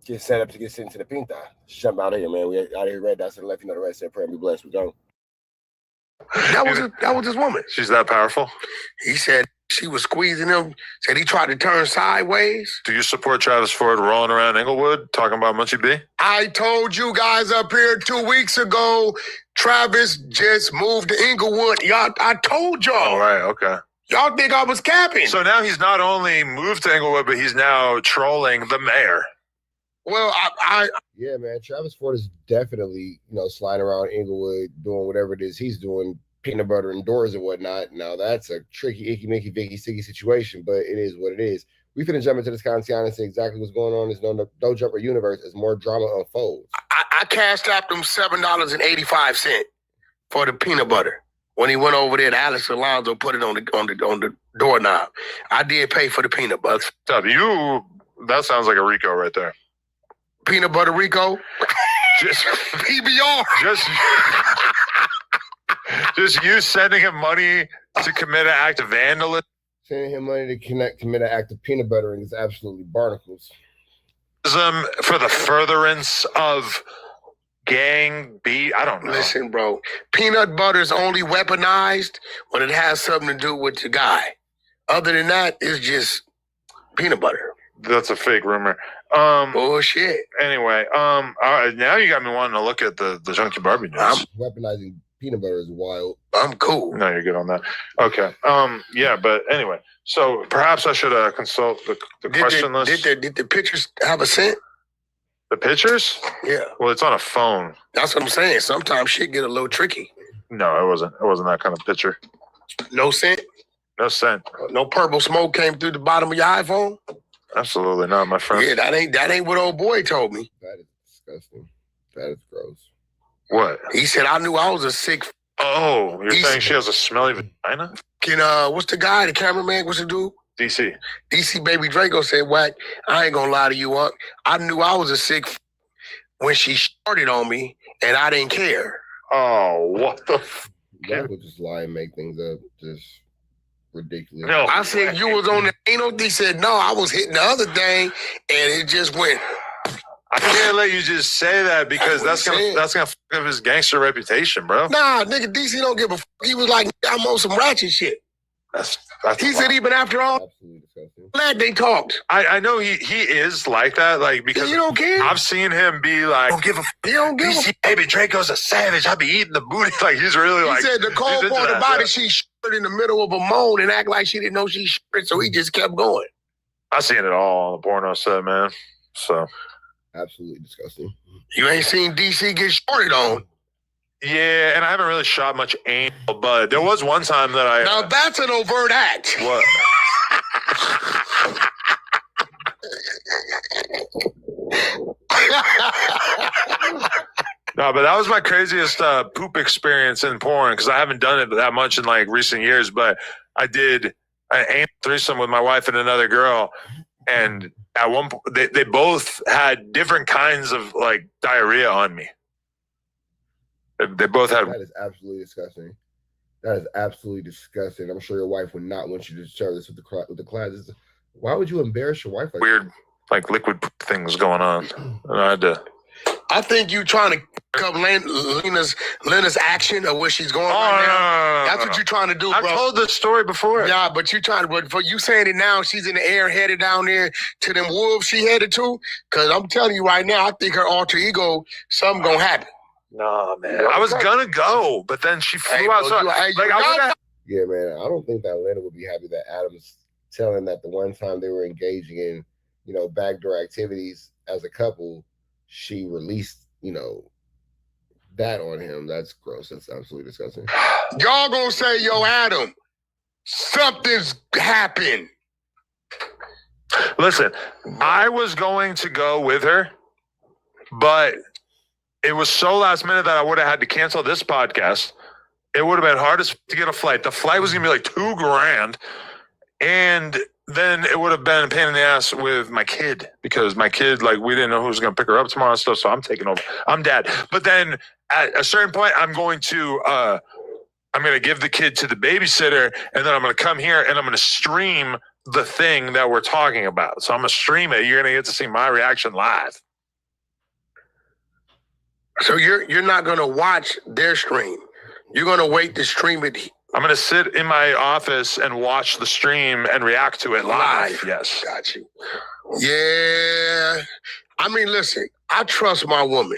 get set up to get sent to the Pinta. Let's jump out of here, man. We out of here right down to the left. You know the rest. Say a prayer and be blessed. We're going. That was his woman. She's that powerful? He said she was squeezing him. Said he tried to turn sideways. Do you support Travis Ford rolling around Inglewood talking about Munchie B? I told you guys up here 2 weeks ago, Travis just moved to Inglewood. Y'all, I told y'all. All right, okay. Y'all think I was capping. So now he's not only moved to Inglewood, but he's now trolling the mayor. Well, yeah, man. Travis Ford is definitely, sliding around Inglewood doing whatever it is he's doing, peanut butter indoors and whatnot. Now that's a tricky, icky, mickey, vicky, sticky situation, but it is what it is. We finna jump into this content and see exactly what's going on in this No Jumper universe as more drama unfolds. I cashed out them $7.85 for the peanut butter. When he went over there, Alex Alonso put it on the doorknob. I did pay for the peanut butter. That sounds like a Rico right there. Peanut butter Rico? Just PBR. Just you sending him money to commit an act of vandalism. Sending him money to commit an act of peanut buttering is absolutely barnacles. For the furtherance of gang beat, I don't know. Listen, bro, peanut butter is only weaponized when it has something to do with the guy. Other than that, it's just peanut butter. That's a fake rumor. Bullshit. Anyway, now you got me wanting to look at the Junkie Barbie news. Weaponizing peanut butter is wild. I'm cool. No, you're good on that. Okay. Yeah, but anyway, so perhaps I should consult the question list. Did the pictures have a scent? The pictures? Yeah. Well, it's on a phone. That's what I'm saying. Sometimes shit get a little tricky. No, it wasn't. It wasn't that kind of picture. No scent? No scent. No purple smoke came through the bottom of your iPhone? Absolutely not, my friend. Yeah, that ain't what old boy told me. That is disgusting. That is gross. What? He said I knew I was a sick. Oh, you're saying she has a smelly vagina? What's the guy, the cameraman? What's the dude? DC Baby Draco said, Wack, I ain't gonna lie to you, Unc. I knew I was a sick when she started on me, and I didn't care. Oh, what the Y'all would just lie and make things up. Just ridiculous. No, I said you was on the anal. He said no, I was hitting the other thing, and it just went. I can't let you just say that because that's gonna fuck up his gangster reputation, bro. Nah, nigga, DC don't give a fuck. He was like, I'm on some ratchet shit. He said even after all that they talked. I know he is like that, like because you don't care. I've seen him be like, don't give a you don't give a baby Draco's a savage. I be eating the booty. Like he's really he like. He said the cold part about it, she shirted in the middle of a moan and act like she didn't know she shirted, so he just kept going. I seen it all on the porno set, man. So absolutely disgusting. You ain't seen DC get shorted on. Yeah, and I haven't really shot much anal, but there was one time that I. Now that's an overt act. What? No, but that was my craziest poop experience in porn because I haven't done it that much in like recent years. But I did an threesome with my wife and another girl, and at one point they both had different kinds of like diarrhea on me. They both had. That is absolutely disgusting. That is absolutely disgusting. I'm sure your wife would not want you to share this with the class. Why would you embarrass your wife like weird, that? like liquid things going on? And I had to. I think you trying to pick up Lena's action of where she's going right now. That's what you're trying to do, bro. I've told this story before. Yeah, but you trying to, but for you saying it now, she's in the air headed down there to them wolves she headed to. Because I'm telling you right now, I think her alter ego, something gonna happen. Nah, man. I was gonna go, but then she flew outside. Yeah, man. I don't think that Lena would be happy that Adam's telling that the one time they were engaging in, backdoor activities as a couple, she released, that on him. That's gross. That's absolutely disgusting. Y'all gonna say, yo, Adam, something's happened. Listen, I was going to go with her, but it was so last minute that I would have had to cancel this podcast. It would have been hard to get a flight. The flight was gonna be like $2,000, and then it would have been a pain in the ass with my kid because my kid, like, we didn't know who was going to pick her up tomorrow and stuff. So I'm taking over. I'm dad. But then at a certain point, I'm going to give the kid to the babysitter, and then I'm going to come here and I'm going to stream the thing that we're talking about. So I'm going to stream it. You're going to get to see my reaction live. So you're not going to watch their stream. You're going to wait to stream it. I'm going to sit in my office and watch the stream and react to it live. Yes. Got you. Yeah. I mean, listen, I trust my woman.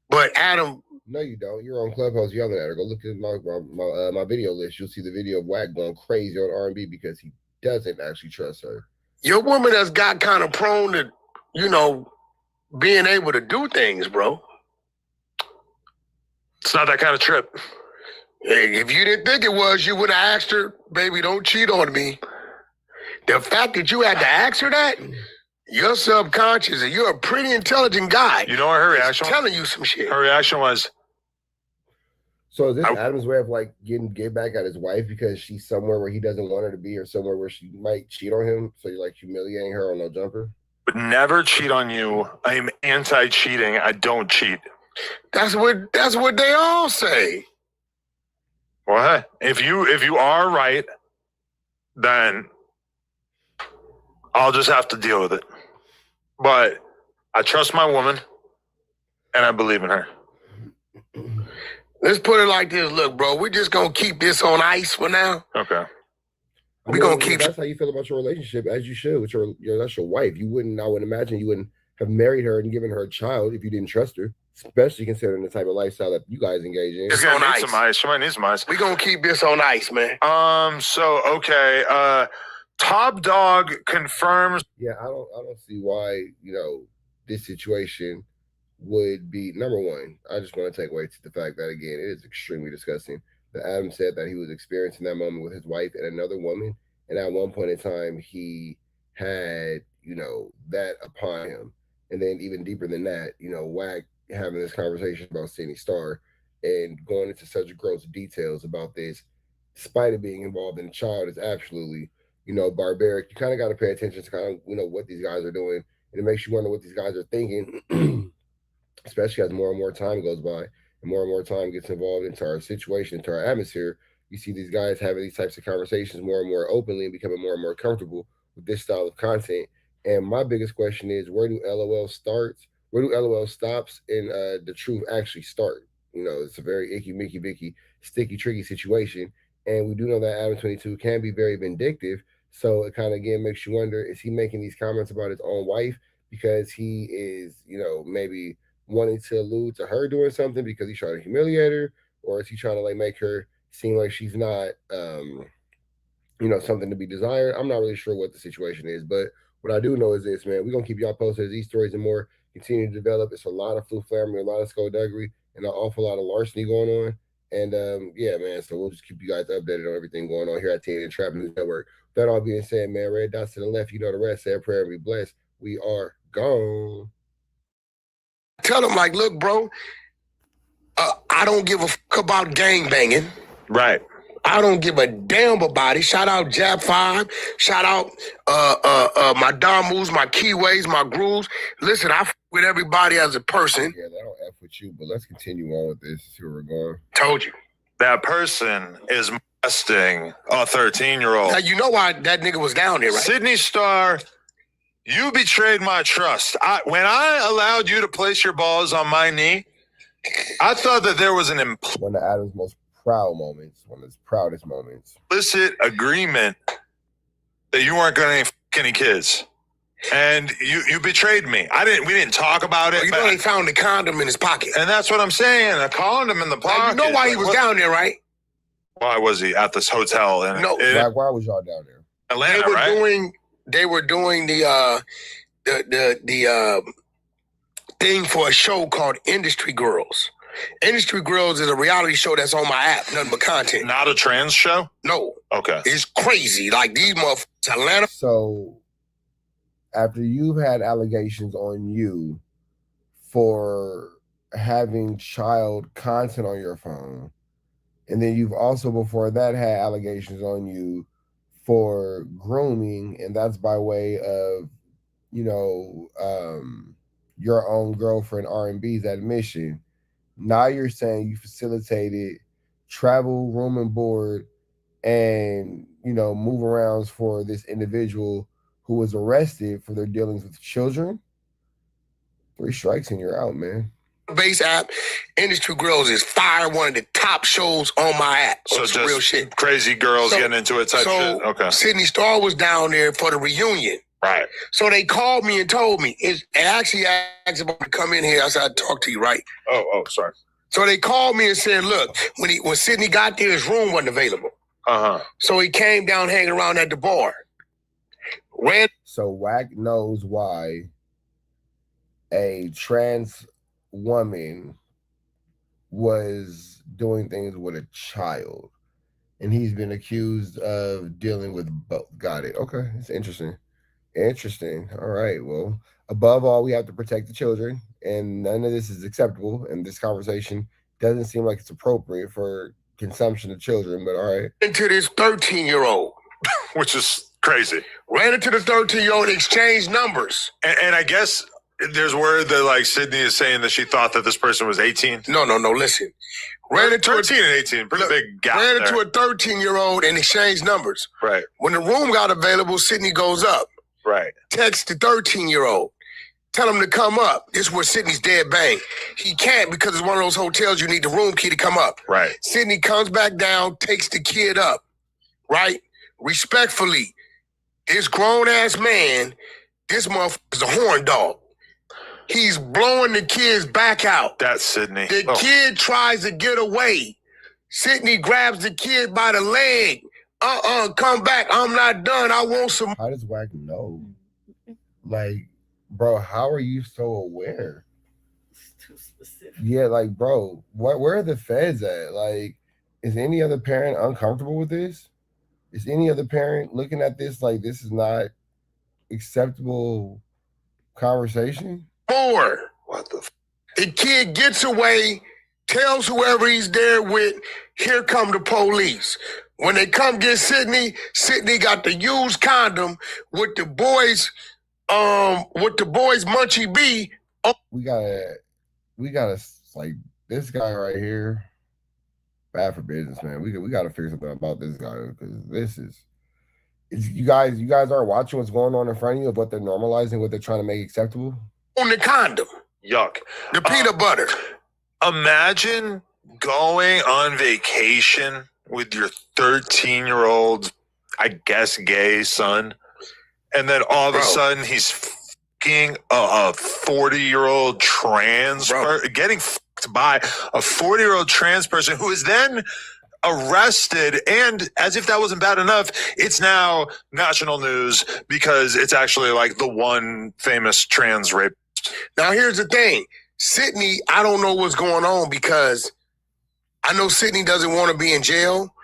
But Adam. No, you don't. You're on Clubhouse yelling at her. Go look at my video list. You'll see the video of Wack going crazy on R&B because he doesn't actually trust her. Your woman has got kind of prone to, being able to do things, bro. It's not that kind of trip. Hey, if you didn't think it was, you would have asked her, baby, don't cheat on me. The fact that you had to ask her that, you're subconscious and you're a pretty intelligent guy. You know what her reaction was? Telling you some shit. Her reaction was. So is this Adam's way of like get back at his wife because she's somewhere where he doesn't want her to be or somewhere where she might cheat on him? So you're like humiliating her on no jumper? Would never cheat on you. I am anti-cheating. I don't cheat. That's what they all say. Well, if you are right, then I'll just have to deal with it. But I trust my woman, and I believe in her. Let's put it like this. Look, bro, we're just going to keep this on ice for now. Okay. We're going to keep... That's how you feel about your relationship, as you should. With that's your wife. I wouldn't imagine you wouldn't have married her and given her a child if you didn't trust her. Especially considering the type of lifestyle that you guys engage in. It's gonna need some ice. She might need some ice. We're gonna keep this on ice, man. So okay. Top Dog confirms. Yeah, I don't see why, this situation would be number one. I just want to take away to the fact that again, it is extremely disgusting. That Adam said that he was experiencing that moment with his wife and another woman, and at one point in time he had, that upon him. And then even deeper than that, Wack having this conversation about Cindy Starr and going into such gross details about this, despite it being involved in a child, is absolutely, barbaric. You kind of got to pay attention to kind of, what these guys are doing. And it makes you wonder what these guys are thinking, especially as more and more time goes by and more time gets involved into our situation, into our atmosphere. You see these guys having these types of conversations more and more openly and becoming more and more comfortable with this style of content. And my biggest question is, where do LOL starts? Where do LOL stops and the truth actually start? It's a very icky, Mickey, Vicky, sticky, tricky situation. And we do know that Adam 22 can be very vindictive. So it kind of, again, makes you wonder, is he making these comments about his own wife because he is, maybe wanting to allude to her doing something because he's trying to humiliate her? Or is he trying to, make her seem like she's not, something to be desired? I'm not really sure what the situation is. But what I do know is this, man, we're going to keep y'all posted as these stories and more continue to develop. It's a lot of flu flammery, a lot of skullduggery, and an awful lot of larceny going on. And yeah, man. So we'll just keep you guys updated on everything going on here at TNN Trap News Network. That all being said, man, red dots to the left, you know the rest. Say a prayer and be blessed. We are gone. Tell him, like, look, bro, I don't give a fuck about gang banging. Right. I don't give a damn about it. Shout out Jab 5. Shout out my Damus, my Keyways, my Grooves. Listen, I f with everybody as a person. Yeah, I don't F with you, but let's continue on with this. See where we're going. Told you. That person is molesting a 13-year-old. Now, you know why that nigga was down there, right? Sydney Star, you betrayed my trust. When I allowed you to place your balls on my knee, I thought that there was an one of Adam's most proud moments, one of his proudest moments. Implicit agreement that you weren't going to f any kids. And you betrayed me. We didn't talk about it. Well, you know they found the condom in his pocket. And that's what I'm saying. A condom in the pocket. Now, you know why he was down there, right? Why was he at this hotel? No. Why was y'all down there? Atlanta, They were doing the thing for a show called Industry Girls. Industry Girls is a reality show that's on my app, nothing but content. Not a trans show? No. Okay. It's crazy. Like these motherfuckers, Atlanta. So after you've had allegations on you for having child content on your phone, and then you've also before that had allegations on you for grooming, and that's by way of, you know, your own girlfriend R&B's admission. Now you're saying you facilitated travel, room and board, and, you know, move arounds for this individual who was arrested for their dealings with children. 3 strikes and you're out, man. Base app, Industry Girls is fire, one of the top shows on my app. So it's just real shit. Crazy girls getting into it type shit. Okay. Sydney Star was down there for the reunion. Right. So they called me and told me. And actually asked if I could come in here. I said, I'd talk to you, right? Oh, sorry. So they called me and said, look, when Sydney got there, his room wasn't available. Uh-huh. So he came down hanging around at the bar. So Wack knows why a trans woman was doing things with a child, and he's been accused of dealing with both. Got it. Okay. It's interesting. All right. Well, above all, we have to protect the children, and none of this is acceptable, and this conversation doesn't seem like it's appropriate for consumption of children, but all right. Into this 13-year-old. Which is crazy. Ran into the 13-year-old, exchanged numbers. And I guess there's word that, like, Sydney is saying that she thought that this person was 18. No, listen. Ran into 13 and 18, pretty big gap. Ran into a 13-year-old and exchanged numbers. Right. When the room got available, Sydney goes up. Right. Text the 13-year-old. Tell him to come up. This is where Sydney's dead bang. He can't because it's one of those hotels you need the room key to come up. Right. Sydney comes back down, takes the kid up. Right? Respectfully, this grown-ass man, this motherfucker's a horn dog. He's blowing the kid's back out. That's Sydney. The kid tries to get away. Sydney grabs the kid by the leg. Come back. I'm not done. I want some. How does Wack know? Like, bro, how are you so aware? It's too specific. Yeah, like, bro, where are the feds at? Like, is any other parent uncomfortable with this? Is any other parent looking at this like this is not acceptable conversation? What the? The kid gets away, tells whoever he's there with, here come the police. When they come get Sydney, Sydney got the used condom with the boys Munchie B. We gotta like this guy right here. Bad for business, man. We gotta figure something about this guy because this is you guys aren't watching what's going on in front of you of what they're normalizing, what they're trying to make acceptable. On the condom. Yuck. The peanut butter. Imagine going on vacation with your 13-year-old, I guess, gay son, and then all of a sudden he's fucking a 40-year-old trans getting fucked by a 40-year-old trans person who is then arrested, and as if that wasn't bad enough, it's now national news because it's actually like the one famous trans rape. Now here's the thing. Sydney, I don't know what's going on because I know Sydney doesn't want to be in jail.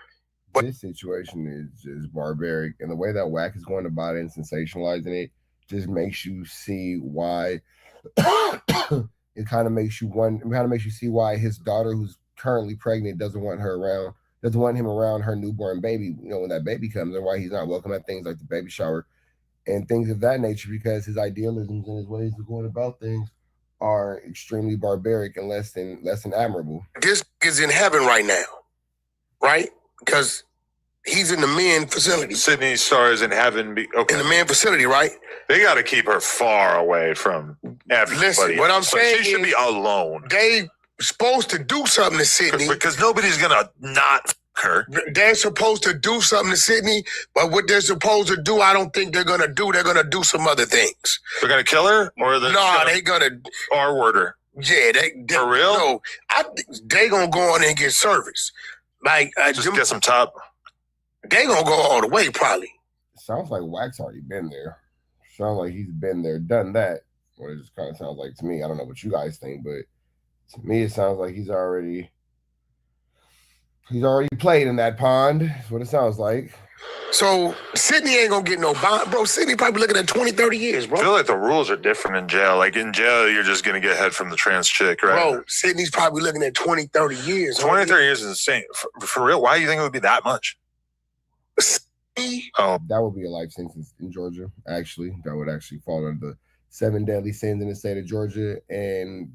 But this situation is just barbaric, and the way that Wack is going about it and sensationalizing it just makes you see why. It kind of makes you see why his daughter, who's currently pregnant, doesn't want him around her newborn baby. You know, when that baby comes, and why he's not welcome at things like the baby shower and things of that nature, because his idealisms and his ways of going about things are extremely barbaric and less than admirable. This is in heaven right now, right? Because he's in the men facility. Sydney Star is in heaven. Okay. In the men facility, right? They got to keep her far away from everybody. Listen, what I'm saying she should be alone. They supposed to do something to Sydney. Because nobody's going to not f*** her. They're supposed to do something to Sydney, but what they're supposed to do, I don't think they're going to do. They're going to do some other things. They're going to kill her? Or they're going to R-word her? Yeah. They for real? No, I think they going to go on and get service. Like, just get some top. They going to go all the way, probably. Sounds like Wack's already been there. Sounds like he's been there, done that. Or it just kind of sounds like to me. I don't know what you guys think, but to me, it sounds like he's already played in that pond. That's what it sounds like. So Sydney ain't gonna get no bond, bro. Sydney probably looking at 20, 30 years, bro. I feel like the rules are different in jail. Like in jail, you're just gonna get head from the trans chick, right? Bro, Sydney's probably looking at 20, 30 years. 20, 30 years is insane. For real, why do you think it would be that much? Oh, that would be a life sentence in Georgia. Actually, that would actually fall under the 7 deadly sins in the state of Georgia, and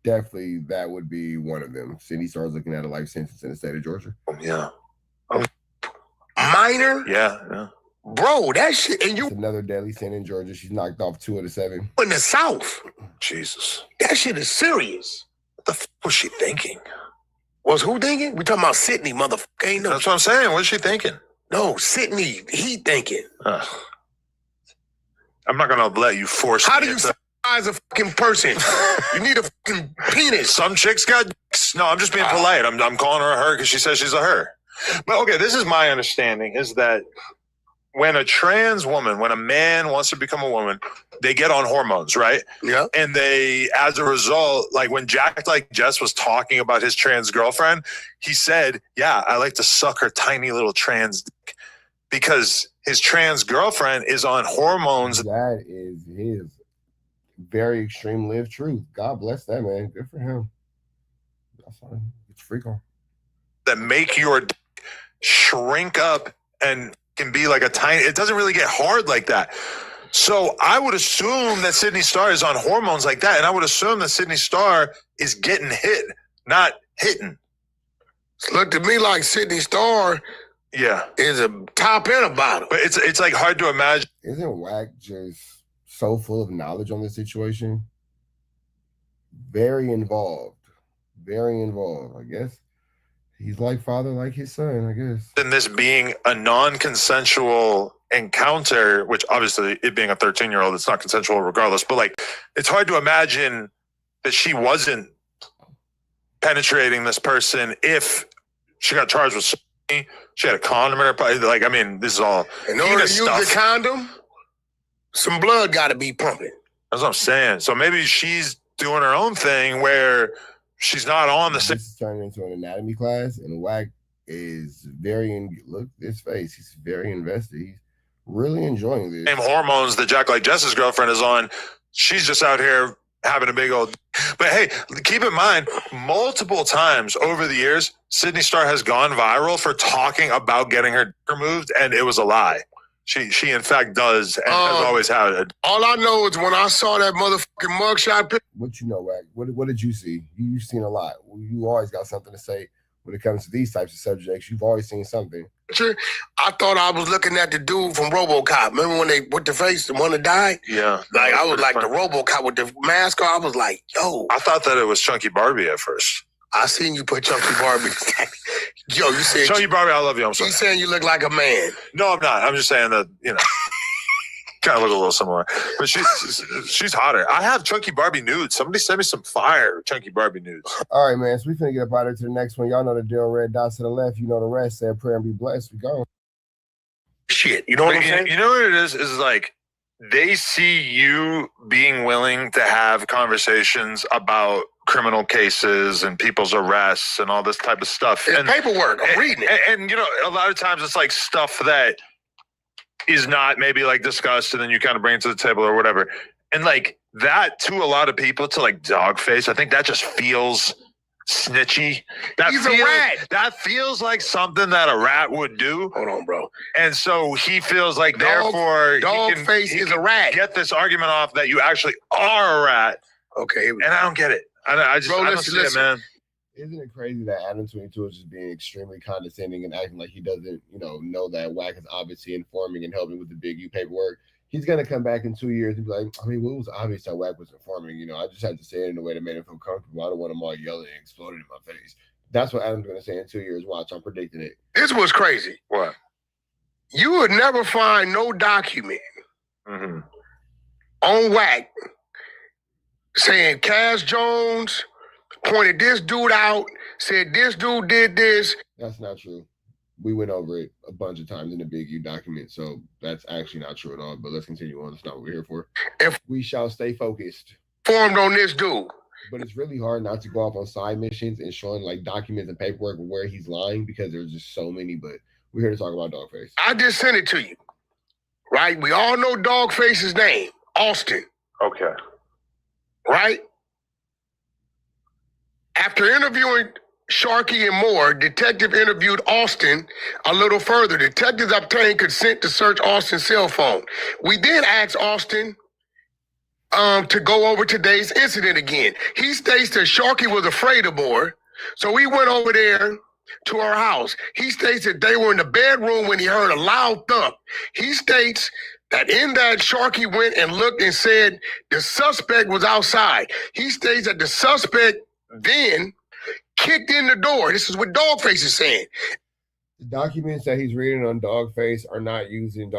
definitely that would be one of them. Sydney Star's looking at a life sentence in the state of Georgia. Yeah. Minor? Yeah. Bro, that shit. And it's another deadly sin in Georgia. She's knocked off 2 of the 7. In the South. Jesus. That shit is serious. What the f was she thinking? Was who thinking? We talking about Sydney, motherfucker. Ain't no. That's what I'm saying. What is she thinking? No, Sydney. He thinking. I'm not gonna let you force. How do you size a fucking person? You need a fucking penis. Some chicks got dicks. No, I'm just being polite. I'm calling her a her because she says she's a her. But okay, this is my understanding: is that when a trans woman, when a man wants to become a woman, they get on hormones, right? Yeah. And they, as a result, like when Jack Like Jess was talking about his trans girlfriend, he said, "Yeah, I like to suck her tiny little trans dick," because his trans girlfriend is on hormones. That is his very extreme lived truth. God bless that man. Good for him. That's fine. It's freak on. That make your dick shrink up and can be like a tiny. It doesn't really get hard like that. So I would assume that Sydney Starr is on hormones like that, and I would assume that Sydney Starr is getting hit, not hitting. It looked to me like Sydney Starr. Yeah, is a top and a bottom. But it's like hard to imagine. Isn't Wack just so full of knowledge on this situation? Very involved, I guess. He's like father, like his son, I guess. And this being a non-consensual encounter, which obviously it being a 13-year-old, it's not consensual regardless, but like it's hard to imagine that she wasn't penetrating this person if she got charged with something. She had a condom in her pocket. Like, I mean, this is all. In order to use the condom, some blood got to be pumping. That's what I'm saying. So maybe she's doing her own thing where she's not on the same. This is turning into an anatomy class, and Wack is look his face. He's very invested. He's really enjoying this. Same hormones that Jack Like Jess's girlfriend is on. She's just out here having a big old. But hey, keep in mind, multiple times over the years, Sydney Starr has gone viral for talking about getting her dick removed, and it was a lie. She in fact does, and has always had it. All I know is when I saw that motherfucking mugshot picture. What you know, Wack? What did you see? You've seen a lot. You always got something to say when it comes to these types of subjects. You've always seen something. I thought I was looking at the dude from RoboCop. Remember when they put the face, the one that died? Yeah. Like I was like the RoboCop with the mask on. I was like, yo. I thought that it was Chunky Barbie at first. I seen you put Chunky Barbie. Yo, you said Chunky Barbie, I love you. I'm sorry. She's saying you look like a man. No, I'm not. I'm just saying that, kind of look a little similar. But she's hotter. I have Chunky Barbie nudes. Somebody send me some fire Chunky Barbie nudes. All right, man. So we finna get up out of here to the next one. Y'all know the deal. Red dots to the left. You know the rest. Say a prayer and be blessed. We go. Shit. You know what I'm saying? You know what it is? Is like they see you being willing to have conversations about criminal cases and people's arrests and all this type of stuff. It's and paperwork. I'm reading it. And, you know, a lot of times it's like stuff that is not maybe like discussed, and then you kind of bring it to the table or whatever. And like that to a lot of people, to like Dogface, I think that just feels snitchy. He's a rat. That feels like something that a rat would do. Hold on, bro. And so he feels like therefore Dogface is a rat. Get this argument off that you actually are a rat. Okay. And I don't get it. I just I don't see it, man. Isn't it crazy that Adam 22 is just being extremely condescending and acting like he doesn't, know that Wack is obviously informing and helping with the Big U paperwork? He's going to come back in 2 years and be like, I mean, well, it was obvious that Wack was informing. I just had to say it in a way that made him feel comfortable. I don't want him all yelling and exploding in my face. That's what Adam's going to say in 2 years. Watch, I'm predicting it. This was crazy. What? You would never find no document on Wack saying Cass Jones pointed this dude out, said this dude did this. That's not true. We went over it a bunch of times in the Big U document, so that's actually not true at all. But let's continue on. That's not what we're here for. If we shall stay focused. Formed on this dude. But it's really hard not to go off on side missions and showing like documents and paperwork where he's lying because there's just so many. But we're here to talk about Dogface. I just sent it to you. Right? We all know Dogface's name, Austin. Okay. Right? After interviewing Sharkey and Moore, detective interviewed Austin a little further. Detectives obtained consent to search Austin's cell phone. We then asked Austin to go over today's incident again. He states that Sharkey was afraid of Moore, so we went over there to our house. He states that they were in the bedroom when he heard a loud thump. He states that in that Sharkey went and looked and said the suspect was outside. He states that the suspect then kicked in the door. This is what Dogface is saying. The documents that he's reading on Dogface are not using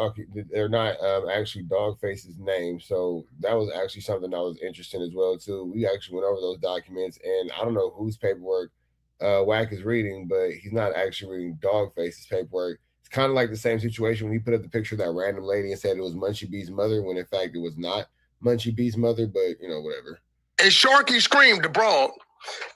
they're not actually Dogface's name. So that was actually something that was interesting as well too. We actually went over those documents, and I don't know whose paperwork Wack is reading, but he's not actually reading Dogface's paperwork. It's kind of like the same situation when he put up the picture of that random lady and said it was Munchie B's mother, when in fact it was not Munchie B's mother, but whatever. And Sharkey screamed abroad,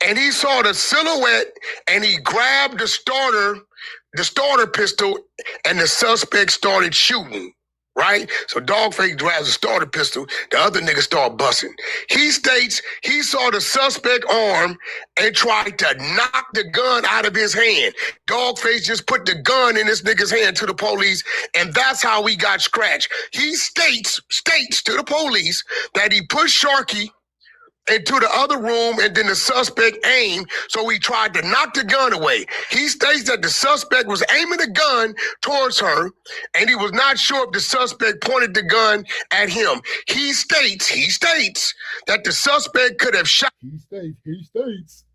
and he saw the silhouette, and he grabbed the starter pistol, and the suspect started shooting, right? So Dogface grabs the starter pistol, the other nigga start busting. He states he saw the suspect arm and tried to knock the gun out of his hand. Dogface just put the gun in this nigga's hand to the police, and that's how he got scratched. He states to the police that he pushed Sharkey into the other room, and then the suspect aimed, so he tried to knock the gun away. He states that the suspect was aiming the gun towards her, and he was not sure if the suspect pointed the gun at him. He states that the suspect could have shot. He states.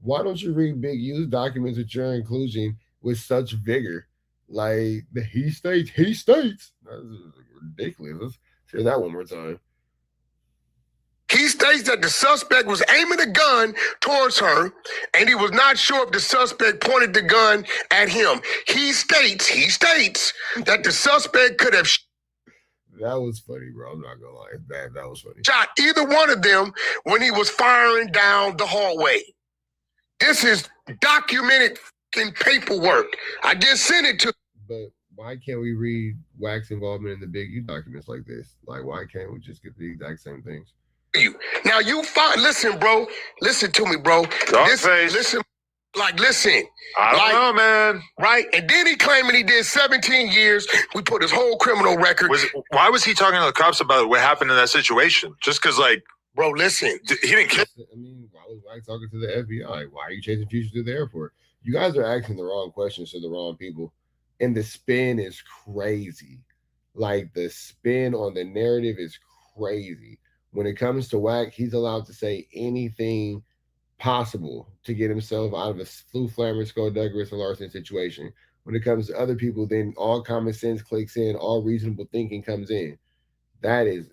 Why don't you read Big U's documents with your inclusion with such vigor? Like, he states. That's ridiculous. Let's hear that one more time. He states that the suspect was aiming the gun towards her, and he was not sure if the suspect pointed the gun at him. He states that the suspect could have that was funny, bro. I'm not gonna lie. That was funny. Shot either one of them when he was firing down the hallway. This is documented in paperwork. I just sent it to. But why can't we read Wack's involvement in the Big U documents like this? Like, why can't we just get the exact same things? You now, you find. Listen, bro. Listen to me, bro. Listen. I don't know, man. Right? And then he claiming he did 17 years. We put his whole criminal record. Why was he talking to the cops about what happened in that situation? Just because, like, bro, listen. He didn't kill. I mean, why was Wack talking to the FBI? Why are you chasing Future through the airport? You guys are asking the wrong questions to the wrong people. And the spin is crazy. Like, the spin on the narrative is crazy. When it comes to Wack, he's allowed to say anything possible to get himself out of a Flu Flammer, Skullduggery, and Larson situation. When it comes to other people, then all common sense clicks in, all reasonable thinking comes in. That is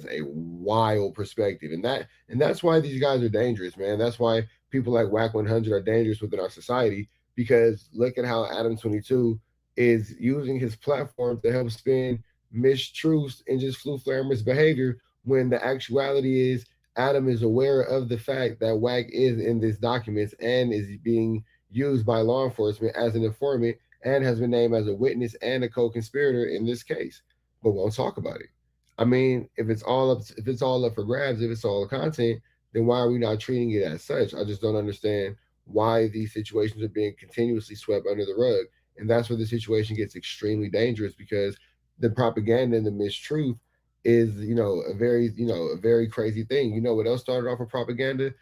a wild perspective. And that's why these guys are dangerous, man. That's why people like Wack 100 are dangerous within our society, because look at how Adam 22 is using his platform to help spin mistruths and just Flu Flammer's behavior, when the actuality is Adam is aware of the fact that Wack is in these documents and is being used by law enforcement as an informant and has been named as a witness and a co-conspirator in this case, but won't talk about it. I mean, if it's all up for grabs, if it's all content, then why are we not treating it as such? I just don't understand why these situations are being continuously swept under the rug. And that's where the situation gets extremely dangerous, because the propaganda and the mistruth is, a very crazy thing. You know what else started off with propaganda?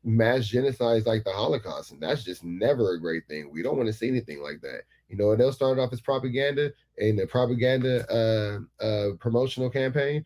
Mass genocides like the Holocaust, and that's just never a great thing. We don't want to see anything like that. You know what else started off as propaganda and the propaganda promotional campaign?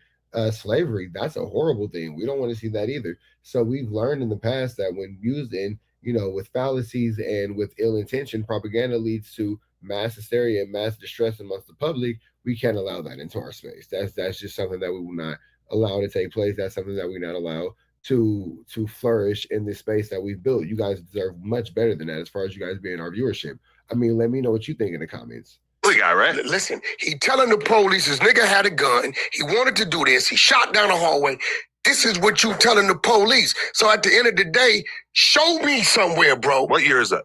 Slavery. That's a horrible thing. We don't want to see that either. So we've learned in the past that when used in, with fallacies and with ill intention, propaganda leads to mass hysteria and mass distress amongst the public. We can't allow that into our space. That's just something that we will not allow to take place. That's something that we not allow to flourish in this space that we've built. You guys deserve much better than that as far as you guys being our viewership. I mean, let me know what you think in the comments. The guy, right? Listen, he telling the police his nigga had a gun. He wanted to do this. He shot down the hallway. This is what you telling the police. So at the end of the day, show me somewhere, bro. What year is that?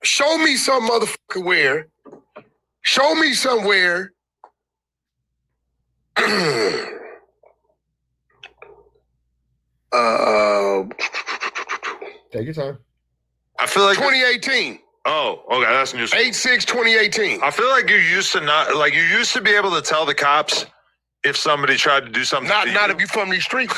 Show me some motherfucker where. Show me somewhere. Take your time. I feel like 2018. Oh, okay, that's news. 8/6/2018. I feel like you used to be able to tell the cops if somebody tried to do something. Not if you from these streets.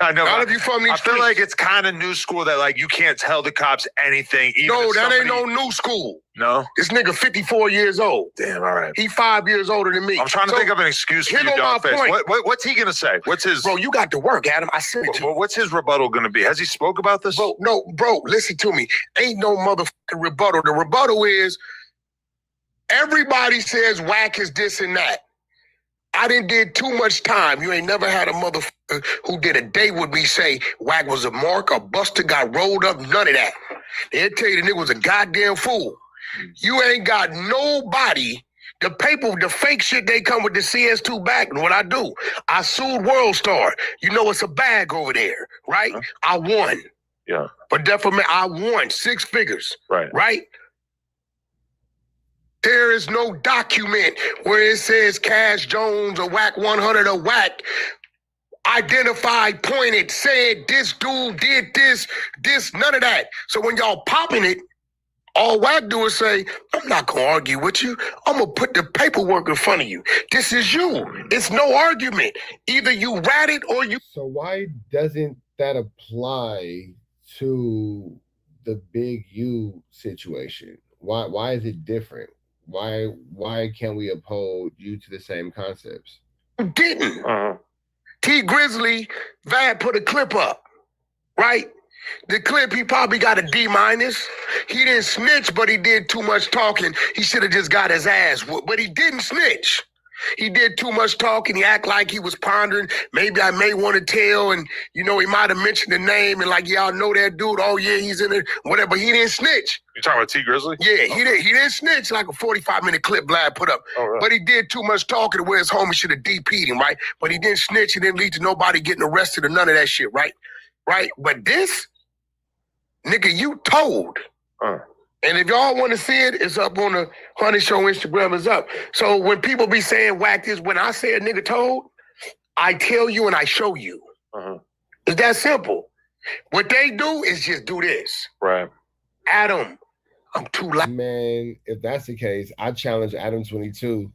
I know. Not if you from these I feel streets. like it's kind of new school that you can't tell the cops anything. Even No, if that ain't somebody- no new school. No. This nigga 54 years old. Damn, all right. He 5 years older than me. I'm trying to think of an excuse for here your go my dog face. point. What's he gonna say? What's his? Bro, you got to work, Adam. I said it to you. What's his rebuttal gonna be? Has he spoke about this? Bro, no, bro, listen to me. Ain't no motherfucking rebuttal. The rebuttal is everybody says Wack is this and that. I didn't did too much time. You ain't never had a motherfucker who did a day with me say Wack was a mark, a buster, got rolled up, none of that. They'll tell you the nigga was a goddamn fool. You ain't got nobody. The paper, the fake shit, they come with the CS2 back. And what I do, I sued World Star. You know it's a bag over there, right? I won. Yeah. But defamation, I won 6 figures. Right. Right? There is no document where it says Cash Jones or Wack 100 or Wack identified, pointed, said this dude did this, none of that. So when y'all popping it, all Wack do is say, I'm not going to argue with you. I'm going to put the paperwork in front of you. This is you. It's no argument. Either you rat it or you... So why doesn't that apply to the Big U situation? Why is it different? Why can't we uphold you to the same concepts? Didn't. T Grizzly, Vad put a clip up, right? The clip, he probably got a D-. He didn't snitch, but he did too much talking. He should have just got his ass whooped, but he didn't snitch. He did too much talking. He act like he was pondering. Maybe I may want to tell, and he might have mentioned the name, and y'all know that dude. Oh yeah, he's in it. Whatever. He didn't snitch. You talking about T Grizzly? Yeah, he didn't snitch like a 45-minute clip Vlad put up. Oh, right. But he did too much talking to where his homie should have DP'd him, right? But he didn't snitch. He didn't lead to nobody getting arrested or none of that shit, right? Right? But this, nigga, you told. And if y'all want to see it, it's up on the Honey Show Instagram is up. So when people be saying Wack this, when I say a nigga told, I tell you and I show you. It's that simple. What they do is just do this. Right. Adam, I'm too loud. Man, if that's the case, I challenge Adam 22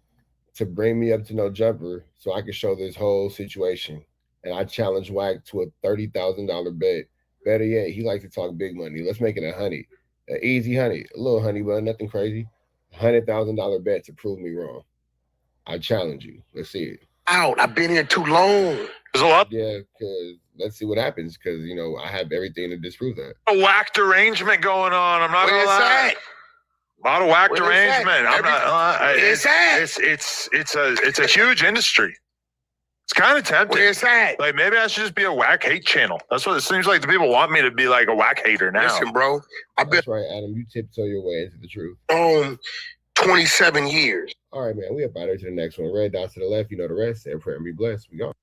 to bring me up to no jumper so I can show this whole situation. And I challenge Wack to a $30,000 bet. Better yet, he likes to talk big money. Let's make it a honey. An easy honey, a little honey, but nothing crazy. $100,000 bet to prove me wrong. I challenge you. Let's see it. Out. I've been here too long. There's a lot. Yeah, because let's see what happens. Because I have everything to disprove that. A whack derangement going on. I'm not gonna lie. A lot of whack derangement. I'm not. It's a huge industry. It's kind of tempting. Where's that? Like maybe I should just be a whack hate channel. That's what it seems like. The people want me to be like a whack hater now. Listen, bro. That's right, Adam. You tiptoe your way into the truth. 27 years. All right, man. We up out here to the next one. Red dots to the left. You know the rest. Say a prayer and be blessed. We gone.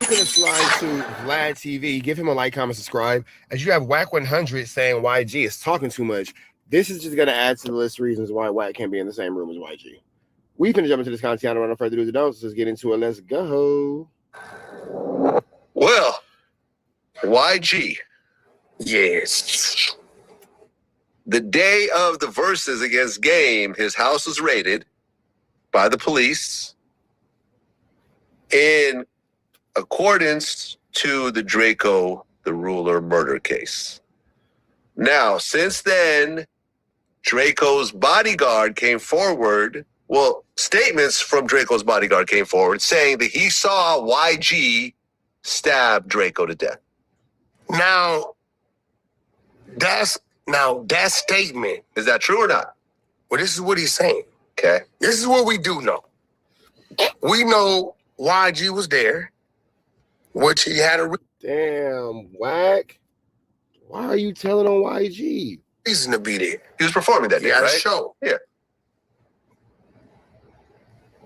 I'm going to slide to Vlad TV. Give him a like, comment, subscribe. As you have Wack 100 saying YG is talking too much, this is just going to add to the list of reasons why Wack can't be in the same room as YG. We finna jump into this content. I don't want no further ado. So let's get into it. Let's go. Well, YG. Yes. The day of the verses against Game, his house was raided by the police in accordance to the Draco the Ruler murder case. Now, since then, Draco's bodyguard came forward. Well, statements from Draco's bodyguard came forward saying that he saw YG stab Draco to death. Now, that statement. Is that true or not? Well, this is what he's saying. Okay. This is what we do know. We know YG was there, which he had a Damn, Wack. Why are you telling on YG? reason to be there. He was performing that day, He had right? a show. Yeah.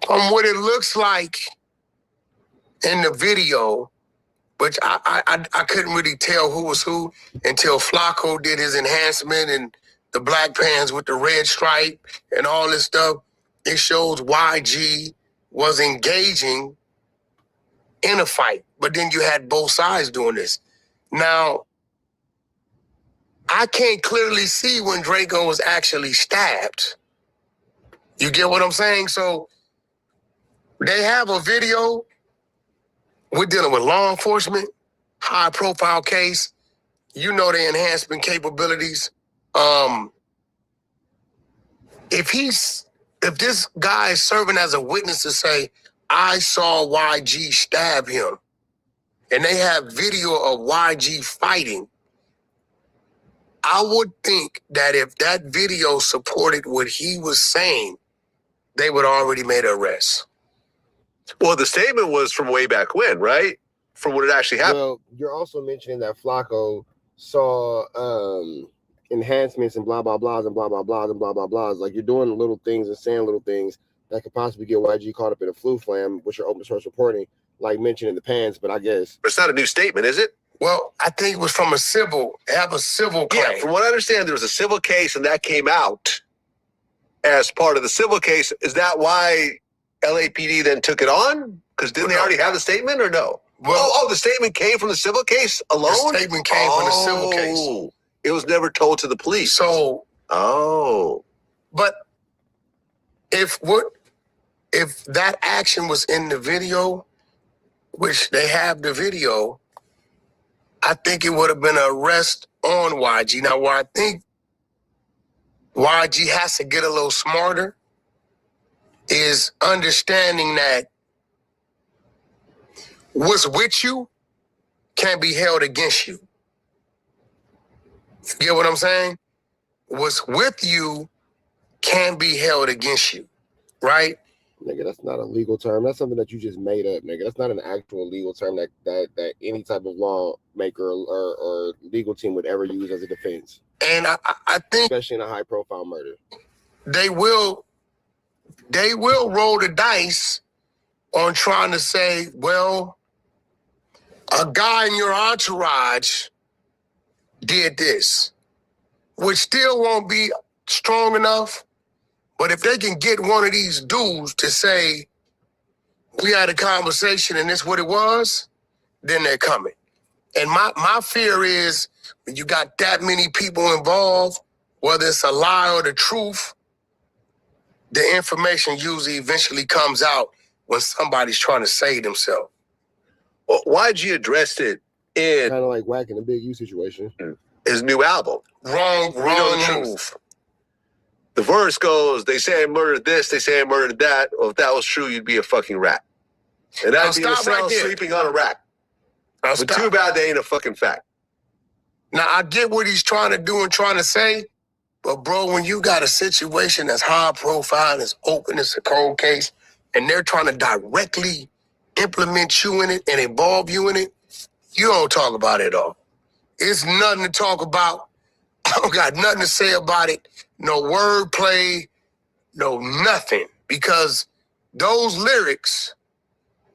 From what it looks like in the video, which I couldn't really tell who was who until Flacco did his enhancement and the black pants with the red stripe and all this stuff. It shows YG was engaging in a fight, but then you had both sides doing this. Now, I can't clearly see when Draco was actually stabbed. You get what I'm saying? So they have a video. We're dealing with law enforcement, high profile case. You know the enhancement capabilities. If this guy is serving as a witness to say, I saw YG stab him, and they have video of YG fighting, I would think that if that video supported what he was saying, they would already made an arrest. Well, the statement was from way back when, right? From when it actually happened. Well, you're also mentioning that Flacco saw enhancements and blah, blah, blahs and blah, blah, blahs and blah, blah, blahs. Like, you're doing little things and saying little things that could possibly get YG caught up in a flu flam, which are open source reporting, like mentioned in the pans, but I guess. But it's not a new statement, is it? Well, I think it was from a civil claim. Yeah, from what I understand, there was a civil case and that came out as part of the civil case. Is that why LAPD then took it on? Because didn't they already have the statement or no? Well, the statement came from the civil case alone? The statement came from the civil case. It was never told to the police. So, but if that action was in the video, which they have the video, I think it would have been an arrest on YG. Now, where I think YG has to get a little smarter is understanding that what's with you can be held against you. You get what I'm saying? What's with you can be held against you, right? Nigga, that's not a legal term. That's something that you just made up, nigga. That's not an actual legal term that any type of lawmaker or legal team would ever use as a defense. And I think, especially in a high profile murder, they will roll the dice on trying to say, well, a guy in your entourage did this, which still won't be strong enough. But if they can get one of these dudes to say, we had a conversation and this what it was, then they're coming. And my fear is when you got that many people involved, whether it's a lie or the truth, the information usually eventually comes out when somebody's trying to save themselves. Well, YG addressed it in kind of like Wack in a Big U situation. His new album. Wrong move. The verse goes, they say I murdered this, they say I murdered that. Well, if that was true, you'd be a fucking rat. And that'd be in a cell sleeping on a rack. But too bad they ain't a fucking fact. Now, I get what he's trying to do and trying to say, but bro, when you got a situation that's high profile, it's open, it's a cold case, and they're trying to directly implement you in it and involve you in it, you don't talk about it at all. It's nothing to talk about. I don't got nothing to say about it. No wordplay, no nothing. Because those lyrics,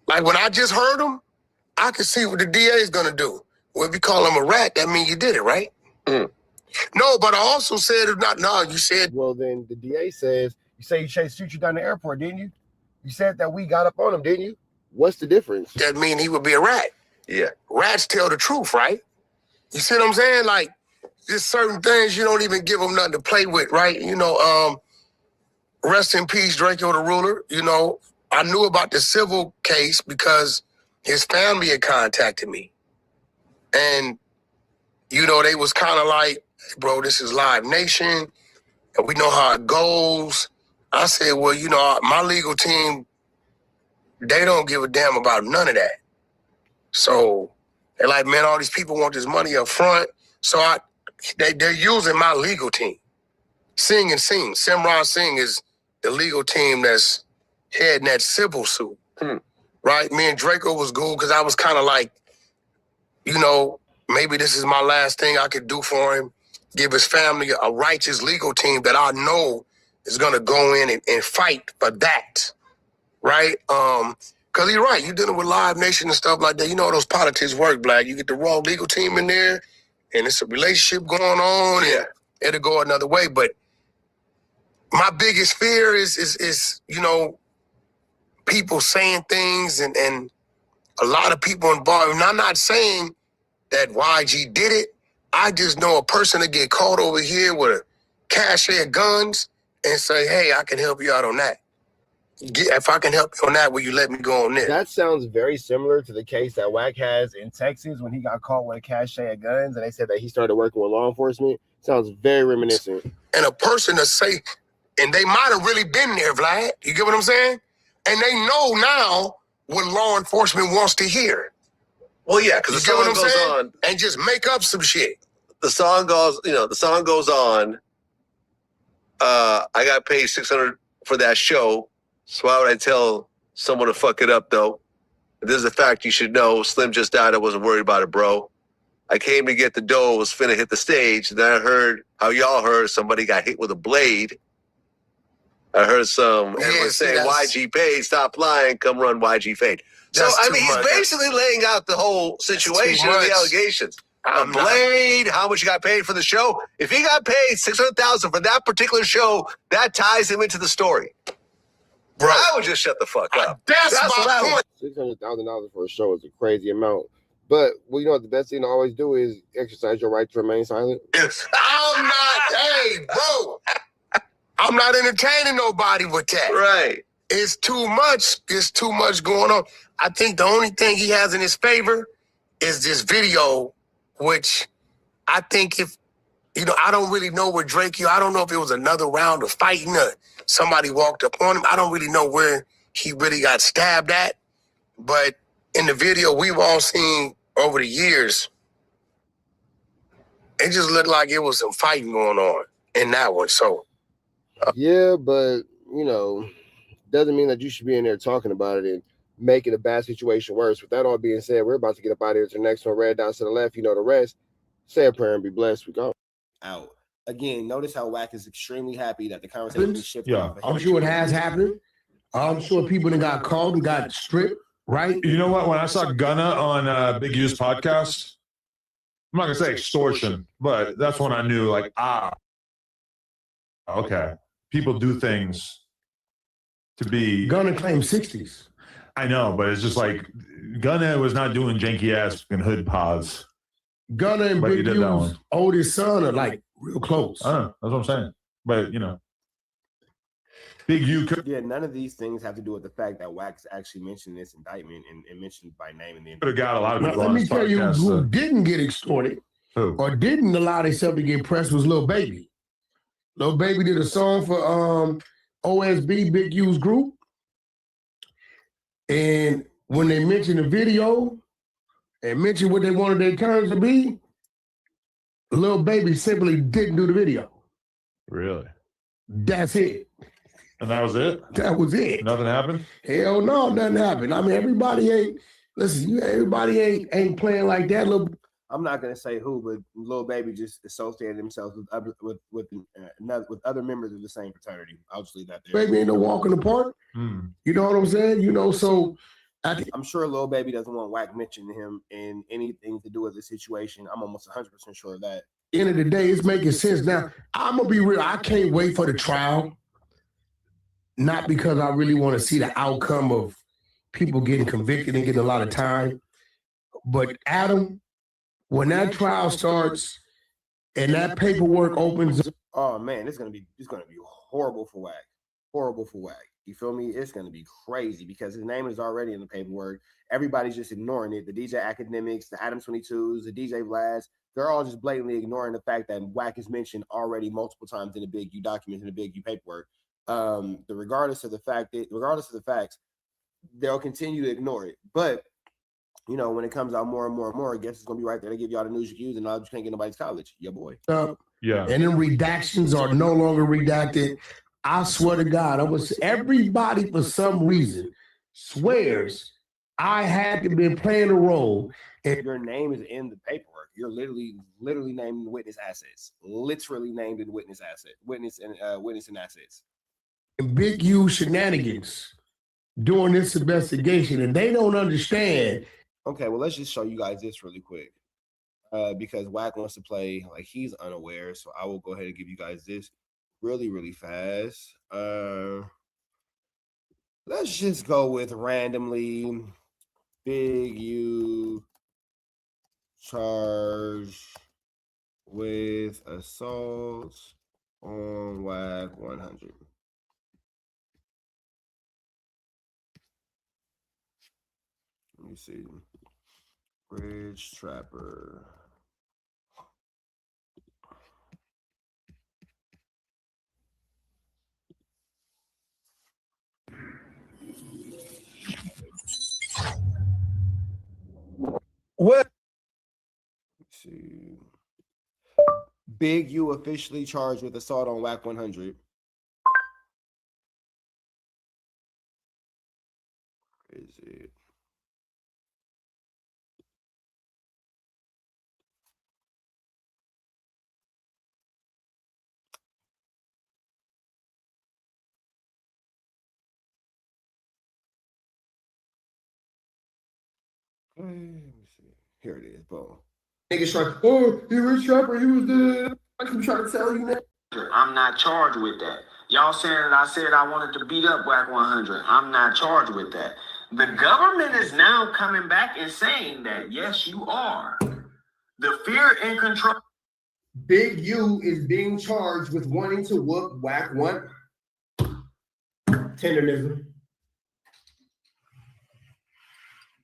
like when I just heard them, I can see what the DA is going to do. Well, if you call him a rat, that means you did it, right? No, but I also said, if not, no, you said. Well, then the DA says, you say you chased Future down the airport, didn't you? You said that we got up on him, didn't you? What's the difference? That mean he would be a rat. Yeah. Rats tell the truth, right? You see what I'm saying? Like, there's certain things you don't even give them nothing to play with, right? You know, rest in peace, Draco the Ruler. You know, I knew about the civil case because his family had contacted me. And, you know, they was kind of like, bro, this is Live Nation, and we know how it goes. I said, well, you know, my legal team, they don't give a damn about none of that. So they're like, man, all these people want this money up front. So they're using my legal team. Singh and Singh. Simran Singh is the legal team that's heading that civil suit. Right? Me and Draco was cool because I was kind of like, you know, maybe this is my last thing I could do for him. Give his family a righteous legal team that I know is going to go in and fight for that. Right? Because you're right. You're dealing with Live Nation and stuff like that. You know how those politics work, Black. You get the raw legal team in there, and it's a relationship going on, and it'll go another way. But my biggest fear is you know, people saying things and a lot of people involved. And I'm not saying that YG did it. I just know a person to get caught over here with a cache of guns and say, hey, I can help you out on that. If I can help you on that, will you let me go on this? That sounds very similar to the case that Wack has in Texas when he got caught with a cache of guns and they said that he started working with law enforcement. Sounds very reminiscent. And a person to say, and they might have really been there, Vlad. You get what I'm saying? And they know now what law enforcement wants to hear. Well, yeah, because the song goes on. And just make up some shit. The song goes on. I got paid $600 for that show. So why would I tell someone to fuck it up, though? If this is a fact you should know. Slim just died. I wasn't worried about it, bro. I came to get the dough, was finna hit the stage. And then I heard how y'all heard somebody got hit with a blade. I heard everyone saying YG paid, stop lying, come run YG fade. So, I mean, he's basically laying out the whole situation of the allegations. A blade, how much you got paid for the show. If he got paid $600,000 for that particular show, that ties him into the story. Bro, I would just shut the fuck up. That's my point. $600,000 for a show is a crazy amount. But well, you know what the best thing to always do is exercise your right to remain silent. I'm not, hey, bro. I'm not entertaining nobody with that. Right. It's too much. It's too much going on. I think the only thing he has in his favor is this video, which I think if, you know, I don't really know where Drake, I don't know if it was another round of fighting or somebody walked up on him. I don't really know where he really got stabbed at. But in the video we've all seen over the years, it just looked like it was some fighting going on in that one. So, yeah, but, you know, doesn't mean that you should be in there talking about it and making a bad situation worse. With that all being said, we're about to get up out of here to the next one. Red dots to the left. You know the rest. Say a prayer and be blessed. We go. Out. Again, notice how Wack is extremely happy that the conversation shifted. Yeah, I'm sure it has happened. I'm sure people that got called and got stripped, right? You know what? When I saw Gunna on Big U's podcast, I'm not going to say extortion, but that's when I knew, like, okay. People do things to be. Gunna claimed 60s. I know, but it's just like Gunna was not doing janky ass fucking hood paws. Gunna and But he Big did that U's one. oldest son are like real close. I know. That's what I'm saying. But, you know, Big U could Yeah, none of these things have to do with the fact that Wax actually mentioned this indictment and mentioned by name in the have got a lot of Now, people let on me this tell you podcast. who didn't get extorted or didn't allow themselves to get pressed was Lil Baby. Lil Baby did a song for OSB, Big U's group. And when they mentioned the video and mentioned what they wanted their terms to be, Lil Baby simply didn't do the video. Really? That's it. And that was it? That was it. Nothing happened? Hell no, nothing happened. I mean, everybody ain't, listen, everybody ain't playing like that. I'm not gonna say who, but Lil Baby just associated themselves with other members of the same fraternity. I'll just leave that there. Baby ain't no walk in the park. You know what I'm saying? You know, so I'm sure Lil Baby doesn't want Wack mentioning him in anything to do with the situation. I'm almost 100% sure of that. End of the day, it's making sense. Now, I'm gonna be real. I can't wait for the trial. Not because I really want to see the outcome of people getting convicted and getting a lot of time. But Adam, when that trial starts and that paperwork opens, oh man, it's gonna be horrible for Wack. Horrible for Wack. You feel me? It's gonna be crazy because his name is already in the paperwork. Everybody's just ignoring it. The DJ Academics, the Adam 22s, the DJ Vlads, they're all just blatantly ignoring the fact that Wack is mentioned already multiple times in the Big U documents and the Big U paperwork. Regardless of the facts, they'll continue to ignore it. But you know, when it comes out more and more and more, I guess it's gonna be right there to give y'all the news you use, and now you can't get nobody's college. Yeah, boy. Yeah. And then redactions are no longer redacted. I swear to God, everybody for some reason swears I had to be playing a role. And your name is in the paperwork. You're literally named in witness assets. Literally named in witness and assets. And Big U shenanigans doing this investigation, and they don't understand. Okay, well, let's just show you guys this really quick. Because Wack wants to play like he's unaware, so I will go ahead and give you guys this really, really fast. Let's just go with randomly Big U charged with assault on Wack 100. Let me see. Bridge Trapper. What? Let's see. Big U officially charged with assault on Wack 100. Where is it? Let me see. Here it is. Boom. Niggas trying, oh, he was trapper, he was the. I'm trying to tell you that. I'm not charged with that. Y'all saying that I said I wanted to beat up Wack 100. I'm not charged with that. The government is now coming back and saying that, yes, you are. The fear and control. Big U is being charged with wanting to whoop Wack 1. Tenderism.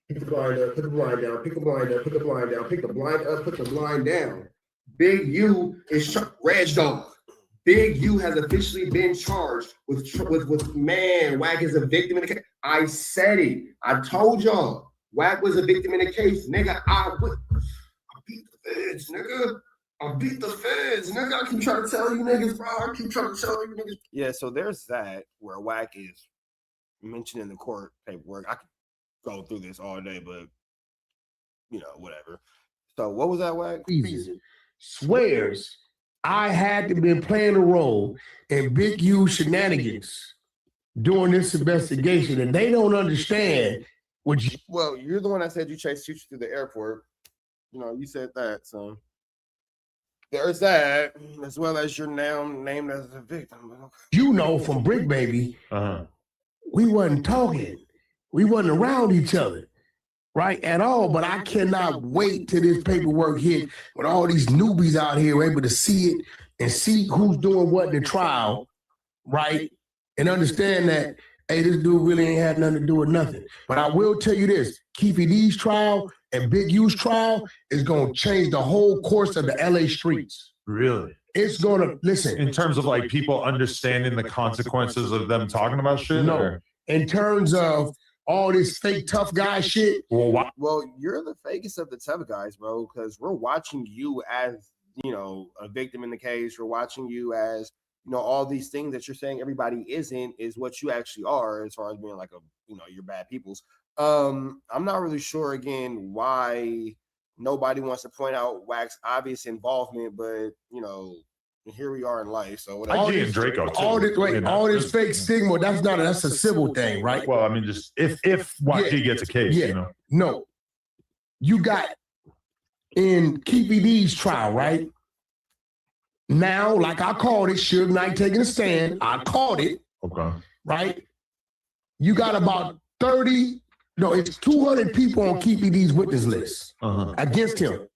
Pick the blind up, put the blind down, pick the blind up, put the blind down, pick the blind up, put the blind down. Big U is Reg Dog. Big U has officially been charged with man, Wack is a victim in the case. I said it. I told y'all. Wack was a victim in the case. Nigga, I beat the feds, nigga. I beat the feds, nigga. I keep trying to tell you niggas, bro. I keep trying to tell you niggas. Yeah, so there's that where Wack is mentioned in the court paperwork. I could go through this all day, but you know, whatever. So what was that, Wack? Swears I had to be playing a role in Big U shenanigans during this investigation, and they don't understand what you. Well, you're the one that said you chased Future through the airport. You know, you said that, so there's that, as well as you're now named as a victim. You know, from Brick Baby, we wasn't talking. We wasn't around each other, right, at all. But I cannot wait till this paperwork hit when all these newbies out here are able to see it and see who's doing what in the trial, right, and understand that, hey, this dude really ain't had nothing to do with nothing. But I will tell you this, Keefy D's trial and Big U's trial is going to change the whole course of the LA streets. Really? It's going to, listen. In terms of like people understanding the consequences of them talking about shit? No. Or? In terms of all this fake tough guy shit. Well, you're the fakest of the tough guys, bro, because we're watching you as, you know, a victim in the case. We're watching you as, you know, all these things that you're saying everybody isn't is what you actually are, as far as being like a, you know, you're bad peoples. I'm not really sure, again, why nobody wants to point out Wack's obvious involvement, but, you know, And here we are in life. So whatever. IG and Draco too. All this fake stigma, that's a civil thing, right? Well, I mean, just if YG gets a case, you know. No. You got in Keefe D's trial, right? Now, like I called it, Suge Knight taking a stand. I called it. Okay. Right? You got about 200 people on Keefe D's witness list against him.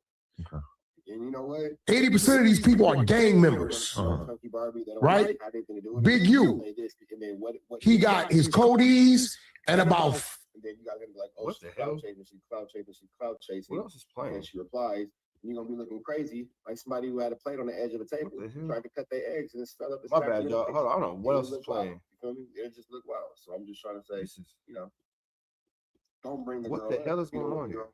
And you know what? 80% of these people are gang members. Right? Big U. He got his Cody's and about. And then you got to be like, oh, she's cloud chasing. What else is playing? And she replies, you're going to be looking crazy like somebody who had a plate on the edge of the table trying to cut their eggs and it fell up. My bad, y'all. Hold on. I don't know what else is playing. You feel me? It just looked wild. So I'm just trying to say, don't bring the girl up. What the hell is going on here?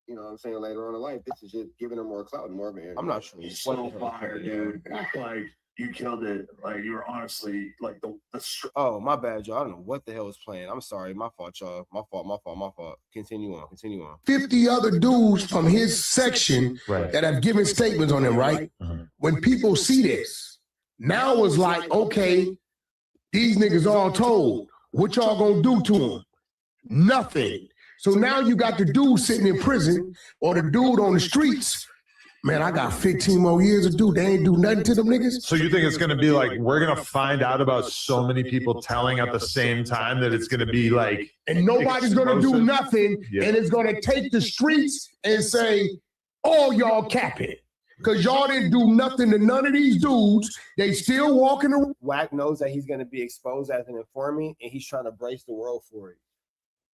You know what I'm saying? Later on in life, this is just giving her more clout and more of an. I'm not sure. It's so fire, dude. Like, you killed it. Like, you were honestly like the Oh, my bad, y'all. I don't know what the hell was playing. I'm sorry. My fault, y'all. My fault. Continue on. 50 other dudes from his section that have given statements on him, right? When people see this, now it's like, okay, these niggas all told. What y'all gonna do to them? Nothing. So now you got the dude sitting in prison or the dude on the streets. Man, I got 15 more years to do. They ain't do nothing to them niggas. So you think it's going to be like, we're going to find out about so many people telling at the same time that it's going to be like. And nobody's going to do nothing. And it's going to take the streets and say, oh, y'all capping. Because y'all didn't do nothing to none of these dudes. They still walking around. Wack knows that he's going to be exposed as an informant and he's trying to brace the world for it.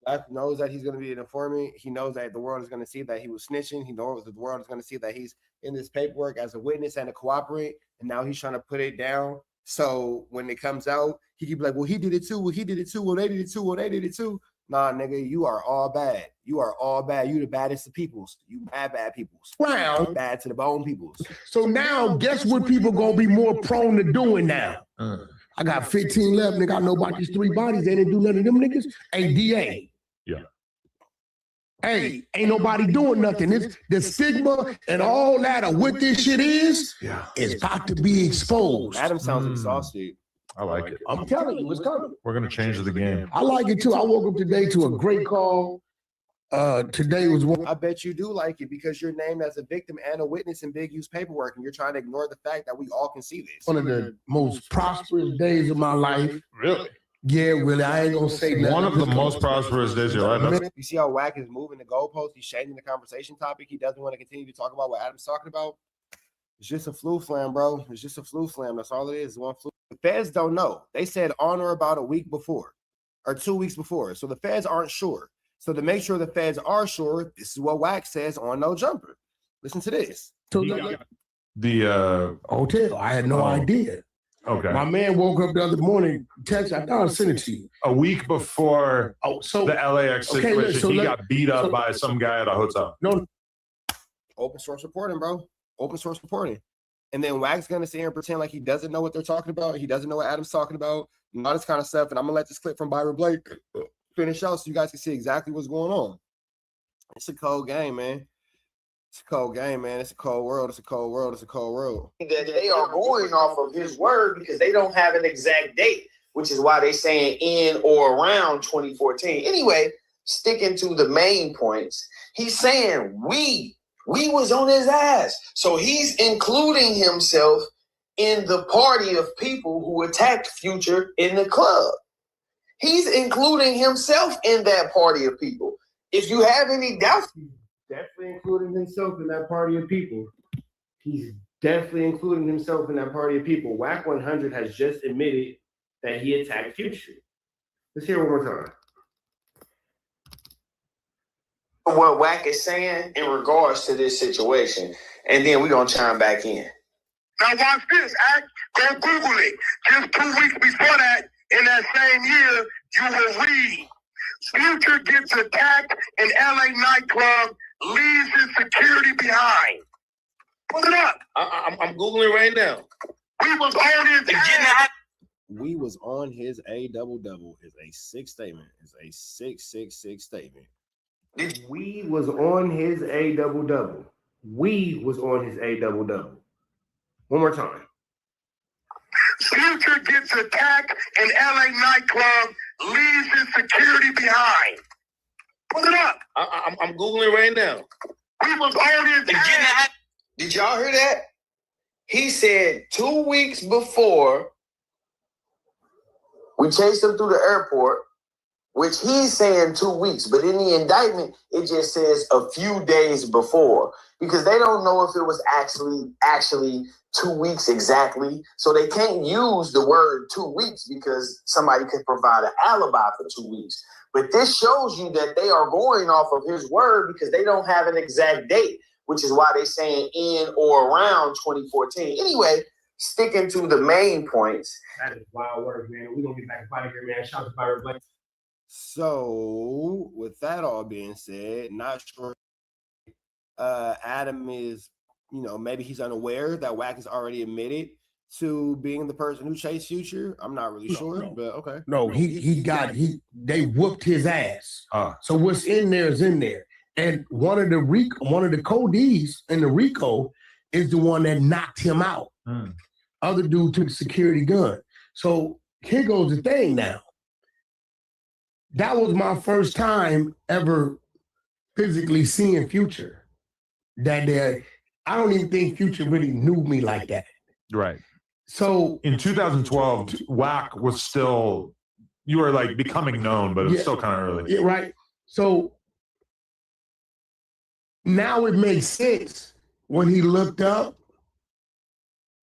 Wack knows that he's going to be an informant. He knows that the world is going to see that he was snitching. He knows that the world is going to see that he's in this paperwork as a witness and a cooperate. And now he's trying to put it down. So when it comes out, he can be like, well, he did it too. Well, he did it too. Well, they did it too. Well, they did it too. Nah, nigga, you are all bad. You are all bad. You the baddest of peoples. You bad peoples. Wow. Bad to the bone peoples. So now guess what people going to be more prone to doing now? I got 15 left. Nigga, I know about these 3 bodies. They didn't do nothing to them niggas. Hey, DA. Yeah. Hey, ain't nobody doing nothing. It's the stigma and all that of what this shit is about to be exposed. Adam sounds exhausted. I like it. I'm telling you, it's coming. We're going to change the game. I like it too. I woke up today to a great call. Today was one. I bet you do like it because you're named as a victim and a witness in Big U's paperwork, and you're trying to ignore the fact that we all can see this. One of the most prosperous days of my life. Really? Yeah, really. I ain't gonna say nothing. One of the most prosperous days of your life. You see how Wack is moving the goalpost? He's changing the conversation topic. He doesn't want to continue to talk about what Adam's talking about. It's just a flu flam, bro. It's just a flu flam. That's all it is. One flu. The feds don't know. They said on or about a week before or 2 weeks before. So the feds aren't sure. So to make sure the feds are sure, this is what Wack says on No Jumper. Listen to this. The hotel. I had no idea. Okay. My man woke up the other morning, text. I thought I'd send it to you. A week before so the LAX situation, he got beat up by some guy at a hotel. No. Open source reporting, bro. Open source reporting. And then Wack's gonna sit here and pretend like he doesn't know what they're talking about. He doesn't know what Adam's talking about, and all this kind of stuff. And I'm gonna let this clip from Byron Blake finish out so you guys can see exactly what's going on. It's a cold game, man. It's a cold game, man. It's a cold world. It's a cold world. It's a cold world. That they are going off of his word because they don't have an exact date, which is why they're saying in or around 2014. Anyway, sticking to the main points, he's saying we was on his ass. So he's including himself in the party of people who attacked Future in the club. He's including himself in that party of people. If you have any doubt, definitely including himself in that party of people. He's definitely including himself in that party of people. Wack 100 has just admitted that he attacked Future. Let's hear it one more time. what Wack is saying in regards to this situation, and then we're going to chime back in. Now watch this, go Google it. Just 2 weeks before that, in that same year, you will read, Future gets attacked in LA nightclub, leaves his security behind. Look it up. I'm Googling right now. We was on his ass. We was on his A double is a 6 statement. It's a 666 statement. We was on his A double. We was on his A double. One more time. Future gets attacked in LA nightclub, leaves his security behind. Put it up. I'm Googling right now. He was on his ass. Did y'all hear that? He said 2 weeks before we chased him through the airport, which he's saying 2 weeks, but in the indictment, it just says a few days before because they don't know if it was actually 2 weeks exactly. So they can't use the word 2 weeks because somebody could provide an alibi for 2 weeks. But this shows you that they are going off of his word because they don't have an exact date, which is why they're saying in or around 2014. Anyway, sticking to the main points. That is wild work, man. We're going to get back up out of here, man. Shout out to Byron Blake. So, with that all being said, not sure Adam is, maybe he's unaware that Wack has already admitted to being the person who chased Future. I'm not really sure, but okay. No, they whooped his ass. So what's in there is in there. And one of the co-Ds in the RICO is the one that knocked him out. Other dude took a security gun. So here goes the thing now. That was my first time ever physically seeing Future. I don't even think Future really knew me like that. Right. So in 2012, Wack was still, you were like becoming known, but it was still kind of early. Yeah, right. So now it makes sense when he looked up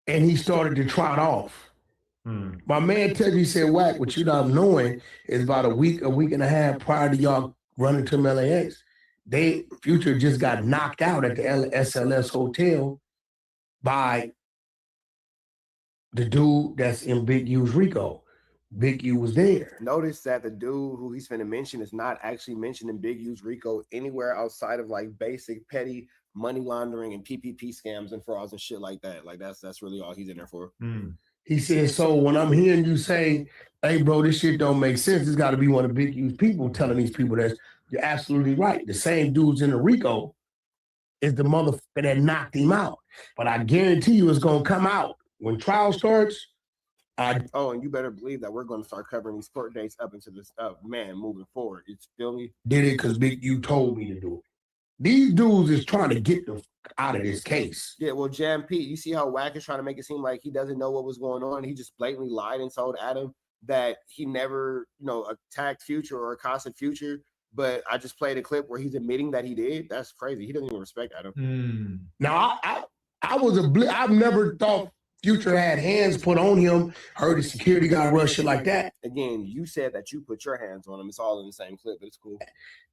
and he started to trot off. My man Teddy said, Wack, what you not knowing is about a week and a half prior to y'all running to LAX, Future just got knocked out at the SLS hotel by the dude that's in Big U's RICO. Big U was there. Notice that the dude who he's finna mention is not actually mentioned in Big U's RICO anywhere outside of like basic petty money laundering and PPP scams and frauds and shit like that. Like that's really all he's in there for. He said, so when I'm hearing you say, hey, bro, this shit don't make sense, it's got to be one of Big U's people telling these people that you're absolutely right. The same dudes in the RICO is the motherfucker that knocked him out. But I guarantee you it's going to come out. When trial starts, and you better believe that we're going to start covering these court dates up into this moving forward. You feel me? Did it because Big U told me to do it. These dudes is trying to get the out of this case. Yeah, well, Jam Pete, you see how Wack is trying to make it seem like he doesn't know what was going on. He just blatantly lied and told Adam that he never, attacked Future or accosted Future. But I just played a clip where he's admitting that he did. That's crazy. He doesn't even respect Adam. Now, I've never thought Future had hands put on him, heard a security guard rush shit like that. Again, you said that you put your hands on him. It's all in the same clip, but it's cool.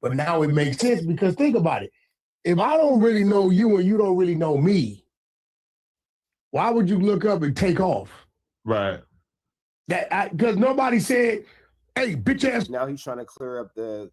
But now it makes sense because think about it. If I don't really know you and you don't really know me, why would you look up and take off? Right. Because nobody said, hey, bitch ass. Now he's trying to clear up the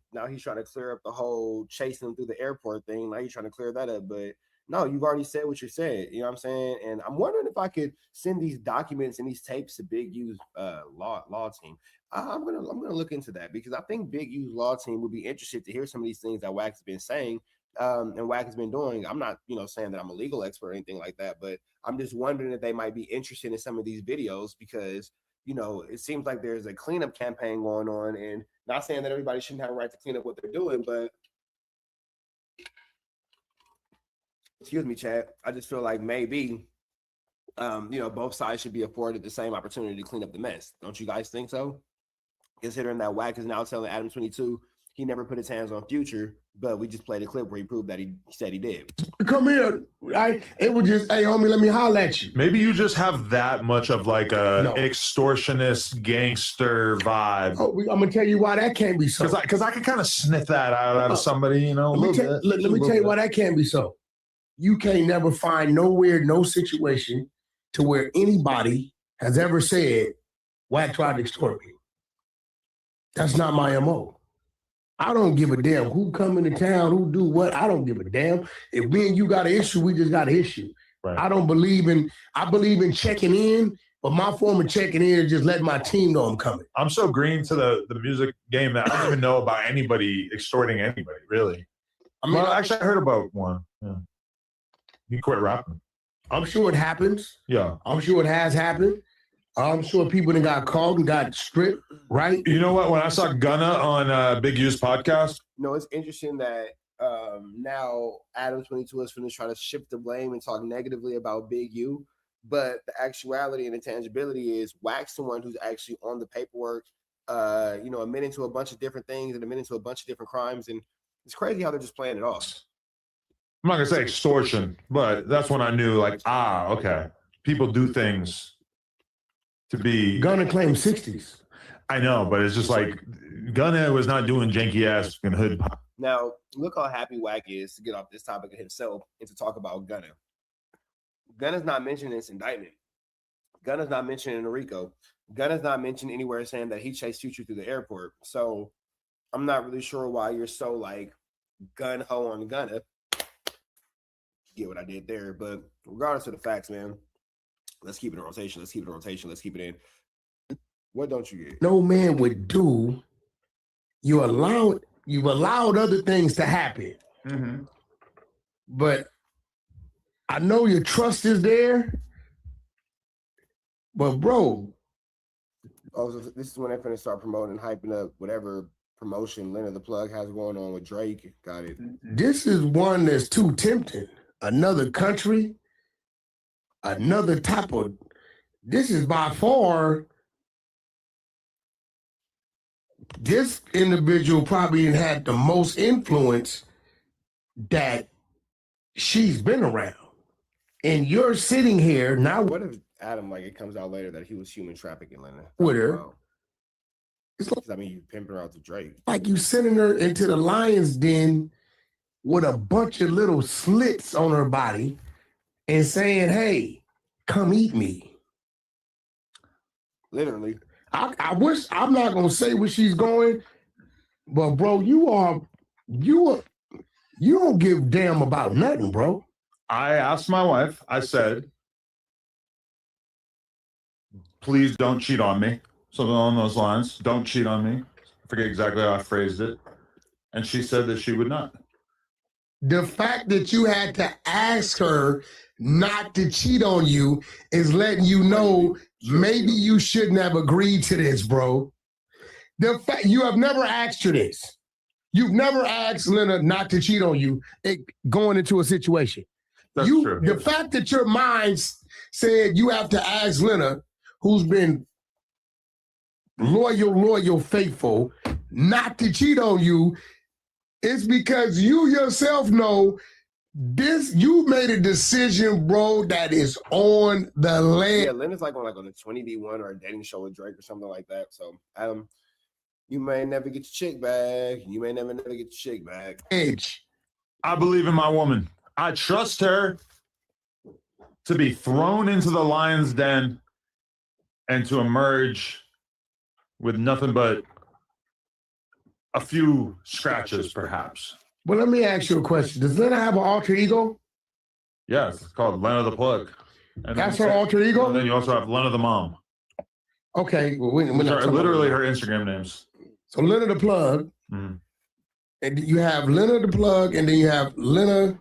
whole chasing him through the airport thing. Now he's trying to clear that up, but no, you've already said what you said. You know what I'm saying? And I'm wondering if I could send these documents and these tapes to Big U's law team. I'm gonna look into that because I think Big U's law team would be interested to hear some of these things that Wack has been saying and Wack has been doing. I'm not, saying that I'm a legal expert or anything like that, but I'm just wondering if they might be interested in some of these videos because it seems like there's a cleanup campaign going on, and not saying that everybody shouldn't have a right to clean up what they're doing, but excuse me, Chad. I just feel like maybe, both sides should be afforded the same opportunity to clean up the mess. Don't you guys think so? Considering that Wack is now telling Adam 22 he never put his hands on Future, but we just played a clip where he proved that he said he did. Come here. It was just, hey, homie, let me holler at you. Maybe you just have that much of like a extortionist gangster vibe. I'm going to tell you why that can't be so. Because I can kind of sniff that out of somebody, Let me tell you why that can't be so. You can't never find nowhere, no situation to where anybody has ever said, Wack tried to extort me. That's not my MO. I don't give a damn who come into town, who do what. I don't give a damn. If me and you got an issue, we just got an issue. Right. I believe in checking in, but my form of checking in is just letting my team know I'm coming. I'm so green to the music game that I don't even know about anybody extorting anybody, really. Actually, I heard about one. Yeah. He quit rapping. I'm sure it happens. Yeah. I'm sure it has happened. I'm sure people that got called and got stripped, right? You know what? When I saw Gunna on Big U's podcast, No, it's interesting that now Adam 22 is going to try to shift the blame and talk negatively about Big U, but the actuality and the tangibility is Wack's the one who's actually on the paperwork, admitting to a bunch of different things and admitting to a bunch of different crimes, and it's crazy how they're just playing it off. I'm not gonna say extortion, but that's when I knew, like, okay, people do things to be. Gunna claimed 60s. I know, but it's just like Gunna was not doing janky ass and hood pop. Now, look how happy Wack is to get off this topic of himself and to talk about Gunna. Gunna's not mentioned in this indictment. Gunna's not mentioned in RICO. Gunna's not mentioned anywhere saying that he chased Future through the airport. So I'm not really sure why you're so like gun-ho on Gunna. Get what I did there. But regardless of the facts, man, let's keep it in rotation. Let's keep it in. What don't you get? No man would do. You've allowed other things to happen. Mm-hmm. But I know your trust is there. But bro. Oh, so this is when they're going to start promoting, hyping up whatever promotion Leonard the Plug has going on with Drake. Got it. This is one that's too tempting. Another country, another type of. This is by far. This individual probably had the most influence that she's been around. And you're sitting here now. What if Adam, like, it comes out later that he was human trafficking Leonard? With her. It's like, I mean, you pimping her out to Drake. Like you sending her into the lion's den with a bunch of little slits on her body and saying, hey, come eat me. Literally. I wish, I'm not going to say where she's going, but bro, you don't give a damn about nothing, bro. I asked my wife, I said, please don't cheat on me. Something along those lines. Don't cheat on me. I forget exactly how I phrased it. And she said that she would not. The fact that you had to ask her not to cheat on you is letting you know maybe you shouldn't have agreed to this, bro. The fact you have never asked her this. You've never asked Leonard not to cheat on you going into a situation. That's true. The fact that your mind said you have to ask Leonard, who's been loyal, faithful, not to cheat on you, it's because you yourself know this. You made a decision, bro, that is on the land. Yeah, Leonard's like on a 20v1 or a dating show with Drake or something like that. So, Adam, you may never get your chick back. You may never get your chick back. Edge. I believe in my woman. I trust her to be thrown into the lion's den and to emerge with nothing but a few scratches, perhaps. Well, let me ask you a question. Does Lena have an alter ego? Yes, it's called Lena the Plug. And that's her alter ego? And then you also have Lena the Mom. Okay. Well, Which are literally her Instagram names. So Lena the Plug. Mm-hmm. And you have Lena the Plug, and then you have Lena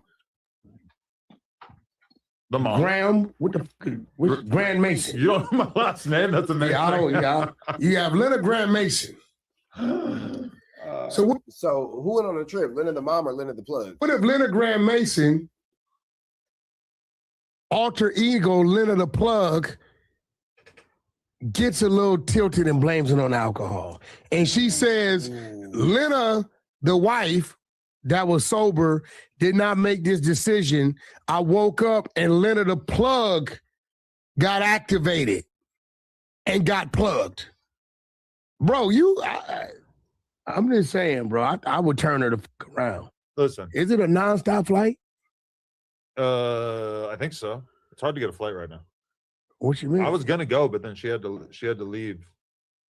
the Mom. Graham, with Grand Mason. You don't know my last name? That's amazing. Yeah, I don't, yeah. You have Lena Grand Mason. So who went on the trip? Leonard the Mom or Leonard the Plug? What if Leonard Graham Mason, alter ego Leonard the Plug, gets a little tilted and blames it on alcohol? And she says, Lena, the wife that was sober, did not make this decision. I woke up and Leonard the Plug got activated and got plugged. Bro, I'm just saying, bro, I would turn her the fuck around. Listen. Is it a nonstop flight? I think so. It's hard to get a flight right now. What you mean? I was gonna go, but then she had to leave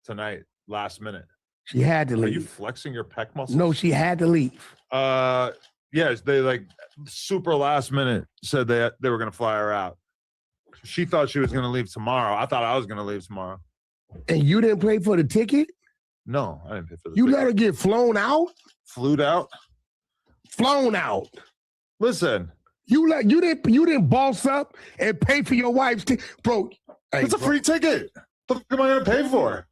tonight, last minute. She had to leave. Are you flexing your pec muscles? No, she had to leave. Yes, they like super last minute said they were gonna fly her out. She thought she was gonna leave tomorrow. I thought I was gonna leave tomorrow. And you didn't pay for the ticket? No, I didn't pay for the ticket. You ticket. let her get flown out? Flued out? Flown out. Listen. You didn't boss up and pay for your wife's ticket. Bro. It's a free ticket. What the fuck am I going to pay for?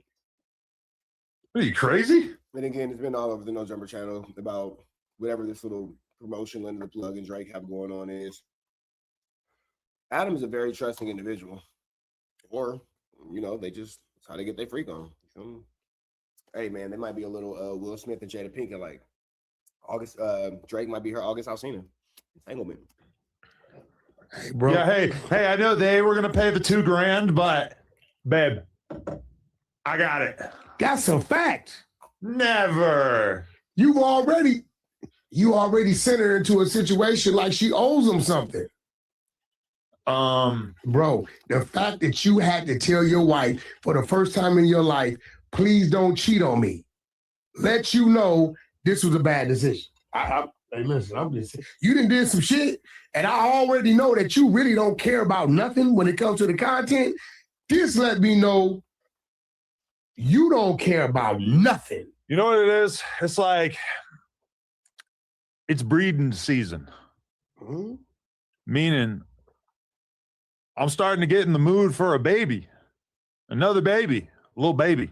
Are you crazy? And again, it's been all over the No Jumper channel about whatever this little promotion Linda the Plug and Drake have going on is. Adam is a very trusting individual. Or, you know, they just, that's how they get their freak on. Hey, man, they might be a little Will Smith and Jada Pinkett, like August, Drake might be her August Alsina entanglement. Hey, bro. Yeah, hey, I know they were going to pay the $2,000, but, babe, I got it. That's a fact. Never. You already sent her into a situation like she owes them something. Bro, the fact that you had to tell your wife for the first time in your life, please don't cheat on me, let you know this was a bad decision. Hey, listen, I'm just saying, you done did some shit, and I already know that you really don't care about nothing when it comes to the content. Just let me know you don't care about nothing. You know what it is? It's like, it's breeding season. Mm-hmm. Meaning, I'm starting to get in the mood for a baby. Another baby. A little baby.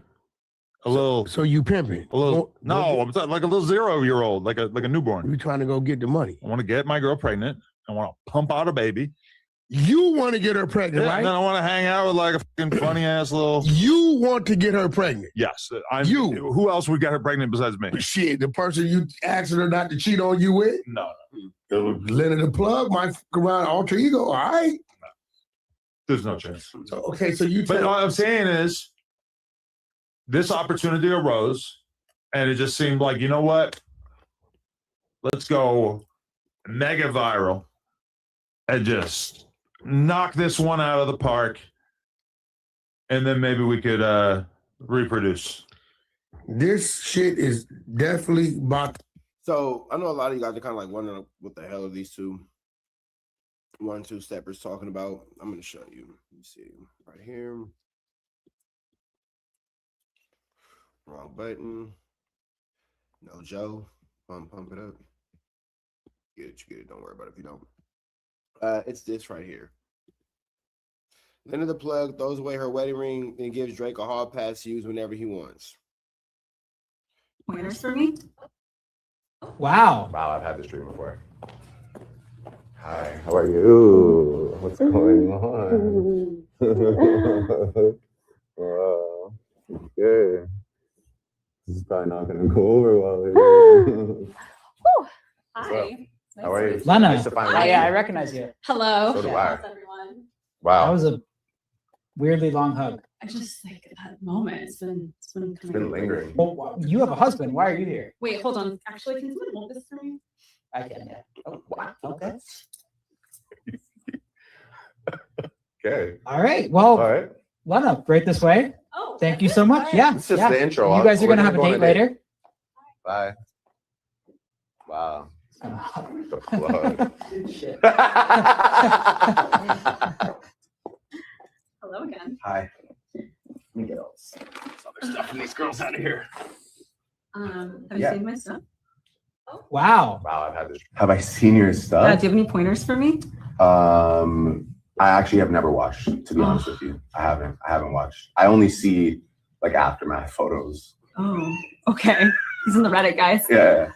So you pimping? A little. No, I'm like a little 0-year-old, like a newborn. You trying to go get the money? I want to get my girl pregnant. I want to pump out a baby. You want to get her pregnant, right? And then I want to hang out with like a fucking funny ass little. You want to get her pregnant? Yes. Who else would get her pregnant besides me? Shit, the person you asking her not to cheat on you with? No. Linda the Plug might fuck around alter ego. All right. There's no chance. So you. But what I'm saying is, this opportunity arose, and it just seemed like, you know what? Let's go mega viral and just knock this one out of the park, and then maybe we could reproduce. This shit is definitely about. So I know a lot of you guys are kind of like wondering what the hell are these two 1-2 steppers talking about. I'm going to show you. You see right here. Wrong button. No Joe. Pump it up. Get it, you get it. Don't worry about it if you don't. It's this right here. Linda the Plug throws away her wedding ring and gives Drake a hall pass to use whenever he wants. Pointers for me? Wow. Wow, I've had this dream before. Hi, how are you? What's going on? Wow, okay. This is probably not going to go over well. Hi. How are you? Lena. Nice to finally Oh, meet yeah, I you. recognize you. Hello. So do I. How's everyone? Wow. That was a weirdly long hug. I just like that moment. It's been It's been lingering. Well, you have a husband. Why are you here? Wait, hold on. Actually, can someone hold this for me? I can. Yeah. Oh, wow. Okay. Okay. All right. Well, All right. Lena, right this way. Oh, thank you so much. Yeah. It's just yeah. the intro. You guys are We're gonna have a go on date later. Bye. Wow. The Shit. Hello again. Hi. Let me get all this other stuff from these girls out of here. Have you Yeah. seen my stuff? Wow. Wow, I've had this. Have I seen your Yeah. stuff? Do you have any pointers for me? I actually have never watched, to be honest with you. I haven't watched. I only see like aftermath photos. Oh, okay. He's in the Reddit, guys. Yeah.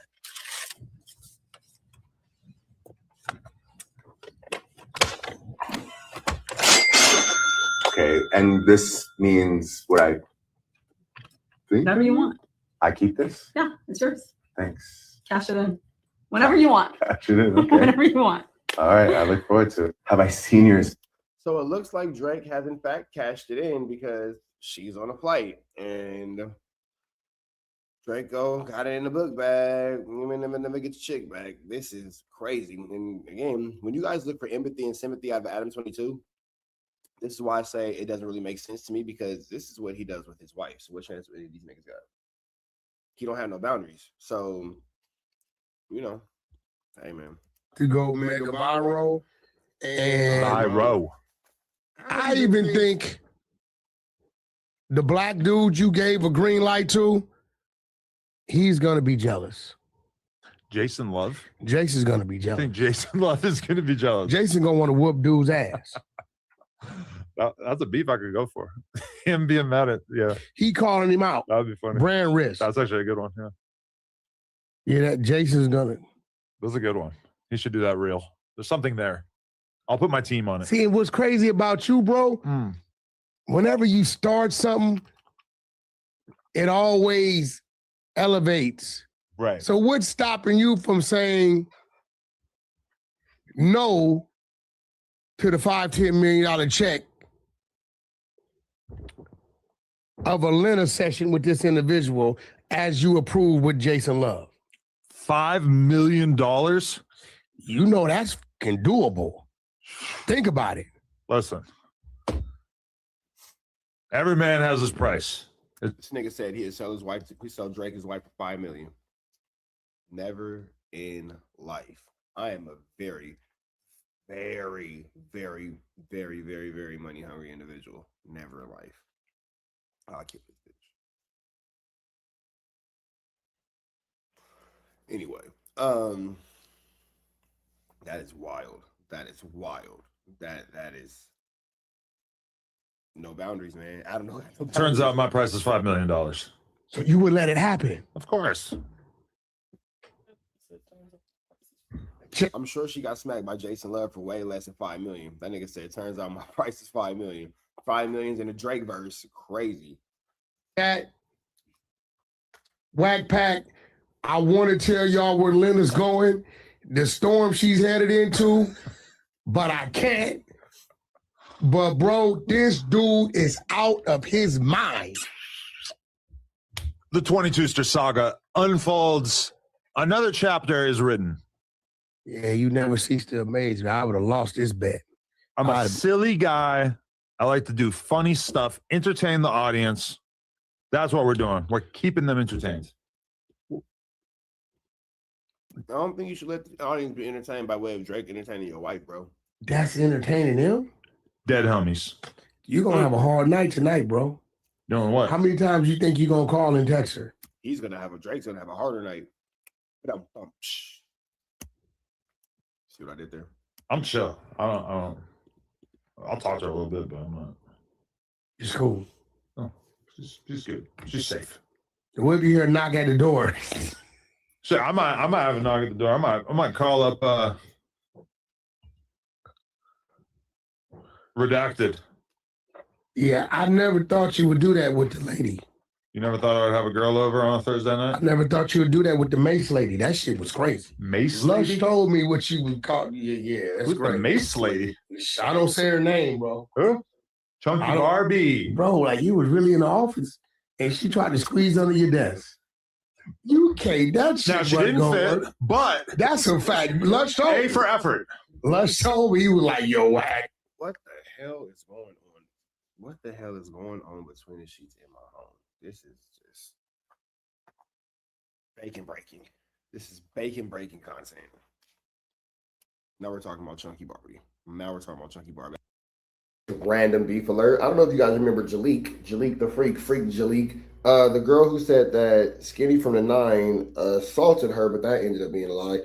Okay, and this means what I think? Whatever you want. I keep this? Yeah, it's yours. Thanks. Cash it in. Whenever you want. Cash it in, okay. Whenever you want. All right, I look forward to it. Have I seen yours? So it looks like Drake has in fact cashed it in because she's on a flight and Draco got it in the book bag. Never get your chick back. This is crazy. And again, when you guys look for empathy and sympathy out of Adam 22, this is why I say it doesn't really make sense to me because this is what he does with his wife. So what chance do these niggas got? He don't have no boundaries. So, you know, hey man. To go mega viral. And Viral. I even think the black dude you gave a green light to, he's gonna be jealous. Jason Love? Jason's gonna be I jealous. think Jason Love is going to be jealous. Jason gonna want to whoop dude's ass. That's a beef I could go for. Him being mad at, He calling him out. That would be funny. Brand risk. That's actually a good one. Yeah, that Jason's gonna. That's a good one. He should do that real. There's something there. I'll put my team on it. See, what's crazy about you, bro? Whenever you start something, it always elevates. Right. So what's stopping you from saying no to the $5-10 million check of a Lena session with this individual as you approve with Jason Love? $5 million? You know that's fucking doable. Think about it. Listen. Every man has his price. This nigga said he'd sell his wife. He sell Drake his wife for $5 million. Never in life. I am a very, very, very, very, very, very money hungry individual. Never in life. I'll keep this bitch. Anyway, that is wild. That is wild. That is no boundaries, man. I don't know. Turns out my price is $5 million. So you would let it happen? Of course. I'm sure she got smacked by Jason Love for way less than $5 million. That nigga said, turns out my price is $5 million. $5 million's in the Drake verse. Crazy. That Wack Pack, I want to tell y'all where Lena's going, the storm she's headed into, but I can't. But bro, this dude is out of his mind. The 22ster saga unfolds. Another chapter is written. Yeah, you never cease to amaze me. I would have lost this bet. I'm a silly guy. I like to do funny stuff, entertain the audience. That's what we're doing. We're keeping them entertained. I don't think you should let the audience be entertained by way of Drake entertaining your wife, bro. That's entertaining him? Dead homies. You're going to have a hard night tonight, bro. Doing what? How many times you think you're going to call and text her? Drake's going to have a harder night. See what I did there? I'm chill. I'll talk to her a little bit, but I'm not. It's cool. Oh, she's good. She's safe. What if you hear a knock at the door? So I might have a knock at the door. I might call up Redacted. Yeah, I never thought you would do that with the lady. You never thought I would have a girl over on a Thursday night? I never thought you would do that with the Mace lady. That shit was crazy. Mace Lush lady? told me what she would call. Yeah, that's Who's great. the Mace lady? I don't say her name, bro. Who? Chunky Barbie. Bro, like you was really in the office and she tried to squeeze under your desk. You can't. That shit Now she wasn't didn't gonna fit, work. but That's a fact. Lush told A for effort. Lush told me he was like, yo, Wack. What the hell is going on? What the hell is going on between the sheets in my home? This is just bacon breaking. This is bacon breaking content. Now we're talking about Chunky Barbie. Random beef alert. I don't know if you guys remember Jalik the freak Jalik. The girl who said that Skinny from the 9 assaulted her, but that ended up being a lie.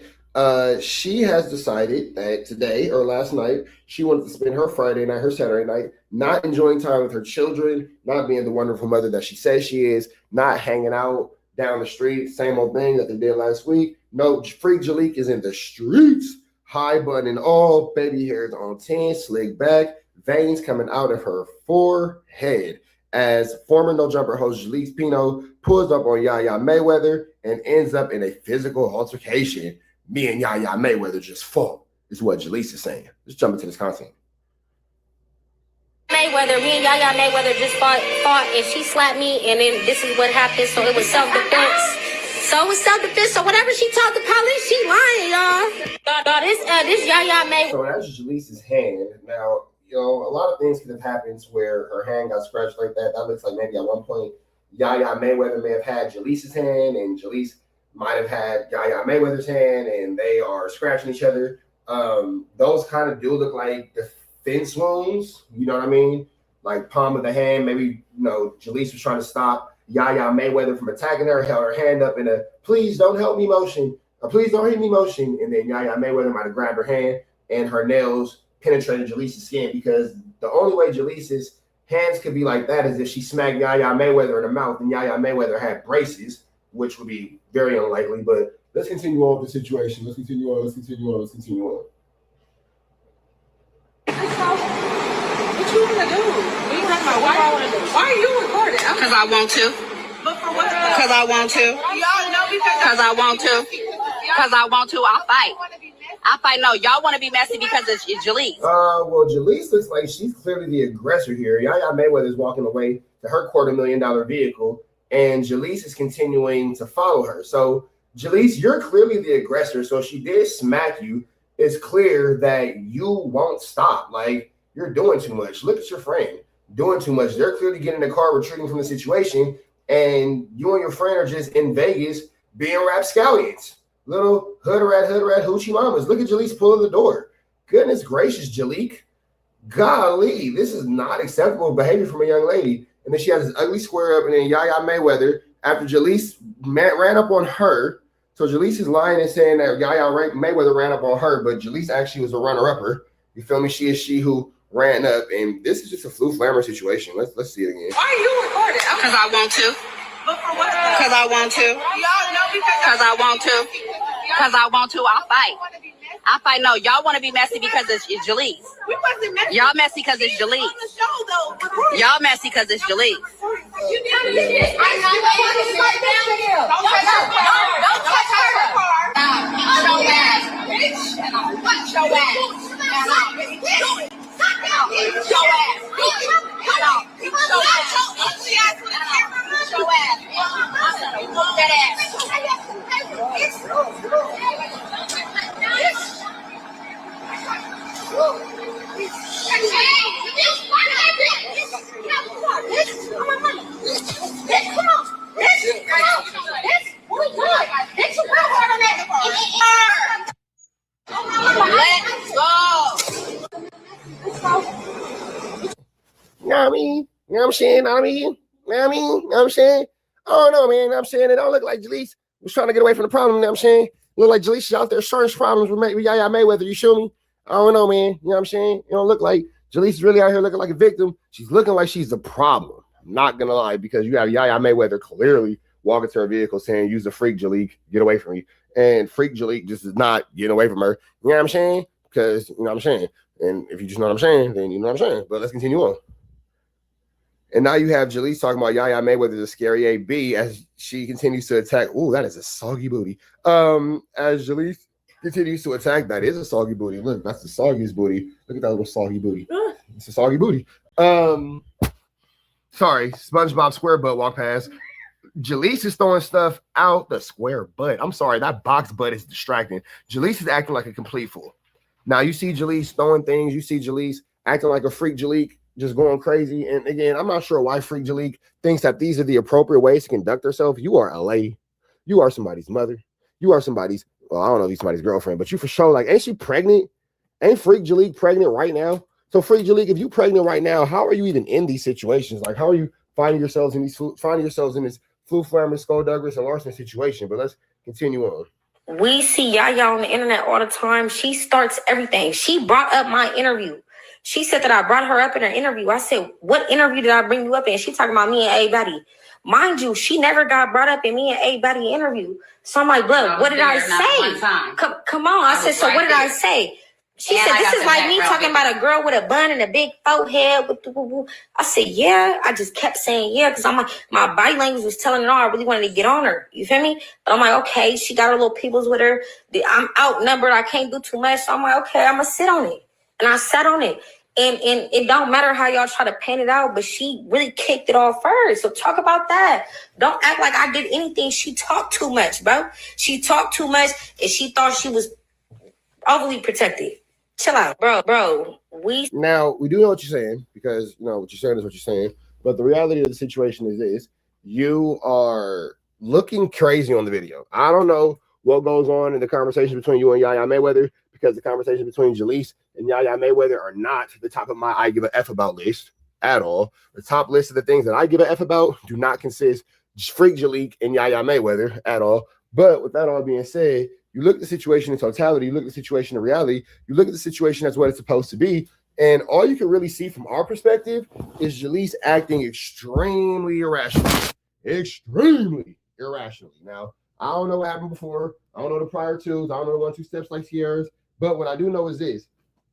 She has decided that today or last night, she wanted to spend her Friday night, her Saturday night, not enjoying time with her children, not being the wonderful mother that she says she is, not hanging out down the street, same old thing that they did last week. No, Freak Jalik is in the streets, high bun and all, baby hairs on 10, slick back, veins coming out of her forehead. As former No Jumper host Jalise Pino pulls up on Yaya Mayweather and ends up in a physical altercation. Me and Yaya Mayweather just fought, is what Jalise is saying. Let's jump into this content. Mayweather, me and Yaya Mayweather just fought, and she slapped me, and then this is what happened. So it was self-defense. So whenever she told the police, she lying, y'all. This Yaya Mayweather. So that's Jalise's hand. Now, you know, a lot of things could have happened where her hand got scratched like that. That looks like maybe at one point Yaya Mayweather may have had Jalise's hand, and Jalise might have had Yaya Mayweather's hand, and they are scratching each other. Those kind of do look like defense wounds, you know what I mean? Like palm of the hand. Maybe, you know, Jalise was trying to stop Yaya Mayweather from attacking her, held her hand up in a please don't help me motion, or please don't hit me motion, and then Yaya Mayweather might have grabbed her hand, and her nails penetrated Jaleese's skin, because the only way Jaleese's hands could be like that is if she smacked Yaya Mayweather in the mouth and Yaya Mayweather had braces, which would be very unlikely. But let's continue on with the situation. Let's continue on. What you want to do? Why are you recording? Because I want to. But for what? Because I want to. Y'all know because I want to. Because I want to. I'll fight. No, y'all want to be messy because it's Jalise. Well, Jalise looks like she's clearly the aggressor here. Yaya Mayweather is walking away to her $250,000 vehicle, and Jalise is continuing to follow her. So, Jalise, you're clearly the aggressor. So, if she did smack you, it's clear that you won't stop. Like, you're doing too much. Look at your friend doing too much. They're clearly getting in the car, retreating from the situation, and you and your friend are just in Vegas being rapscallions. Little hood rat, hoochie mamas. Look at Jalise pulling the door. Goodness gracious, Jaleek. Golly, this is not acceptable behavior from a young lady. And then she has this ugly square up, and then Yaya Mayweather, after Jalise ran up on her. So Jalise is lying and saying that Yaya Mayweather ran up on her, but Jalise actually was a runner-upper. You feel me? She is she who ran up, and this is just a flu flammer situation. Let's see it again. Why are you recording? Because I want to. But for what? Because I want to. Y'all know because I want to. Because I want to. I'll fight. No, y'all want to be messy because it's Jalise. We wasn't messy. Y'all messy because it's Jalise. Y'all messy because it's Jalise. You did it. Don't touch her. Show ass, bitch. What show ass? Show ass. Let's go. You know what I mean? You know what I'm saying? You know what I'm saying? I don't know, man. You know what I'm saying? It don't look like Jalise was trying to get away from the problem. You know what I'm saying? Look like Jalise is out there starting problems with Yaya Mayweather. You feel me? I don't know, man. You know what I'm saying? It don't look like Jalise is really out here looking like a victim. She's looking like she's the problem. I'm not going to lie, because you have Yaya Mayweather clearly walking to her vehicle saying, use the freak, Jaleek, get away from me. And freak Jaleek just is not getting away from her. You know what I'm saying? Because, you know what I'm saying? And if you just know what I'm saying, then you know what I'm saying. But let's continue on. And now you have Jalise talking about Yaya Mayweather's a scary AB as she continues to attack. Ooh, that is a soggy booty. As Jalise continues to attack, that is a soggy booty. Look, that's the soggiest booty. Look at that little soggy booty. It's a soggy booty. Sorry, SpongeBob square butt walk past. Jalise is throwing stuff out the square butt. I'm sorry, that box butt is distracting. Jalise is acting like a complete fool. Now you see Jalise throwing things. You see Jalise acting like a freak Jaleek, just going crazy. And again, I'm not sure why freak Jaleek thinks that these are the appropriate ways to conduct herself. You are a lady. You are somebody's mother. You are somebody's, well, I don't know if he's somebody's girlfriend, but you for sure, like, ain't she pregnant? Ain't freak Jaleek pregnant right now? So freak Jaleek, if you pregnant right now, how are you even in these situations? Like, how are you finding yourselves in this flu flammer, skullduggery, and larceny situation? But let's continue on. We see Yaya on the internet all the time. She starts everything. She brought up my interview. She said that I brought her up in her interview. I said, what interview did I bring you up in? She talking about me and A Betty. Mind you, she never got brought up in me and A Betty interview. So I'm like, blood, what did I say? Come on. I said, so what did I say? She said, this is like me talking about a girl with a bun and a big forehead. I said, yeah. I just kept saying, yeah, because I'm like, my body language was telling her, I really wanted to get on her. You feel me? But I'm like, okay, she got her little peoples with her. I'm outnumbered. I can't do too much. So I'm like, okay, I'm going to sit on it. And I sat on it. And it don't matter how y'all try to paint it out, but she really kicked it off first. So talk about that. Don't act like I did anything. She talked too much, bro. She talked too much, and she thought she was overly protected. Chill out, bro. Now, we do know what you're saying, because, you know, what you're saying is what you're saying. But the reality of the situation is this. You are looking crazy on the video. I don't know what goes on in the conversation between you and Yaya Mayweather, because the conversation between Jalise and Yaya Mayweather are not the top of my I give a F about list at all. The top list of the things that I give a F about do not consist freak Jaleek and Yaya Mayweather at all. But with that all being said, You look at the situation in totality. You look at the situation in reality. You look at the situation as what it's supposed to be. And all you can really see from our perspective is Jaleese acting extremely irrationally. Extremely irrationally. Now, I don't know what happened before. I don't know the prior twos. I don't know the 1-2 steps like Sierra's. But what I do know is this.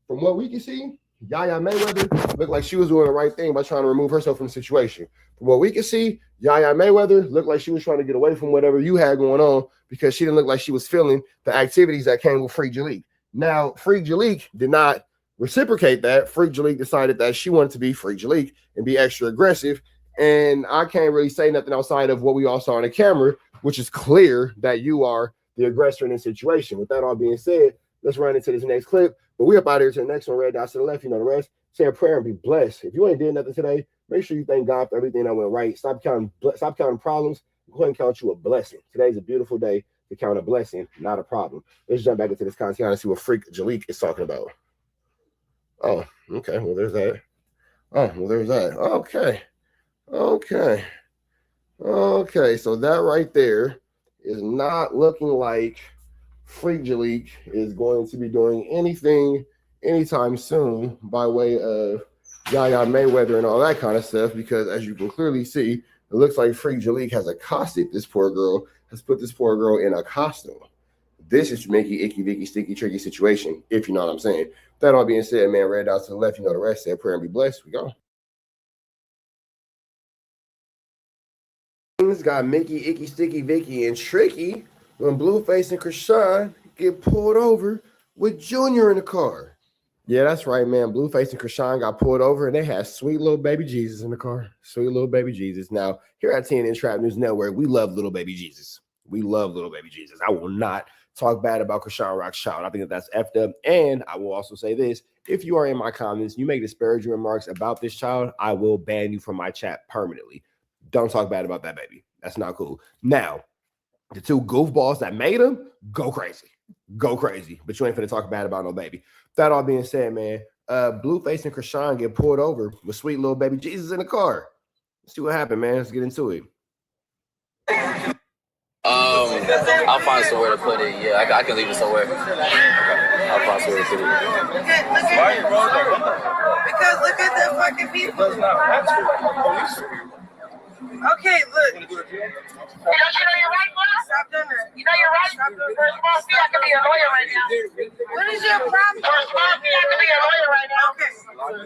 From what we can see, Yaya Mayweather looked like she was doing the right thing by trying to remove herself from the situation. From what we can see, Yaya Mayweather looked like she was trying to get away from whatever you had going on because she didn't look like she was feeling the activities that came with Freak Jaleek. Now, Freak Jaleek did not reciprocate that. Freak Jaleek decided that she wanted to be Freak Jaleek and be extra aggressive. And I can't really say nothing outside of what we all saw on the camera, which is clear that you are the aggressor in this situation. With that all being said, let's run into this next clip. But we up out here to the next one, red dots to the left. You know the rest. Say a prayer and be blessed. If you ain't did nothing today, make sure you thank God for everything that went right. Stop counting problems. Go ahead and count you a blessing. Today's a beautiful day to count a blessing, not a problem. Let's jump back into this content and see what Freak Jaleek is talking about. Oh, okay. Well, there's that. Oh, well, there's that. Okay. So that right there is not looking like Freak Jaleek is going to be doing anything anytime soon by way of Yaya Mayweather and all that kind of stuff, because as you can clearly see, it looks like Freak Jaleek has accosted this poor girl, has put this poor girl in a costume. This is Mickey, icky, vicky, sticky, tricky situation, if you know what I'm saying. That all being said, man, red dots to the left, you know the rest. Say a prayer and be blessed. We go. Things got Mickey, icky, sticky, vicky, and tricky when Blueface and Krishan get pulled over with Junior in the car. Yeah, that's right, man. Blueface and Krishan got pulled over, and they had sweet little baby Jesus in the car. Sweet little baby Jesus. Now, here at TNN Trap News Network, we love little baby Jesus. We love little baby Jesus. I will not talk bad about Krishan Rock's child. I think that's effed up. And I will also say this. If you are in my comments, you make disparaging remarks about this child, I will ban you from my chat permanently. Don't talk bad about that baby. That's not cool. Now, the two goofballs that made him, go crazy. Go crazy. But you ain't finna talk bad about no baby. That all being said, man, Blueface and Krishan get pulled over with sweet little baby Jesus in the car. Let's see what happened, man. Let's get into it. I'll find somewhere to put it. Yeah, I can leave it somewhere. I'll find somewhere to put it. Why are you rolling? Because look at the fucking people. Okay, look. You know your right, bro? Stop doing that. You know your right? Stop doing that. For a small fee, I can be a lawyer right now. What is your problem? For a small fee, I can be a lawyer right now. Okay. On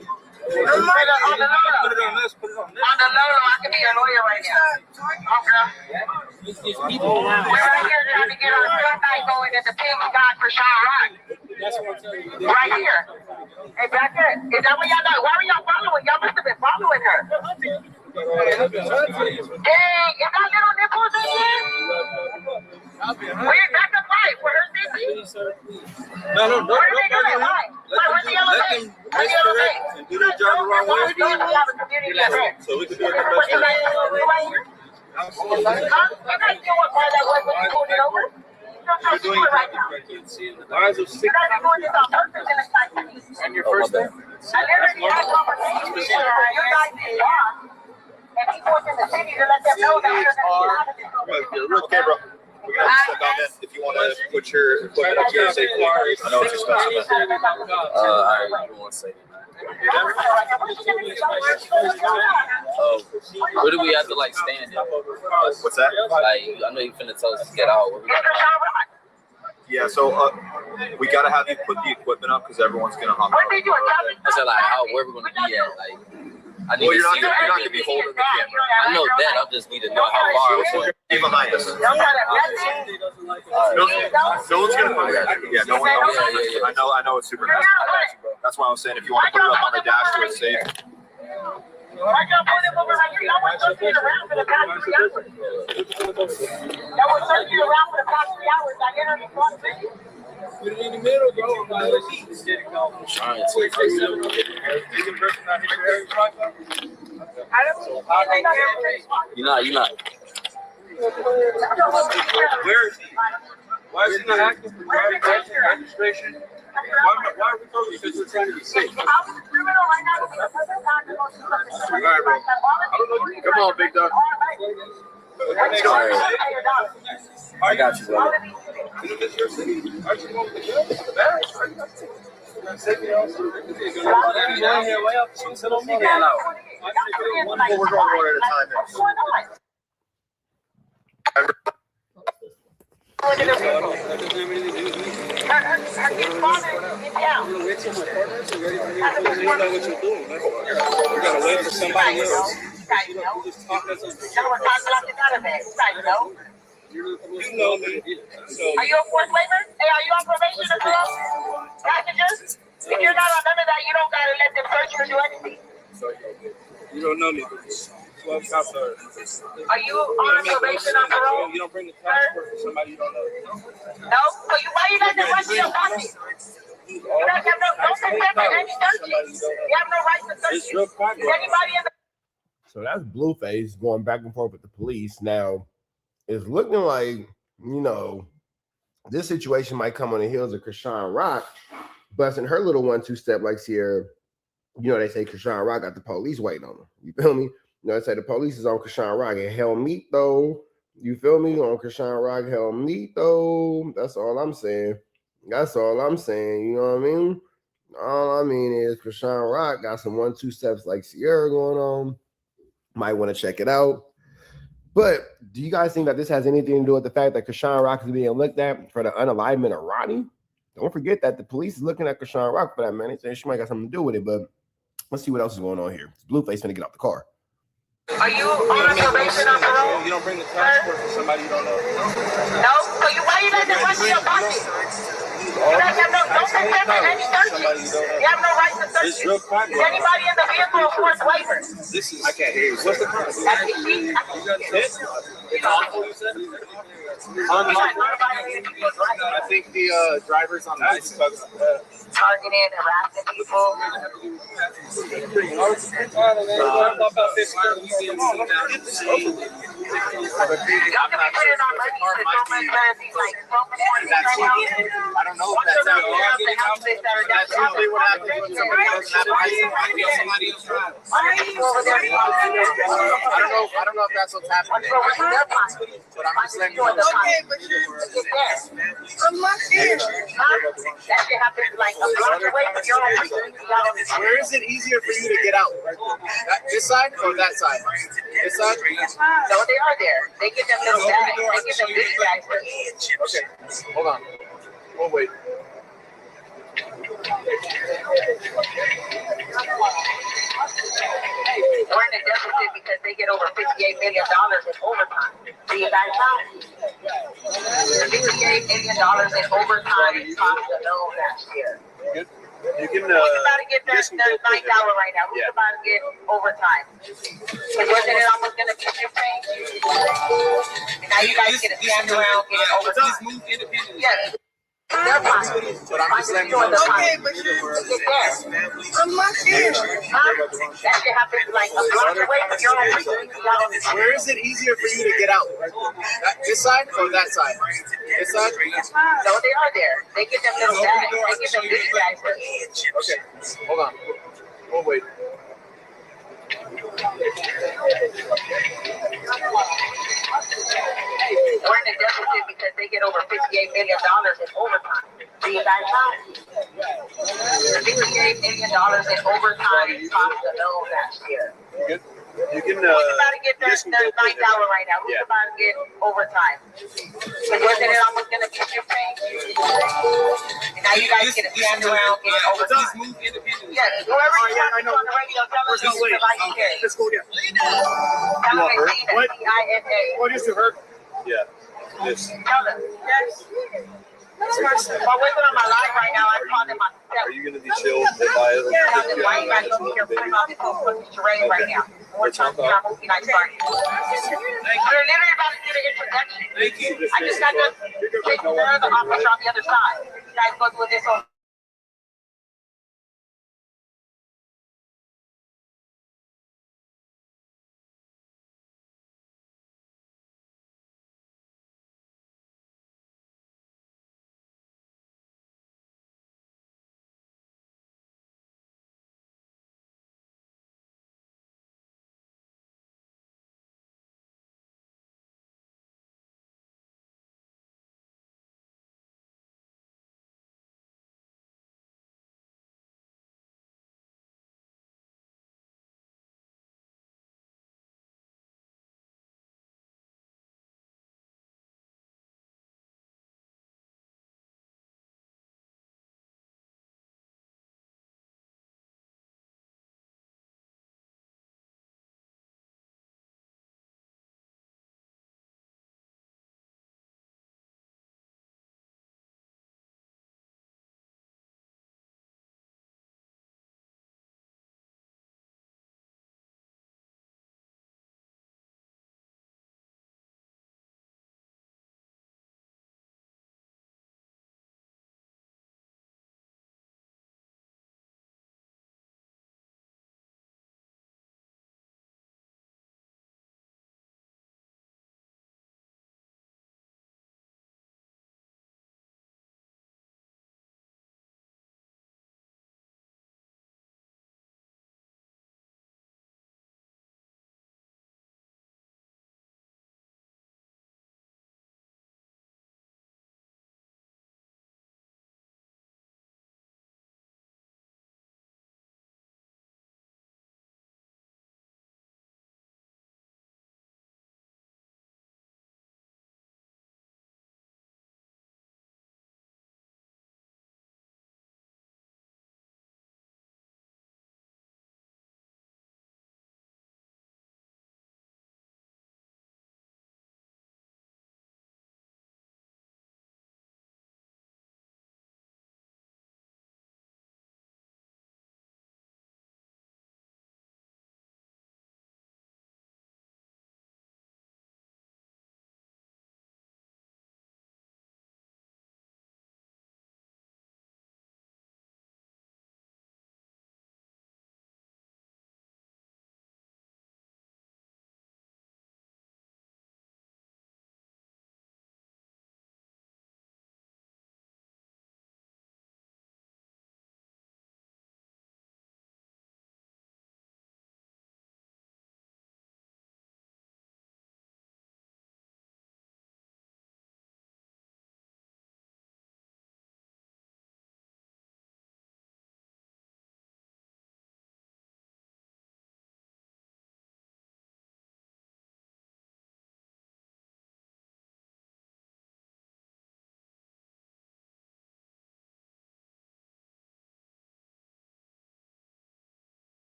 the low, I can be a lawyer right now. Okay. We're right here trying to get our night going at the pig god for Sean Rock. Right here. Hey, back there. Is that what y'all know? Why are y'all following? Y'all must have been following her. Dang, is that little nipples in here? Where's that the fight? For her CC? No. Where are they doing? Why? Where's the yellow thing? Where's the yellow thing? Do their job the wrong way. So we can do it the best way. Right here? You guys know what part that was when you pulled it over? You're doing it right now. Lines of six. You guys are doing this on purpose in the side. And your first name? I literally had conversations with your guys' boss. And he goes in the city to let them know that we're going to be out of Okay, bro. We're going to have to stuck on that if you want to put your equipment up here safely. I know it's expensive. I don't want to say that. Where do we have to like stand in? What's that? Like, I know you finna tell us to get out. Yeah, so we got to have you put the equipment up because everyone's going to hum. I said like, where we're gonna be at? Like, I need Well, to you're not see. going to be holding the camera. I know that. I just need to know how far. Be behind us. No one's going to. Yeah, no one. I know it's super nice. That's why I was saying if you want to put it up on the dash so it's safe. Why y'all put him over right here? Y'all was searching around for the past 3 hours. Y'all was searching around for the past 3 hours. I literally brought it to you. Put it in the middle, bro. Trying to. You're not. Where is he? Why is he not acting for driving license registration? Why are we talking? Because we're trying to be safe. I was a criminal right now. All right, bro. I don't know. Come on, big dog. I got you, brother. It's your city. Aren't you going to the bad? Sit on me. We're going one at a time. We're gonna wait for somebody else. You know me. Are you a fourth waiver? Hey, are you on probation or parole? Passenger? If you're not on none of that, you don't gotta let them search you or do anything. You don't know me. 12 cops are. Are you on probation or parole? You don't bring the passport for somebody you don't know. No? So why you let them run to your pocket? You guys have no consent for any searches. You have no right to search you. Is anybody in the So that's Blueface going back and forth with the police. Now, it's looking like, you know, this situation might come on the heels of Krishan Rock busting her little 1-2 step like Sierra. You know, they say Krishan Rock got the police waiting on her. You feel me? You know, they say the police is on Krishan Rock and hell meat though. You feel me? On Krishan Rock, hell meat though. That's all I'm saying. That's all I'm saying. You know what I mean? All I mean is Krishan Rock got some 1-2 steps like Sierra going on. Might want to check it out. But do you guys think that this has anything to do with the fact that Krishan Rock is being looked at for the unalignment of Ronnie? Don't forget that the police is looking at Krishan Rock for that, man. They say she might got something to do with it, but let's see what else is going on here. Blueface finna get out the car. Are you on probation or parole? You don't bring the passport for somebody you don't know. No? So why you let them run to your pocket? You guys have no consent for any searches. You have no right to search you. Is anybody in the vehicle a fourth waiver? This is. I can't hear you. What's the problem? You got this? I think the driver's on the bicycle. Targeted, harassing people. I don't know if that's usually what happens when somebody else has somebody else drives. I don't know if that's what's happening. But I'm just letting you know. Okay, but I'm not here. That shit happens like a block away from your own. Where is it easier for you to get out? This side or that side? This side? No, they are there. They get them little bags. They get them big bags. Okay, hold on. We'll wait. We're in a deficit because they get over $58 million in overtime. Do you guys know? $58 million in overtime cost alone last year. You can, who's about to get their $9 right now? Who's about to get overtime? Wasn't it almost going to be $15? And now you guys get to stand around getting overtime. Yes. They're fine. But I'm just letting you know. Okay, but I'm not here. That shit happens like a block away from your own. Where is it easier for you to get out? This side or that side? This side? No, they are there. They get them little bags. They get them big bags. Okay, hold on. We'll wait. We're in a deficit because they get over $58 million in overtime. Do you guys know? $58 million in overtime cost alone last year. You can. Who's about to get their $9 right now? Who's about to get overtime? Wasn't it almost going to be $15? And now you guys get to stand around getting overtime. Yes, whoever you want on the radio, tell us who's providing care. Let's go again. You want her? What? What is it, her? Yeah. This. Tell us. Yes. If I wasn't on my live right now, I'd call them myself. Are you going to be chilled by it? Why you guys here putting on this whole fucking charade right now? We're talking about movie night starting. We're literally about to get an introduction. Thank you. I just got to take care of the officer on the other side. You guys go through this whole